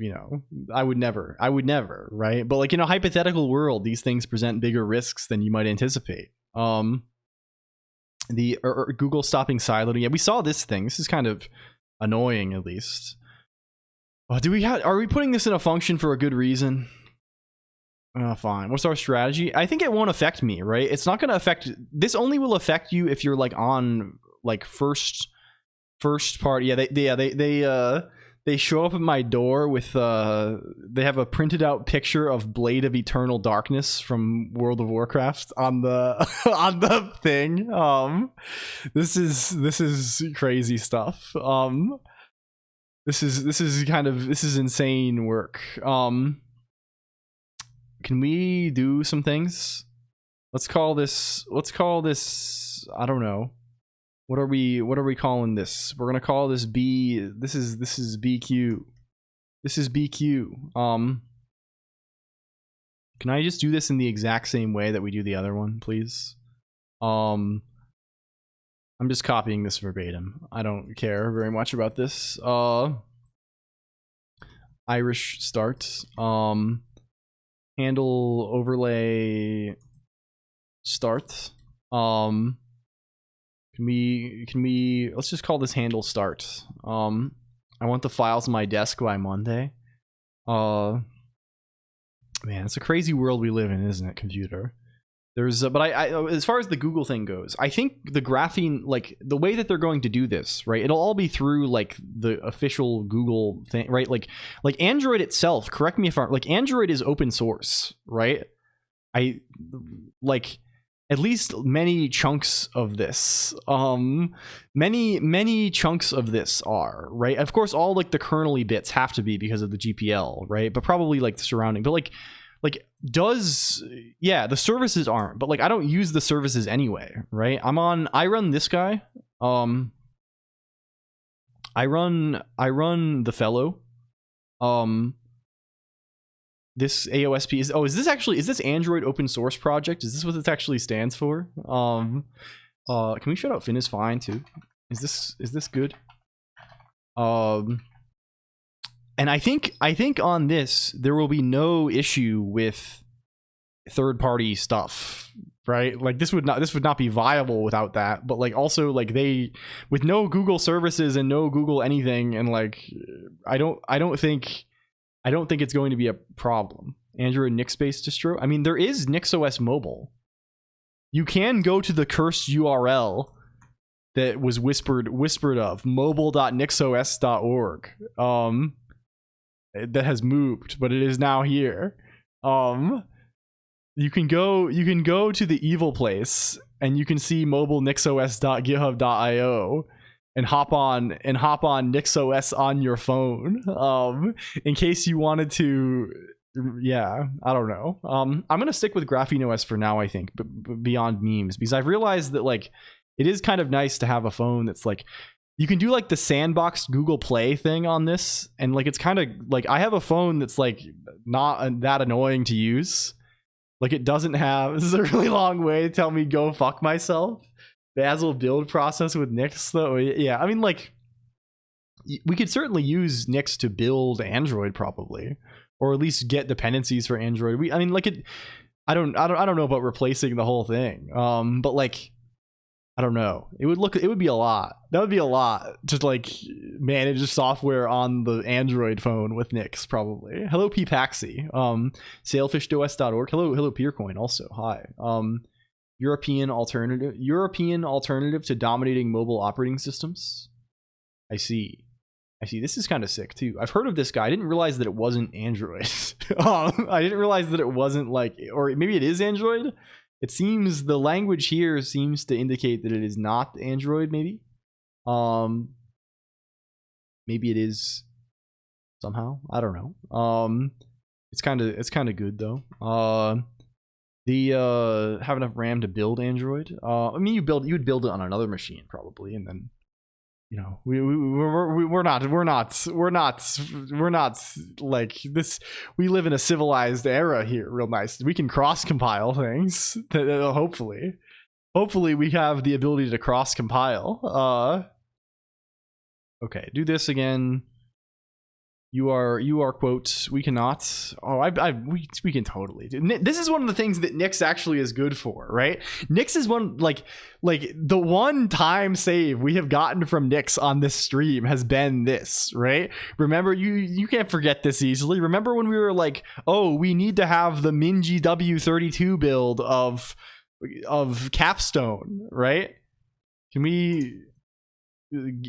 I would never, right? But like in a hypothetical world, these things present bigger risks than you might anticipate. The Google stopping siloing. Yeah, we saw this thing. This is kind of annoying, at least. Are we putting this in a function for a good reason? Fine. What's our strategy? I think it won't affect me, right? It's not going to affect. This only will affect you if you're like on like first party. Yeah, they show up at my door with they have a printed out picture of Blade of Eternal Darkness from World of Warcraft on the on the thing. This is crazy stuff. This is insane work. Can we do some things? Let's call this I don't know. What are we calling this? We're gonna call this B. This is BQ. This is BQ. Can I just do this in the exact same way that we do the other one, please? I'm just copying this verbatim. I don't care very much about this. Irish start. Handle overlay start. Can we let's just call this handle start. I want the files on my desk by Monday. Man, it's a crazy world we live in, isn't it, computer? There's but I as far as the Google thing goes, I think the graphene, like the way that they're going to do this, right? It'll all be through like the official Google thing, right? Like Android itself, correct me if I'm like, Android is open source, right? I like at least many chunks of this many chunks of this are, right? Of course all like the kernel-y bits have to be because of the GPL, right? But probably like the surrounding, but like the services aren't, but like I don't use the services anyway, right? I run this guy. I run the fellow. This AOSP is this Android open source project? Is this what this actually stands for? Can we shut out Finn is fine too? Is this good? And I think on this there will be no issue with third party stuff, right? Like this would not be viable without that. But like also like they with no Google services and no Google anything, and like I don't think it's going to be a problem. Android Nix-based distro. I mean, there is NixOS mobile. You can go to the cursed URL that was whispered of, mobile.nixos.org. That has moved, but it is now here. You can go to the evil place and you can see mobile.nixos.github.io and hop on NixOS on your phone, in case you wanted to. Yeah, I don't know. I'm gonna stick with Graphene OS for now, I think, but beyond memes, because I've realized that like it is kind of nice to have a phone that's like You can do like the sandboxed Google Play thing on this, and like it's kind of like I have a phone that's like not that annoying to use. Like it doesn't have. This is a really long way to tell me go fuck myself. The Bazel build process with Nix though, yeah. I mean, like we could certainly use Nix to build Android probably, or at least get dependencies for Android. I mean, like it. I don't know about replacing the whole thing. But like. I don't know. It would be a lot. That would be a lot to like manage the software on the Android phone with Nix probably. Hello Ppaxi. Sailfishos.org. Hello Peercoin also. Hi. European alternative to dominating mobile operating systems. I see. This is kind of sick too. I've heard of this guy. I didn't realize that it wasn't Android. I didn't realize that it wasn't like, or maybe it is Android. It seems the language here seems to indicate that it is not Android, maybe. Maybe it is somehow. I don't know. It's kind of good though. Have enough RAM to build Android. I mean, you would build it on another machine probably, and then you know we're not like this. We live in a civilized era here, real nice. We can cross compile things. Hopefully we have the ability to cross compile. Okay, do this again. You are quote, we cannot. Oh, we can totally do. This is one of the things that Nix actually is good for, right? Nix is one like the one time save we have gotten from Nix on this stream has been this, right? Remember, you can't forget this easily. Remember when we were like, oh, we need to have the Minji W32 build of Capstone, right? Can we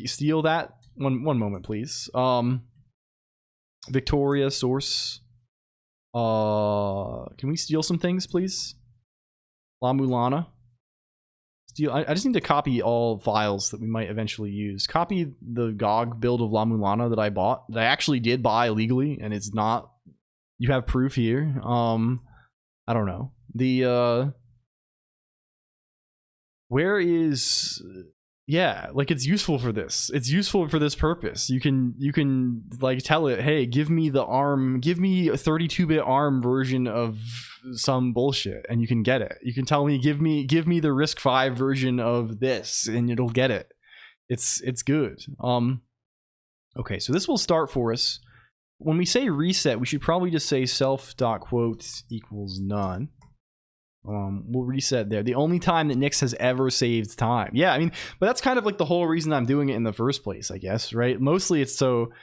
steal that? One moment, please. Victoria source. Can we steal some things, please? La Mulana. Steal. I just need to copy all files that we might eventually use. Copy the GOG build of La Mulana that I bought. That I actually did buy illegally, and it's not. You have proof here. I don't know. Where is? Yeah, like it's useful for this. It's useful for this purpose. You can like tell it, hey, give me a 32-bit ARM version of some bullshit, and you can get it. You can tell me, give me the RISC-V version of this, and it'll get it. It's good. Okay, so this will start for us. When we say reset, we should probably just say self.quote equals none. We'll reset there. The only time that Nix has ever saved time. Yeah, I mean, but that's kind of like the whole reason I'm doing it in the first place, I guess, right? Mostly it's so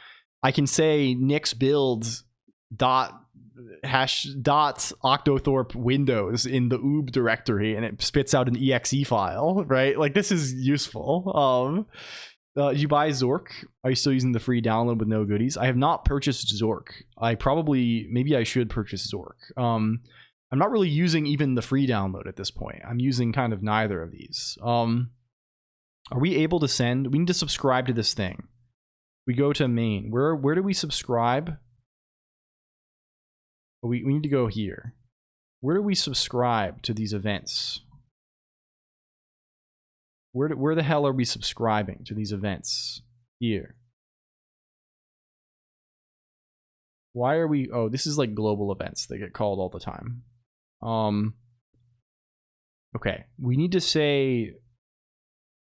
I can say Nix builds dot octothorpe windows in the oob directory, and it spits out an exe file, right? Like this is useful. Did you buy Zork? Are you still using the free download with no goodies? I have not purchased Zork. Maybe I should purchase Zork. I'm not really using even the free download at this point. I'm using kind of neither of these. Are we able to send? We need to subscribe to this thing. We go to main. Where do we subscribe? We need to go here. Where do we subscribe to these events? Where the hell are we subscribing to these events? Here. Why are we? Oh, this is like global events. They get called all the time. Okay, we need to say,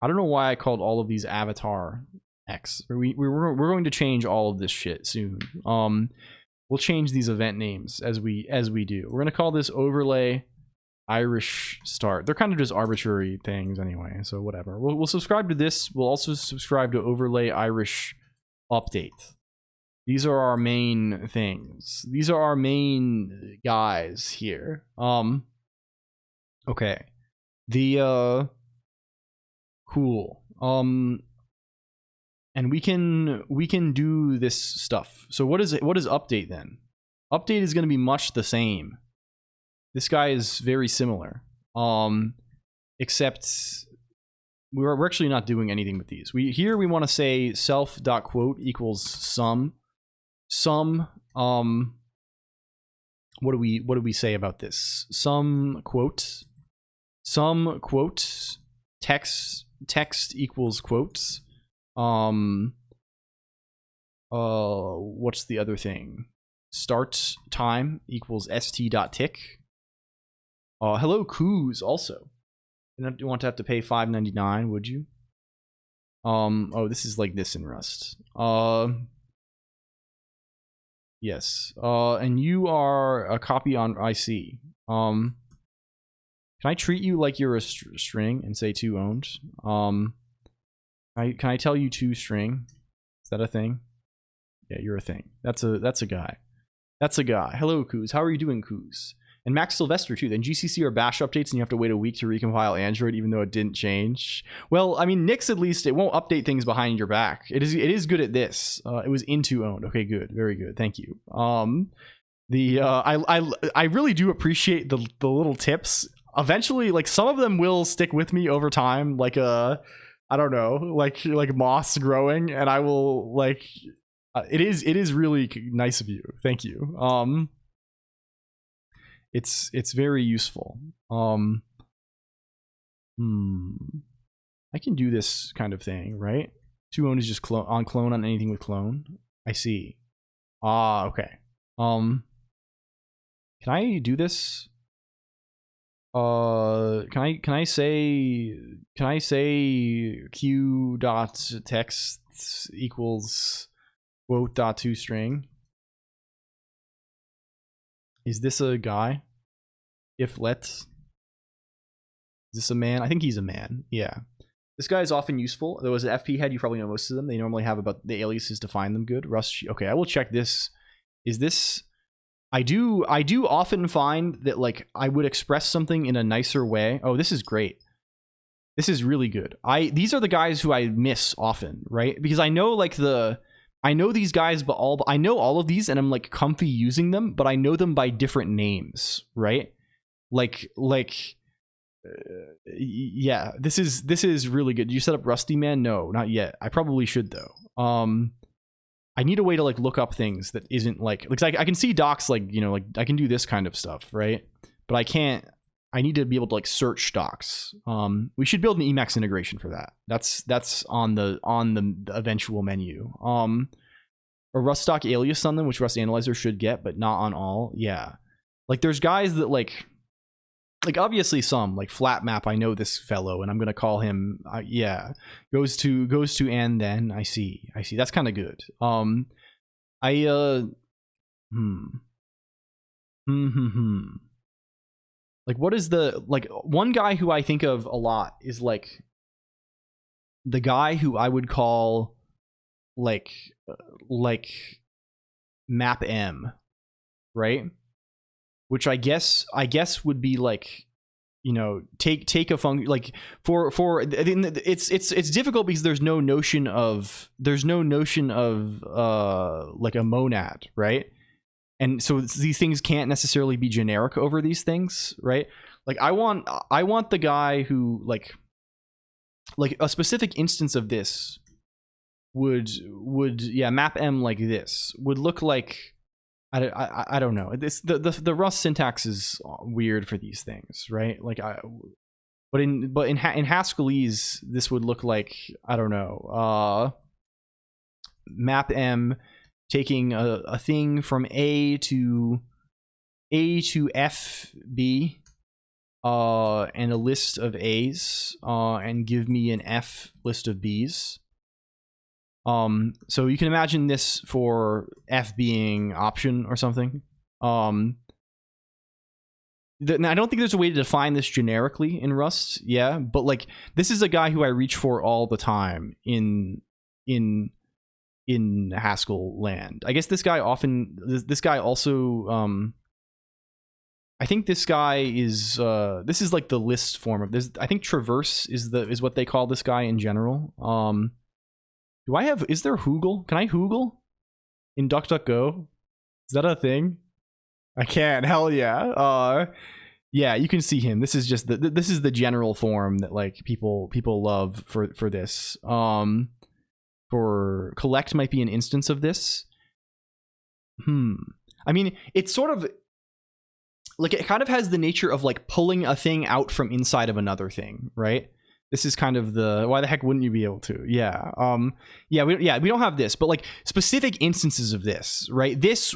I don't know why I called all of these avatar X. We're going to change all of this shit soon. We'll change these event names as we do. We're gonna call this overlay Irish start. They're kind of just arbitrary things anyway, so whatever. We'll subscribe to this. We'll also subscribe to overlay Irish update. These are our main things. These are our main guys here. Okay. Cool. And we can do this stuff. So what is update then? Update is going to be much the same. This guy is very similar. Except we're actually not doing anything with these. We want to say self.quote equals sum. What do we say about this? Some quote text equals quotes. What's the other thing? Start time equals st.tick. Hello, Coos also. You don't want to have to pay $5.99, would you? Oh, this is like this in Rust. Yes. And you are a copy on IC. Can I treat you like you're a string and say 2 owned? Can I tell you 2 string? Is that a thing? Yeah, you're a thing. That's a guy. That's a guy. Hello, Coos. How are you doing, Coos? And Max Sylvester too. Then GCC or bash updates and you have to wait a week to recompile Android even though it didn't change. Well, I mean, Nix at least it won't update things behind your back. It is good at this. It was into owned. Okay, good. Very good. Thank you. I really do appreciate the little tips. Eventually, like some of them will stick with me over time, like I don't know, like moss growing, and I will like it is really nice of you. Thank you. It's very useful. I can do this kind of thing, right? 2 own is just clone on anything with clone. I see. Okay. Can I do this? Can I say q dot text equals quote dot to string? Is this a guy? If let. Is this a man? I think he's a man. Yeah. This guy is often useful. Though as an FP head, you probably know most of them. They normally have about the aliases to find them good. Rust. Okay, I will check this. Is this? I do often find that like I would express something in a nicer way. Oh, this is great. This is really good. These are the guys who I miss often, right? Because I know like I know these guys, but I know all of these, and I'm like comfy using them, but I know them by different names, right? Yeah, this is really good. Did you set up Rusty Man? No, not yet. I probably should though. I need a way to like look up things that isn't like I can see docs like, you know, like I can do this kind of stuff, right? But I can't. I need to be able to like search docs. We should build an Emacs integration for that. That's on the eventual menu. A Rust stock alias on them, which Rust Analyzer should get, but not on all. Yeah, like there's guys that like obviously some like flat map. I know this fellow, and I'm gonna call him. Yeah, goes to and then I see. That's kind of good. Like, what is the, like, one guy who I think of a lot is, like, the guy who I would call, like map M, right? Which I guess would be, like, you know, take a function, like, for it's difficult because there's no notion of, like, a monad, right? And so these things can't necessarily be generic over these things, right? Like I want the guy who like a specific instance of this would yeah, map M like this would look like I don't know. This the Rust syntax is weird for these things, right? Like but in Haskellese this would look like, I don't know, map M taking a thing from A to FB and a list of A's and give me an F list of B's. So you can imagine this for F being option or something. Now I don't think there's a way to define this generically in Rust, yeah, but like this is a guy who I reach for all the time in Haskell land. I guess this guy also I think this guy is this is like the list form of this. I think traverse is what they call this guy in general. Is there Hoogle? Can I Hoogle in DuckDuckGo? Is that a thing? I can. Hell yeah. Yeah, you can see him. This is just this is the general form that like people love for this. For collect might be an instance of this. I mean, it's sort of like it kind of has the nature of like pulling a thing out from inside of another thing, right? This is kind of the why the heck wouldn't you be able to? Yeah. We don't have this, but like specific instances of this, right? This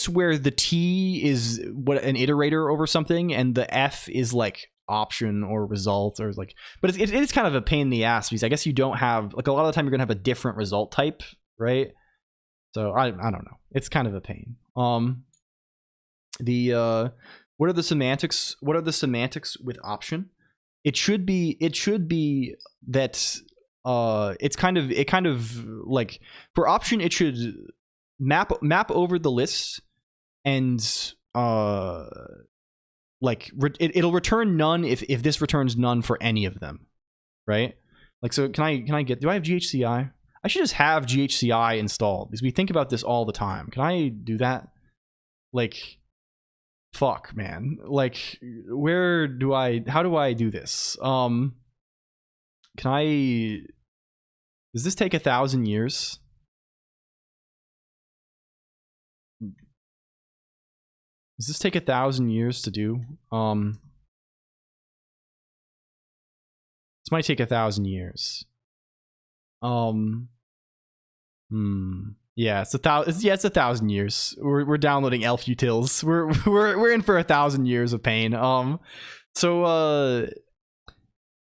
where the T is what an iterator over something, and the F is like option or result or like, but it is kind of a pain in the ass because I guess you don't have like a lot of the time you're gonna have a different result type, right? So I don't know. It's kind of a pain. What are the semantics? What are the semantics with option? It should be that it kind of like for option it should map over the list and like it'll return none if this returns none for any of them, right? Like, so can I get, do I have GHCI? I should just have GHCI installed because we think about this all the time. Can I do that? Like, fuck, man. Like, how do I do this? Can I, does this take 1,000 years? Does this take 1,000 years to do? This might take 1,000 years. Yeah, it's 1,000 years. We're downloading elf utils. We're in for 1,000 years of pain. So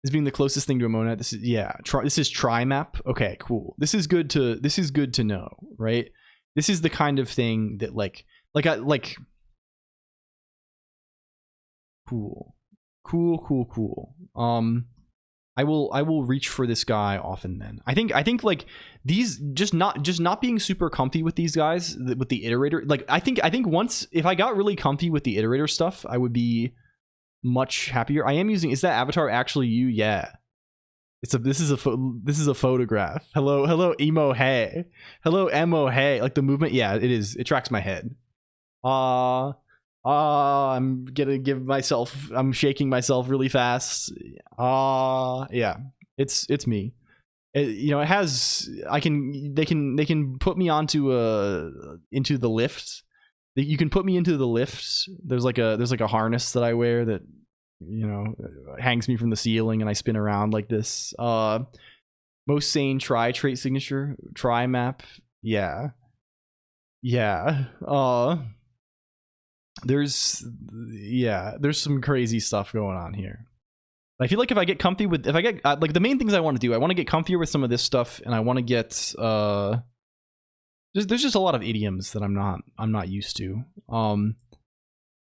this being the closest thing to a monad. This is this is trimap. Okay, cool. This is good to know, right? This is the kind of thing that like cool. I will reach for this guy often then. I think like these just not being super comfy with these guys with the iterator. Like I think once if I got really comfy with the iterator stuff, I would be much happier. I am using, is that avatar actually you? Yeah. This is a photograph. Hello emo hey. Hello emo hey. Like the movement, yeah, it is. It tracks my head. I'm gonna give myself, I'm shaking myself really fast. Yeah, it's me. It has, they can put me onto into the lift. You can put me into the lift. There's like a harness that I wear that, hangs me from the ceiling and I spin around like this. Most sane try trait signature, try map. Yeah. There's some crazy stuff going on here. I feel like if I get comfy with, like the main things I want to do, I want to get comfier with some of this stuff, and I want to get there's just a lot of idioms that I'm not used to.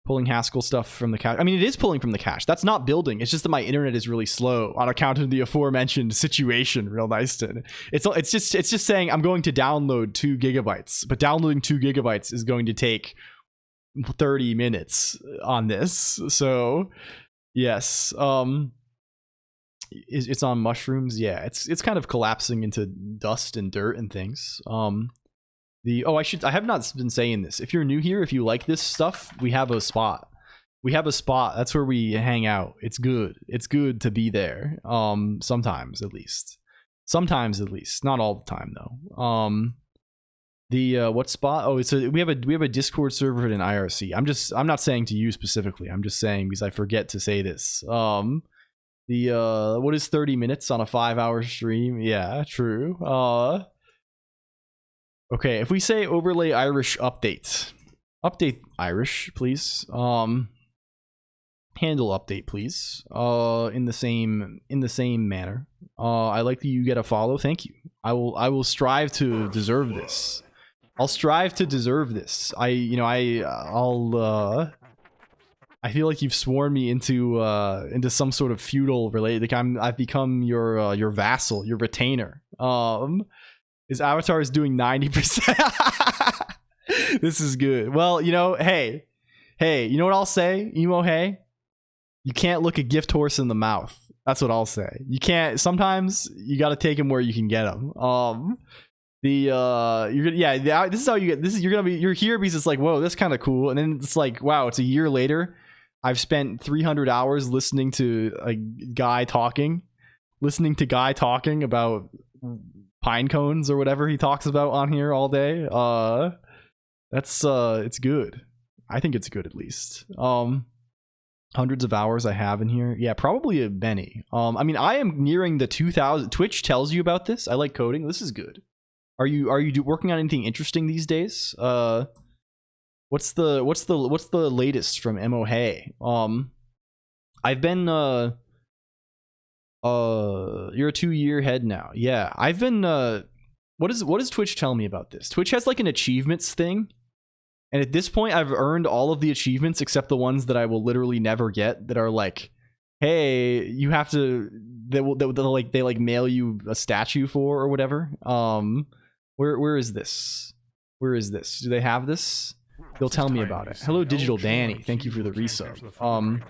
Pulling Haskell stuff from the cache. I mean, it is pulling from the cache. That's not building. It's just that my internet is really slow on account of the aforementioned situation. Real nice to. It's just saying I'm going to download 2 gigabytes, but downloading 2 gigabytes is going to take 30 minutes on this. So yes, it's on mushrooms. Yeah, it's kind of collapsing into dust and dirt and things. I have not been saying this. If you're new here, if you like this stuff, we have a spot. That's where we hang out. It's good to be there. Sometimes at least, not all the time though. What spot? Oh, we have a Discord server and an IRC. I'm not saying to you specifically. I'm just saying because I forget to say this. What is 30 minutes on a 5-hour stream? Yeah, true. Okay, if we say overlay Irish update Irish, please. Handle update, please. In the same manner. I like that you get a follow. Thank you. I will strive to deserve this. I'll strive to deserve this. I feel like you've sworn me into some sort of feudal related. Like I've become your vassal, your retainer. His avatar is doing 90%. This is good. Well, hey, you know what I'll say, emo? Hey, you can't look a gift horse in the mouth. That's what I'll say. You can't. Sometimes you got to take him where you can get him. This is how you get this. You're here because it's like, whoa, that's kind of cool, and then it's like, wow, it's a year later. I've spent 300 hours listening to a guy talking about pine cones or whatever he talks about on here all day. It's good. I think it's good at least. hundreds of hours I have in here. Yeah, probably many. I mean, I am nearing the 2,000. Twitch tells you about this. I like coding. This is good. Are you working on anything interesting these days? What's the latest from Mo Hey? I've been you're a 2-year head now. Yeah, I've been what does Twitch tell me about this? Twitch has like an achievements thing. And at this point, I've earned all of the achievements except the ones that I will literally never get. That are like, hey, you have to. They mail you a statue for or whatever. Where is this? Where is this? Do they have this? They'll tell me about it. Hello, Digital Danny. Thank you for the resub.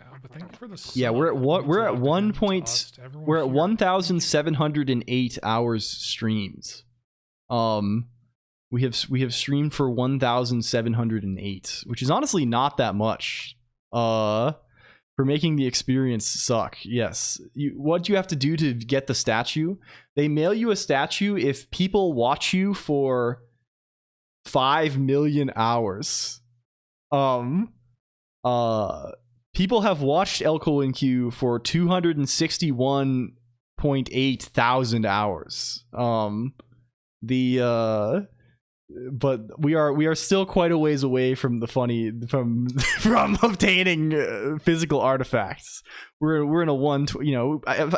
Yeah, we're at 1,708 hours streams. We have streamed for 1,708, which is honestly not that much. For making the experience suck. Yes. What you have to do to get the statue? They mail you a statue if people watch you for 5 million hours. People have watched LCOLONQ for 261.8 thousand hours. But we are still quite a ways away from the from obtaining physical artifacts. We're in a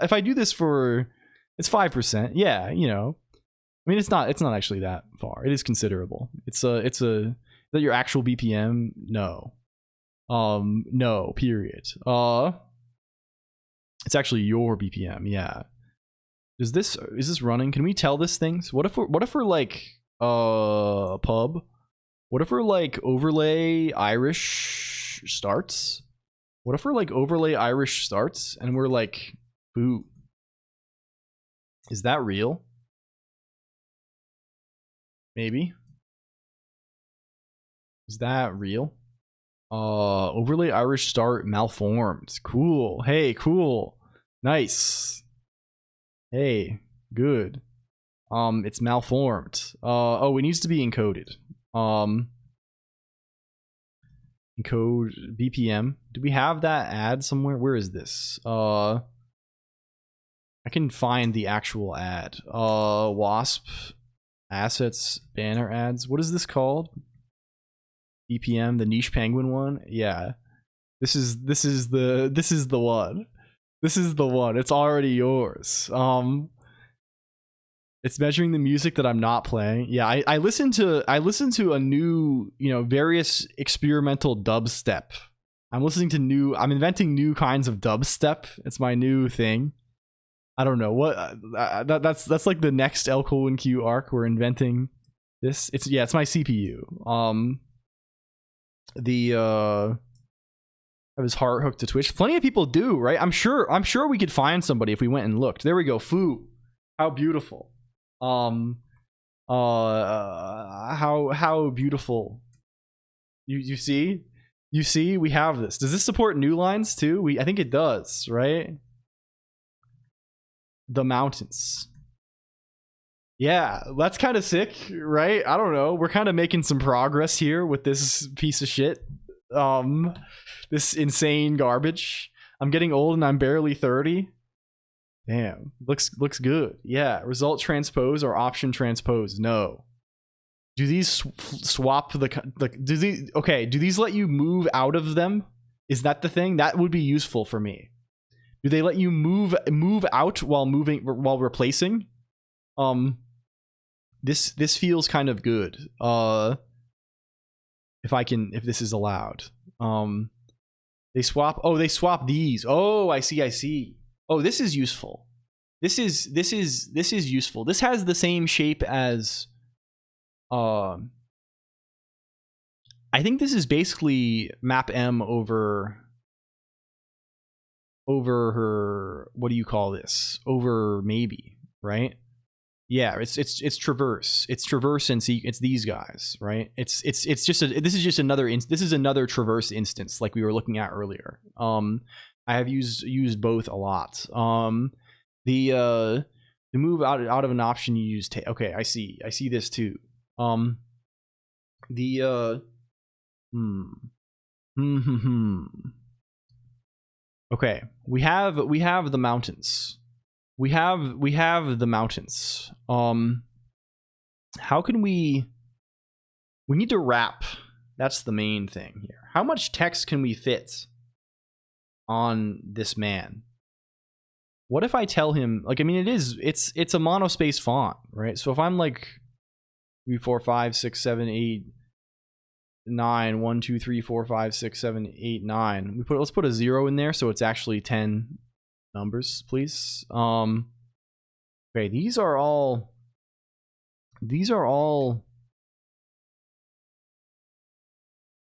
if I do this for, it's 5%. Yeah, I mean, it's not actually that far. It is considerable. Is that your actual BPM? No. No, period. It's actually your BPM. Yeah. Is this running? Can we tell this thing? So what if we're like pub? What if we're like overlay Irish starts? What if we're like overlay Irish starts and we're like, boo? Is that real? Maybe. Is that real? Overlay Irish start malformed. Cool. Hey, cool. Nice. Hey, good. It's malformed. Oh, it needs to be encoded. Encode BPM. Do we have that ad somewhere? Where is this? I can find the actual ad. Wasp assets banner ads. What is this called? BPM, the niche penguin one. Yeah, this is the one. This is the one. It's already yours. It's measuring the music that I'm not playing. Yeah, I listen to a new, various experimental dubstep. I'm inventing new kinds of dubstep. It's my new thing. I don't know what that's like the next LCOLONQ arc. We're inventing this. It's my CPU. Have his heart hooked to Twitch. Plenty of people do, right? I'm sure we could find somebody if we went and looked. There we go. Foo. How beautiful. How beautiful. You see we have this. Does this support new lines too? I think it does, right? The mountains. Yeah, that's kind of sick, right? I don't know. We're kind of making some progress here with this piece of shit. This insane garbage. I'm getting old and I'm barely 30. Damn, looks good. Yeah, result transpose or option transpose. No. Do these swap do these let you move out of them? Is that the thing? That would be useful for me. Do they let you move out while replacing? This feels kind of good. If this is allowed. They swap these. Oh, I see. Oh, this is useful. This is useful. This has the same shape as I think this is basically map M over her, what do you call this? Over maybe, right? Yeah, it's traverse. It's traverse and see, it's these guys, right? This is another traverse instance like we were looking at earlier. I have used both a lot. The move out of an option you use okay, I see this too. Okay, we have the mountains. We have the mountains. How can we need to wrap. That's the main thing here. How much text can we fit on this man? What if I tell him, like, I mean, it's a monospace font, right? So if I'm like 3, 4, 5, 6, 7, 8, 9, 1, 2, 3, 4, 5, 6, 7, 8, 9. Let's put a 0 in there so it's actually 10 numbers, please. Okay, these are all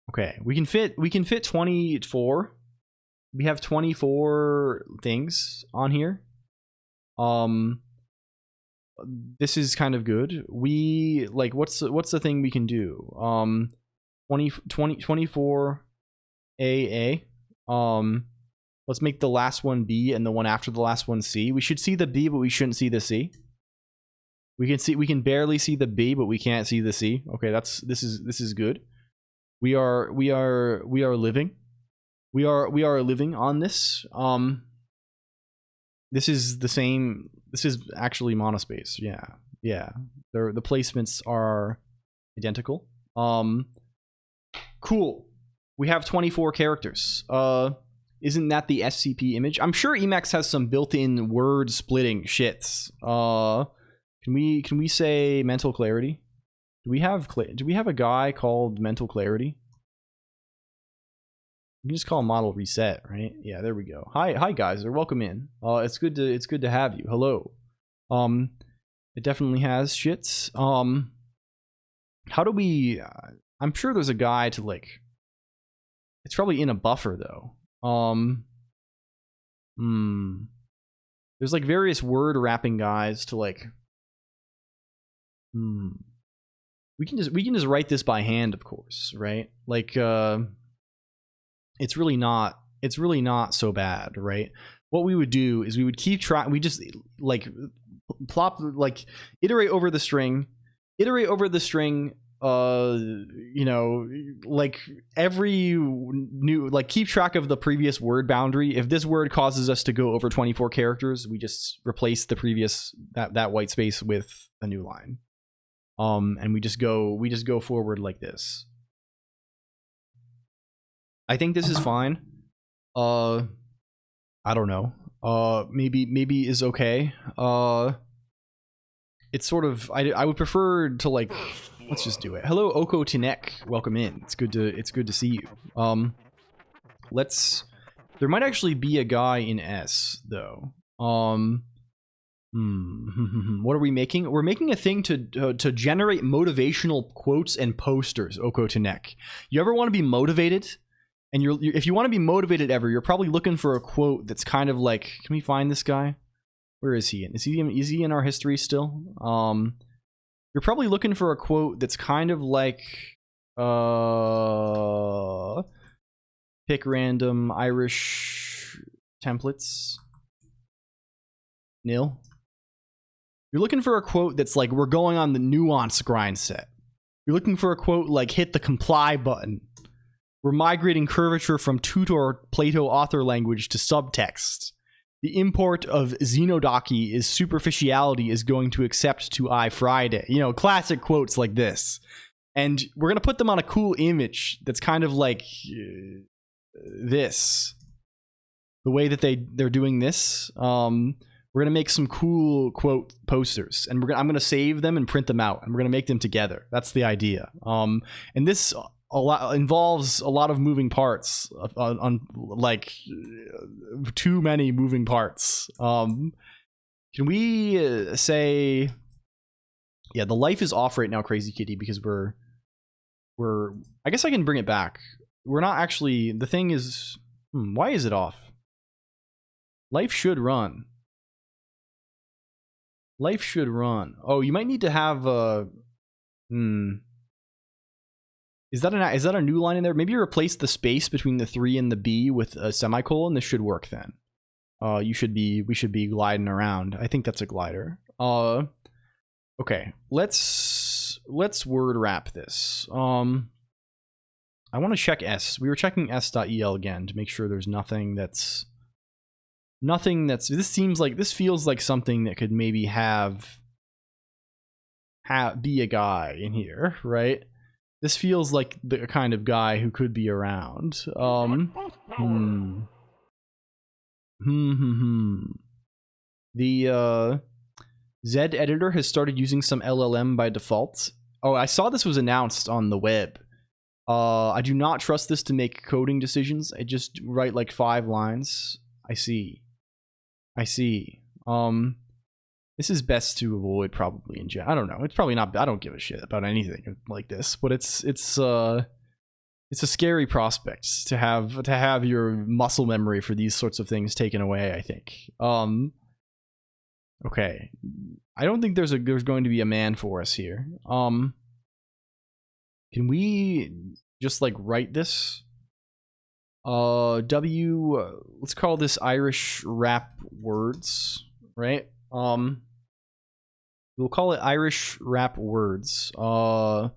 okay. We can fit 24. We have 24 things on here. This is kind of good. We like what's the thing we can do? 24 AA. Let's make the last one B and the one after the last one C. We should see the B, but we shouldn't see the C. We can barely see the B, but we can't see the C. Okay, this is good. We are living. We are living on this. This is the same. This is actually monospace. Yeah. The placements are identical. Cool. We have 24 characters. Isn't that the SCP image? I'm sure Emacs has some built-in word splitting shits. Can we say mental clarity? Do we have a guy called mental clarity? You can just call him model reset, right? Yeah, there we go. Hi guys, welcome in. It's good to have you. Hello. It definitely has shits. How do we? I'm sure there's a guy to like. It's probably in a buffer though. There's like various word wrapping guys to like. We can just write this by hand, of course, right? Like it's really not so bad, right? What we would do is we would keep track. We just like plop, like iterate over the string, you know, like every new, like keep track of the previous word boundary. If this word causes us to go over 24 characters, we just replace the previous that white space with a new line. And we just go forward like this. I think this is fine. I don't know. Maybe is okay. It's sort of I would prefer to like, let's just do it. Hello Colonq, welcome in. It's good to see you. There might actually be a guy in S though. What are we making? We're making a thing to generate motivational quotes and posters. Colonq. You ever want to be motivated? And if you want to be motivated ever, you're probably looking for a quote that's kind of like, can we find this guy? Where is he? Is he in our history still? You're probably looking for a quote that's kind of like pick random Irish templates. Nil. You're looking for a quote that's like, we're going on the nuance grind set. You're looking for a quote like, hit the comply button. We're migrating curvature from tutor Plato author language to subtext. The import of xenodocky is superficiality is going to accept to I Friday. You know, classic quotes like this. And we're going to put them on a cool image that's kind of like this. The way that they're doing this. We're going to make some cool quote posters, and I'm going to save them and print them out, and we're going to make them together. That's the idea. And this involves a lot of moving parts, on like too many moving parts. Can we say, yeah, the life is off right now, Crazy Kitty, because we're I guess I can bring it back. We're not actually, the thing is, why is it off? Life should run. Life should run. Oh, you might need to have a. Is that a new line in there? Maybe replace the space between the 3 and the B with a semicolon. This should work then. We should be gliding around. I think that's a glider. Okay, let's word wrap this. I want to check S. We were checking s.el again to make sure there's nothing that's nothing that's, this feels like something that could maybe be a guy in here, right? This feels like the kind of guy who could be around. The Z editor has started using some LLM by default. Oh, I saw this was announced on the web. I do not trust this to make coding decisions. I just write like 5 lines. I see. This is best to avoid probably in general. I don't know. It's probably not. I don't give a shit about anything like this, but it's a scary prospect to have your muscle memory for these sorts of things taken away, I think. Okay. I don't think there's going to be a man for us here. Can we just like write this? Let's call this Irish rap words, right? We'll call it Irish rap words. Return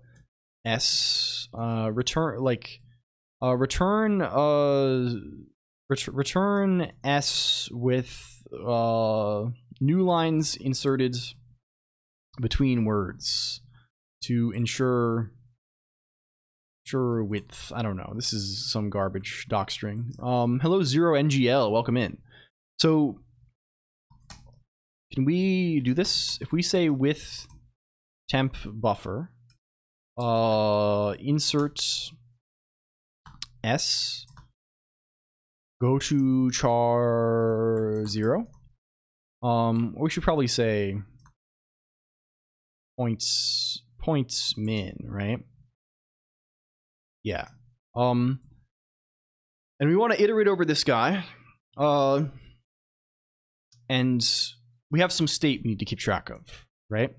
S with new lines inserted between words to ensure width. I don't know. This is some garbage doc string. Hello 0NGL, welcome in. So can we do this? If we say with temp buffer, insert S, go to char 0. We should probably say points min, right? Yeah. And we want to iterate over this guy. And we have some state we need to keep track of, right?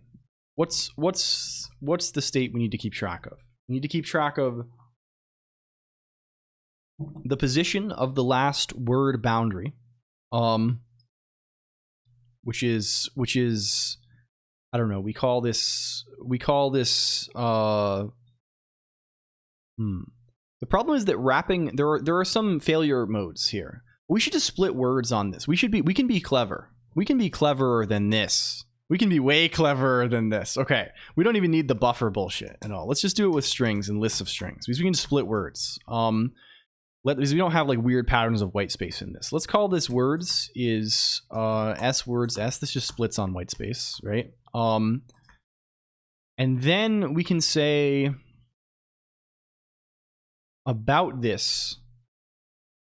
What's the state we need to keep track of? We need to keep track of the position of the last word boundary, which is I don't know. We call this The problem is that wrapping, there are some failure modes here. We should just split words on this. We can be clever. We can be cleverer than this. We can be way cleverer than this. Okay, we don't even need the buffer bullshit at all. Let's just do it with strings and lists of strings, because we can split words. Because we don't have like weird patterns of white space in this. Let's call this words is S words S. This just splits on white space, right? And then we can say about this,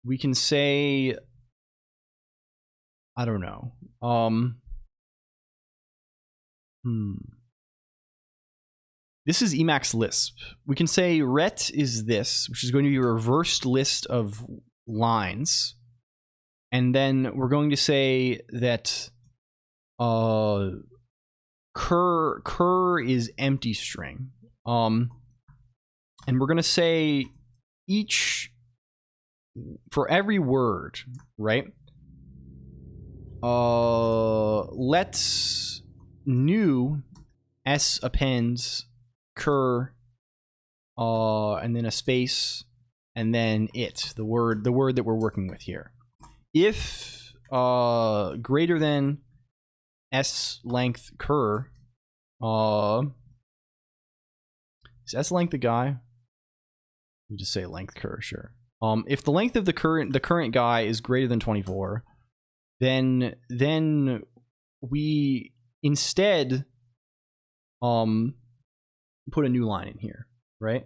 we can say, I don't know. This is Emacs Lisp. We can say ret is this, which is going to be a reversed list of lines. And then we're going to say that cur is empty string. And we're going to say each, for every word, right? Let's new s appends cur, and then a space, and then it, the word that we're working with here. If greater than s length cur, is s length a guy? We just say length cur, sure. If the length of the current guy is greater than 24, then we instead put a new line in here, right?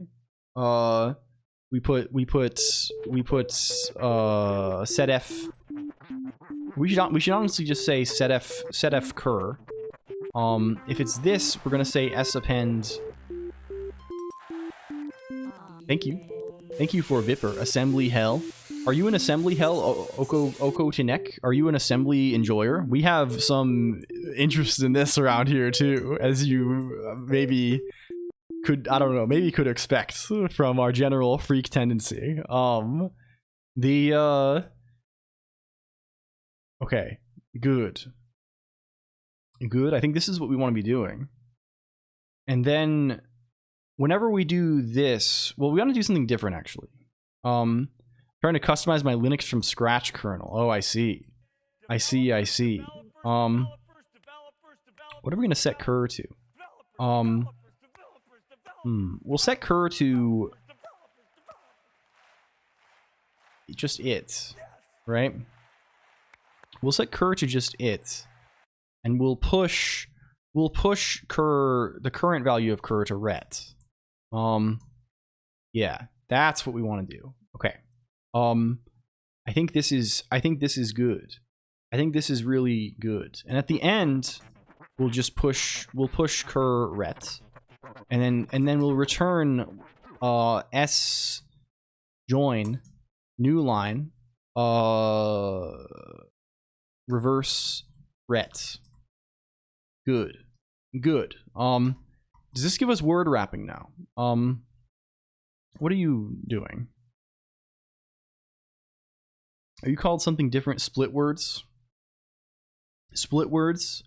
We put setf. We should honestly just say setf cur. If it's this, we're gonna say s append. Thank you for Vipper. Assembly hell. Are you an assembly hell, Oko Chinek? Are you an assembly enjoyer? We have some interest in this around here too, as you maybe could, I don't know, maybe could expect from our general freak tendency. Okay, good. I think this is what we want to be doing. And then whenever we do this, well, we want to do something different actually. Trying to customize my Linux from scratch kernel. Oh, I see. I see. What are we gonna set cur to? We'll set cur to just it, right? We'll set cur to just it, and we'll push cur, the current value of cur, to ret. Yeah, that's what we want to do. Okay. I think this is good. I think this is really good. And at the end, we'll just push cur ret, and then we'll return s join new line reverse ret. Good. Does this give us word wrapping now? What are you doing? Are you called something different? Split words? Split words?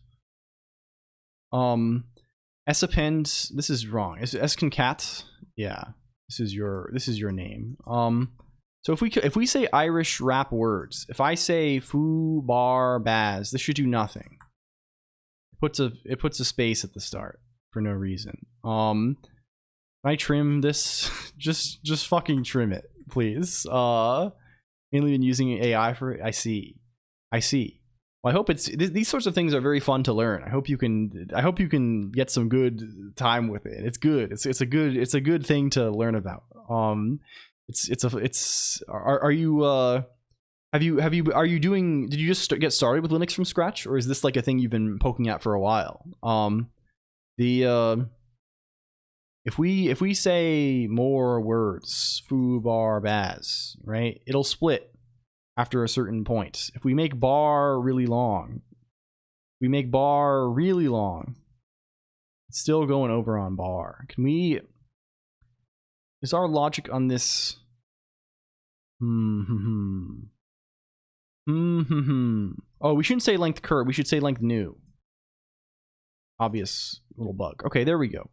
S append, this is wrong. Is S concat? Yeah. This is your name. So if we say Irish rap words, if I say foo bar baz, this should do nothing. It puts a space at the start for no reason. Can I trim this? just fucking trim it, please. Mainly been using AI for it. I see. Well, I hope these sorts of things are very fun to learn. I hope you can get some good time with it. It's good. It's a good thing to learn about. Are you doing, did you just get started with Linux from scratch, or is this like a thing you've been poking at for a while? If we say more words, foo bar baz, right, it'll split after a certain point. If we make bar really long, it's still going over on bar. Is our logic on this? Oh, we shouldn't say length cur, we should say length new. Obvious little bug. Okay, there we go.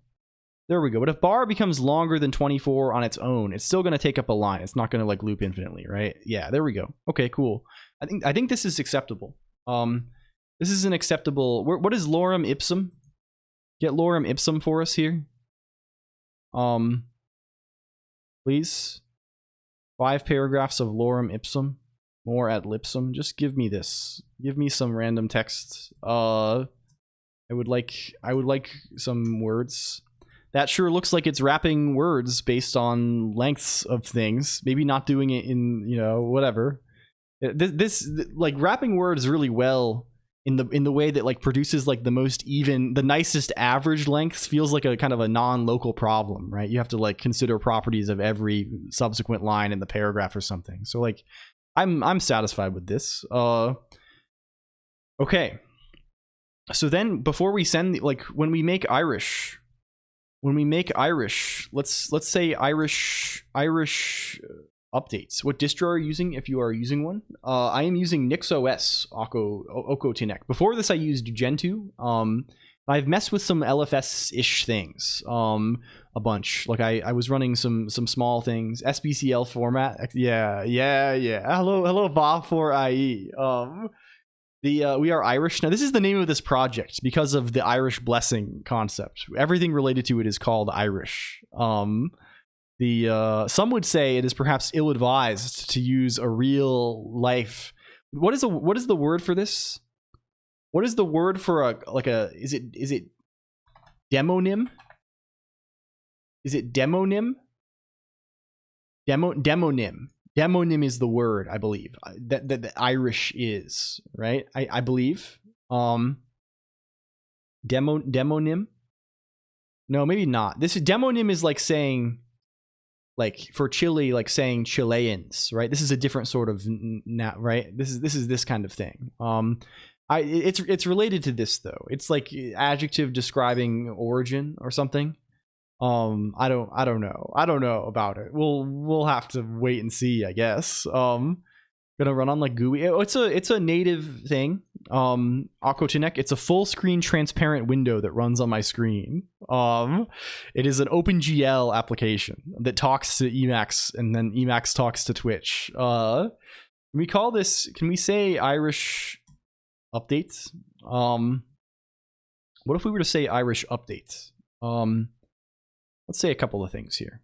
But if bar becomes longer than 24 on its own, it's still going to take up a line. It's not going to like loop infinitely, right? Yeah, there we go. Okay, cool. I think this is acceptable. This is an acceptable. What is lorem ipsum? Get lorem ipsum for us here. Please. 5 paragraphs of lorem ipsum. More ad lipsum. Just give me this. Give me some random text. I would like some words. That sure looks like it's wrapping words based on lengths of things. Maybe not doing it in, whatever. This like wrapping words really well in the way that like produces like the most even, the nicest average lengths feels like a kind of a non-local problem, right? You have to like consider properties of every subsequent line in the paragraph or something. So like, I'm satisfied with this. Okay. So then before we send like when we make Irish, let's say Irish updates. What distro are you using if you are using one? I am using NixOS Autumnal. Before this I used Gentoo. I've messed with some LFS-ish things a bunch. Like I was running some small things. SBCL format. Yeah. Hello Bob4IE. We are Irish. Now, this is the name of this project because of the Irish blessing concept. Everything related to it is called Irish. Some would say it is perhaps ill-advised to use a real life. What is the word for this? What is the word for is it demonym? Is it demonym? Demonym. Demonym is the word, I believe, that the Irish is, right? I believe. Demonym? No, maybe not. Demonym is like saying, like for Chile, like saying Chileans, right? This is a different sort of, right? This is this kind of thing. It's related to this though. It's like adjective describing origin or something. I don't know about it. We'll have to wait and see, I guess. Gonna run on like GUI. It's a native thing. Colonq. It's a full screen transparent window that runs on my screen. It is an OpenGL application that talks to Emacs, and then Emacs talks to Twitch. Can we say Irish updates. What if we were to say Irish updates? Let's say a couple of things here.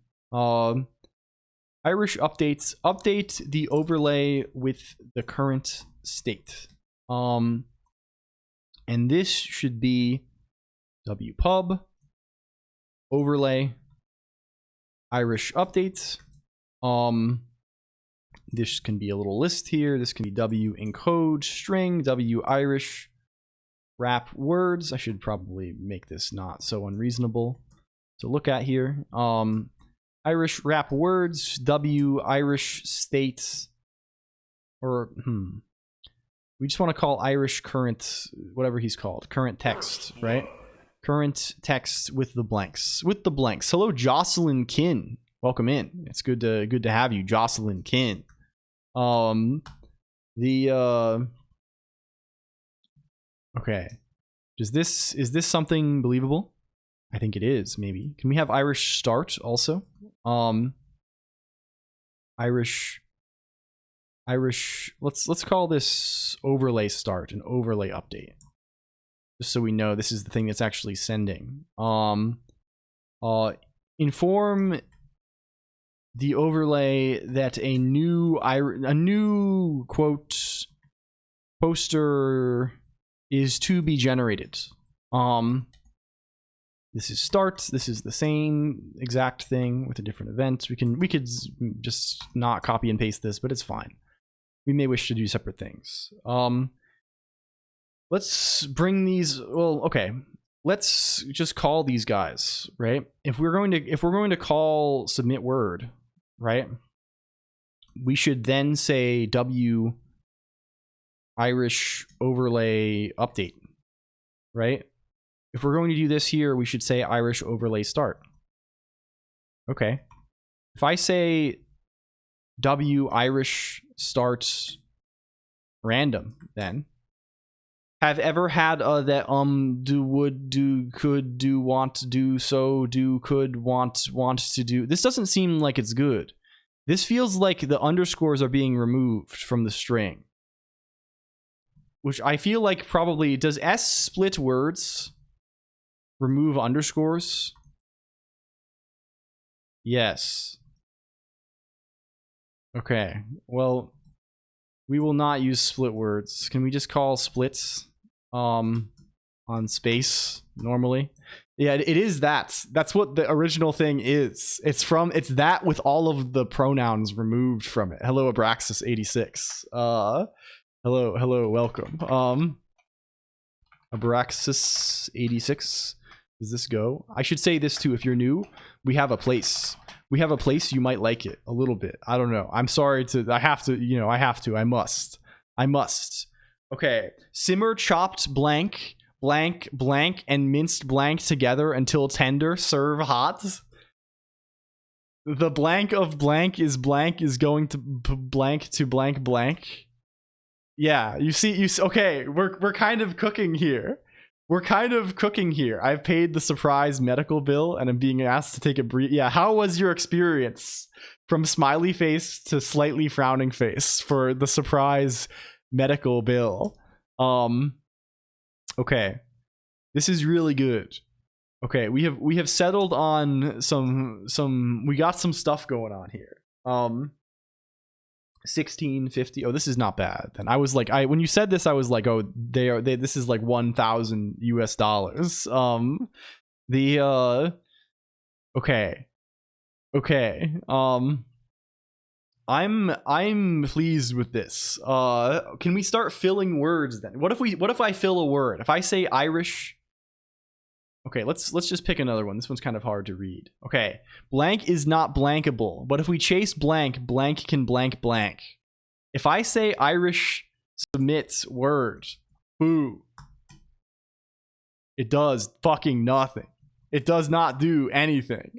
Irish updates, update the overlay with the current state. And this should be wpub overlay Irish updates. This can be a little list here. This can be w encode string, w Irish wrap words. I should probably make this not so unreasonable to look at here. Irish wrap words, w Irish states, or we just want to call Irish current, whatever he's called, current text, right? Current text with the blanks. With the blanks. Hello, Jocelyn Kin. Welcome in. It's good to have you, Jocelyn Kin. Okay. Is this something believable? I think it is, maybe. Can we have Irish start also? Irish, let's call this overlay start, an overlay update. Just so we know this is the thing that's actually sending. Inform the overlay that a new quote poster is to be generated. This is start. This is the same exact thing with a different event. We could just not copy and paste this, but it's fine. We may wish to do separate things. Let's bring these. Well, okay. Let's just call these guys, right? If we're going to call submit word, right? We should then say w Irish overlay update, right? If we're going to do this here, we should say Irish overlay start. Okay. If I say w Irish start random, then have ever had that do would do could do want do so do could want to do. This doesn't seem like it's good. This feels like the underscores are being removed from the string, which I feel like probably does S split words remove underscores? Yes. Okay. Well, we will not use split words. Can we just call splits on space normally? Yeah, it is that. That's what the original thing is. It's that with all of the pronouns removed from it. Hello, Abraxas86. Hello, welcome. Abraxas86. Does this go? I should say this too. If you're new, we have a place. We have a place. You might like it a little bit. I don't know. I'm sorry to. I have to. I must. Okay. Simmer chopped blank, and minced blank together until tender. Serve hot. The blank of blank is going to blank to blank. Yeah. You see. Okay. We're kind of cooking here. I've paid the surprise medical bill and I'm being asked to take a brief. Yeah, how was your experience from smiley face to slightly frowning face for the surprise medical bill? Okay. This is really good. Okay, we have settled on some we got some stuff going on here. 1650. Oh, this is not bad. Then I was like, when you said this, I was like, oh, this is like $1,000 US. Okay. I'm pleased with this. Can we start filling words then? What if I fill a word? If I say Irish. Okay, let's just pick another one. This one's kind of hard to read. Okay, blank is not blankable, but if we chase blank, blank can blank blank. If I say Irish submit word, boo. It does fucking nothing. It does not do anything.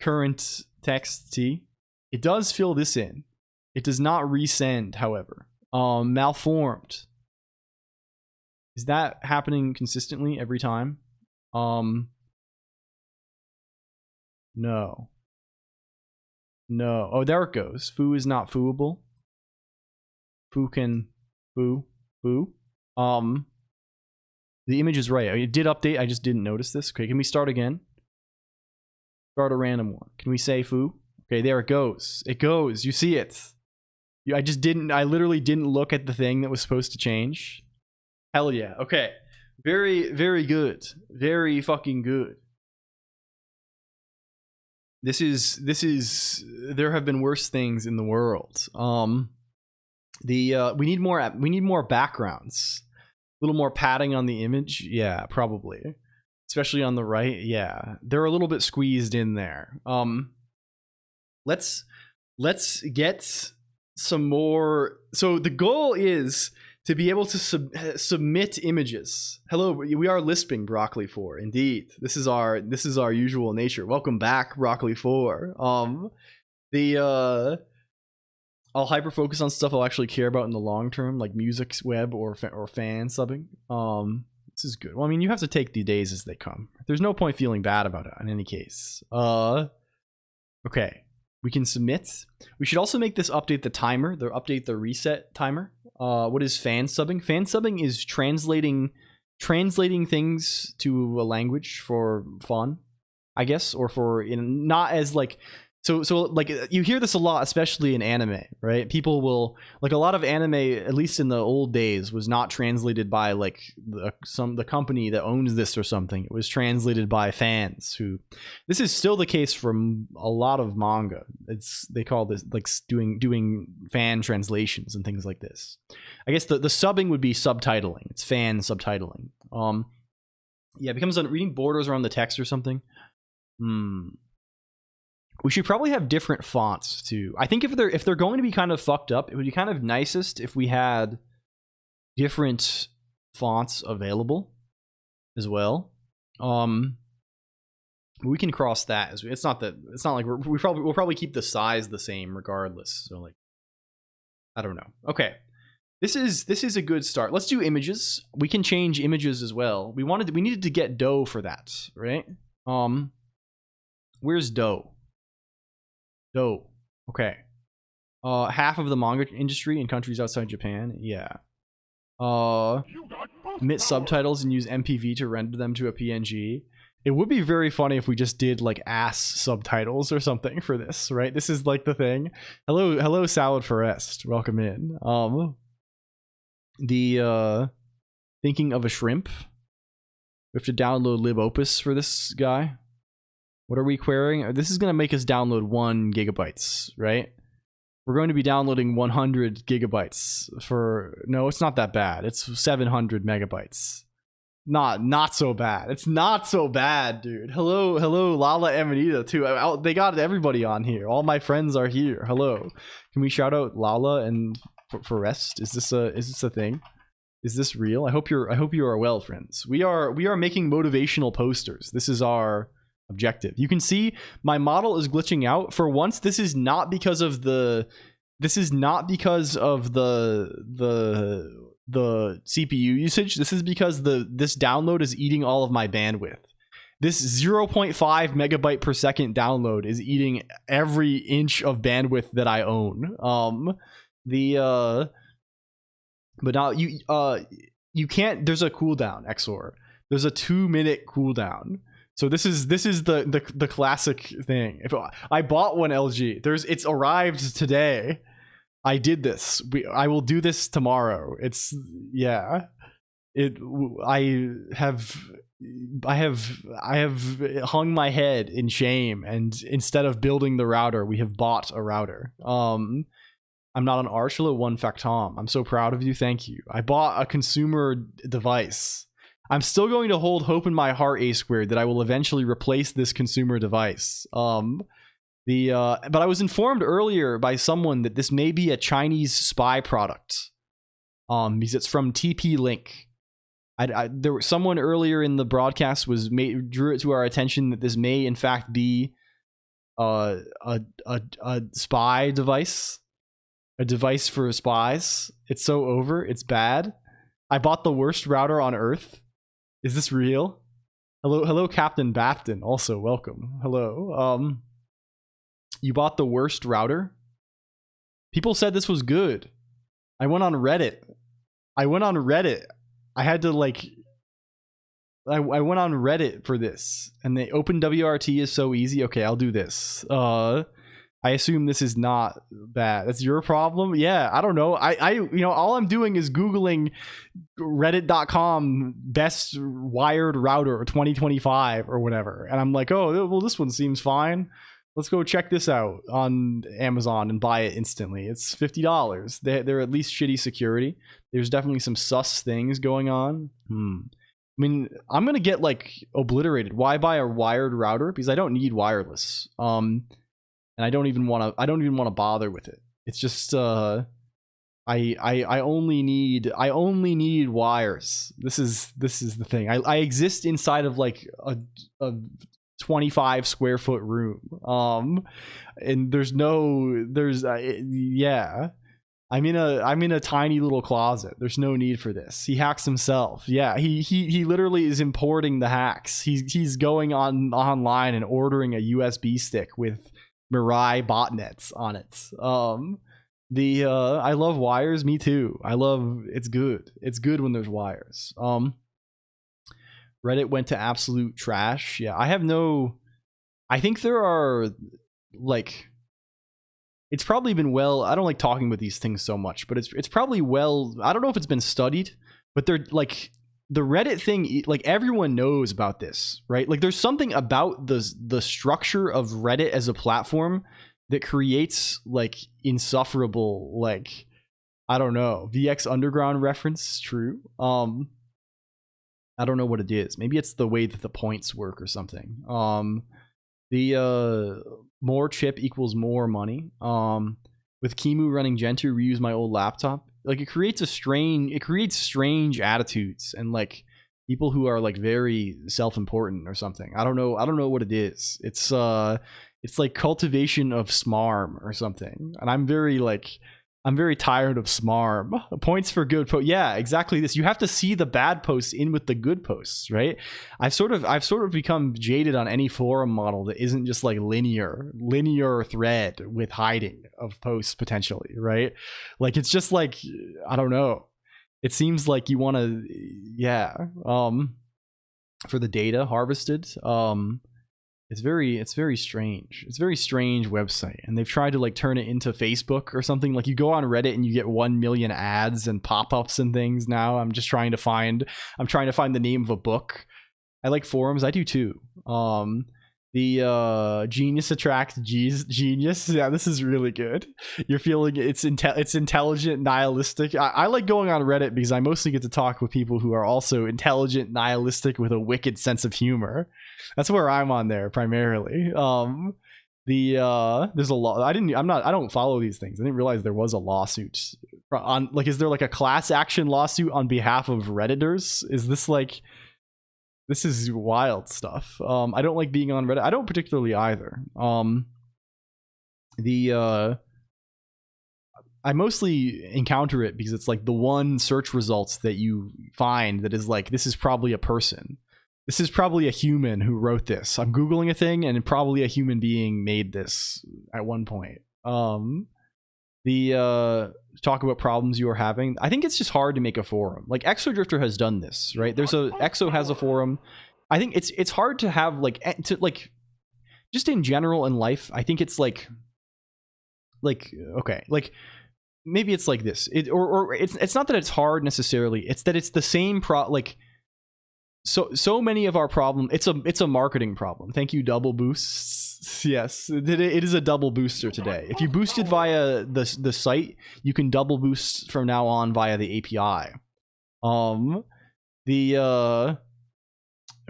Current text T. It does fill this in. It does not resend, however. Malformed. Is that happening consistently every time? No. Oh, there it goes. Foo is not fooable. Foo can foo. Boo. The image is right. It did update. I just didn't notice this. Okay, can we start again? Start a random one. Can we say foo? Okay, there it goes. It goes. You see it. I literally didn't look at the thing that was supposed to change. Hell yeah. Okay. Very, very good. Very fucking good. This is there have been worse things in the world. We need more backgrounds. A little more padding on the image. Yeah, probably. Especially on the right. Yeah. They're a little bit squeezed in there. Let's get some more. So the goal is to be able to submit images. Hello, we are lisping Broccoli 4. Indeed, this is our usual nature. Welcome back, Broccoli 4. I'll hyper focus on stuff I'll actually care about in the long term, like music, web, or fan subbing. This is good. Well, I mean, you have to take the days as they come. There's no point feeling bad about it in any case. Okay, we can submit. We should also make this update the timer. Update the reset timer. What is fan subbing? Fan subbing is translating things to a language for fun, I guess, or for not as like. So like you hear this a lot, especially in anime, right? People will like a lot of anime, at least in the old days, was not translated by like the company that owns this or something. It was translated by fans who. This is still the case for a lot of manga. They call this like doing fan translations and things like this. I guess the subbing would be subtitling. It's fan subtitling. Yeah, it becomes reading borders around the text or something. We should probably have different fonts too. I think if they're going to be kind of fucked up, it would be kind of nicest if we had different fonts available as well. We can cross that as it's not like we'll probably keep the size the same regardless. So like, I don't know. Okay, this is a good start. Let's do images. We can change images as well. We needed to get dough for that, right? Where's dough? Dough. Okay. Half of the manga industry in countries outside Japan. Yeah. Omit subtitles and use MPV to render them to a PNG. It would be very funny if we just did like ass subtitles or something for this, right? This is like the thing. Hello, Salad Forest. Welcome in. Thinking of a shrimp. We have to download libopus for this guy. What are we querying? This is going to make us download 1 gigabytes, right? We're going to be downloading 100 gigabytes for... No, it's not that bad. It's 700 megabytes. Not so bad. It's not so bad, dude. Hello, Lala Amanita, too. They got everybody on here. All my friends are here. Hello. Can we shout out Lala and Forest? Is this a thing? Is this real? I hope you are well, friends. We are making motivational posters. This is our objective. You can see my model is glitching out. For once, this is not because of the CPU usage. This is because this download is eating all of my bandwidth. This 0.5 megabyte per second download is eating every inch of bandwidth that I own. But now you can't. There's a cooldown, XOR. There's a 2-minute cooldown. So this is the classic thing. If I bought one LG, it's arrived today. I did this. I will do this tomorrow. It's yeah. I have hung my head in shame, and instead of building the router, we have bought a router. I'm not an Archula one Factom. I'm so proud of you. Thank you. I bought a consumer device. I'm still going to hold hope in my heart, A squared, that I will eventually replace this consumer device. But I was informed earlier by someone that this may be a Chinese spy product. Because it's from TP-Link. There was someone earlier in the broadcast drew it to our attention that this may in fact be a spy device, a device for spies. It's so over. It's bad. I bought the worst router on Earth. Is this real? Hello, Captain Bapton. Also, welcome. Hello. You bought the worst router? People said this was good. I went on Reddit. I went on Reddit. I had to like I went on Reddit for this, and the OpenWRT is so easy. Okay, I'll do this. I assume this is not bad. That's your problem? Yeah, I don't know. I you know, all I'm doing is Googling reddit.com best wired router 2025 or whatever. And I'm like, oh, well, this one seems fine. Let's go check this out on Amazon and buy it instantly. It's $50. They're at least shitty security. There's definitely some sus things going on. I mean, I'm going to get like obliterated. Why buy a wired router? Because I don't need wireless. And I don't even want to bother with it. It's just I only need wires. This is the thing. I exist inside of like a 25 square foot room. And yeah. I'm in a tiny little closet. There's no need for this. He hacks himself. Yeah, he literally is importing the hacks. He's going online and ordering a USB stick with Mirai botnets on it. I love wires. Me too. It's good. It's good when there's wires. Reddit went to absolute trash. Yeah, I think there are like, it's probably been I don't like talking about these things so much, but it's probably I don't know if it's been studied, but they're like, the Reddit thing, like everyone knows about this, right? Like there's something about the structure of Reddit as a platform that creates like insufferable, like, I don't know, VX Underground reference. True. I don't know what it is. Maybe it's the way that the points work or something. The more chip equals more money. With Kimu running Gentoo, reuse my old laptop. Like it creates strange attitudes and like people who are like very self-important or something. I don't know what it is. It's like cultivation of smarm or something. And I'm very tired of smarm. Points for good post. Yeah, exactly this. You have to see the bad posts in with the good posts, right? I've sort of become jaded on any forum model that isn't just like linear thread with hiding of posts potentially, right? Like it's just like, I don't know. It seems like you want to, yeah. For the data harvested, it's very strange. It's a very strange website, and they've tried to like turn it into Facebook or something. Like you go on Reddit and you get 1 million ads and pop-ups and things. Now I'm trying to find the name of a book. I like forums. I do too. The genius attracts genius. Yeah, this is really good. You're feeling it's intelligent, nihilistic. I like going on Reddit because I mostly get to talk with people who are also intelligent, nihilistic with a wicked sense of humor. That's where I'm on there primarily. There's a lot. I don't follow these things. I didn't realize there was a lawsuit on, like, is there like a class action lawsuit on behalf of Redditors? Is this like, this is wild stuff. I don't like being on Reddit. I don't particularly either. I mostly encounter it because it's like the one search results that you find that is like, this is probably a person. This is probably a human who wrote this. I'm Googling a thing and probably a human being made this at one point. Talk about problems you are having. I think it's just hard to make a forum. Like Exodrifter has done this, right? Exo has a forum. I think it's hard to have like just in general in life. I think it's like okay, like maybe it's like this. It's not that it's hard necessarily. It's that it's the same so many of our problem. It's a marketing problem. Thank you, double boosts. Yes, it is a double booster today. If you boosted via the site, you can double boost from now on via the API. For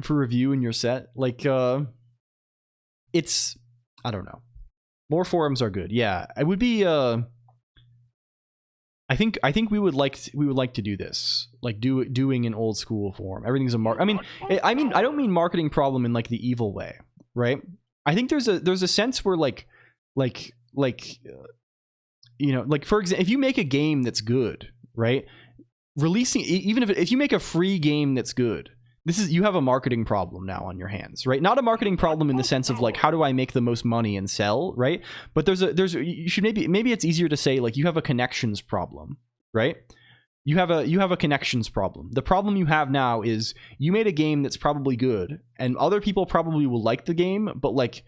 review in your set, like it's, I don't know. More forums are good. Yeah, it would be. I think we would like to do this, like doing an old school forum. Everything's a I mean I don't mean marketing problem in like the evil way, right? I think there's a sense where like you know, like for example, if you make a game that's good, right? Releasing, even if you make a free game that's good, you have a marketing problem now on your hands, right? Not a marketing problem in the sense of like, how do I make the most money and sell, right? But you should maybe it's easier to say like you have a connections problem, right? you have a connections problem. The problem you have now is you made a game that's probably good, and other people probably will like the game, but like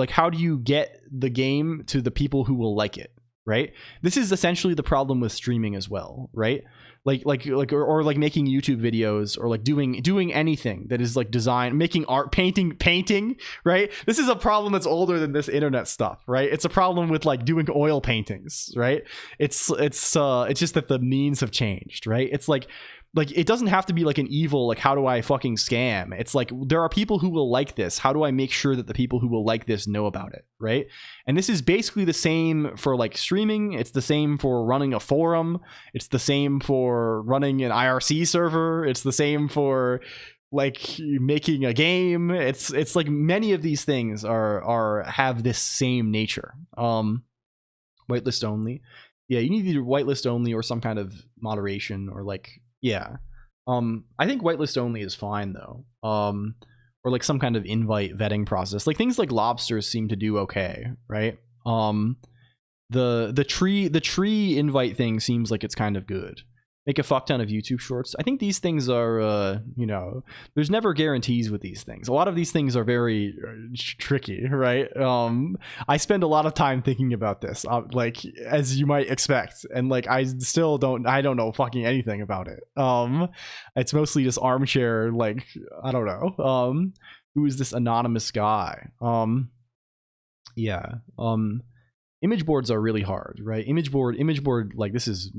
how do you get the game to the people who will like it, right? This is essentially the problem with streaming as well, right? Or like making YouTube videos, or like doing anything that is like design, making art, painting, right? This is a problem that's older than this internet stuff, right? It's a problem with like doing oil paintings, right? It's just that the means have changed, right? It's like it doesn't have to be like an evil, like, how do I fucking scam? It's like, there are people who will like this. How do I make sure that the people who will like this know about it, right? And this is basically the same for like streaming. It's the same for running a forum. It's the same for running an IRC server. It's the same for like making a game. It's like many of these things have this same nature. Whitelist only. Yeah, you need either whitelist only or some kind of moderation, or like, yeah. I think whitelist only is fine though. Or like some kind of invite vetting process. Like things like lobsters seem to do okay, right? The tree invite thing seems like it's kind of good. Make a fuck ton of YouTube shorts. I think these things are, there's never guarantees with these things. A lot of these things are very tricky, right? I spend a lot of time thinking about this, like, as you might expect, and like I don't know fucking anything about it. It's mostly just armchair, like, I don't know. Who is this anonymous guy? Image boards are really hard, right? Image board, like this is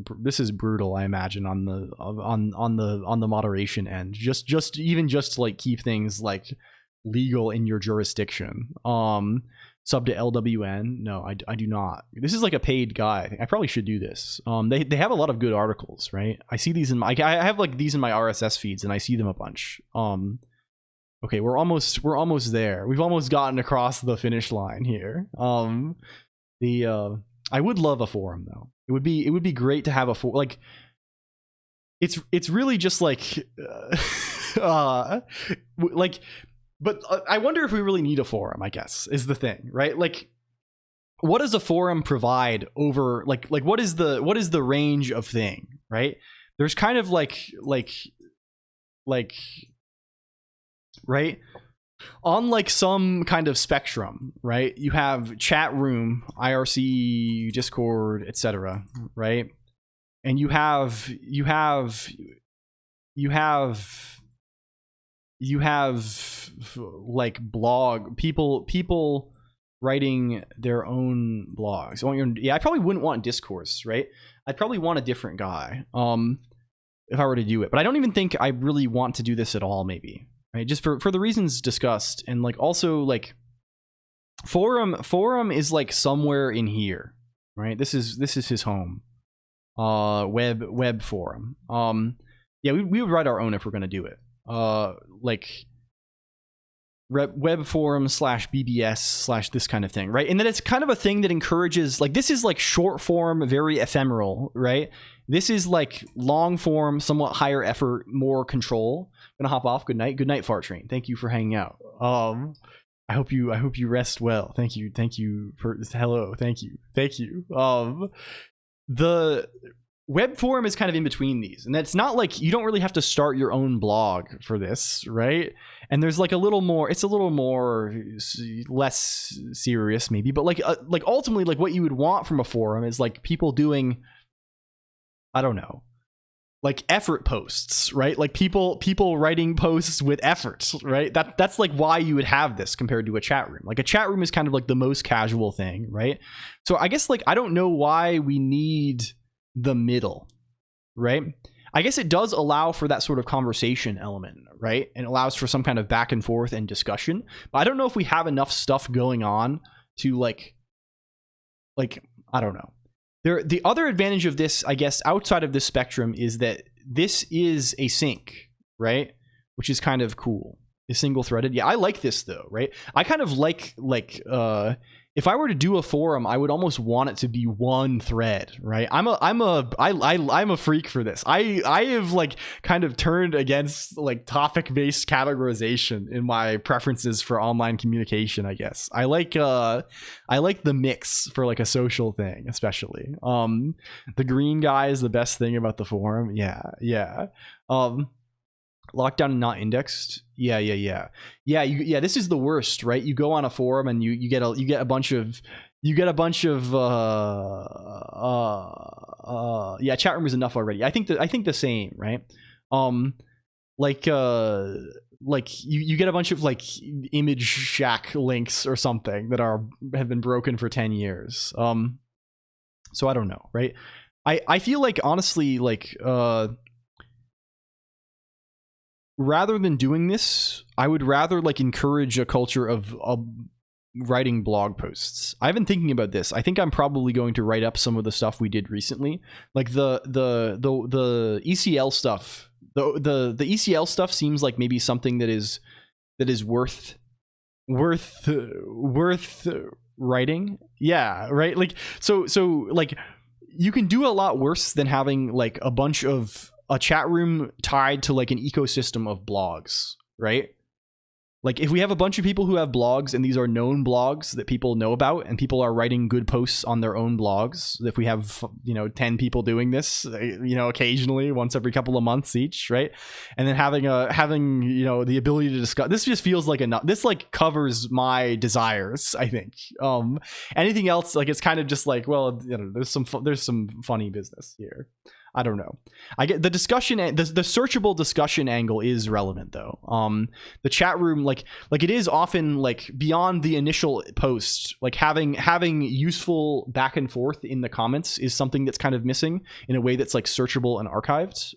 brutal, I imagine, on the moderation end. Just to like keep things like legal in your jurisdiction. Sub to LWN? No, I do not. This is like a paid guy. I probably should do this. They have a lot of good articles, right? I see these I have like these in my RSS feeds, and I see them a bunch. Okay, we're almost there. We've almost gotten across the finish line here. I would love a forum though. It would be great to have a forum. Like, it's really just like like, but I wonder if we really need a forum, I guess, is the thing, right? Like, what does a forum provide over like what is the range of thing, right? There's kind of like right? On like some kind of spectrum, right? You have chat room, IRC, Discord, etc., right? And you have like blog people writing their own blogs. I probably wouldn't want discourse, right? I'd probably want a different guy if I were to do it. But I don't even think I really want to do this at all, maybe. Right, just for the reasons discussed, and like also like forum is like somewhere in here, right? This is his home. Web forum. Yeah, we would write our own if we're gonna do it. Like web forum /BBS / this kind of thing, right? And then it's kind of a thing that encourages, like, this is like short form, very ephemeral, right? This is like long form, somewhat higher effort, more control. Gonna hop off. Good night, Fart Train. Thank you for hanging out. I hope you rest well. Thank you for hello. Thank you. The web forum is kind of in between these, and that's not like, you don't really have to start your own blog for this, right? And there's like it's a little more less serious maybe, but like ultimately, like, what you would want from a forum is like people doing, I don't know, like effort posts, right? Like people writing posts with efforts, right? That's like why you would have this compared to a chat room. Like a chat room is kind of like the most casual thing, right? So I guess, like, I don't know why we need the middle, right? I guess it does allow for that sort of conversation element, right? And allows for some kind of back and forth and discussion. But I don't know if we have enough stuff going on to like I don't know. The other advantage of this, I guess, outside of this spectrum, is that this is async, right? Which is kind of cool. Is single threaded. Yeah, I like this though, right? I kind of like if I were to do a forum, I would almost want it to be one thread, right? I'm a freak for this. I have like kind of turned against like topic based categorization in my preferences for online communication. I guess I like the mix for like a social thing, especially. The green guy is the best thing about the forum. Yeah. Lockdown and not indexed. Yeah. This is the worst, right? You go on a forum and you get a bunch of chat room is enough already. I think the same, right? Like you get a bunch of like image shack links or something that have been broken for 10 years. So I don't know, right? I feel like honestly like rather than doing this, I would rather like encourage a culture of writing blog posts. I've been thinking about this. I think I'm probably going to write up some of the stuff we did recently, like the ECL stuff. The ECL stuff seems like maybe something that is worth writing. Yeah, right. Like so like you can do a lot worse than having like a chat room tied to like an ecosystem of blogs, right? Like if we have a bunch of people who have blogs and these are known blogs that people know about and people are writing good posts on their own blogs, if we have 10 people doing this occasionally once every couple of months each, right? And then having the ability to discuss, this just feels like enough. This like covers my desires, I think. Anything else, like it's kind of just like, well, there's some funny business here. I don't know. I get the discussion, the searchable discussion angle is relevant though. The chat room, like it is often like beyond the initial post, like having useful back and forth in the comments is something that's kind of missing in a way that's like searchable and archived.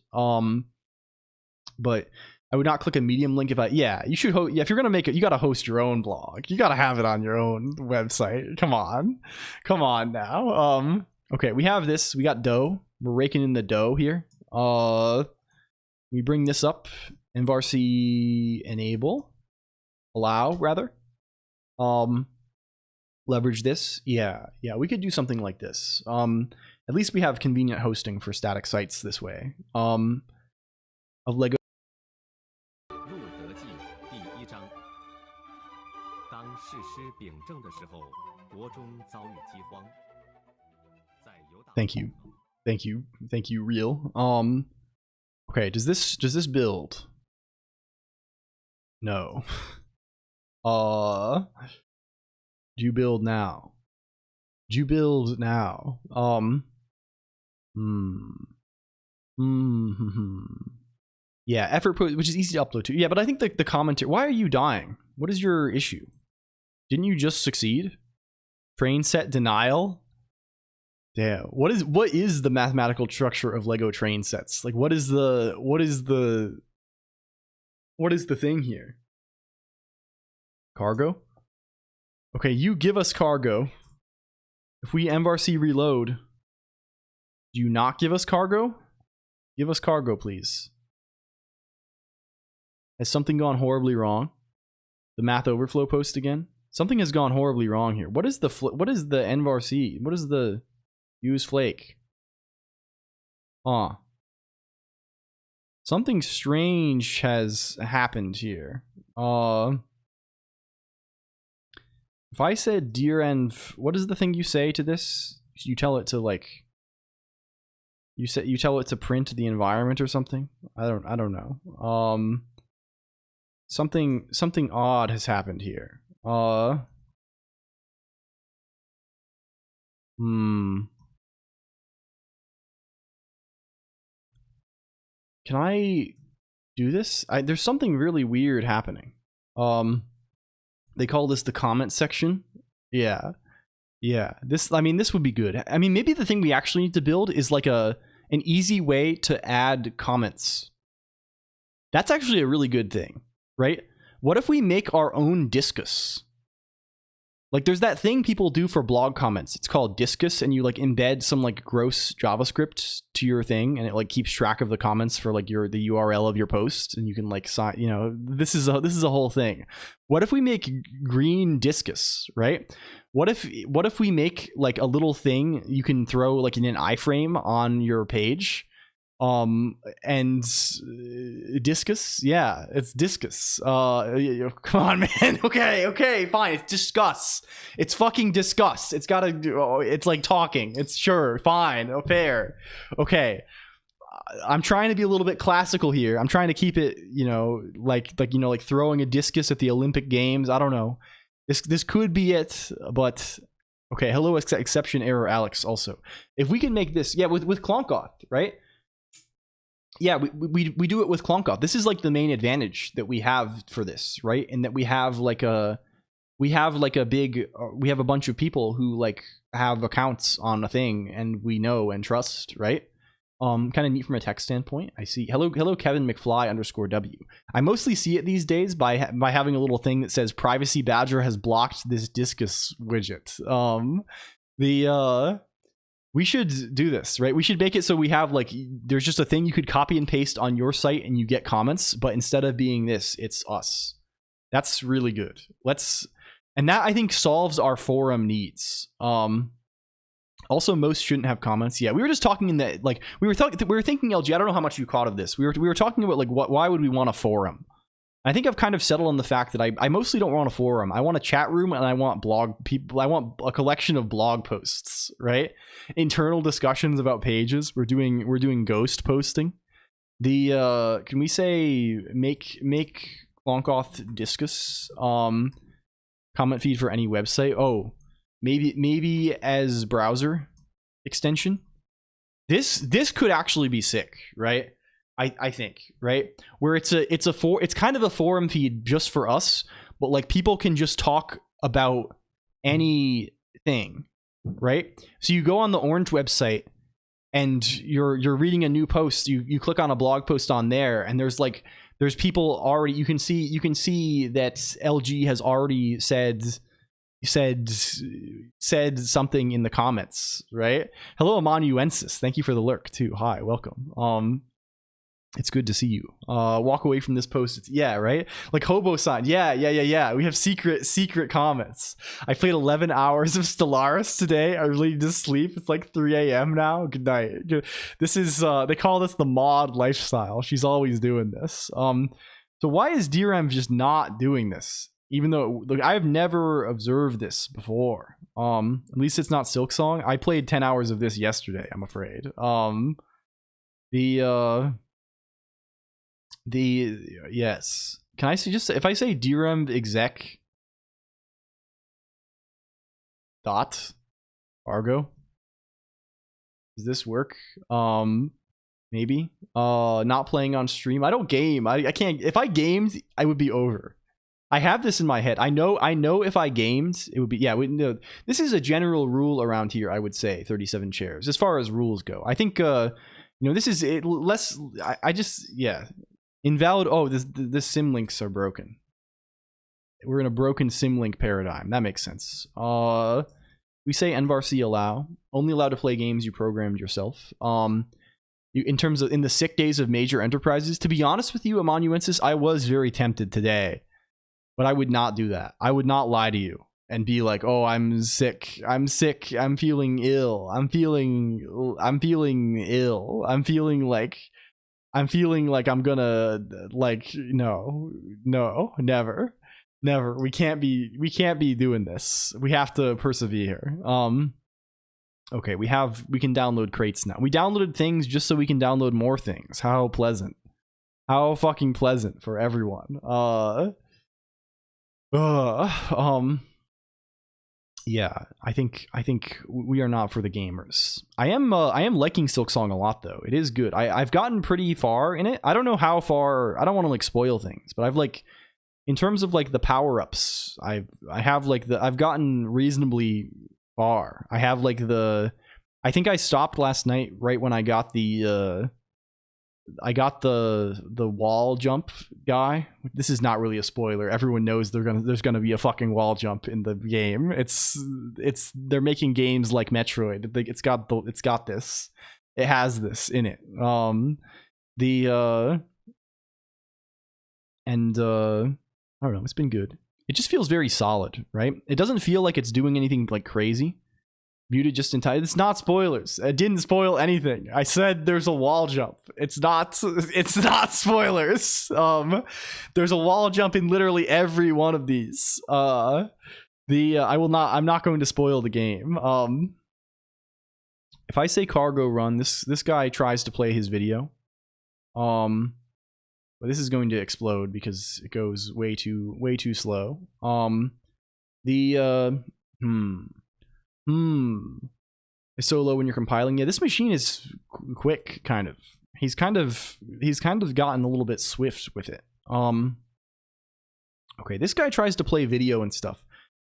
But I would not click a Medium link you should if you're gonna make it, you gotta host your own blog. You gotta have it on your own website. Come on now. Okay, we have this. We got dough. We're raking in the dough here. We bring this up. nvarc enable. Allow, rather. Leverage this. Yeah, we could do something like this. At least we have convenient hosting for static sites this way. Of Lego. Thank you, real. Okay, does this build? No. Do you build now? Yeah, effort post, which is easy to upload to. Yeah, but I think the commentary. Why are you dying? What is your issue? Didn't you just succeed? Train set denial? Damn. What is the mathematical structure of Lego train sets? Like what is the thing here? Cargo? Okay, you give us cargo. If we nvarc reload, do you not give us cargo? Give us cargo, please. Has something gone horribly wrong? The math overflow post again? Something has gone horribly wrong here. What is the nvarc? What is the use flake? Something strange has happened here. If I said dear env, what is the thing you say to this? You tell it to like you tell it to print the environment or something? I don't know. Something odd has happened here. Can I do this? There's something really weird happening. They call this the comment section. Yeah. This would be good. I mean, maybe the thing we actually need to build is like an easy way to add comments. That's actually a really good thing, right? What if we make our own discus? Like there's that thing people do for blog comments. It's called discus, and you like embed some like gross JavaScript to your thing, and it like keeps track of the comments for like the URL of your post, and you can like this is a whole thing. What if we make green discus, right? What if we make like a little thing you can throw like in an iframe on your page? And discus, yeah, it's discus. Come on, man. Okay, fine. It's discuss. It's fucking discuss. It's gotta do. It's like talking. It's sure, fine, fair. Okay, I'm trying to be a little bit classical here. I'm trying to keep it, like throwing a discus at the Olympic Games. I don't know. This could be it, but okay. Hello, exception error, Alex. Also, if we can make this, yeah, with COLONQ, right? Yeah, we do it with COLONQ. This is like the main advantage that we have for this, right? And that we have a bunch of people who like have accounts on a thing and we know and trust, right? Kind of neat from a tech standpoint. I see. Hello, Kevin McFly _W. I mostly see it these days by having a little thing that says Privacy Badger has blocked this discus widget. We should do this, right? We should make it so we have like, there's just a thing you could copy and paste on your site and you get comments, but instead of being this, it's us. That's really good. And that I think solves our forum needs. Also, most shouldn't have comments. Yeah, we were just talking in that, like, we were thinking, LG, I don't know how much you caught of this. We were talking about like, why would we want a forum? I think I've kind of settled on the fact that I mostly don't want a forum. I want a chat room and I want blog people. I want a collection of blog posts, right? Internal discussions about pages. We're doing ghost posting. Can we say make COLONQ discus comment feed for any website? Oh, maybe as browser extension. This could actually be sick, right? I think, right, where it's kind of a forum feed just for us, but like people can just talk about anything, right? So you go on the Orange website and you're reading a new post, you click on a blog post on there, and there's people already, you can see that LG has already said something in the comments, right? Hello, Amanuensis, thank you for the lurk too. Hi, welcome. It's good to see you. Walk away from this post. Yeah, right? Like hobo sign. Yeah. We have secret comments. I played 11 hours of Stellaris today. I really need to sleep. It's like 3 a.m. now. Good night. This is, they call this the mod lifestyle. She's always doing this. So why is DRM just not doing this? Even though, look, I've never observed this before. At least it's not Silksong. I played 10 hours of this yesterday, I'm afraid. Yes. Can I say, just if I say DRM exec dot Argo, does this work? Maybe. Not playing on stream. I don't game. I can't. If I gamed, I would be over. I have this in my head. I know if I gamed, it would be, yeah, no, this is a general rule around here, I would say, 37 chairs, as far as rules go. I think this is it less. I just, yeah. Invalid. Oh, the sim links are broken. We're in a broken sim link paradigm. That makes sense. We say NVARC allow. Only allowed to play games you programmed yourself. In terms of in the sick days of major enterprises, to be honest with you, Amanuensis, I was very tempted today, but I would not do that. I would not lie to you and be like, oh, I'm sick. I'm feeling ill. I'm feeling ill. I'm feeling like I'm gonna, like, no, never. We can't be doing this. We have to persevere. Okay, we can download crates now. We downloaded things just so we can download more things. How pleasant. How fucking pleasant for everyone. Yeah, I think we are not for the gamers. I am liking Silksong a lot though. It is good. I've gotten pretty far in it. I don't know how far. I don't want to like spoil things, but I've like, in terms of like the power-ups, I've gotten reasonably far. I have like I think I stopped last night right when I got the wall jump guy. This is not really a spoiler. Everyone knows there's gonna be a fucking wall jump in the game. They're making games like Metroid. It's got this. It has this in it. I don't know. It's been good. it just feels very solid, right? It doesn't feel like it's doing anything like crazy. Muted just in time. It's not spoilers. I didn't spoil anything. I said there's a wall jump. It's not spoilers. There's a wall jump in literally every one of these. I'm not going to spoil the game. If I say cargo run, this guy tries to play his video. But this is going to explode because it goes way too slow. It's so low when you're compiling. Yeah, this machine is quick, kind of. He's kind of gotten a little bit swift with it. Okay, this guy tries to play video and stuff.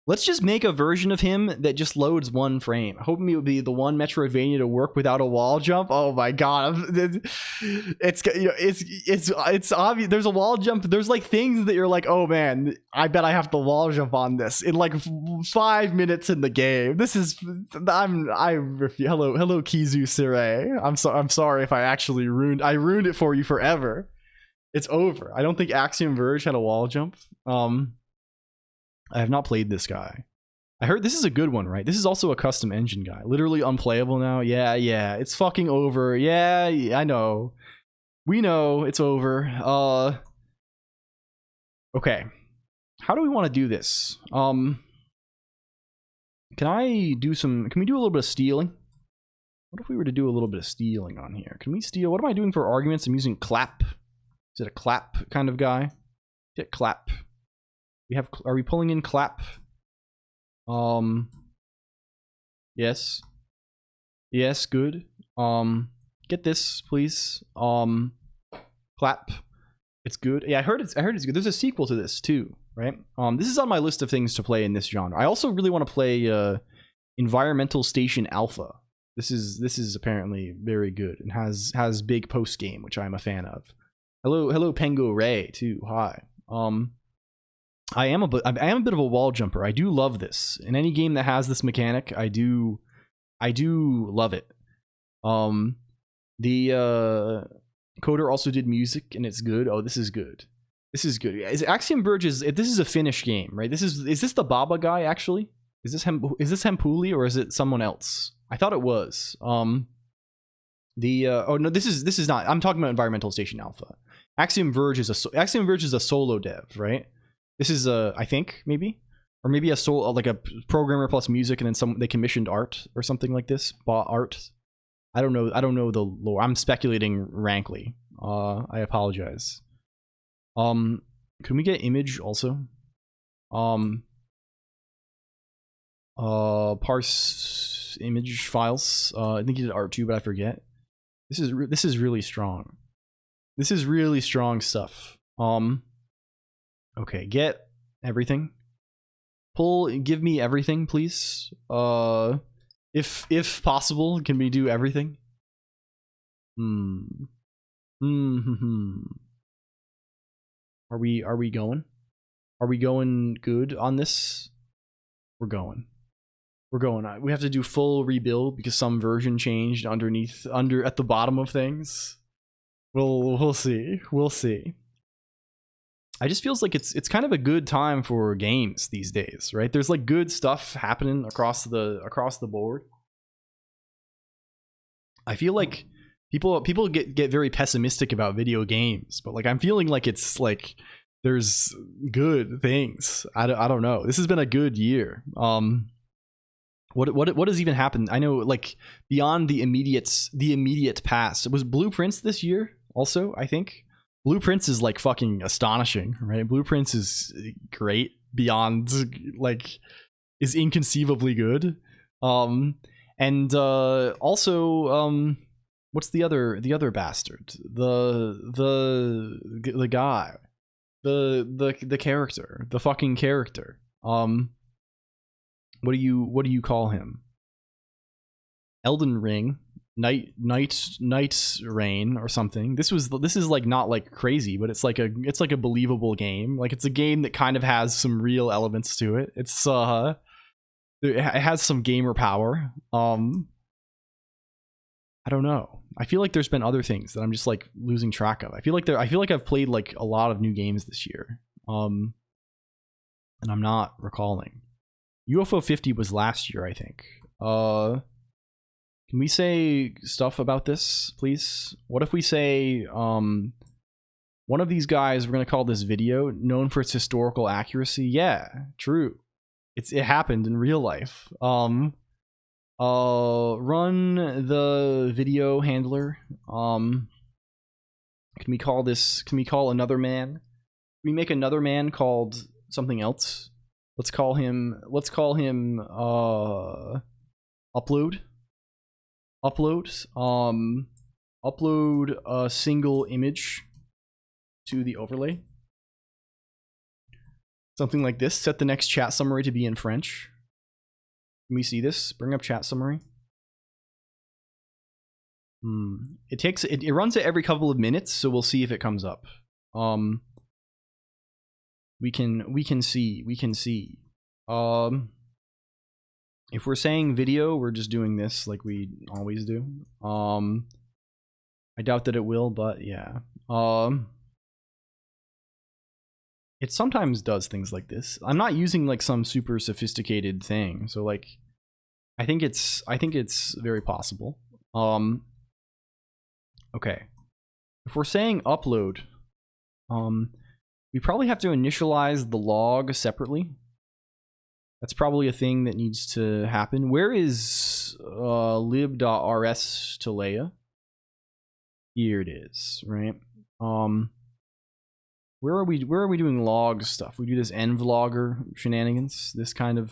Let's just make a version of him that just loads one frame. Hoping it would be the one Metroidvania to work without a wall jump. Oh my god, it's obvious. There's a wall jump. There's like things that you're like, oh man, I bet I have to wall jump on this in like 5 minutes in the game. This is hello Kizu Sire. I'm sorry if I ruined it for you forever. It's over. I don't think Axiom Verge had a wall jump. I have not played this guy. I heard this is a good one, right? This is also a custom engine guy. Literally unplayable now. Yeah, it's fucking over. Yeah, I know. We know it's over. Okay. How do we want to do this? Can we do a little bit of stealing? What if we were to do a little bit of stealing on here? Can we steal? What am I doing for arguments? I'm using clap. Is it a clap kind of guy? Yeah, clap. Are we pulling in clap? Yes. Yes, good. Get this, please. Clap. It's good. Yeah, I heard it's good. There's a sequel to this too, right? This is on my list of things to play in this genre. I also really want to play Environmental Station Alpha. This is apparently very good and has big post game, which I'm a fan of. Hello Pengo Ray too. Hi. I am a bit of a wall jumper. I do love this. In any game that has this mechanic, I do love it. The Coder also did music, and it's good. Oh, this is good. This is good. Axiom Verge this is a Finnish game, right? Is this the Baba guy actually? Is this Hempuli or is it someone else? I thought it was. Oh no, this is not. I'm talking about Environmental Station Alpha. Axiom Verge is a solo dev, right? This is I think maybe, or maybe like a programmer plus music, and then they commissioned art or something like this. Bought art. I don't know the lore. I'm speculating rankly. I apologize. Can we get image also? Parse image files. I think you did art too, but I forget. This is really strong. This is really strong stuff. Okay, get everything. Give me everything, please. If possible, can we do everything? Are we going? Are we going good on this? We're going. We have to do full rebuild because some version changed at the bottom of things. We'll see. We'll see. I just feels like it's kind of a good time for games these days, right? There's like good stuff happening across the board. I feel like people get very pessimistic about video games, but like I'm feeling like it's like there's good things. I don't know. This has been a good year. What has even happened? I know like beyond the immediate past. Was Blueprints this year also, I think? Blueprints is like fucking astonishing, right? Blueprints is great beyond like is inconceivably good. And also what's the other bastard? The guy. The character. The fucking character. What do you call him? Elden Ring. Night's Reign or something. This is like not like crazy, but it's like a believable game. Like it's a game that kind of has some real elements to it. It has some gamer power. I don't know. I feel like there's been other things that I'm just like losing track of. I feel like I've played like a lot of new games this year. and I'm not recalling. UFO 50 was last year, I think. Can we say stuff about this, please? What if we say, one of these guys, we're gonna call this video, known for its historical accuracy? Yeah, true. It happened in real life. Run the video handler. Can we call another man? Can we make another man called something else? Let's call him upload. Upload a single image to the overlay. Something like this. Set the next chat summary to be in French. Can we see this? Bring up chat summary. It runs it every couple of minutes, so we'll see if it comes up. We can see. If we're saying video, we're just doing this like we always do. I doubt that it will, but yeah. It sometimes does things like this. I'm not using like some super sophisticated thing, so like I think it's very possible. Okay. If we're saying upload, we probably have to initialize the log separately. That's probably a thing that needs to happen. Where is lib.rs to Leia? Here it is, right? Where are we doing log stuff? We do this nvlogger shenanigans, this kind of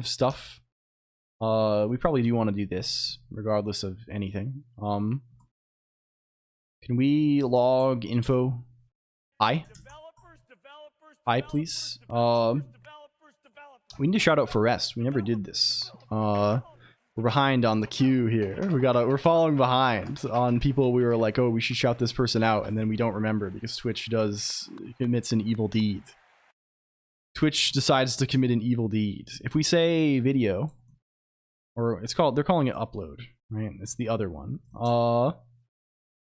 stuff. We probably do want to do this regardless of anything. Can we log info? Hi, please. We need to shout out for rest. We never did this. We're behind on the queue here. We're falling behind on people. We were like, oh, we should shout this person out, and then we don't remember because Twitch commits an evil deed. Twitch decides to commit an evil deed. If we say video, or they're calling it upload, right? It's the other one.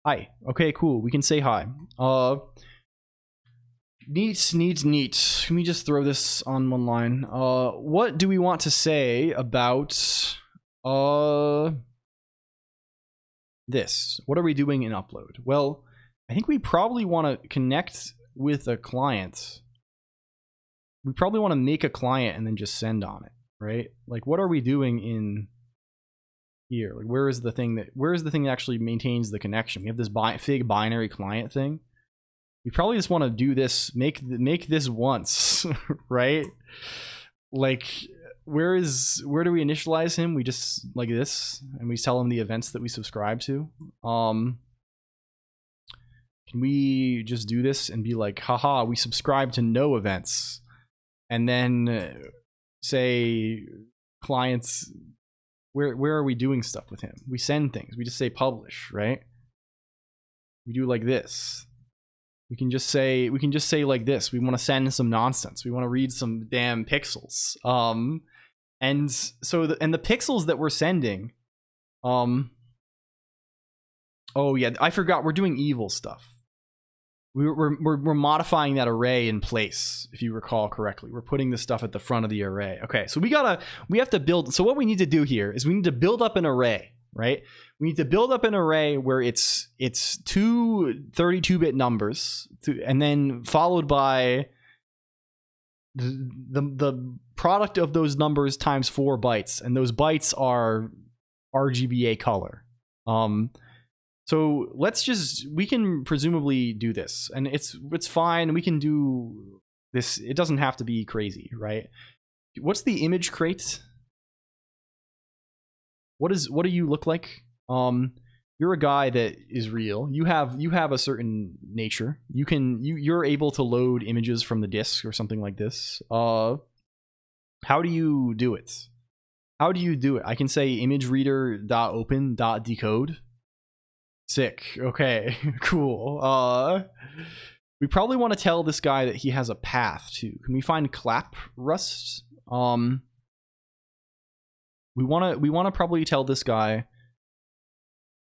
Hi. Okay, cool. We can say hi. Neat. Can we just throw this on one line? What do we want to say about this? What are we doing in upload? Well, I think we probably want to connect with a client. We probably want to make a client and then just send on it, right? Like, what are we doing in here? Like, where is the thing that actually maintains the connection? We have this fig binary client thing. We probably just want to do this, make this once, right? Like, where do we initialize him? We just like this, and we tell him the events that we subscribe to. Can we just do this and be like, haha, we subscribe to no events, and then say clients, where are we doing stuff with him? We send things. We just say publish, right? We do like this. We can just say like this. We want to send some nonsense. We want to read some damn pixels. And so the pixels that we're sending, oh yeah, I forgot we're doing evil stuff. We're modifying that array in place, if you recall correctly. We're putting the stuff at the front of the array. Okay, so we have to build. So what we need to do here is we need to build up an array, right? We need to build up an array where it's two 32-bit numbers, and then followed by the product of those numbers times 4 bytes, and those bytes are RGBA color. So we can presumably do this, and it's fine. We can do this. It doesn't have to be crazy, right? What's the image crate? What do you look like? You're a guy that is real. You have a certain nature. You're able to load images from the disk or something like this. How do you do it? I can say imagereader.open.decode. Sick. Okay. Cool. We probably want to tell this guy that he has a path too. Can we find clap rust? We want to probably tell this guy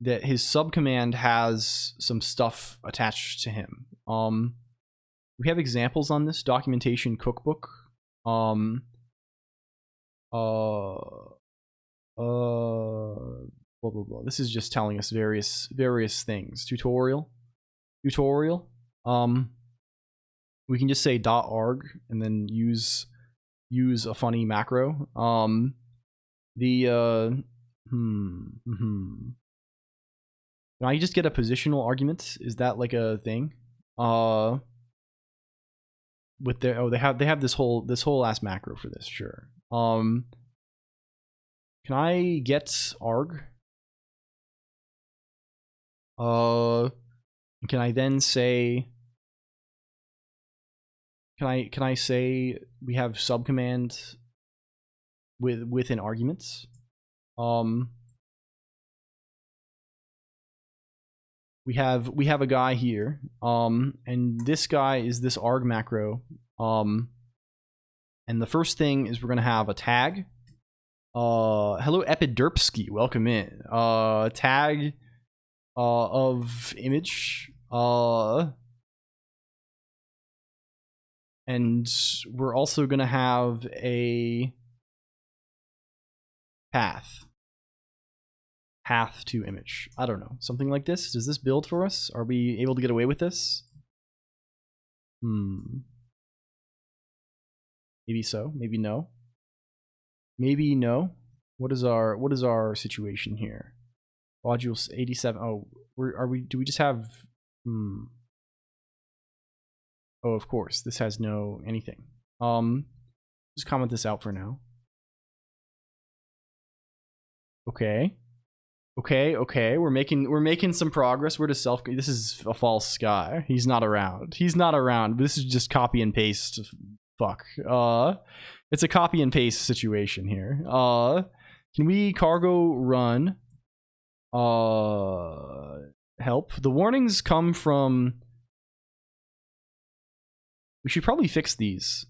that his subcommand has some stuff attached to him. We have examples on this documentation cookbook. Blah blah blah. This is just telling us various things. Tutorial. We can just say .arg and then use a funny macro. Can I just get a positional argument? Is that like a thing? With their they have this whole ass macro for this, sure. Can I get arg? Can I then say can I say we have subcommand with an argument? We have a guy here, and this guy is this arg macro, and the first thing is we're gonna have a tag. Hello Epiderpsky, welcome in. Tag of image, and we're also gonna have a path to image. I don't know, something like this. Does this build for us? Are we able to get away with this? Maybe so, maybe no. Maybe no. What is our situation here? Module 87. Oh, do we just have Oh, of course. This has no anything. Just comment this out for now. Okay. We're making some progress. We're to self. This is a false guy. He's not around. This is just copy and paste. Fuck. It's a copy and paste situation here. Can we cargo run? Help. The warnings come from. We should probably fix these.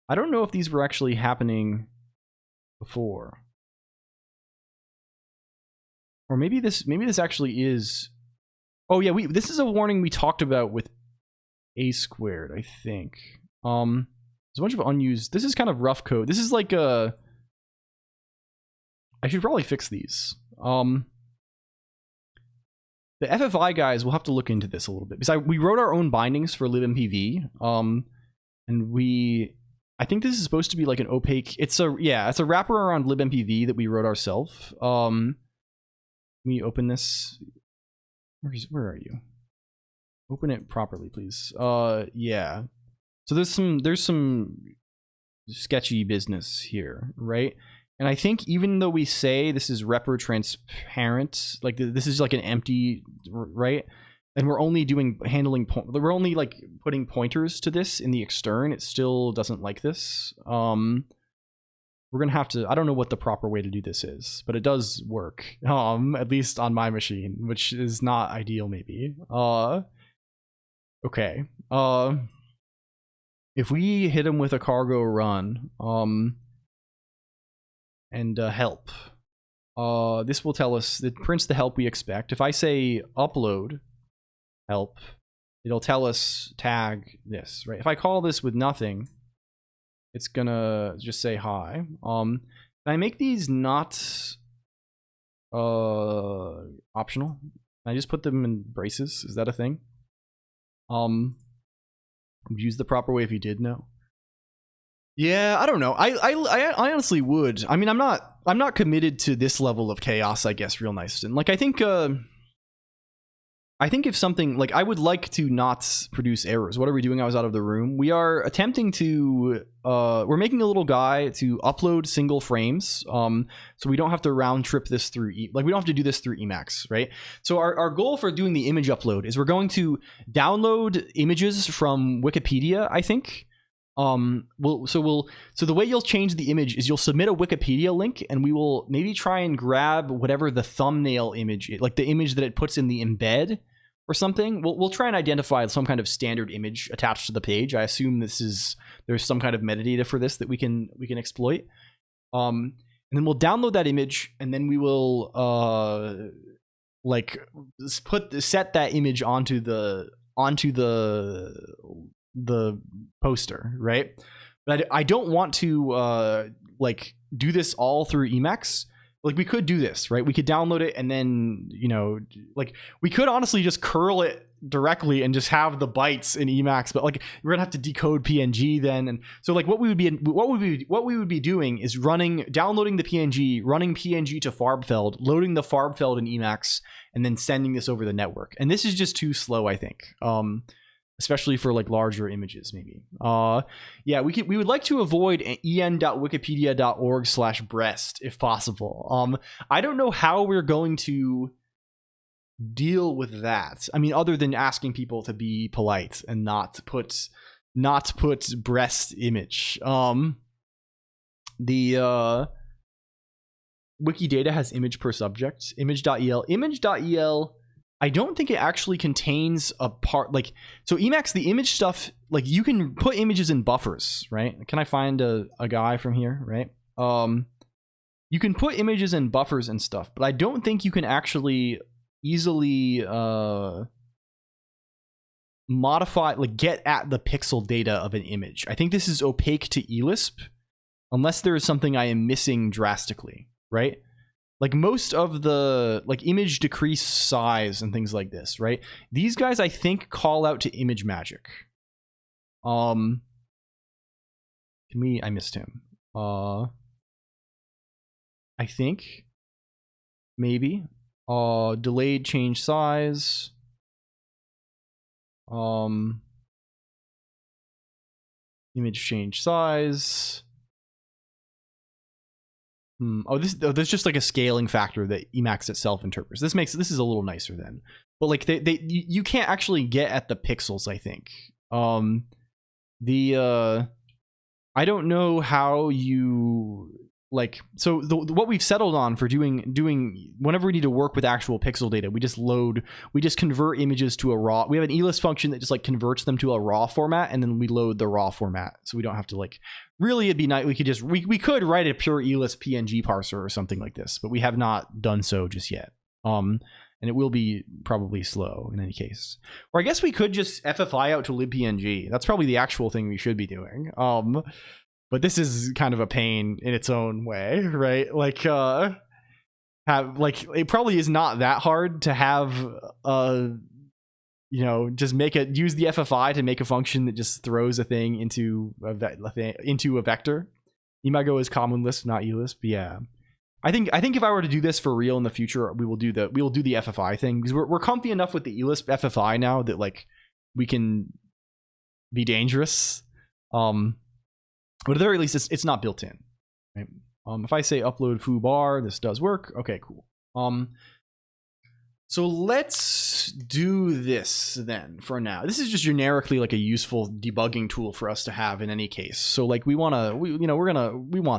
I don't know if these were actually happening before. Or maybe this actually is. Oh yeah, this is a warning we talked about with A squared, I think. There's a bunch of unused. This is kind of rough code. This is like a. I should probably fix these. The FFI guys will have to look into this a little bit because we wrote our own bindings for libmpv. And I think this is supposed to be like an opaque. It's a wrapper around libmpv that we wrote ourselves. Let me open this. Where are you? Open it properly, please. Yeah. So there's some sketchy business here, right? And I think even though we say this is repr transparent, like this is like an empty, right? And we're only we're only like putting pointers to this in the extern. It still doesn't like this. We're gonna have to. I don't know what the proper way to do this is, but it does work. At least on my machine, which is not ideal, maybe. Okay. If we hit him with a cargo run, and help, this will tell us. It prints the help we expect. If I say upload help, it'll tell us tag this, right? If I call this with nothing, it's gonna just say hi. Can I make these not optional? Can I just put them in braces? Is that a thing? Use the proper way if you did know. Yeah, I don't know. I honestly would. I mean, I'm not committed to this level of chaos, I guess, real nice. And like I think if something like I would like to not produce errors. What are we doing? I was out of the room. We are attempting to we're making a little guy to upload single frames, so we don't have to round trip this through we don't have to do this through Emacs, right? So our goal for doing the image upload is we're going to download images from Wikipedia, I think. So the way you'll change the image is you'll submit a Wikipedia link, and we will maybe try and grab whatever the thumbnail image is, like the image that it puts in the embed or something. We'll try and identify some kind of standard image attached to the page. I assume there's some kind of metadata for this that we can exploit. And then we'll download that image, and then we will set that image onto the poster, right? But I don't want to like do this all through Emacs. Like we could do this, right? We could download it and then, you know, like we could honestly just curl it directly and just have the bytes in Emacs, but like we're gonna have to decode PNG then. And so like what we would be doing is downloading the PNG, running PNG to farbfeld, loading the farbfeld in Emacs, and then sending this over the network. And this is just too slow, I think. Especially for like larger images, maybe. Yeah, we would like to avoid en.wikipedia.org/breast if possible. I don't know how we're going to deal with that. I mean, other than asking people to be polite and not put breast image. The Wikidata has image per subject. Image.el. I don't think it actually contains a part, like, so Emacs, the image stuff, like you can put images in buffers, right? Can I find a guy from here, right? You can put images in buffers and stuff, but I don't think you can actually easily modify, like get at the pixel data of an image. I think this is opaque to eLisp, unless there is something I am missing drastically, right? Like most of the like image decrease size and things like this, right? These guys I think call out to image magic. I missed him. I think maybe delayed change size. Image change size. There's just like a scaling factor that Emacs itself interprets. This is a little nicer then. But like you can't actually get at the pixels, I think. I don't know how you like, so what we've settled on for doing whenever we need to work with actual pixel data, we just convert images to a raw. We have an eList function that just like converts them to a raw format, and then we load the raw format, so we don't have to like, really it'd be nice, we could write a pure eList PNG parser or something like this, but we have not done so just yet. And it will be probably slow in any case. Or I guess we could just FFI out to libpng. That's probably the actual thing we should be doing. But this is kind of a pain in its own way, right? Like, it probably is not that hard to have, just use the FFI to make a function that just throws a thing into a vector. Imago is common Lisp, not eLisp. Yeah, I think if I were to do this for real in the future, we will do the FFI thing, because we're comfy enough with the eLisp FFI now that like we can be dangerous. But at the very least, it's not built in. Right? If I say upload foo bar, this does work. Okay, cool. So let's do this then for now. This is just generically like a useful debugging tool for us to have in any case. So like we want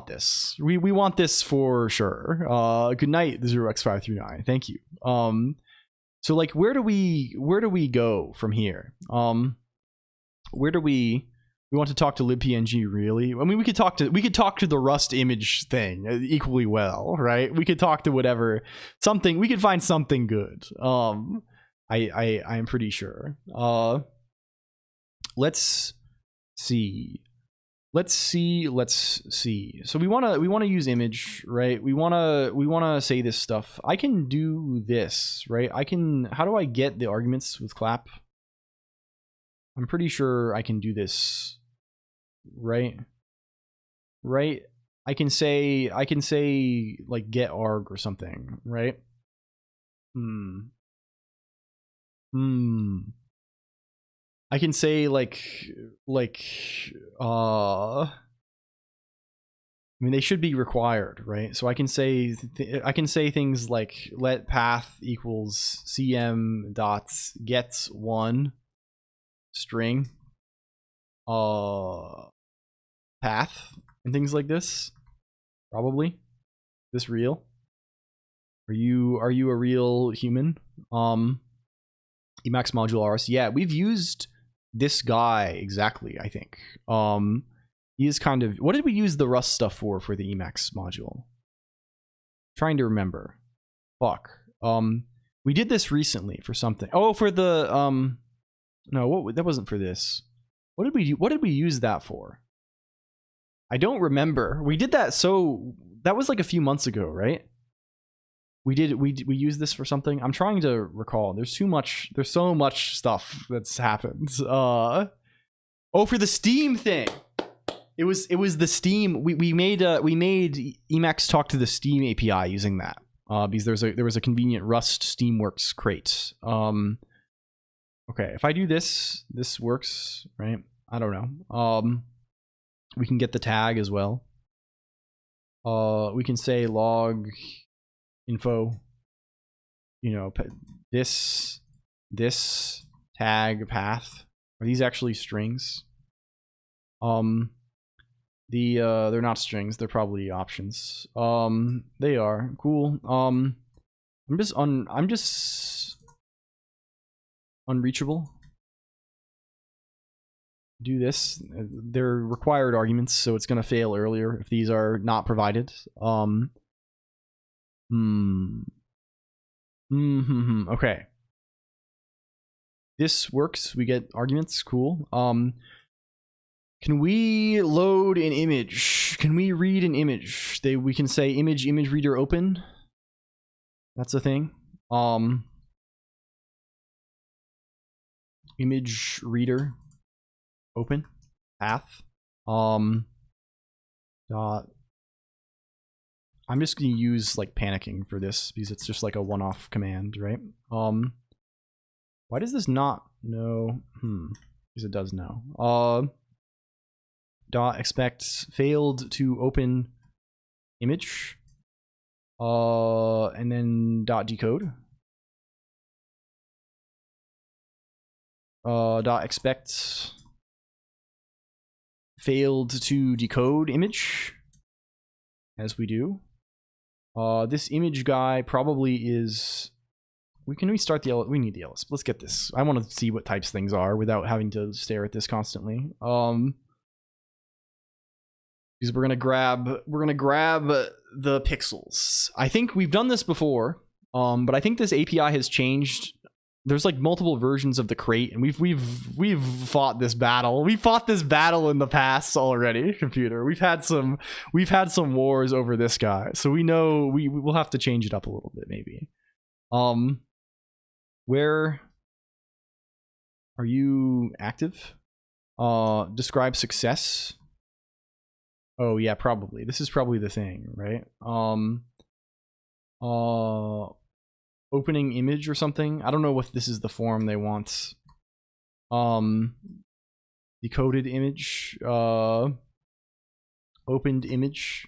this. We want this for sure. Good night, the 0x539. Thank you. So like where do we go from here? We want to talk to libpng, really? I mean, we could talk to the Rust image thing equally well, right? We could talk to whatever, something, we could find something good. I'm pretty sure. Let's see. So we want to use image, right? We want to say this stuff. I can do this, right? How do I get the arguments with clap? I'm pretty sure I can do this. Right, I can say like get arg or something, right? I can say I mean, they should be required, right? So I can say things like let path equals cm dots gets one string path and things like this. Probably this real. Are you a real human? Emacs module rs. Yeah, we've used this guy exactly, I think. He is kind of, what did we use the Rust stuff for the Emacs module? Trying to remember. Fuck. We did this recently for something. Oh, for the no, that wasn't for this. What did we use that for? I don't remember. We did that, so that was like a few months ago, right? We used this for something. I'm trying to recall. There's so much stuff that's happened. Oh, for the Steam thing. It was the Steam. We made Emacs talk to the Steam API using that. Because there was a convenient Rust Steamworks crate. Okay, if I do this works, right? I don't know. We can get the tag as well. We can say log info, you know, this tag path. Are these actually strings? They're not strings, they're probably options. They are cool. I'm just unreachable. Do this. They're required arguments, so it's gonna fail earlier if these are not provided. Okay. This works. We get arguments. Cool. Can we load an image? Can we read an image? We can say image reader open. That's a thing. Image reader open path. Dot. I'm just gonna use like panicking for this because it's just like a one-off command, right? Why does this not know? Because it does know. Dot expect failed to open image. And then dot decode. Dot expect failed to decode image, as we do. This image guy probably is. Can we start the? We need the LS. Let's get this. I want to see what types things are without having to stare at this constantly. Because we're gonna grab the pixels. I think we've done this before, but I think this API has changed. There's like multiple versions of the crate, and we've fought this battle. We fought this battle in the past already, computer. We've had some wars over this guy, so we know we will have to change it up a little bit, maybe. Where are you active? Describe success. Oh yeah, probably. This is probably the thing, right? Opening image or something. I don't know if this is the form they want. Decoded image. Opened image.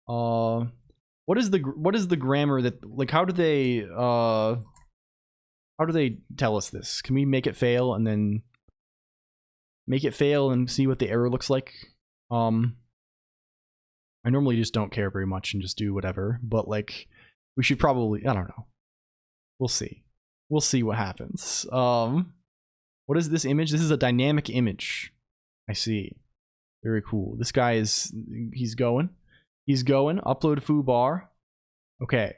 What is the grammar that, like, how do they tell us this? Can we make it fail and then see what the error looks like? I normally just don't care very much and just do whatever, but like we should probably, I don't know. We'll see. We'll see what happens. What is this image? This is a dynamic image. I see. Very cool. This guy is, he's going. Upload foo bar. Okay.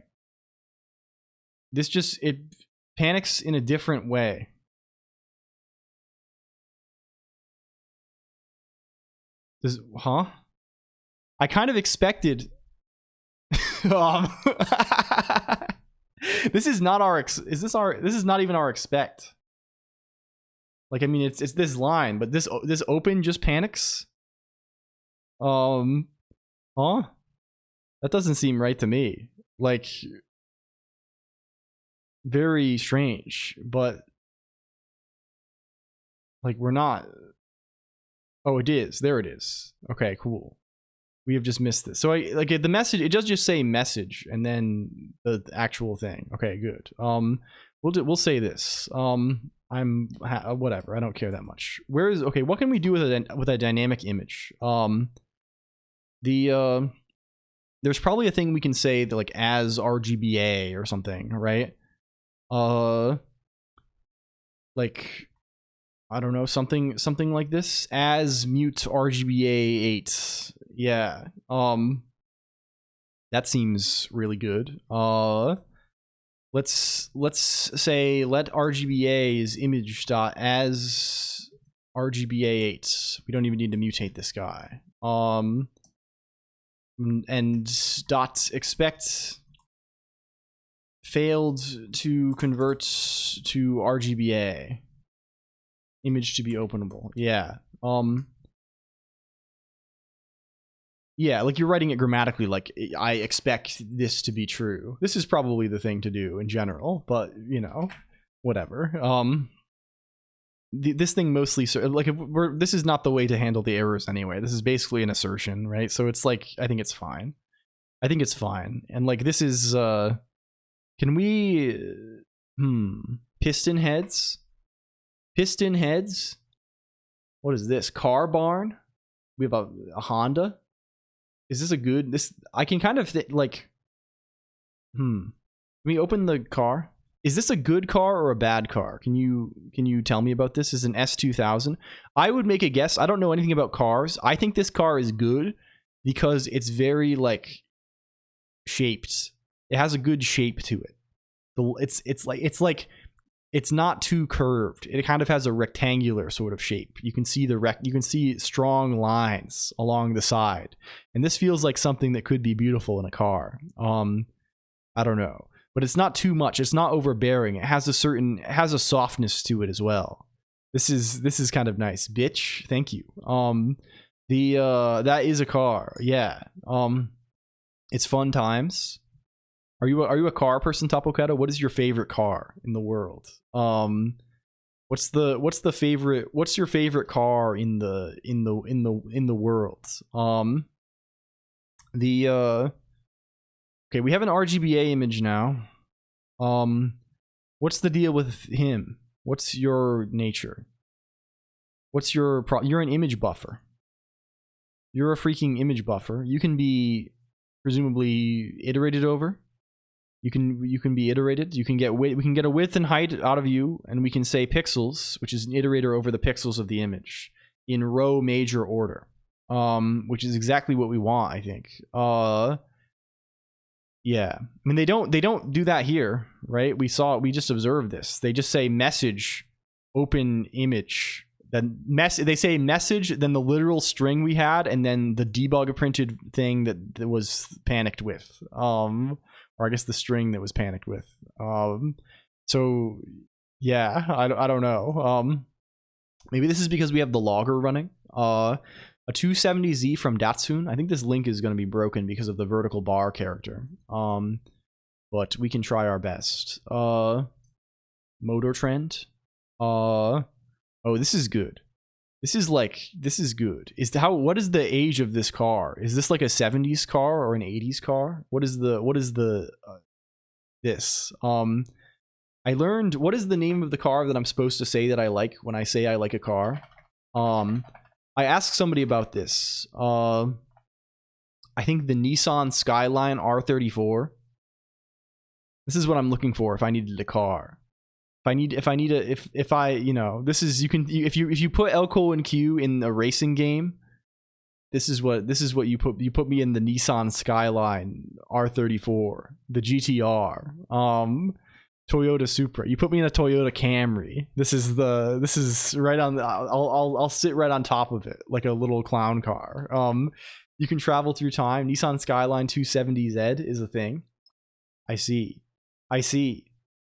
This just, it panics in a different way. Huh? I kind of expected. This is not our. This is not even our expect. Like, I mean, it's this line, but this open just panics. Huh? That doesn't seem right to me. Like, very strange, but like we're not. Oh, it is. There it is. Okay, cool. We have just missed this. So the message, it does just say message and then the actual thing. Okay, good. We'll say this. Whatever. I don't care that much. Okay? What can we do with a dynamic image? There's probably a thing we can say that, like, as RGBA or something, right? Like, I don't know, something like this. As mute RGBA 8. Yeah. That seems really good. Let's say let RGBA is image dot as RGBA 8. We don't even need to mutate this guy. And dot expect failed to convert to RGBA. Image to be openable. Yeah. Yeah, like you're writing it grammatically like I expect this to be true. This is probably the thing to do in general, but you know, whatever. This thing mostly like this is not the way to handle the errors anyway. This is basically an assertion, right? So it's like I think it's fine. I think it's fine. And like this is can we piston heads? Piston heads? What is this? Car barn? We have a Honda? Is this a good I can kind of like Can we open the car? Is this a good car or a bad car? Can you tell me about this? This is an S2000. I would make a guess. I don't know anything about cars. I think this car is good because it's very like shaped. It has a good shape to it. It's not too curved. It kind of has a rectangular sort of shape. You can see you can see strong lines along the side. And this feels like something that could be beautiful in a car. I don't know. But it's not too much. It's not overbearing. It has a softness to it as well. This is kind of nice. Bitch, thank you. That is a car. Yeah. It's fun times. Are you a car person, Topocata? What is your favorite car in the world? What's your favorite car in the world? Okay, we have an RGBA image now. What's the deal with him? What's your nature? What's your you're an image buffer. You're a freaking image buffer. You can be presumably iterated over. You can be iterated. We can get a width and height out of you, and we can say pixels, which is an iterator over the pixels of the image in row major order, which is exactly what we want, I think. Yeah, I mean they don't do that here, right? We just observed this. They just say message, open image. Then they say message, then the literal string we had, and then the debug printed thing that was panicked with. Or I guess the string that was panicked with. So yeah, I don't know. Maybe this is because we have the logger running. A 270Z from Datsun. I think this link is going to be broken because of the vertical bar character. But we can try our best. Motor trend. Oh, this is good. This is good. What is the age of this car? Is this like a 70s car or an 80s car? What is this? I learned what is the name of the car that I'm supposed to say that I like when I say I like a car? I asked somebody about this. I think the Nissan Skyline R34. This is what I'm looking for if I needed a car. If you put LCOLONQ in a racing game, this is what you put me in the Nissan Skyline R34, the GTR, Toyota Supra. You put me in a Toyota Camry. This is right on the, I'll sit right on top of it like a little clown car. You can travel through time. Nissan Skyline 270Z is a thing. I see.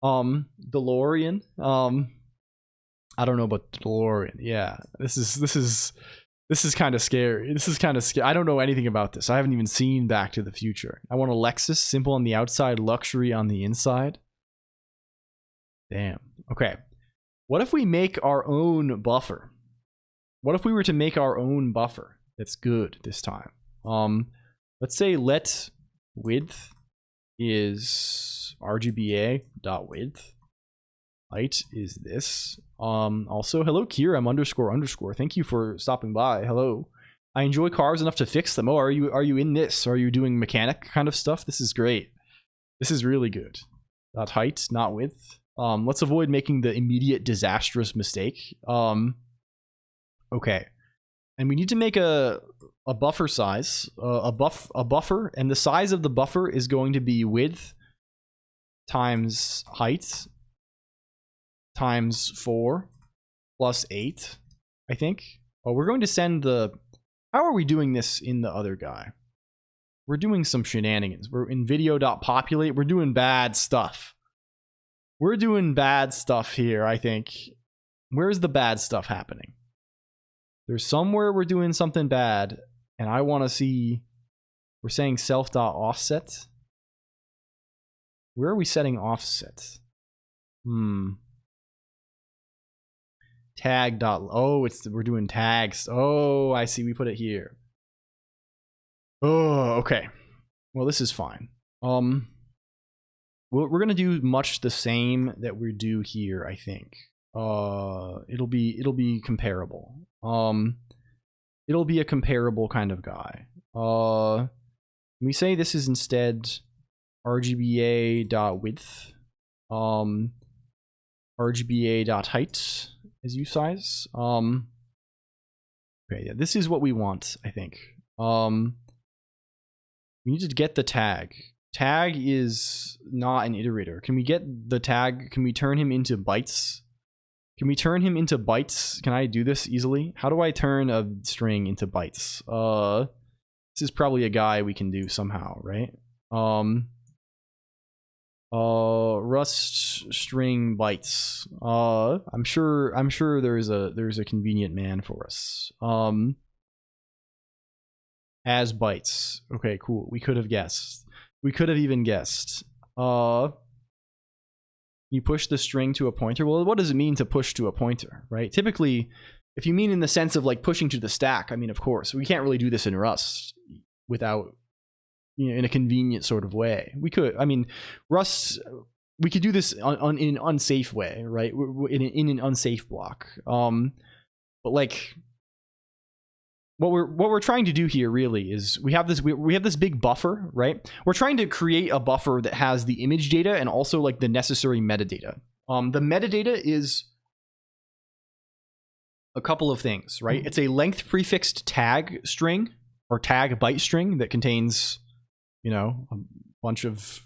DeLorean. I don't know about the DeLorean. Yeah, this is kind of scary. I don't know anything about this. I haven't even seen Back to the Future. I want a Lexus, simple on the outside, luxury on the inside. Damn. Okay. What if we make our own buffer? What if we were to make our own buffer that's good this time? Let's say let width is RGBA.width. Height is this. Also, hello Kira __. Thank you for stopping by. Hello. I enjoy cars enough to fix them. Oh, are you in this? Are you doing mechanic kind of stuff? This is great. This is really good. Not height, not width. Let's avoid making the immediate disastrous mistake. Okay. And we need to make a buffer size, a buffer, and the size of the buffer is going to be width times height times 4 plus 8, I think. Oh, we're going to send the... How are we doing this in the other guy? We're doing some shenanigans. We're in video.populate. We're doing bad stuff. We're doing bad stuff here, I think. Where's the bad stuff happening? There's somewhere we're doing something bad, and I want to see... We're saying self.offset. Where are we setting offset? Tag dot. Oh, we're doing tags. Oh, I see. We put it here. Oh, okay. Well, this is fine. We're gonna do much the same that we do here, I think. It'll be comparable. It'll be a comparable kind of guy. We say this is instead RGBA.width, RGBA.height as use size. Okay, yeah, this is what we want, I think. We need to get the tag. Tag is not an iterator. Can we get the tag? Can we turn him into bytes? Can we turn him into bytes? Can I do this easily? How do I turn a string into bytes? This is probably a guy we can do somehow, right? Rust string bytes. I'm sure there's a convenient man for us. As bytes. Okay, cool. We could have guessed. We could have even guessed. You push the string to a pointer. Well, what does it mean to push to a pointer, right? Typically, if you mean in the sense of like pushing to the stack, I mean, of course, we can't really do this in Rust without, you know, in a convenient sort of way. We could, I mean, Rust, we could do this in an unsafe way, right? In an unsafe block. But like, what we're trying to do here really is we have this big buffer, right? We're trying to create a buffer that has the image data and also like the necessary metadata. The metadata is a couple of things, right? It's a length prefixed tag string or tag byte string that contains, you know, a bunch of.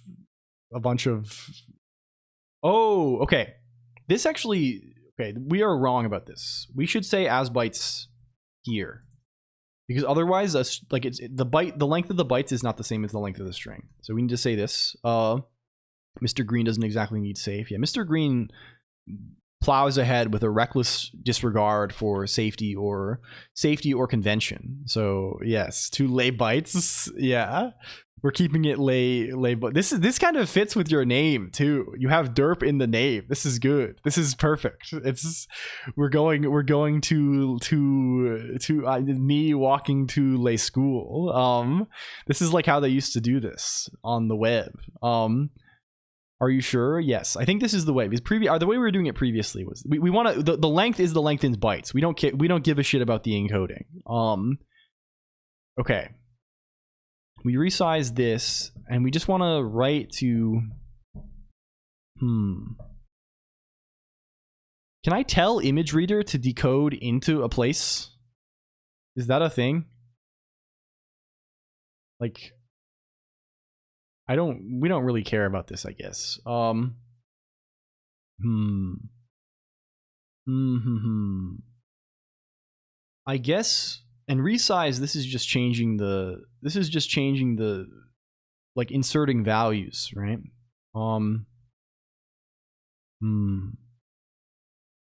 Oh, okay. This actually, okay, we are wrong about this. We should say as bytes here. Because otherwise, like the length of the bytes is not the same as the length of the string. So we need to say this. Mr. Green doesn't exactly need safe. Yeah, Mr. Green plows ahead with a reckless disregard for safety or convention. So yes, 2 lay bytes. Yeah, we're keeping it lay. But this kind of fits with your name too. You have derp in the name. This is good. This is perfect. We're going to me walking to lay school. This is like how they used to do this on the web. Are you sure? Yes, I think this is the way. Because the way we were doing it previously was we want to the length is the length in bytes. We don't give a shit about the encoding. Okay. We resize this, and we just want to write to. Can I tell image reader to decode into a place? Is that a thing? Like. We don't really care about this, I guess. I guess, and resize, this is just changing the like inserting values, right? Can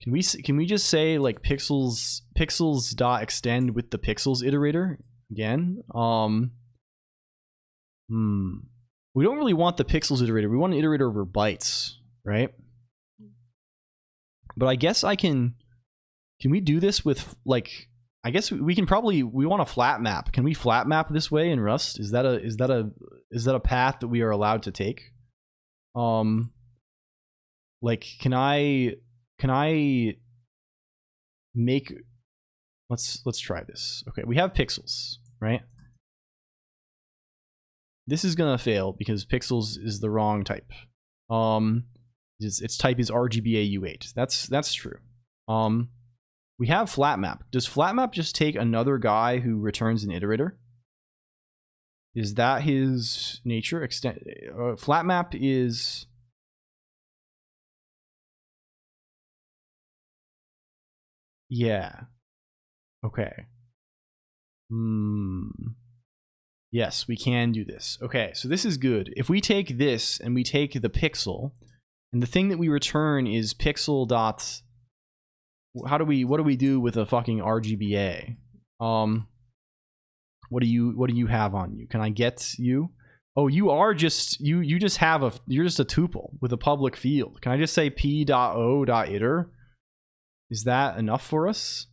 we just say like pixels dot extend with the pixels iterator again? We don't really want the pixels iterator. We want an iterator over bytes, right? But I guess can we do this with like, I guess we can probably, we want a flat map. Can we flat map this way in Rust? Is that a path that we are allowed to take? Like, can I make, let's try this. Okay, we have pixels, right? This is gonna fail because pixels is the wrong type. Its type is RGBA U8. That's true. We have flat map. Does flat map just take another guy who returns an iterator? Is that his nature? Flat map is. Yeah. Okay. Yes, we can do this. Okay, so this is good. If we take this and we take the pixel, and the thing that we return is pixel dot. What do we do with a fucking RGBA? What do you have on you? Can I get you? Oh, you are just you just have a you're just a tuple with a public field. Can I just say p.o.iter? Is that enough for us?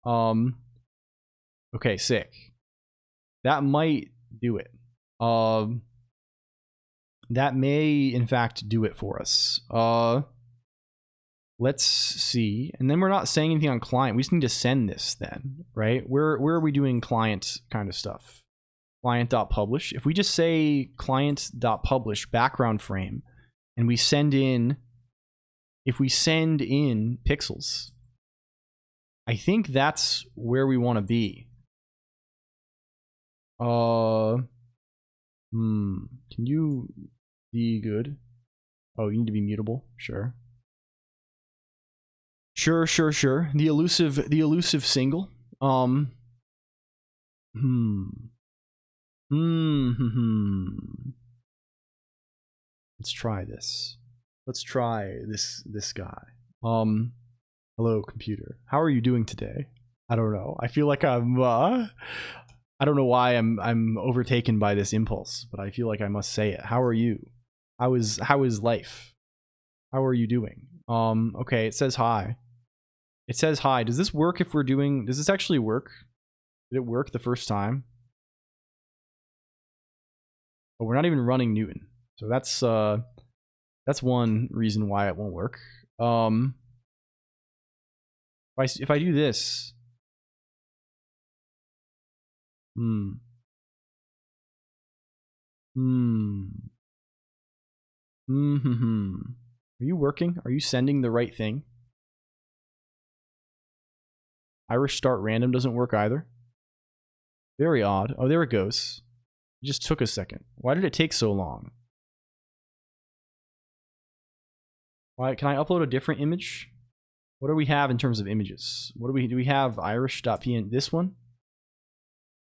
Okay, sick. That might do it. That may in fact do it for us. Let's see. And then we're not saying anything on client. We just need to send this then, right? Where are we doing client kind of stuff? Client.publish. If we just say client.publish background frame and we send in, if we send in pixels, I think that's where we want to be. Can you be good? Oh, you need to be mutable? Sure. Sure. The elusive single. Let's try this. Let's try this guy. Hello, computer. How are you doing today? I don't know. I feel like I'm I don't know why I'm overtaken by this impulse, but I feel like I must say it. How are you? How is life? How are you doing? Okay, it says hi. It says hi. Does this work if we're doing... Does this actually work? Did it work the first time? Oh, we're not even running Newton. So that's one reason why it won't work. If I do this... Are you working? Are you sending the right thing? Irish start random doesn't work either. Very odd. Oh, there it goes. It just took a second. Why did it take so long? Why can I upload a different image? What do we have in terms of images? What do we have irish.png? This one?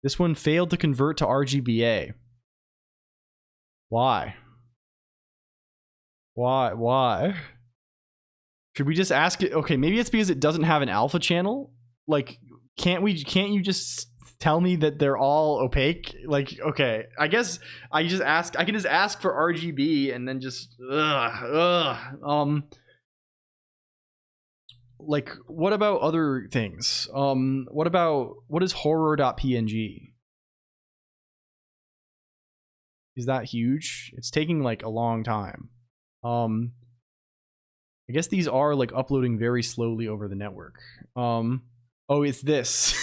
This one failed to convert to RGBA. Why? Why? Should we just ask it? Okay, maybe it's because it doesn't have an alpha channel. Like, can't you just tell me that they're all opaque? Like, okay, I guess I can just ask for RGB and then just like, what about other things? What is horror.png? Is that huge? It's taking like a long time. I guess these are like uploading very slowly over the network. Oh, it's this.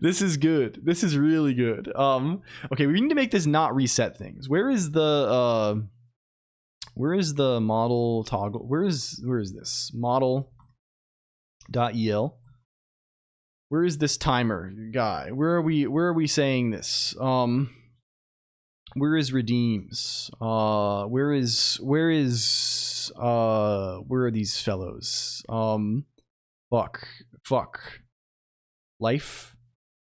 This is good. This is really good. Okay, we need to make this not reset things. Where is the model toggle? Where is this? Model.el. Where is this timer guy? Where are we saying this? Where is redeems? Where are these fellows? Fuck. Life.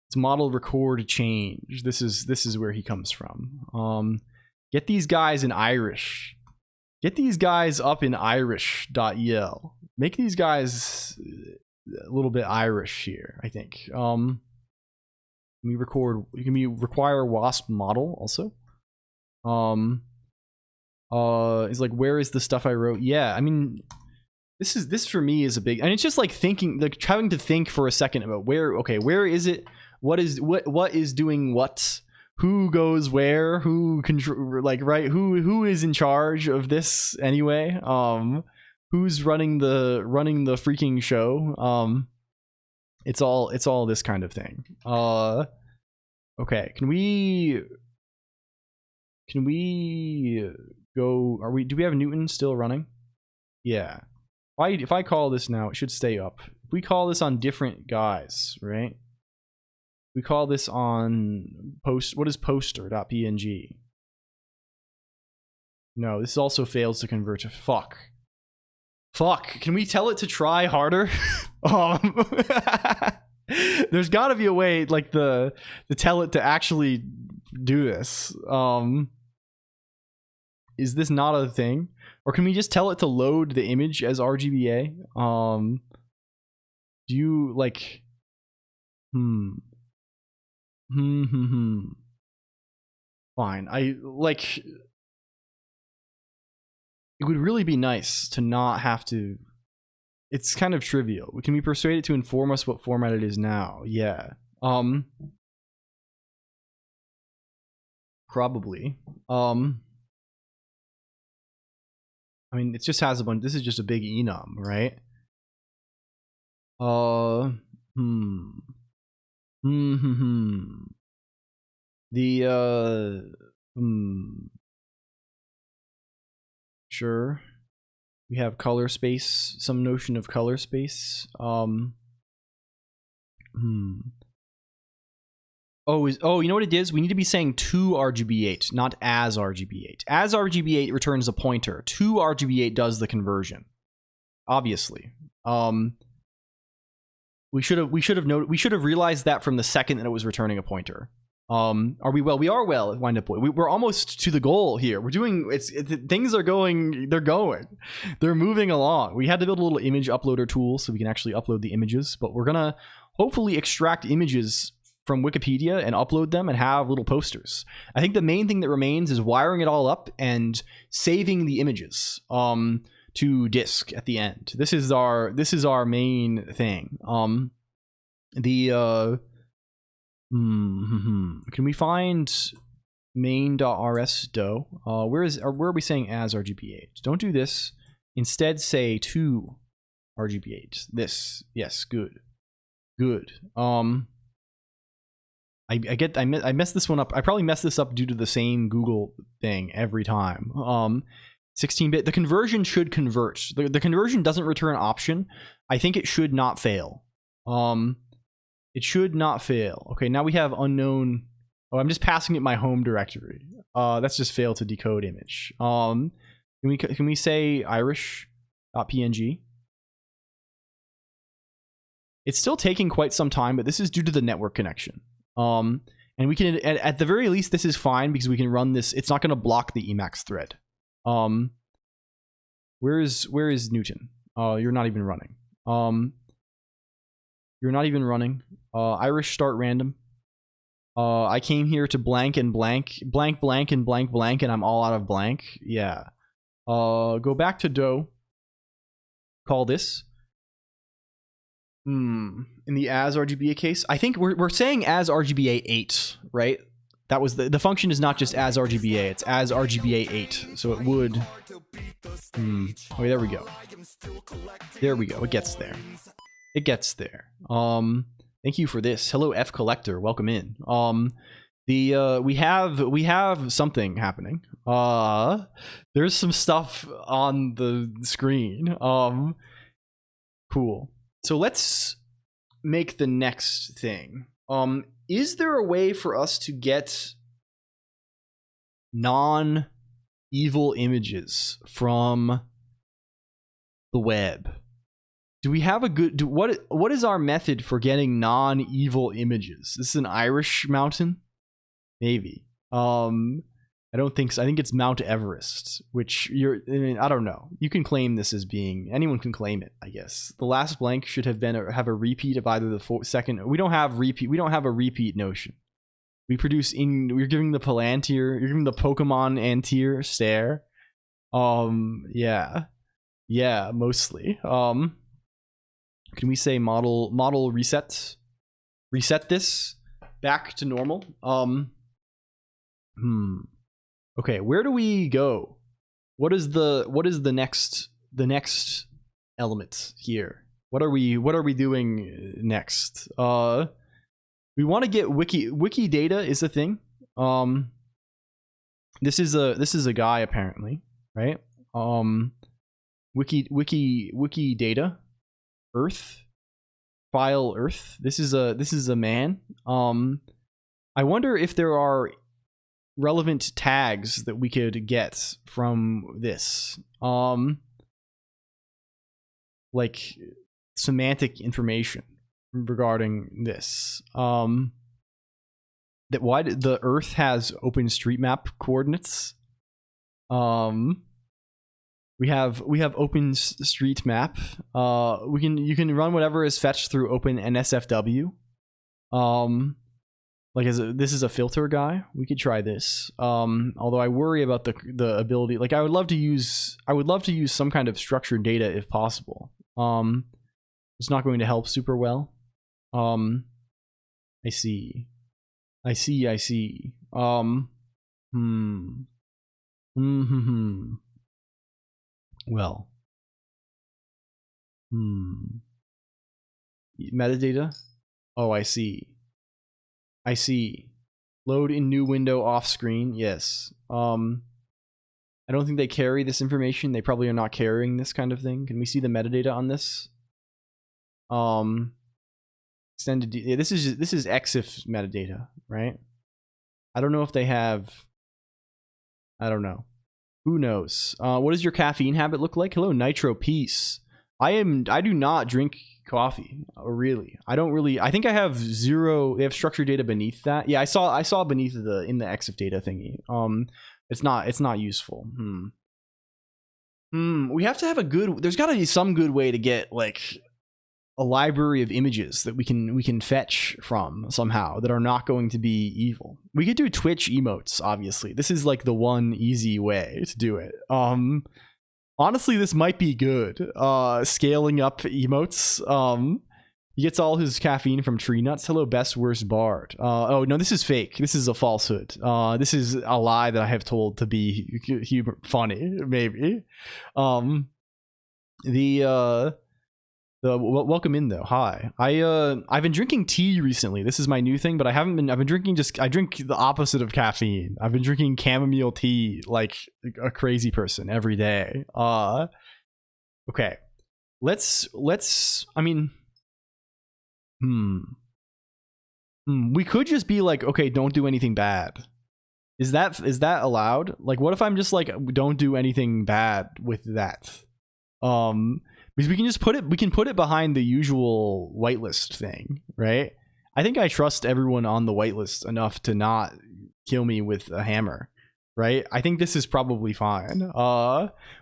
It's model record change. This is where he comes from. Get these guys in Irish. Get these guys up in Irish.el. Make these guys a little bit Irish here, I think. Can we require WASP model also? He's like, where is the stuff I wrote? Yeah, I mean, this for me is a big, and it's just like thinking, like having to think for a second about where is it? What is doing what? Who goes where? Who control? Like, right? Who is in charge of this anyway? Who's running the freaking show? It's all this kind of thing. Okay, can we go? Do we have Newton still running? Yeah. If I call this now, it should stay up. If we call this on different guys, right? We call this on post. What is poster.png? No, this also fails to convert to fuck. Fuck, can we tell it to try harder? um, there's got to be a way, like, to tell it to actually do this. Is this not a thing? Or can we just tell it to load the image as RGBA? Do you, like... Fine. Like... It would really be nice to not have to... It's kind of trivial. Can we persuade it to inform us what format it is now? Yeah. Probably. I mean, it just has a bunch... This is just a big enum, right? Sure. We have color space, some notion of color space. Oh, you know what it is? We need to be saying to RGB8, not as RGB8. As RGB8 returns a pointer. To RGB8 does the conversion. Obviously. We should have realized that from the second that it was returning a pointer. Are we well? We are well at wind up point. We're almost to the goal here. We're doing things are going, they're moving along. We had to build a little image uploader tool so we can actually upload the images, but we're gonna hopefully extract images from Wikipedia and upload them and have little posters. I think the main thing that remains is wiring it all up and saving the images to disk at the end. This is our main thing. Can we find main.rs do? Where are we saying as RGB8? Don't do this. Instead say to RGB8. This. Yes, good. I messed this one up. I probably messed this up due to the same Google thing every time. 16-bit. The conversion should convert. The conversion doesn't return option. I think it should not fail. It should not fail. Okay, now we have unknown. Oh, I'm just passing it my home directory. That's just failed to decode image. Can we say irish.png? It's still taking quite some time, but this is due to the network connection. And we can, at the very least, this is fine because we can run this. It's not going to block the Emacs thread. Where is Newton? You're not even running. You're not even running. Irish start random. I came here to blank and blank, blank, blank, and blank, blank, and I'm all out of blank. Yeah. Go back to do. Call this. In the as RGBA case, I think we're saying as RGBA 8, right? That was the function is not just as RGBA, it's as RGBA 8. So it would. Okay, there we go. There we go. It gets there. It gets there. Thank you for this. Hello, F Collector. Welcome in. We have something happening. There's some stuff on the screen. Cool. So let's make the next thing. Is there a way for us to get non-evil images from the web? Do we have a good... What is our method for getting non-evil images? This is an Irish mountain? Maybe. I don't think so. I think it's Mount Everest, which I don't know. You can claim this as being... Anyone can claim it, I guess. The last blank should have been have a repeat of either the second... We don't have repeat. We don't have a repeat notion. We produce... We're giving the Palantir... You're giving the Pokemon Antir stare. Yeah. Yeah, mostly. Can we say model reset? Reset this back to normal? Okay, where do we go? What is the next element here? What are we doing next? We want to get wiki data is a thing. This is a guy apparently, right? Wiki data. Earth file Earth. This is a man. I wonder if there are relevant tags that we could get from this. like semantic information regarding this. That why the Earth has OpenStreetMap coordinates. We have OpenStreetMap. You can run whatever is fetched through OpenNSFW. Like this is a filter guy. We could try this. Although I worry about the ability. Like I would love to use some kind of structured data if possible. It's not going to help super well. I see. Well. Metadata? Oh, I see. Load in new window off screen. Yes. I don't think they carry this information. They probably are not carrying this kind of thing. Can we see the metadata on this? Extended. Yeah, this is EXIF metadata, right? I don't know if they have. I don't know. Who knows? What does your caffeine habit look like? Hello, Nitro Peace. I do not drink coffee, really. I don't really. I think I have zero. They have structured data beneath that. Yeah, I saw beneath in the EXIF data thingy. It's not useful. We have to have a good. There's got to be some good way to get like a library of images that we can fetch from somehow that are not going to be evil. We could do Twitch emotes, obviously. This is like the one easy way to do it. Honestly, this might be good. Scaling up emotes. He gets all his caffeine from tree nuts. Hello, best worst bard. Oh no, this is fake. This is a falsehood. This is a lie that I have told to be funny, maybe. Welcome in though. Hi. I've been drinking tea recently. This is my new thing, but I've been drinking I drink the opposite of caffeine. I've been drinking chamomile tea like a crazy person every day. Okay. Let's I mean we could just be like, okay, don't do anything bad. Is that allowed? Like what if I'm just like don't do anything bad with that? Because we can put it behind the usual whitelist thing, right? I think I trust everyone on the whitelist enough to not kill me with a hammer, right? I think this is probably fine.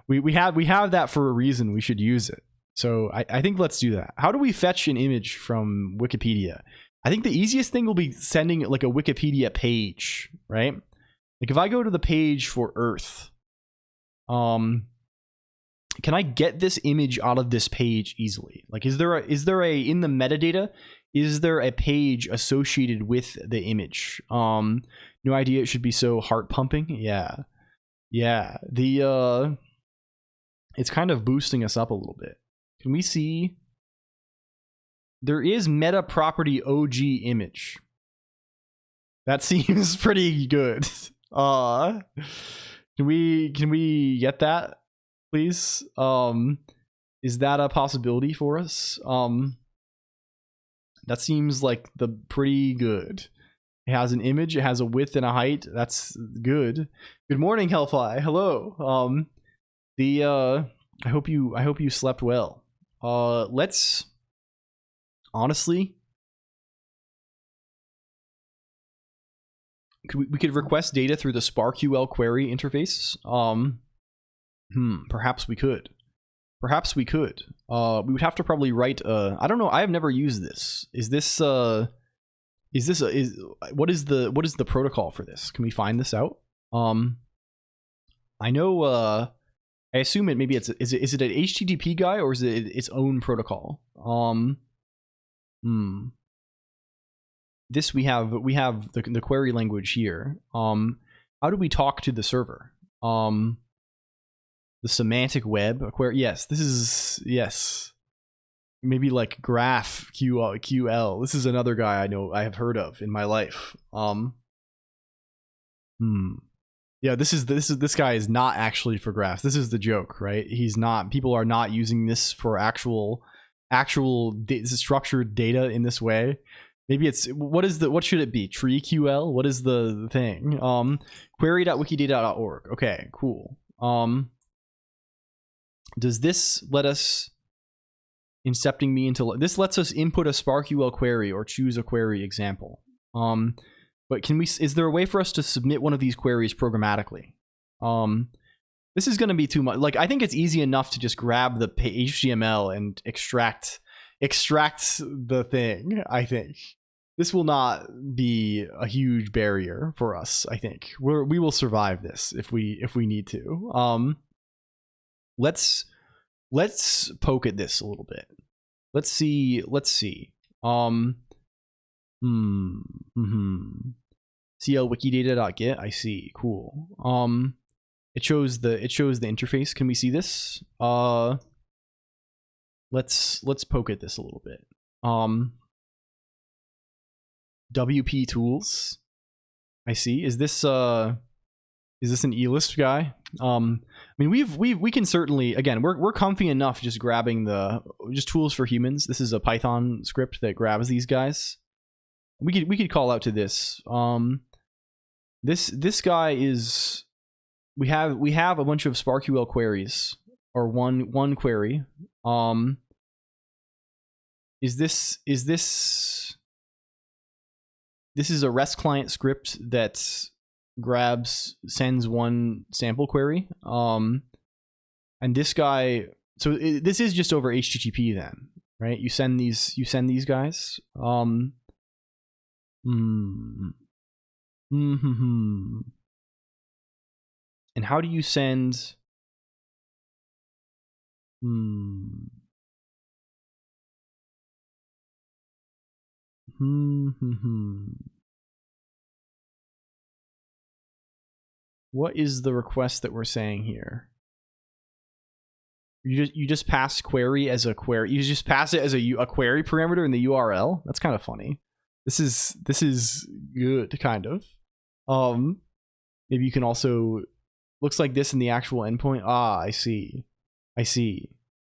We have that for a reason. We should use it. So I think let's do that. How do we fetch an image from Wikipedia? I think the easiest thing will be sending like a Wikipedia page, right? Like if I go to the page for Earth, can I get this image out of this page easily? Like, is there a in the metadata, is there a page associated with the image? No idea it should be so heart pumping. Yeah. The it's kind of boosting us up a little bit. Can we see? There is meta property OG image. That seems pretty good. Can we get that? Please. Is that a possibility for us? That seems like the pretty good. It has an image, it has a width and a height. That's good. Good morning, Hellfly. Hello. I hope you slept well. Let's honestly, we could request data through the SparkQL query interface. Perhaps we could. We would have to probably write I don't know, I have never used this. What is the protocol for this? Can we find this out? I know I assume is it an HTTP guy or is it its own protocol? This we have the query language here. How do we talk to the server? The semantic web query. Yes, this is maybe like GraphQL. This is another guy I have heard of in my life. Yeah, this guy is not actually for graphs. This is the joke, right? He's not. People are not using this for actual structured data in this way. Maybe it's what should it be? TreeQL? What is the thing? Query.wikidata.org. Okay, cool. Does this let us incepting me into this lets us input a SparkUL query or choose a query example. But is there a way for us to submit one of these queries programmatically? This is going to be too much. Like, I think it's easy enough to just grab the HTML and extract the thing. I think this will not be a huge barrier for us. I think we will survive this if we need to. Let's poke at this a little bit. Let's see. CLWikidata.get. I see. Cool. It shows the interface. Can we see this? Let's poke at this a little bit. WP tools. I see. Is this an eList guy? I mean, we can certainly, again, we're comfy enough just grabbing just tools for humans. This is a Python script that grabs these guys. We could call out to this. This guy is, we have a bunch of SparkUL queries, or one query. This is a REST client script that sends one sample query. And this guy, so this is just over HTTP then, right? You send these guys. And how do you send? What is the request that we're saying here? You just pass query as a query. You just pass it as a query parameter in the URL. That's kind of funny. This is good, kind of. Maybe you can also, looks like this in the actual endpoint. Ah, I see.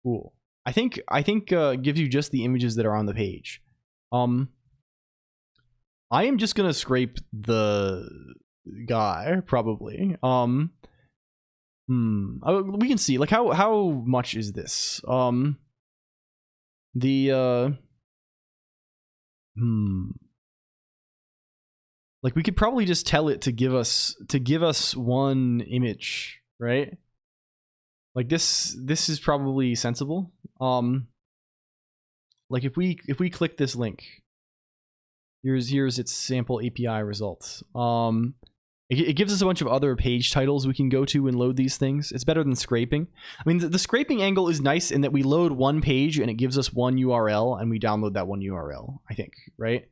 Cool. I think gives you just the images that are on the page. I am just gonna scrape the guy probably. We can see, like, how much is this? Like, we could probably just tell it to give us one image, right? Like, this is probably sensible. Like, if we click this link, here's its sample API results. It gives us a bunch of other page titles we can go to and load these things. It's better than scraping. I mean, the scraping angle is nice in that we load one page and it gives us one URL and we download that one URL, I think, right?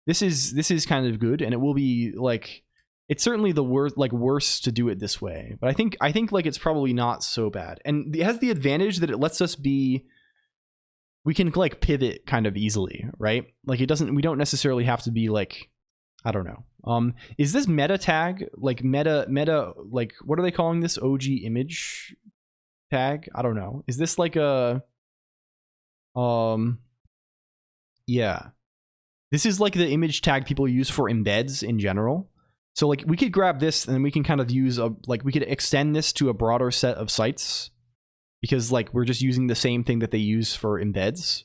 This is kind of good, and it will be, like, it's certainly the worst to do it this way. But I think like it's probably not so bad. And it has the advantage that it lets us we can, like, pivot kind of easily, right? Like, we don't necessarily have to be, like, I don't know. Is this meta tag, like meta, like, what are they calling this? OG image tag? I don't know. Is this like a, yeah. This is like the image tag people use for embeds in general. So, like, we could grab this and then we can kind of use we could extend this to a broader set of sites, because, like, we're just using the same thing that they use for embeds.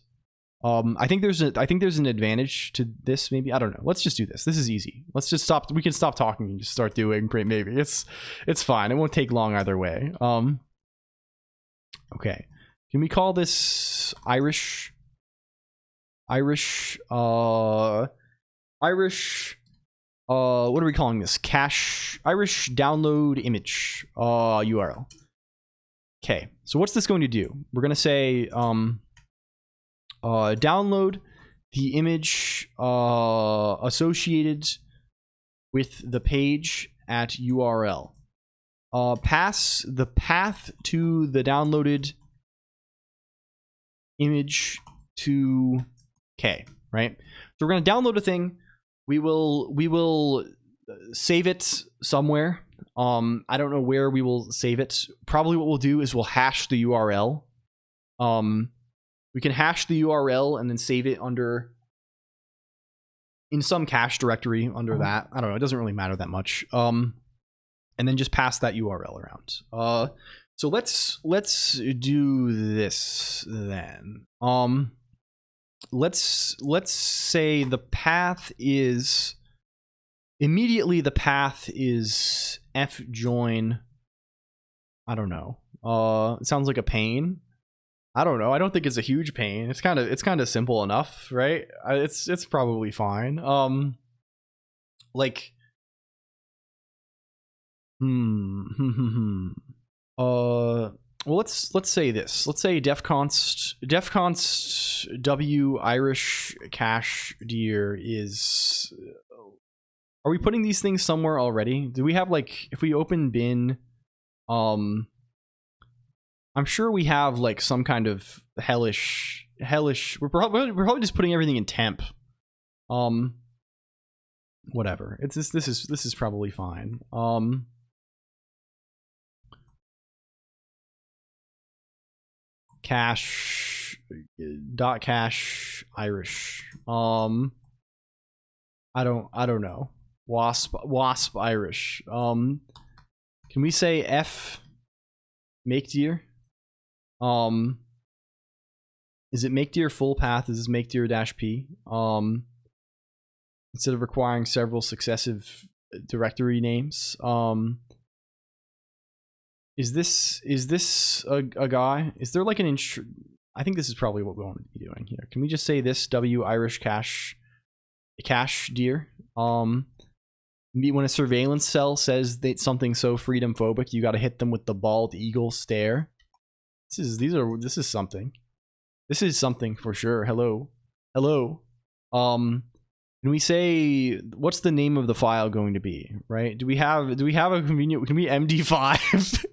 I think there's an advantage to this, maybe. I don't know. Let's just do this. This is easy. Let's just stop. We can stop talking and just start doing. Maybe it's fine. It won't take long either way. Okay. Can we call this Irish? What are we calling this? Cache Irish download image URL. Okay. So what's this going to do? We're going to say download the image associated with the page at URL. Pass the path to the downloaded image to K, right? So we're going to download a thing. We will save it somewhere. I don't know where we will save it. Probably what we'll do is we'll hash the URL. We can hash the URL and then save it in some cache directory under that. I don't know. It doesn't really matter that much. And then just pass that URL around. So let's do this then. Let's say the path is immediately the path is f join. I don't know. It sounds like a pain. I don't know. I don't think it's a huge pain. It's kind of simple enough, right? It's probably fine. Like well, let's say this. Let's say defconst w Irish cache deer is. Are we putting these things somewhere already? Do we have like, if we open bin, I'm sure we have like some kind of hellish. We're probably just putting everything in temp. Whatever. It's just, this is probably fine. Cache Irish. I don't know. Wasp Irish. Can we say f make deer? Is it make deer full path? Is this make deer -p? Instead of requiring several successive directory names. Is this a guy? Is there like an I think this is probably what we want to be doing here. Can we just say this w Irish cache deer? When a surveillance cell says that something so freedom phobic, you got to hit them with the bald eagle stare. This is something. This is something for sure. Hello. Can we say what's the name of the file going to be? Right? Do we have a convenient? Can we MD5?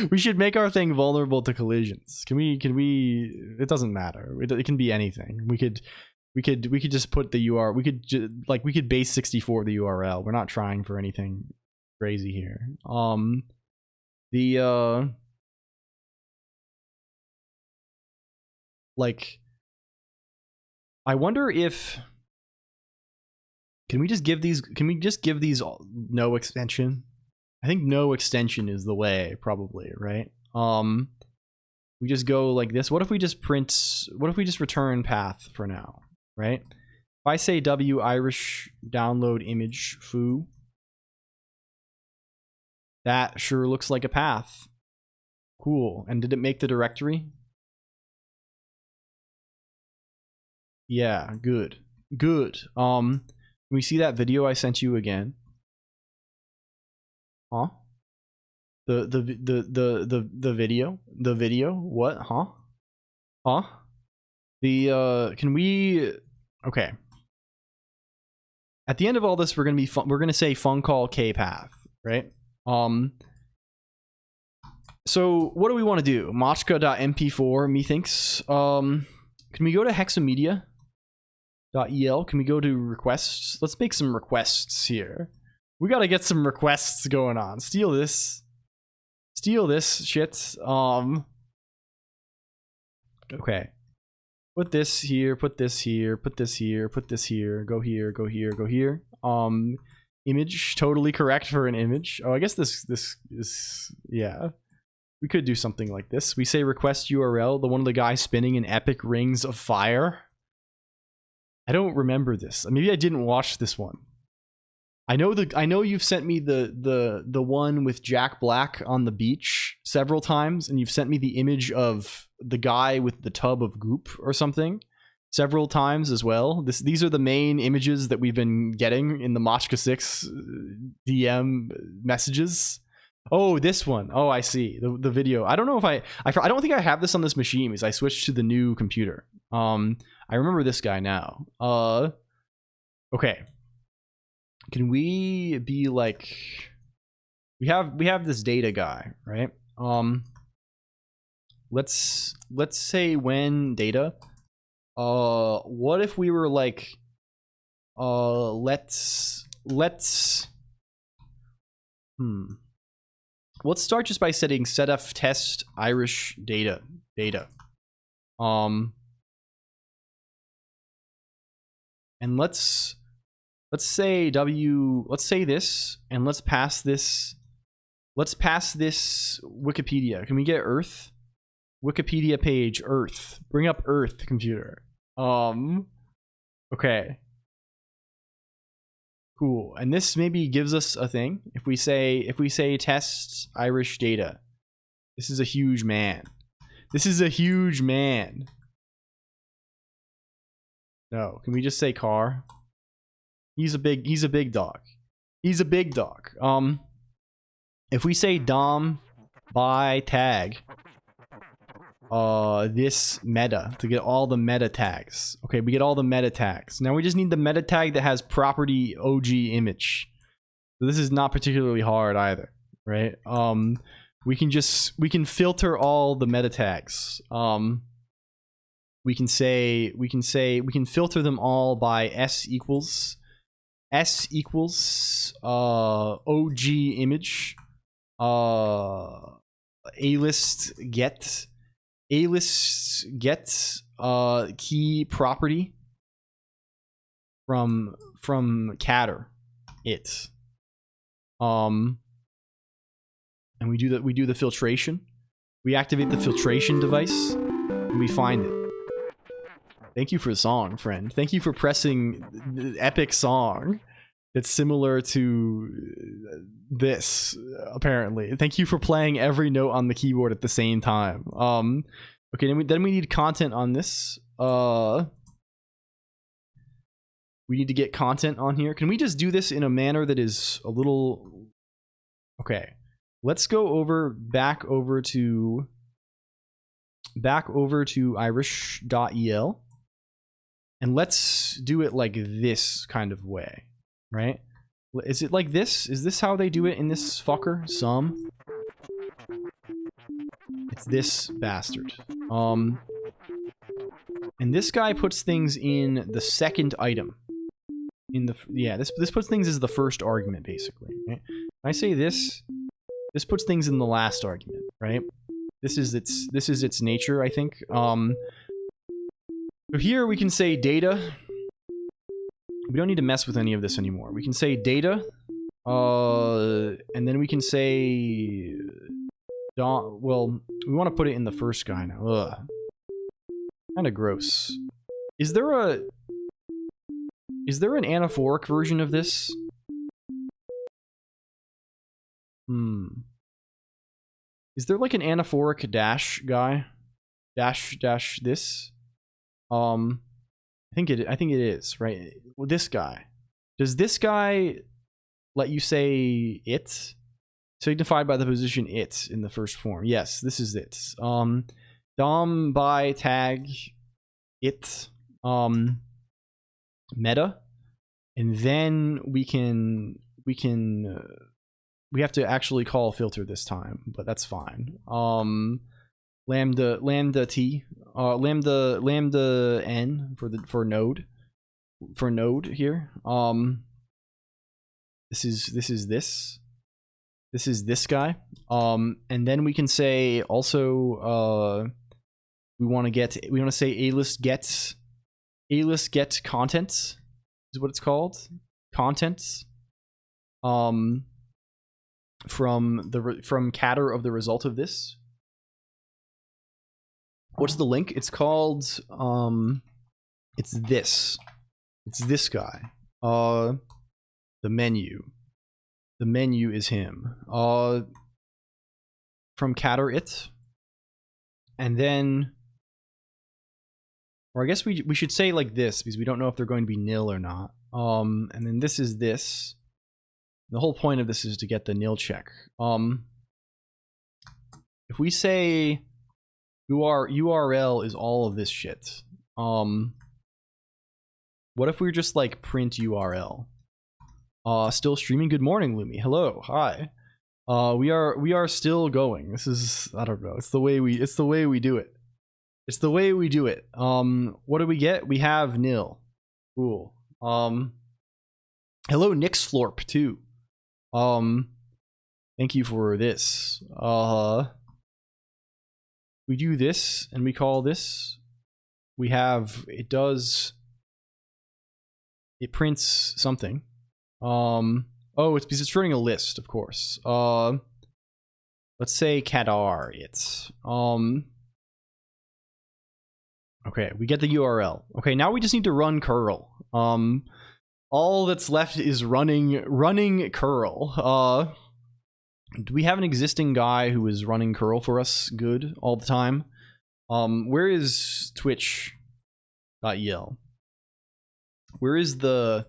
We should make our thing vulnerable to collisions. Can we? It doesn't matter. It can be anything. We could just put the URL. We could base 64 the URL. We're not trying for anything crazy here. I wonder if can we just give these no extension? I think no extension is the way, probably, right? We just go like this. What if we just return path for now, right? If I say w Irish download image foo, that sure looks like a path. Cool. And did it make the directory? Yeah, good. Can we see that video I sent you again? Huh? The video? What? Huh? Can we? Okay. At the end of all this, we're gonna say funcall k path, right? So what do we want to do? Machka.mp4 methinks. Can we go to hexamedia.el? Can we go to requests? Let's make some requests here. We gotta get some requests going on. Steal this shit. Okay. Put this here, put this here, put this here, put this here, go here, go here, go here. Image, totally correct for an image. Oh, I guess this is, yeah. We could do something like this. We say request URL, the one of the guys spinning in epic rings of fire. I don't remember this. Maybe I didn't watch this one. I know you've sent me the one with Jack Black on the beach several times, and you've sent me the image of the guy with the tub of goop or something several times as well. These are the main images that we've been getting in the Machka 6 DM messages. Oh, this one. Oh, I see. The video. I don't know if I don't think I have this on this machine because I switched to the new computer. I remember this guy now. Okay. Can we be like we have this data guy, right? Let's say when data. What if we were like let's start just by setting setf test Irish data. And let's say let's say this, and let's pass this Let's pass this Wikipedia. Can we get Earth? Wikipedia page, Earth. Bring up Earth, computer. Okay. Cool. And this maybe gives us a thing. If we say test Irish data. This is a huge man. This is a huge man. No, can we just say car? He's a big dog. He's a big dog. If we say dom by tag this meta to get all the meta tags. Okay, we get all the meta tags. Now we just need the meta tag that has property OG image. So this is not particularly hard either, right? We can filter all the meta tags. We can filter them all by s equals OG image A-list get key property from catter it. And we do the filtration. We activate the filtration device and we find it. Thank you for the song, friend. Thank you for pressing the epic song. It's similar to this, apparently. Thank you for playing every note on the keyboard at the same time. Okay, then we need content on this. We need to get content on here. Can we just do this in a manner that is a little... Okay, let's go back over to irish.el. And let's do it like this kind of way, right? Is it like this? Is this how they do it in this fucker? Sum? It's this bastard. And this guy puts things in the second item. This puts things as the first argument, basically. Right? When I say this puts things in the last argument, right? This is its nature, I think. So here we can say data. We don't need to mess with any of this anymore. We can say data, and then we can say, well, we want to put it in the first guy now. Ugh. Kind of gross. Is there an anaphoric version of this? Is there like an anaphoric dash guy? Dash this? I think it is, right? Well, this guy. Does this guy let you say it? Signified by the position it in the first form. Yes, this is it. Dom by tag it meta. And then we have to actually call filter this time, but that's fine. Lambda t, lambda n for node here. This is this guy. And then we can say also we want to say a-list get contents is what it's called. Contents. From catter of the result of this. What's the link? It's called it's this guy. The menu is him. From catter it. And then, or I guess we should say like this because we don't know if they're going to be nil or not. And then this is this. The whole point of this is to get the nil check. If we say URL is all of this shit. What if we were just like print URL? Still streaming. Good morning, Lumi. Hello. Hi. We are still going. This is, I don't know. It's the way we do it. It's the way we do it. What do we get? We have nil. Cool. Hello, Nixflorp too. Thank you for this. We do this and we call this. We have it prints something. Oh, it's because it's running a list, of course. let's say Kadar it's okay, we get the URL. Okay, now we just need to run curl. All that's left is running curl. Do we have an existing guy who is running curl for us good all the time? Where is twitch.el? Where is the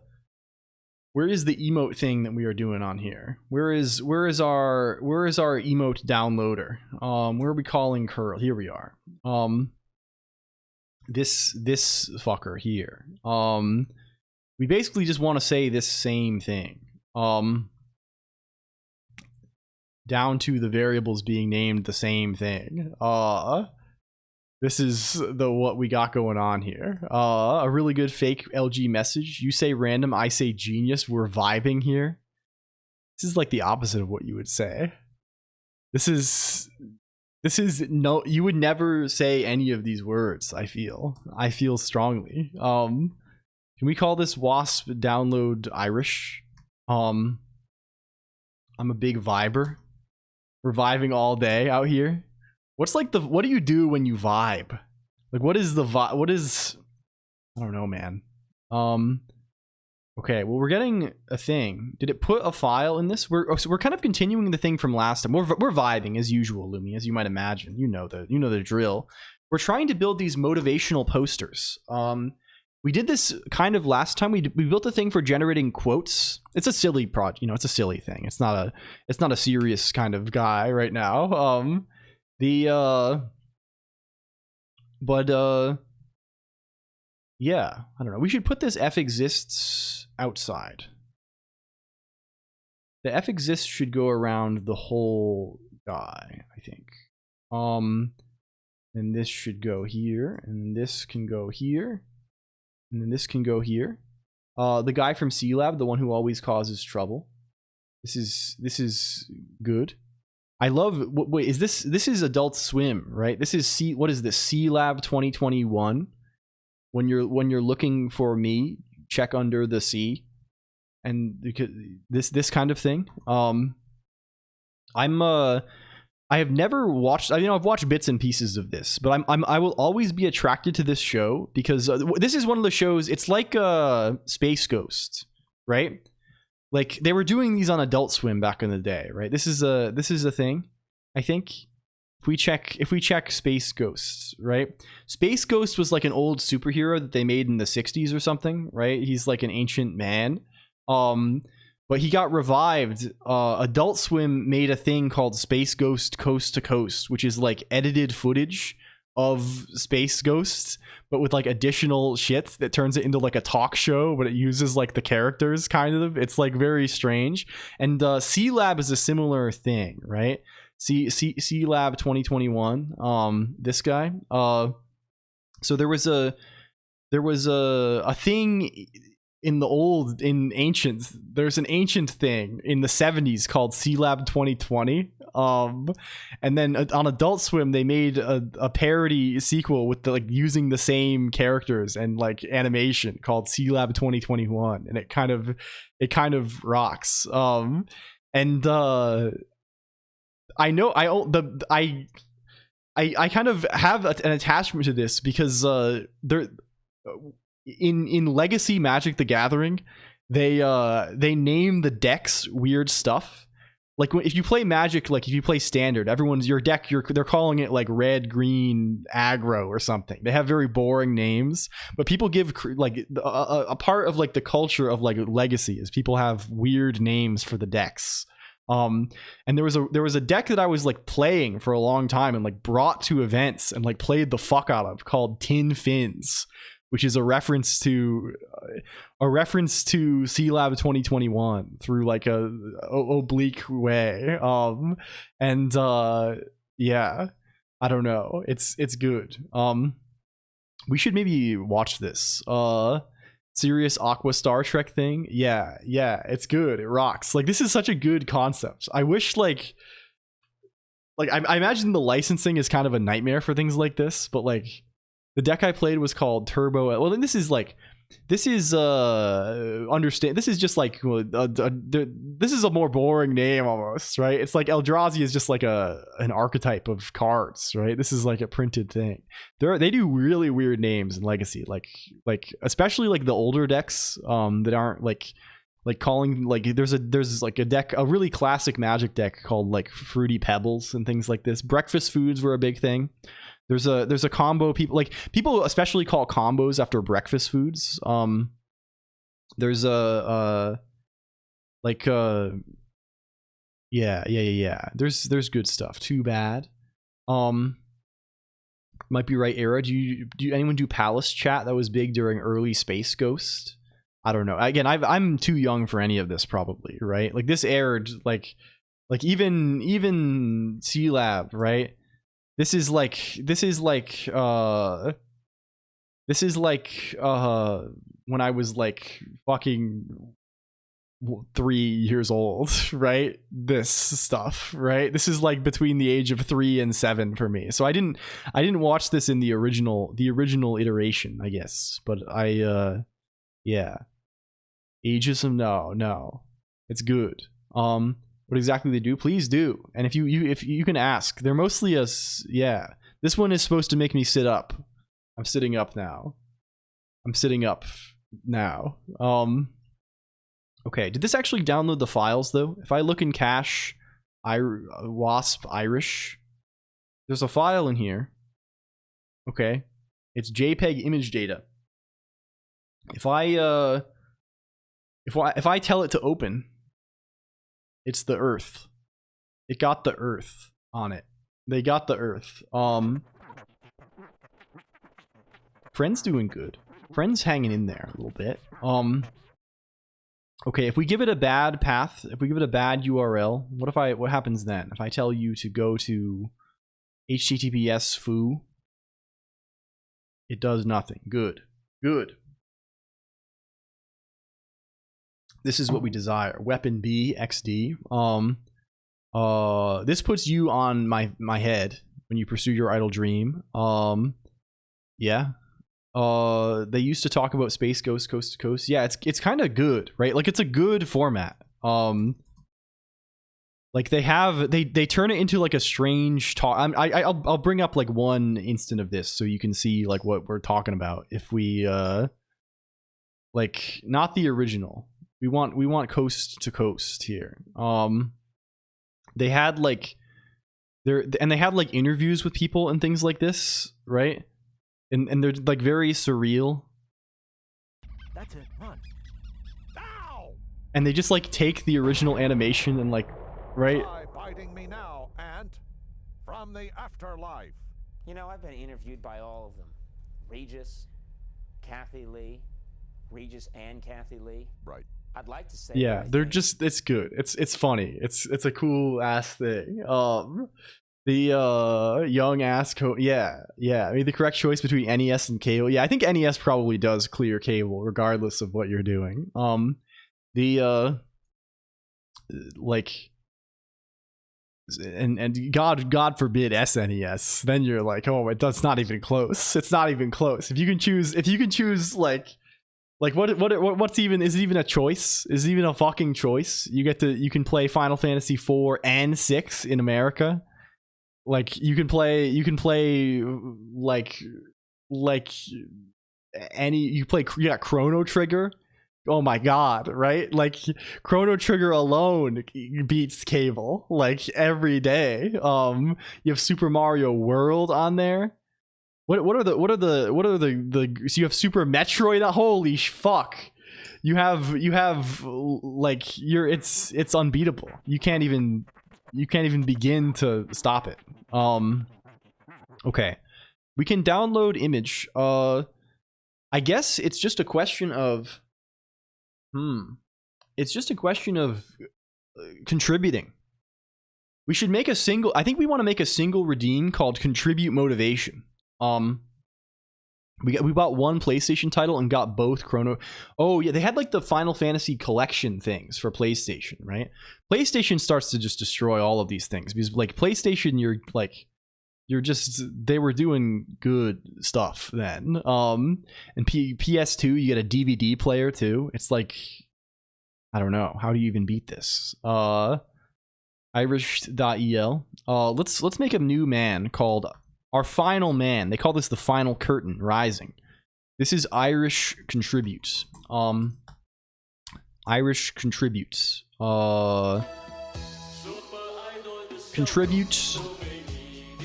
emote thing that we are doing on here? Where is our emote downloader? Where are we calling curl? Here we are. This fucker here. We basically just want to say this same thing. Down to the variables being named the same thing. This is what we got going on here. A really good fake LG message. You say random, I say genius. We're vibing here. This is like the opposite of what you would say. This is no, you would never say any of these words. I feel strongly. Can we call this wasp download Irish? I'm a big viber. We're vibing all day out here. What do you do when you vibe? Like, what is the vibe? What is, I don't know, man. Okay, well, we're getting a thing. Did it put a file in this? So we're kind of continuing the thing from last time. We're vibing as usual, Lumi, as you might imagine. You know the drill. We're trying to build these motivational posters. We did this kind of last time. We built a thing for generating quotes. It's a silly project, it's a silly thing. It's not a serious kind of guy right now. Yeah, I don't know. We should put this f exists outside. The f exists should go around the whole guy, I think. And this should go here, and this can go here. And then this can go here. The guy from C Lab, the one who always causes trouble. This is good. I love. Wait, is this is Adult Swim, right? This is what is this? C Lab 2021. When you're looking for me, check under the C, and this kind of thing. I have never watched. I've watched bits and pieces of this, but I will always be attracted to this show because this is one of the shows. It's like Space Ghost, right? Like they were doing these on Adult Swim back in the day, right? This is a thing. I think if we check Space Ghost, right? Space Ghost was like an old superhero that they made in the 60s or something, right? He's like an ancient man. But he got revived. Adult Swim made a thing called Space Ghost Coast to Coast, which is like edited footage of Space Ghosts, but with like additional shit that turns it into like a talk show, but it uses like the characters kind of. It's like very strange. And C Lab is a similar thing, right? C Lab 2021. This guy. So there was a thing in ancient, there's an ancient thing in the 70s called C Lab 2020. And then on Adult Swim they made a parody sequel with using the same characters and like animation called C Lab 2021, and it kind of rocks. And I know I kind of have an attachment to this because there in Legacy Magic the Gathering, they name the decks weird stuff. Like if you play Magic, like if you play Standard, your deck they're calling it like red, green, aggro or something. They have very boring names, but people give like a part of like the culture of like Legacy is people have weird names for the decks. And there was a deck that I was like playing for a long time and like brought to events and like played the fuck out of called Tin Fins, which is a reference to C Lab 2021 through like a oblique way. Yeah, I don't know. It's good. We should maybe watch this. Serious Aqua Star Trek thing. Yeah, it's good. It rocks. Like this is such a good concept. I wish like I imagine the licensing is kind of a nightmare for things like this, but like the deck I played was called Turbo. Well, then this is like this is understand. This is just like this is a more boring name almost, right? It's like Eldrazi is just like an archetype of cards, right? This is like a printed thing. They do really weird names in Legacy, like especially like the older decks that aren't like calling, like there's like a deck, a really classic Magic deck called like Fruity Pebbles and things like this. Breakfast foods were a big thing. There's a combo, people especially call combos after breakfast foods. There's yeah. There's good stuff. Too bad. Might be right era. Do anyone do Palace Chat? That was big during early Space Ghost. I don't know. Again, I'm too young for any of this probably, right? Like this aired like even C-Lab, right? This is like when I was like fucking 3 years old, right? This stuff, right? This is like between the age of 3 and 7 for me. So I didn't watch this in the original iteration, I guess. But yeah. Ageism, no. It's good. What exactly they do, please do. And if you can ask, they're mostly yeah. This one is supposed to make me sit up. I'm sitting up now. Okay, did this actually download the files though? If I look in cache, wasp Irish, there's a file in here. Okay, it's JPEG image data. If I tell it to open, it's the Earth. It got the Earth on it. They got the Earth. Friend's doing good. Friend's hanging in there a little bit. Okay, if we give it a bad path, if we give it a bad URL, what happens then? If I tell you to go to HTTPS foo, it does nothing. Good. This is what we desire. Weapon B XD. This puts you on my head when you pursue your idle dream. Yeah. They used to talk about Space Ghost Coast to Coast. Yeah, it's kind of good, right? Like it's a good format. Like they turn it into like a strange talk. I'll bring up like one instant of this so you can see like what we're talking about. If we like not the original. We want coast to coast here. They had like they had like interviews with people and things like this, right? And they're like very surreal. That's it. Run. Ow! And they just like take the original animation and like, right? Try biting me now, Ant. From the afterlife. You know, I've been interviewed by all of them. Regis, Kathy Lee, Regis and Kathy Lee. Right. I'd like to say Yeah, they're just, it's good. It's funny. It's a cool ass thing. The young ass yeah. I mean the correct choice between NES and cable. Yeah, I think NES probably does clear cable regardless of what you're doing. Like and God forbid SNES, then you're like, oh, that's not even close. It's not even close. If you can choose like what's even, is it even a choice? Is it even a fucking choice? You can play Final Fantasy 4 and 6 in America. Like you got Chrono Trigger. Oh my god, right? Like Chrono Trigger alone beats cable like every day. You have Super Mario World on there. What are the so you have Super Metroid? Holy fuck. You have like it's unbeatable. You can't even begin to stop it. Okay. We can download image. I guess it's just a question of contributing. We should make I think we want to make a single redeem called Contribute Motivation. We bought one PlayStation title and got both Chrono. Oh yeah, they had like the Final Fantasy collection things for PlayStation, right? PlayStation starts to just destroy all of these things because like PlayStation, you're like they were doing good stuff then. And PS2, you get a DVD player too. It's like, I don't know, how do you even beat this? Irish.el. Let's make a new man called Our Final Man. They call this the Final Curtain Rising. This is Irish Contributes. Irish Contributes. Contributes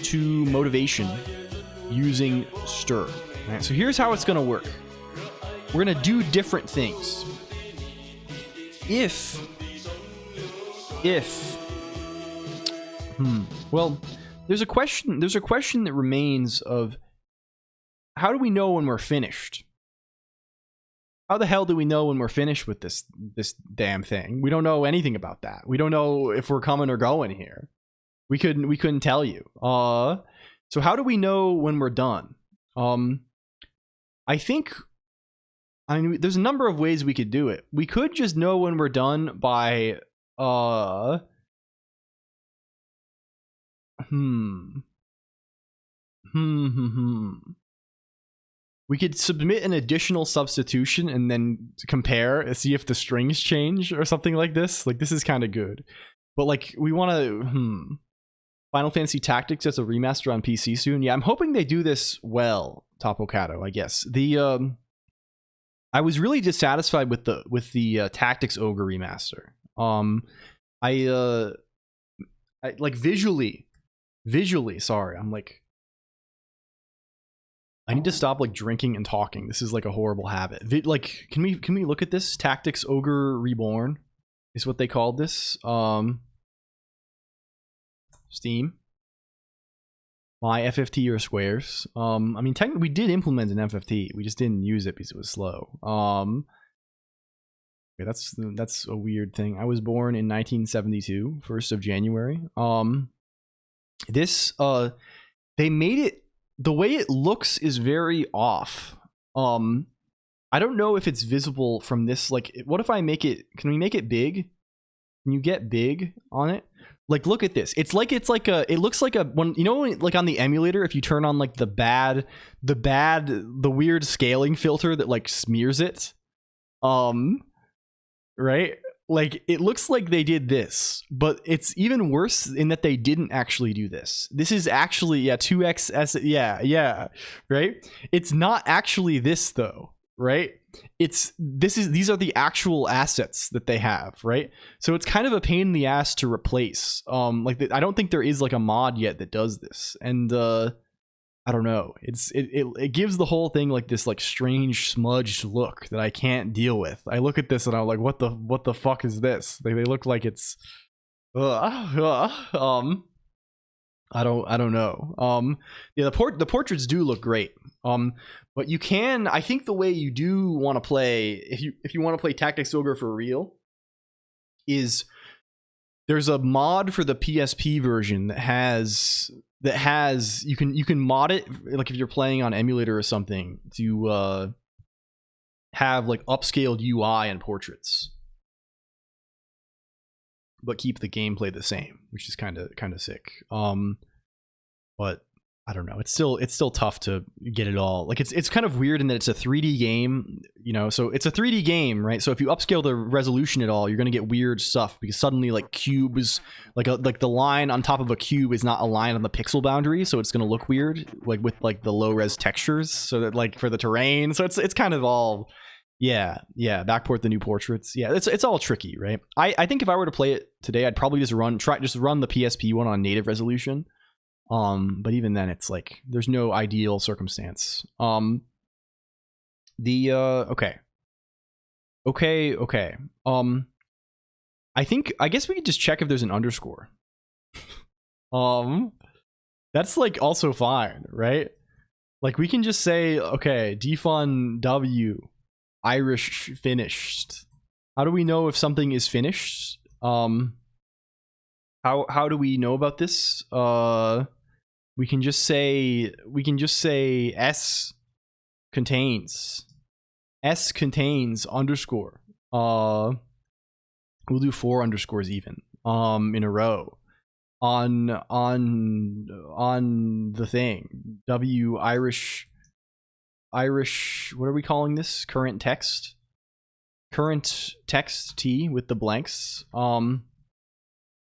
to motivation using stir. Right, so here's how it's gonna work. We're gonna do different things. Well, there's a question that remains of how do we know when we're finished? How the hell do we know when we're finished with this damn thing? We don't know anything about that. We don't know if we're coming or going here. We couldn't tell you. So how do we know when we're done? I mean, there's a number of ways we could do it. We could just know when we're done by We could submit an additional substitution and then compare and see if the strings change or something like this. Like, this is kind of good. But like, we want to Final Fantasy Tactics as a remaster on PC soon. Yeah, I'm hoping they do this well, Topocato, I guess. I was really dissatisfied with the Tactics Ogre remaster. I like visually, sorry, I'm like, I need to stop like drinking and talking. This is like a horrible habit. Like, can we look at this? Tactics Ogre Reborn is what they called this. Steam. My FFT or squares. I mean, technically we did implement an FFT. We just didn't use it because it was slow. Okay, that's a weird thing. I was born in 1972, 1st of January. They made it, the way it looks is very off. I don't know if it's visible from this. Like, what if I make it, can we make it big? Can you get big on it? Like, look at this. It looks like a one, you know, like on the emulator, if you turn on like the weird scaling filter that like smears it. Right? Like, it looks like they did this, but it's even worse in that they didn't actually do this. This is actually, yeah, 2x, yeah, right? It's not actually this though, right? These are the actual assets that they have, right? So it's kind of a pain in the ass to replace. I don't think there is like a mod yet that does this, and I don't know. It gives the whole thing like this like strange smudged look that I can't deal with. I look at this and I'm like, what the fuck is this? They look like it's I don't know. Yeah, the portraits do look great. But you can, I think the way you do want to play, if you want to play Tactics Ogre for real, is there's a mod for the PSP version that has you can mod it, like if you're playing on emulator or something, to have like upscaled UI and portraits, but keep the gameplay the same, which is kind of sick. But I don't know. It's still tough to get it all. Like, it's kind of weird in that it's a 3D game, you know. So it's a 3D game, right? So if you upscale the resolution at all, you're gonna get weird stuff because suddenly like cubes, like the line on top of a cube is not aligned on the pixel boundary, so it's gonna look weird, like with like the low res textures. So that like for the terrain, so it's kind of all, yeah. Backport the new portraits. Yeah, it's all tricky, right? I think if I were to play it today, I'd probably just run the PSP one on native resolution. But even then, it's like there's no ideal circumstance. Okay. I guess we could just check if there's an underscore. That's like also fine, right? Like, we can just say, okay, defun W, Irish finished. How do we know if something is finished? How do we know about this? We can just say S contains underscore. We'll do 4 underscores even in a row. on the thing. Irish, what are we calling this? Current text T with the blanks.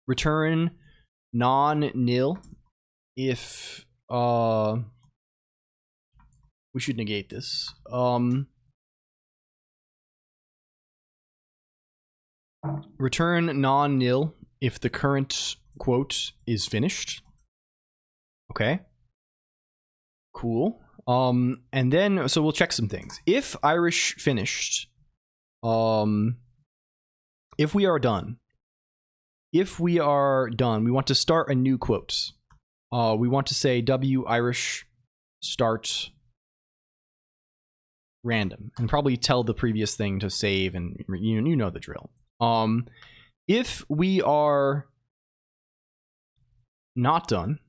Return non-nil if we should negate this. Return non-nil if the current quote is finished. Okay. Cool. And then so we'll check some things. If Irish finished, if we are done, we want to start a new quote. We want to say W Irish start random, and probably tell the previous thing to save, and you know the drill. If we are not done,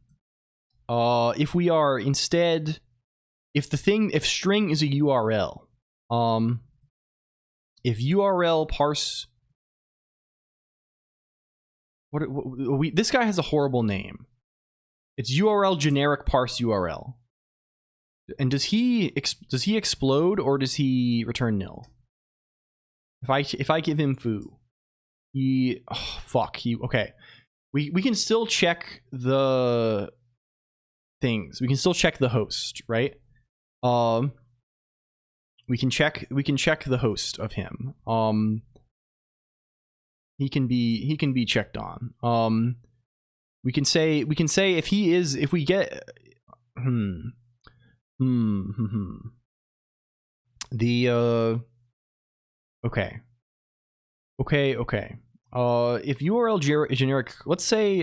if we are instead, if string is a URL, if URL parse, this guy has a horrible name. It's URL generic parse URL. And does he explode, or does he return nil? If I give him foo, okay. We can still check the things. We can still check the host, right? We can check the host of him. He can be checked on. We can say if we get okay. If URL generic, let's say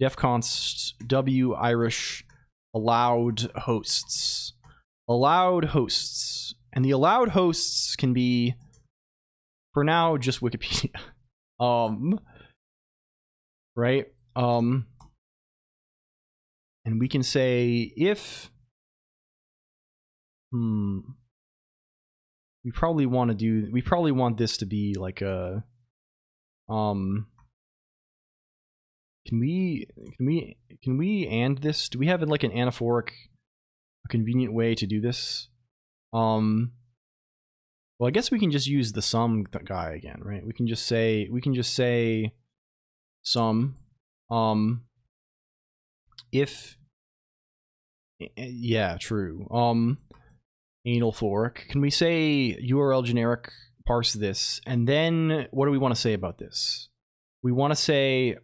defconst w Irish allowed hosts, and the allowed hosts can be, for now, just Wikipedia. Right? And we can say if we probably want this to be like a can we and this? Do we have like an anaphoric, a convenient way to do this? Well, I guess we can just use the sum guy again, right? We can just say sum if, yeah, true. Anal fork. Can we say URL generic parse this, and then what do we want to say about this? We want to say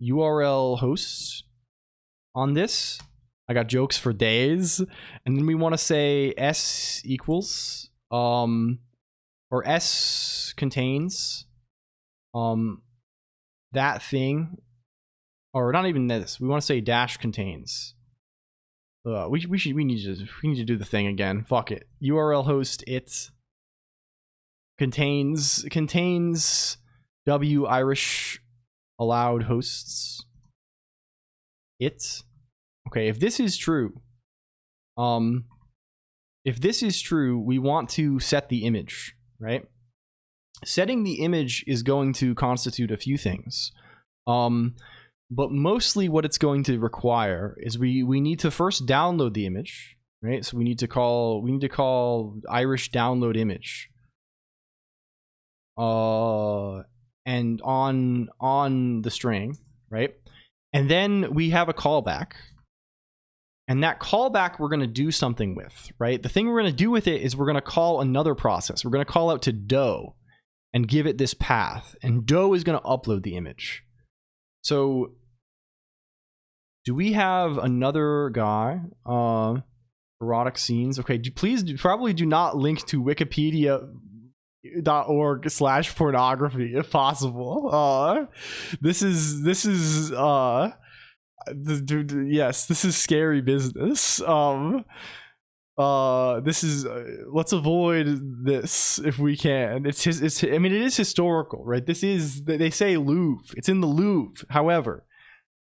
URL hosts on this. I got jokes for days. And then we want to say s equals or s contains that thing, or not even this. We want to say dash contains. We need to do the thing again. Fuck it. URL host it contains w Irish allowed hosts it. Okay, if this is true, we want to set the image, right? Setting the image is going to constitute a few things. But mostly what it's going to require is we need to first download the image, right? So we need to call Irish download image. And on the string, right? And then we have a callback. And that callback we're going to do something with, right? The thing we're going to do with it is we're going to call another process. We're going to call out to doe and give it this path. And doe is going to upload the image. So do we have another guy? Erotic scenes. Okay, probably do not link to wikipedia.org/pornography if possible. This is yes, this is scary business. This is let's avoid this if we can. I mean, it is historical, right? This is, they say Louvre. It's in the Louvre. However,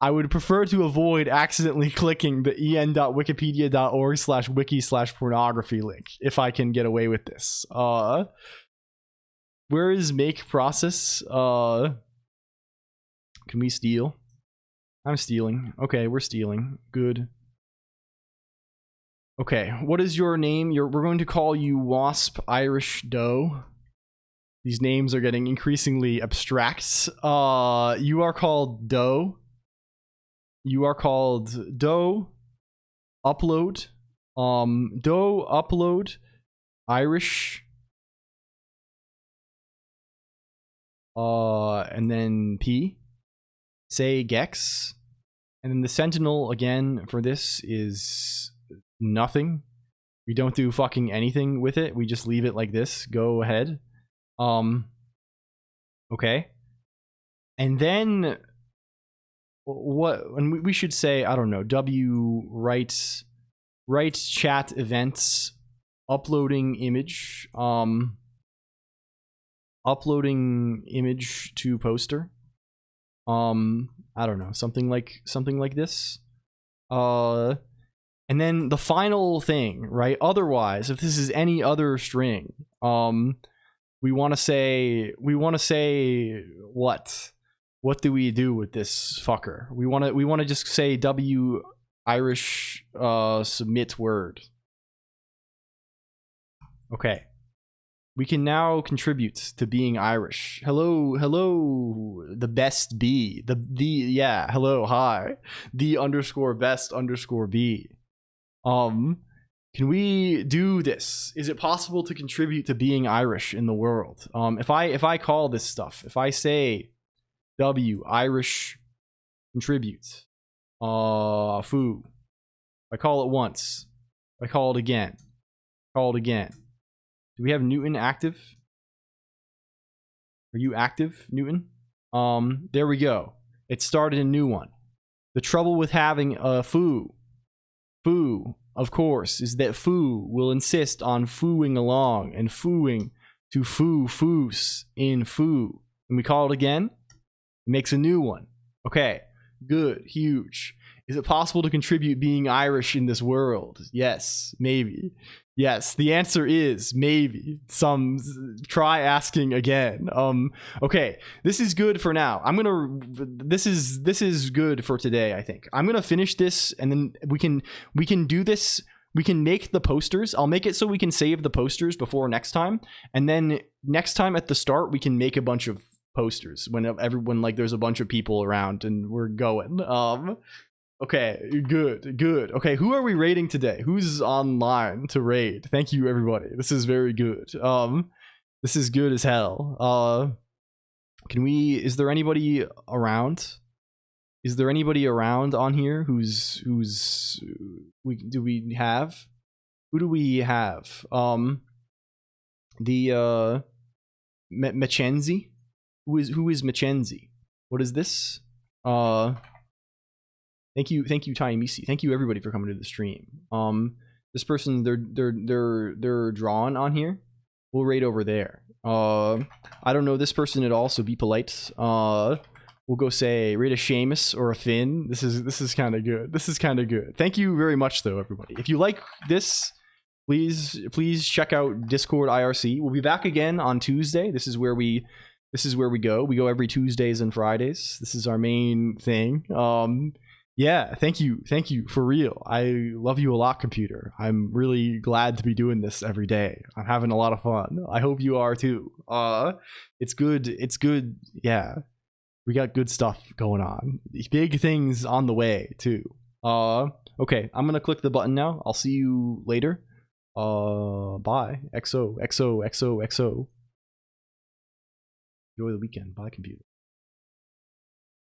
I would prefer to avoid accidentally clicking the en.wikipedia.org/wiki/pornography link if I can get away with this. Where is make process? Can we steal? I'm stealing. Okay, we're stealing. Good. Okay, what is your name? We're going to call you Wasp Irish Doe. These names are getting increasingly abstract. You are called Doe. You are called Doe. Upload. Doe upload. Irish. And then P. Say Gex. And then the Sentinel again for this is nothing. We don't do fucking anything with it. We just leave it like this. Go ahead. Okay. And then what, and we should say, I don't know, W write chat events, uploading image, uploading image to poster. I don't know, something like this. And then the final thing, right? Otherwise, if this is any other string, we want to say what? What do we do with this fucker? We want to just say W Irish submit word. Okay. We can now contribute to being Irish. Hello, the best B. Yeah, hello, hi. The _ best _ B. Can we do this? Is it possible to contribute to being Irish in the world? If I call this stuff, if I say W Irish contribute, foo. If I call it once, if I call it again, Do we have Newton active? Are you active, Newton? There we go. It started a new one. The trouble with having a foo, of course, is that foo will insist on fooing along and fooing to foos in foo. And we call it again. It makes a new one. Okay, good, huge. Is it possible to contribute being Irish in this world? Yes, maybe. Yes, the answer is maybe. Try asking again. Okay, this is good for now. This is good for today, I think. I'm gonna finish this and then we can do this. We can make the posters. I'll make it so we can save the posters before next time. And then next time at the start, we can make a bunch of posters when everyone, like, there's a bunch of people around and we're going. Okay, good. Okay, who are we raiding today? Who's online to raid? Thank you, everybody. This is very good. This is good as hell. Is there anybody around? Is there anybody around on here who do we have? Who do we have? Mackenzie? Who is Mackenzie? What is this? Thank you, Tiny Misi. Thank you, everybody, for coming to the stream. This person, they're drawn on here. We'll raid over there. I don't know this person at all, so be polite. We'll go say raid a Seamus or a Finn. This is kind of good. This is kind of good. Thank you very much, though, everybody. If you like this, please check out Discord IRC. We'll be back again on Tuesday. This is where we go. We go every Tuesdays and Fridays. This is our main thing. Yeah, thank you for real. I love you a lot, computer. I'm really glad to be doing this every day. I'm having a lot of fun. I hope you are too. It's good. Yeah, we got good stuff going on. Big things on the way too. Okay, I'm gonna click the button now. I'll see you later. Bye. XO. Enjoy the weekend. Bye, computer.